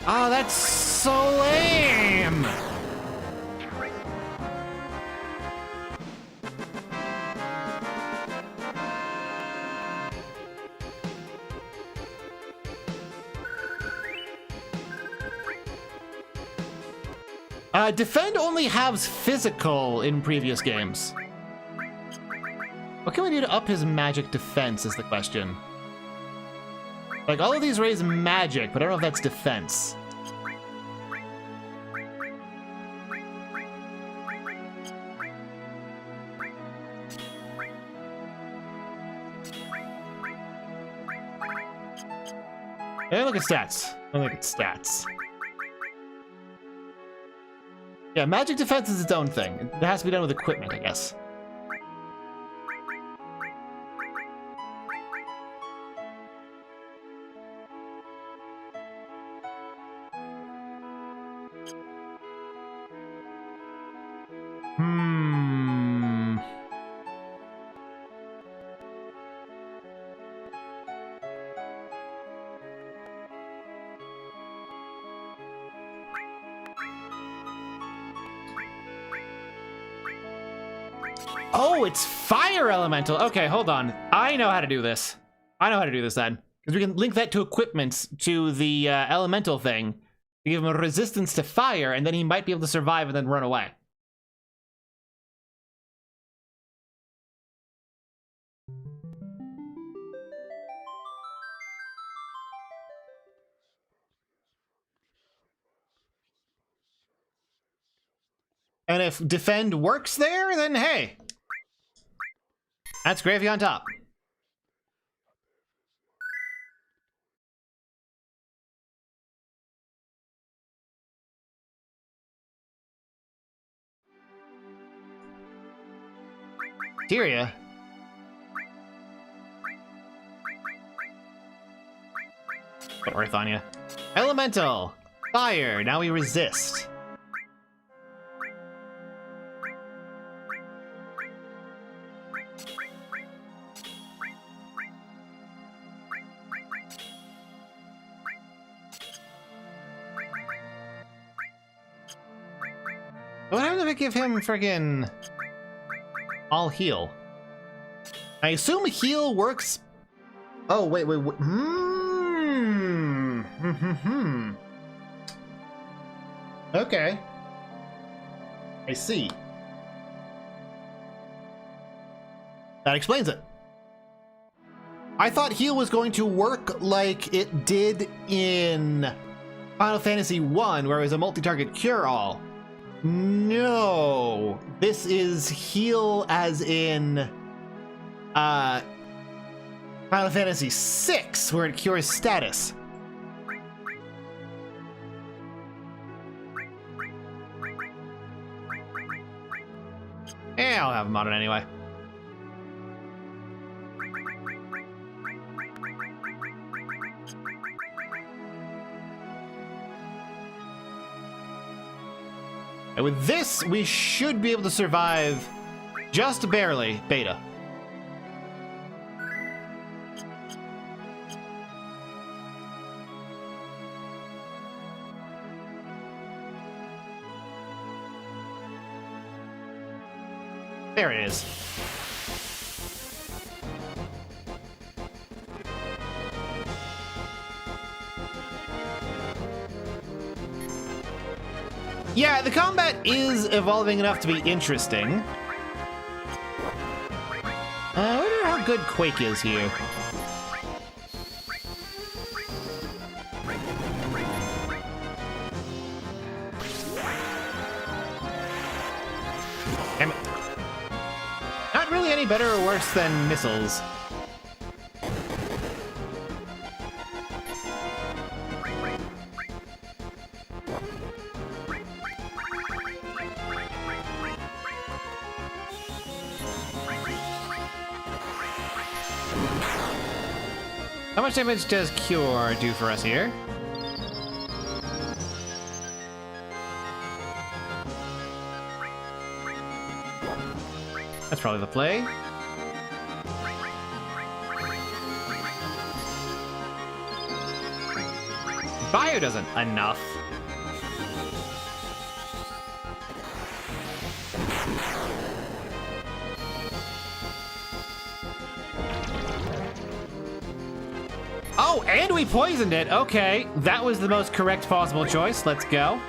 S2: Oh, that's so lame! Defend only has physical in previous games. What can we do to up his magic defense is the question. Like, all of these raise magic, but I don't know if that's defense. Hey, look at stats. Look at stats. Yeah, magic defense is its own thing. It has to be done with equipment, I guess. Oh, it's fire elemental. Okay, hold on. I know how to do this. I know how to do this then. Because we can link that to equipment to the elemental thing. To give him a resistance to fire, and then he might be able to survive and then run away. And if defend works there, then hey. That's gravy on top. Tyria. Put Earth on you. Elemental. Fire. Now we resist. What happens if I give him friggin' all heal? I assume heal works... Oh, wait. Okay. I see. That explains it. I thought heal was going to work like it did in Final Fantasy 1, where it was a multi-target cure-all. No. This is heal as in Final Fantasy 6, where it cures status. Yeah, I'll have him on it anyway. And with this, we should be able to survive just barely beta. There it is. Yeah, the combat is evolving enough to be interesting. I wonder how good Quake is here. Damn it. Not really any better or worse than missiles. How much damage does Cure do for us here? That's probably the play. Bio doesn't enough. Oh, and we poisoned it. Okay, that was the most correct possible choice. Let's go.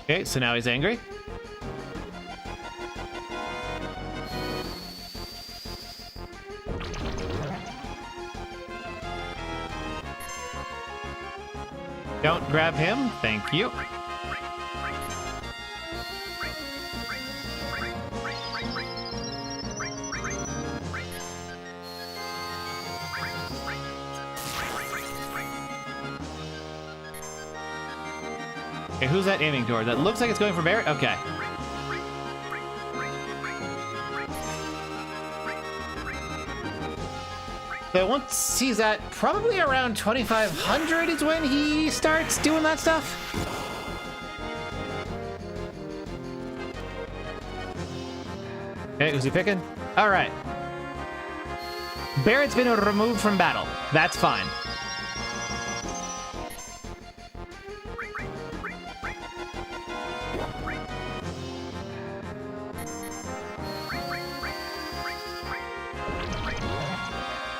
S2: Okay, so now he's angry. Don't grab him, thank you. Okay, who's that aiming toward? That looks like it's going for Barret? Okay. So once he's at probably around 2,500 is when he starts doing that stuff. Okay, who's he picking? All right. Barret's been removed from battle. That's fine.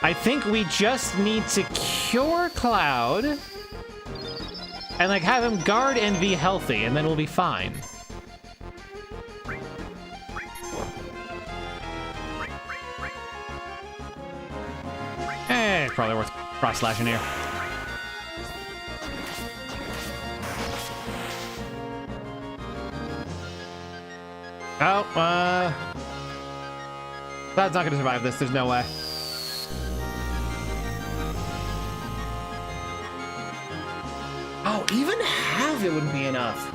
S2: I think we just need to cure Cloud and like have him guard and be healthy, and then we'll be fine. It's probably worth cross slashing here. Oh, Cloud's not gonna survive this. There's no way. Oh, even half it wouldn't be enough.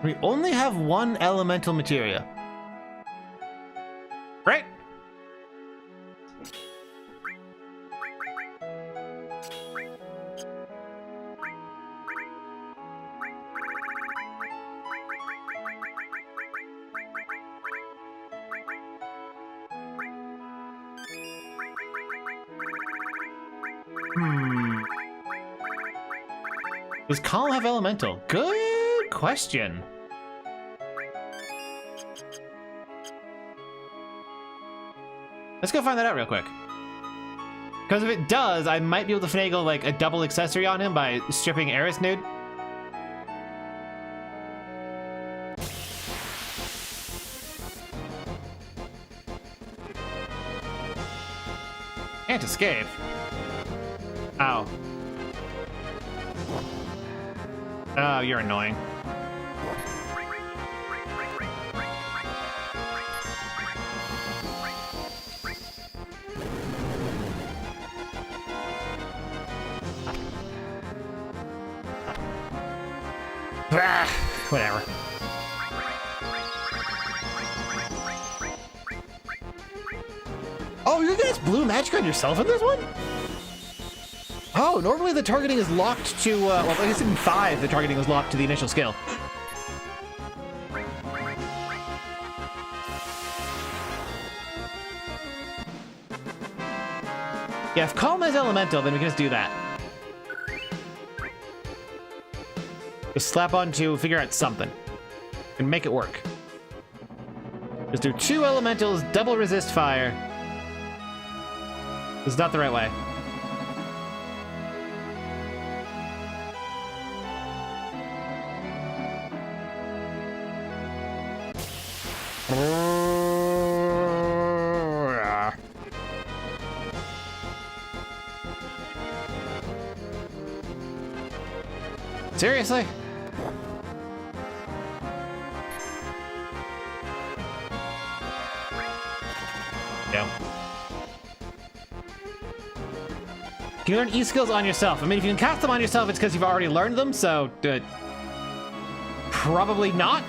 S2: We only have one elemental materia. Right? Does Calm have elemental? Good question. Let's go find that out real quick. Because if it does, I might be able to finagle like a double accessory on him by stripping Eris nude. Can't escape. Ow. Oh, you're annoying. Ah, whatever. Oh, you guys blue magic on yourself in this one? Oh, normally the targeting is locked to, well, I guess in 5, the targeting is locked to the initial skill. Yeah, if Calm has elemental, then we can just do that. Just slap on to figure out something and make it work. Just do 2 elementals, double resist fire. This is not the right way. Seriously? Yeah. Can you learn E-skills on yourself? I mean, if you can cast them on yourself, it's because you've already learned them, so probably not.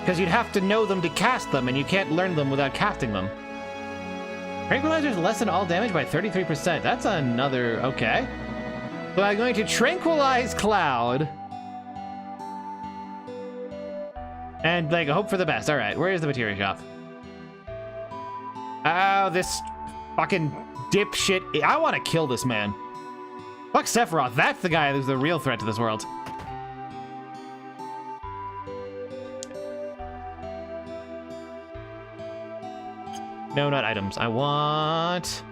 S2: Because you'd have to know them to cast them, and you can't learn them without casting them. Tranquilizers lessen all damage by 33%. That's another... okay. So I'm going to Tranquilize Cloud. And, like, hope for the best. Alright, where is the materia shop? Oh, this fucking dipshit. I want to kill this man. Fuck Sephiroth. That's the guy who's the real threat to this world. No, not items. I want...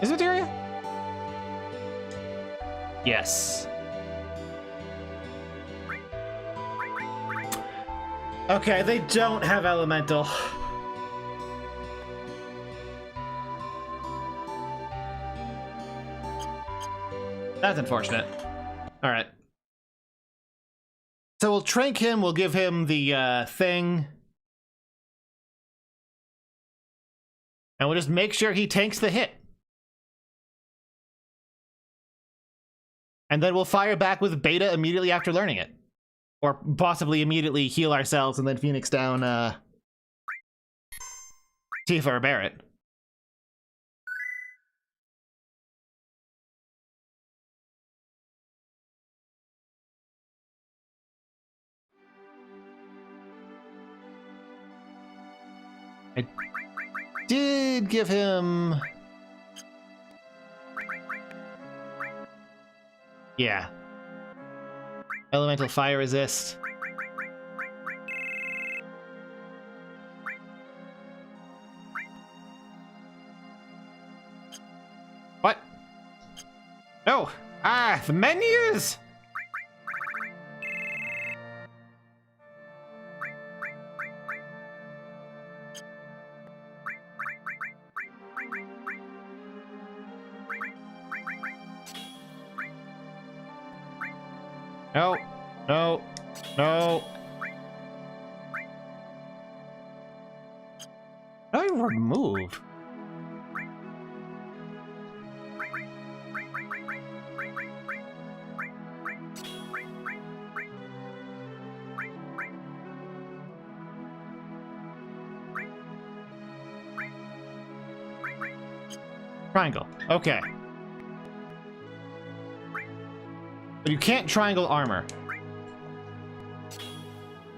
S2: Is it materia? Yes. Okay, they don't have elemental. That's unfortunate. All right. So we'll trank him, we'll give him the thing. And we'll just make sure he tanks the hit. And then we'll fire back with beta immediately after learning it. Or possibly immediately heal ourselves and then Phoenix down Tifa or Barret. I did give him... yeah. Elemental fire resist. What? No! Ah, the menus! No, no, no. How do I remove? Triangle. Okay. But you can't triangle armor.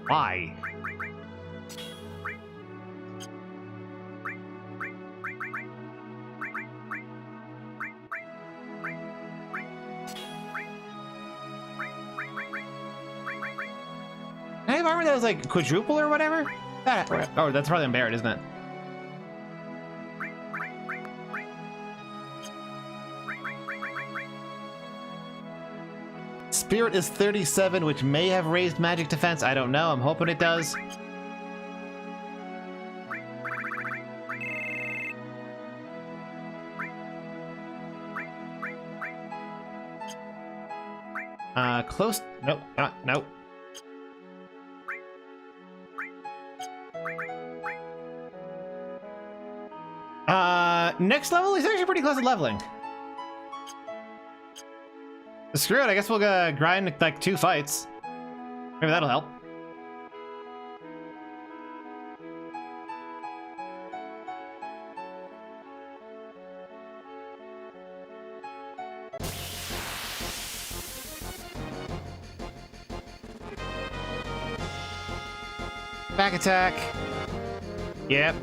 S2: Why? have armor that was like quadruple or whatever? Oh, that's probably unburied, isn't it? Spirit is 37, which may have raised magic defense. I don't know. I'm hoping it does. Close. Nope. Nope. Next level is actually pretty close to leveling. Screw it, I guess we'll grind like 2 fights. Maybe that'll help. Back attack. Yep.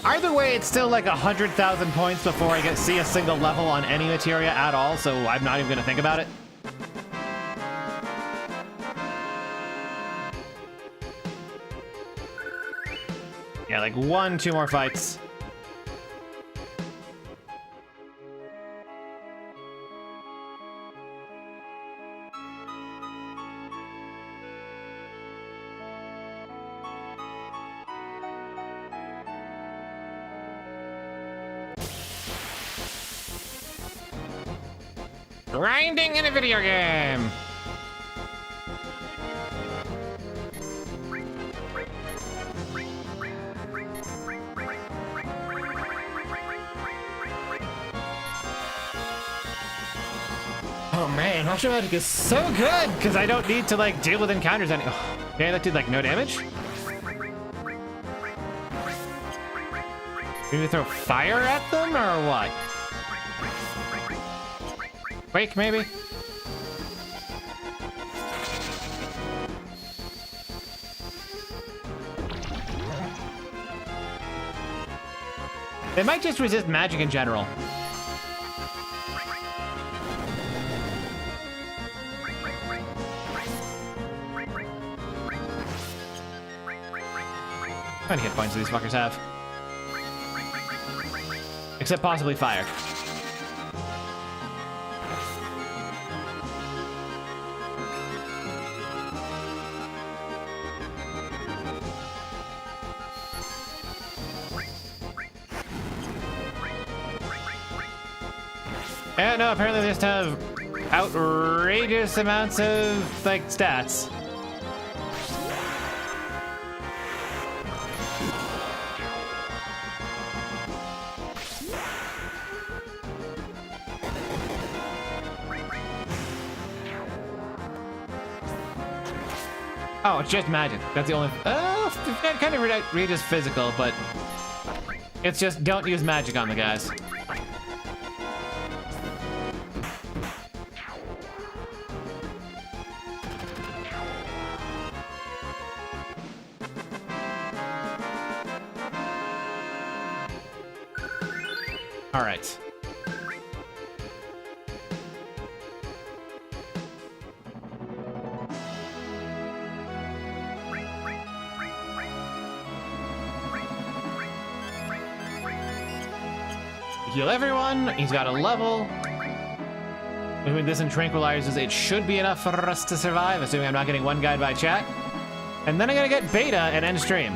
S2: Either way, it's still like 100,000 points before I see a single level on any materia at all, so I'm not even gonna think about it. Yeah, like 1-2 more fights. Grinding in a video game! Oh man, Hosho Magic is so good! Because I don't need to like deal with encounters any- oh, okay, that did like no damage? Maybe throw fire at them or what? Quake, maybe? They might just resist magic in general. How many hit points do these fuckers have? Except possibly fire. Yeah, no, apparently they just have outrageous amounts of, like, stats. Oh, it's just magic. That's the only... it kind of reads physical, but... It's just don't use magic on the guys. All right. Heal everyone. He's got a level. Between this and tranquilizers, it should be enough for us to survive, assuming I'm not getting one guide by chat. And then I'm gonna get beta and end stream.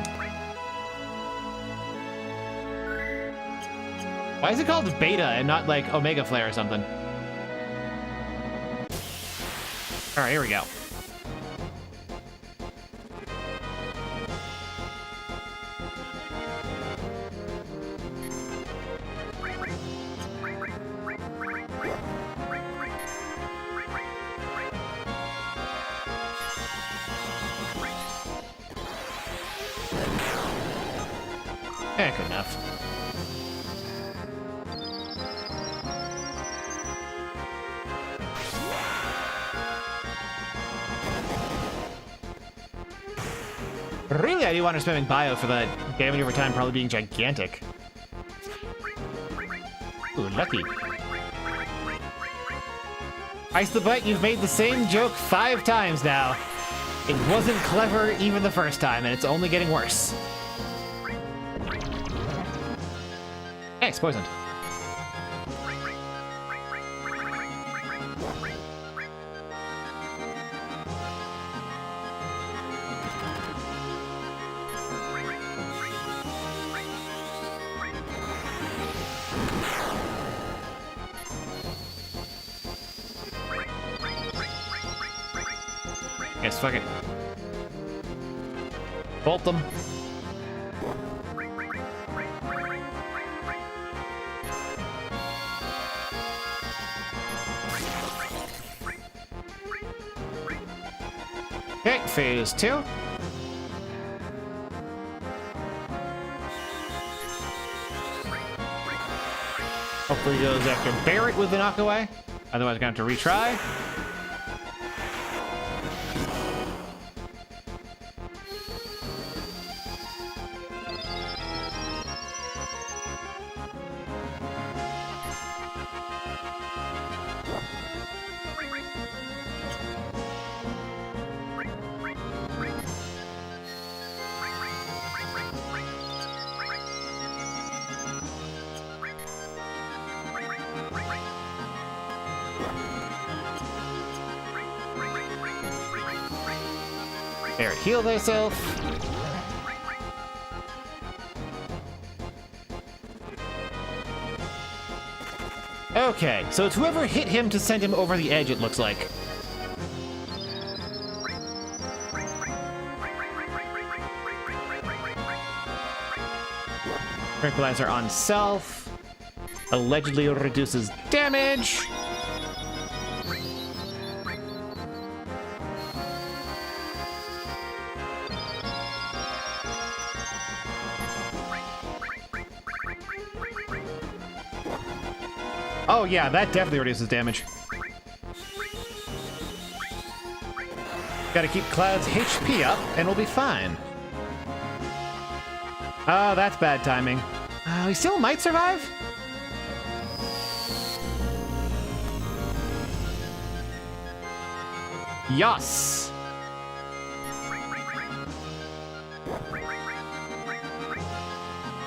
S2: Why is it called beta and not like Omega Flare or something? All right, here we go. Eh, good enough. Really, I do want her spamming bio for the damage over time probably being gigantic. Ooh, lucky. Ice the Bite, you've made the same joke 5 times now. It wasn't clever even the first time, and it's only getting worse. Hey, it's poisoned. Yes, fuck it. Bolt them. Okay, phase 2. Hopefully he goes after Barrett with the knockaway. Otherwise, we're going to have to retry. Barrett, heal thyself. Okay, so it's whoever hit him to send him over the edge, it looks like. Tranquilizer on self. Allegedly reduces damage. Oh yeah, that definitely reduces damage. Gotta keep Cloud's HP up, and we'll be fine. Oh, that's bad timing. We still might survive? Yes!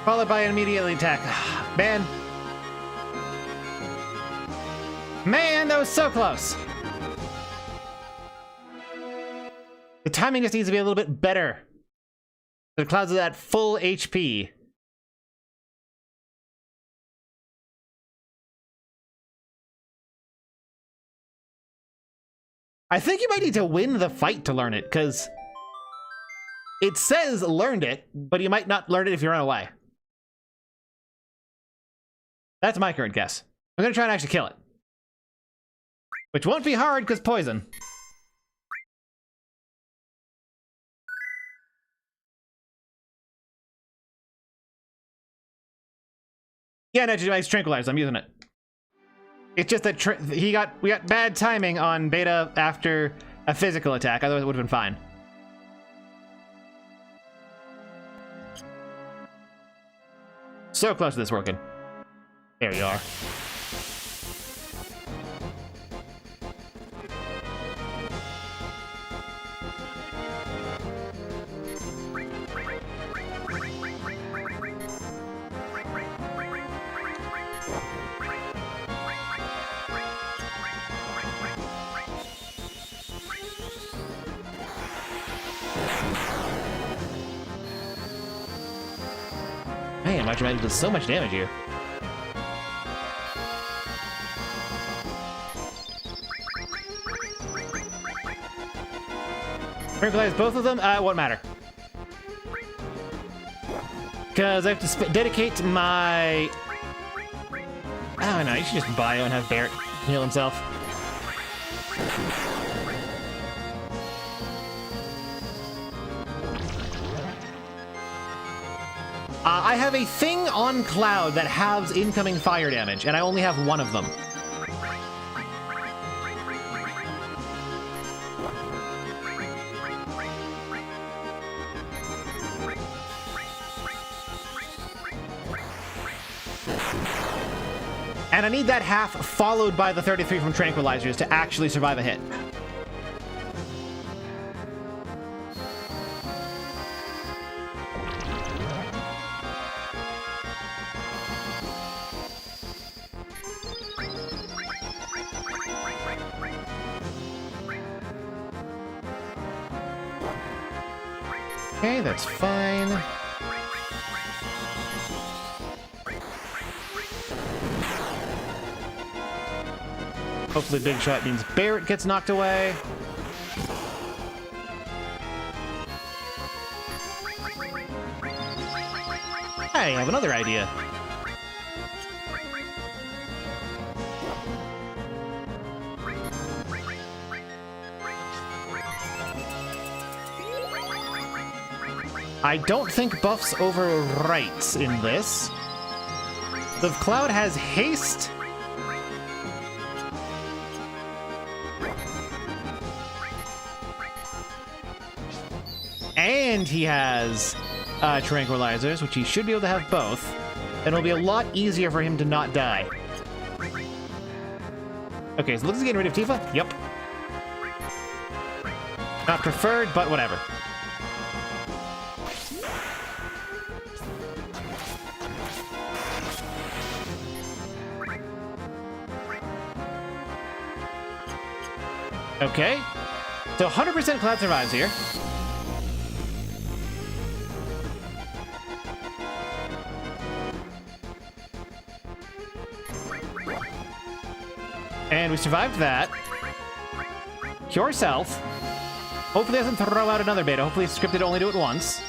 S2: Followed by an immediately attack. Man. Man, that was so close! The timing just needs to be a little bit better. The Clouds is at full HP. I think you might need to win the fight to learn it, because it says learned it, but you might not learn it if you run away. That's my current guess. I'm gonna try and actually kill it. Which won't be hard, because poison. Yeah, no, nice tranquilizer. I'm using it. It's just that we got bad timing on beta after a physical attack. Otherwise, it would have been fine. So close to this working. There you are. Man, my dramatic does so much damage here. Tranquilize both of them? Won't matter. Because I have to dedicate my... Oh no, you should just bio and have Barrett heal himself. I have a thing on Cloud that halves incoming fire damage, and I only have one of them. And I need that half followed by the 33 from tranquilizers to actually survive a hit. Okay, that's fine. Hopefully big shot means Barrett gets knocked away. Hey, I have another idea. I don't think buffs overwrites in this. The Cloud has haste. And he has tranquilizers, which he should be able to have both. And it'll be a lot easier for him to not die. Okay, so looks getting rid of Tifa? Yep. Not preferred, but whatever. Okay. So 100% Cloud survives here. And we survived that. Cure Self. Hopefully it doesn't throw out another beta. Hopefully it's scripted to only do it once.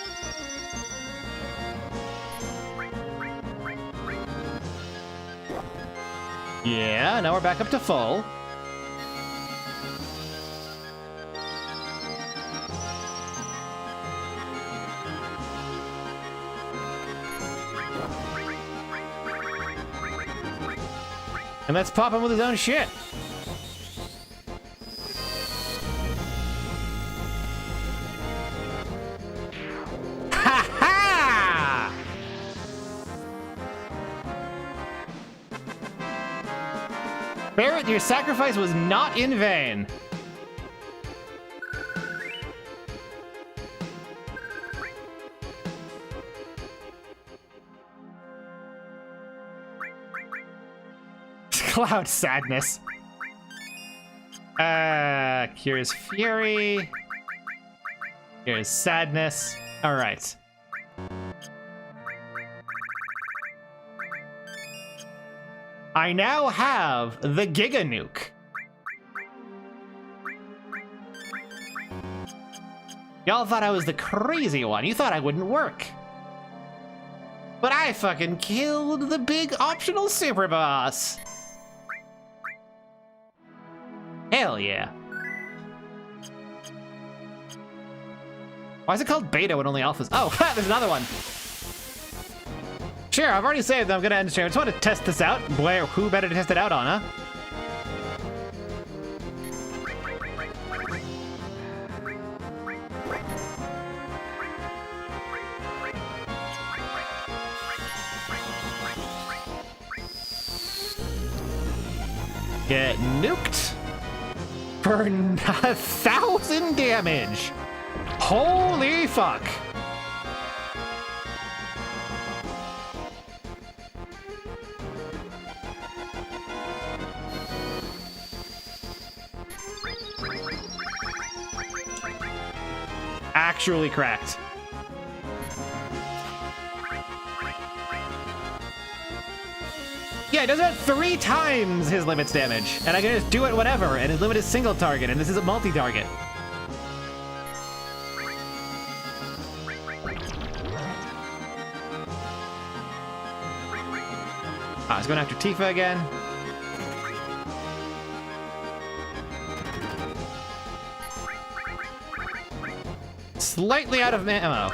S2: Yeah, now we're back up to full. And let's pop him with his own shit. Ha ha! Barrett, your sacrifice was not in vain. Cloud sadness. Cures fury. Cures sadness. All right. I now have the Giga Nuke. Y'all thought I was the crazy one. You thought I wouldn't work. But I fucking killed the big optional super boss. Hell yeah. Why is it called beta when only alphas? Oh, there's another one. Sure, I've already saved them. I'm gonna end the stream. I just want to test this out. Boy, who better to test it out on, huh? Get nuked for 1,000 damage. Holy fuck. Actually cracked. Yeah, it does that 3 times his limit's damage, and I can just do it whatever, and his limit is single target, and this is a multi-target. Ah, he's going after Tifa again. Slightly out of ammo.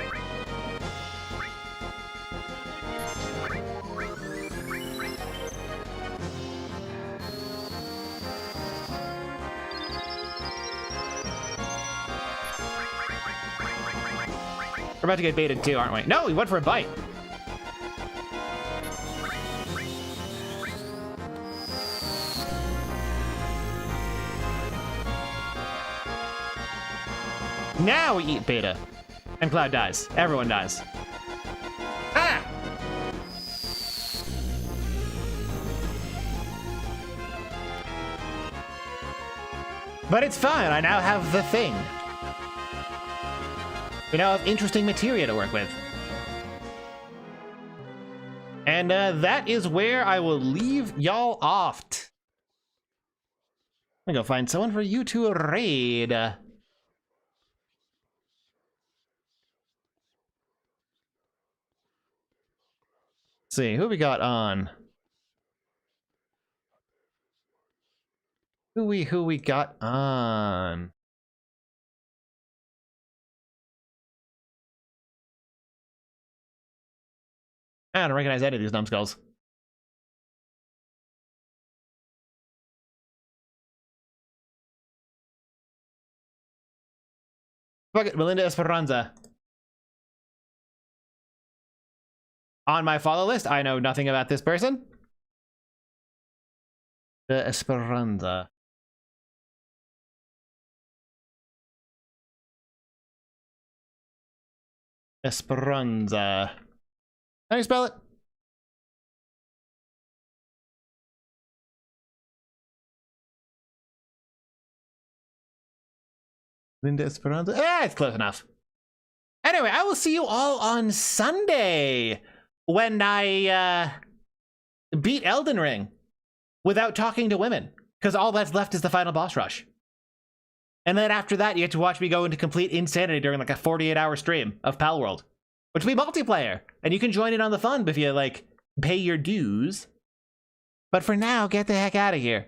S2: We're about to get baited too, aren't we? No, we went for a bite. Now we eat Beta. And Cloud dies. Everyone dies. Ah! But it's fine. I now have the thing. We now have interesting materia to work with. And that is where I will leave y'all off. I'm gonna go find someone for you to raid. Let's see, who we got on? Who we got on? I don't recognize any of these numbskulls. Fuck it, Melinda Esperanza. On my follow list, I know nothing about this person. The Esperanza. Esperanza. How do you spell it? Linda Esperanza. Ah, it's close enough. Anyway, I will see you all on Sunday when I beat Elden Ring without talking to women, because all that's left is the final boss rush. And then after that, you get to watch me go into complete insanity during like a 48-hour stream of Palworld, which will be multiplayer, and you can join in on the fun if you like pay your dues. But for now, get the heck out of here.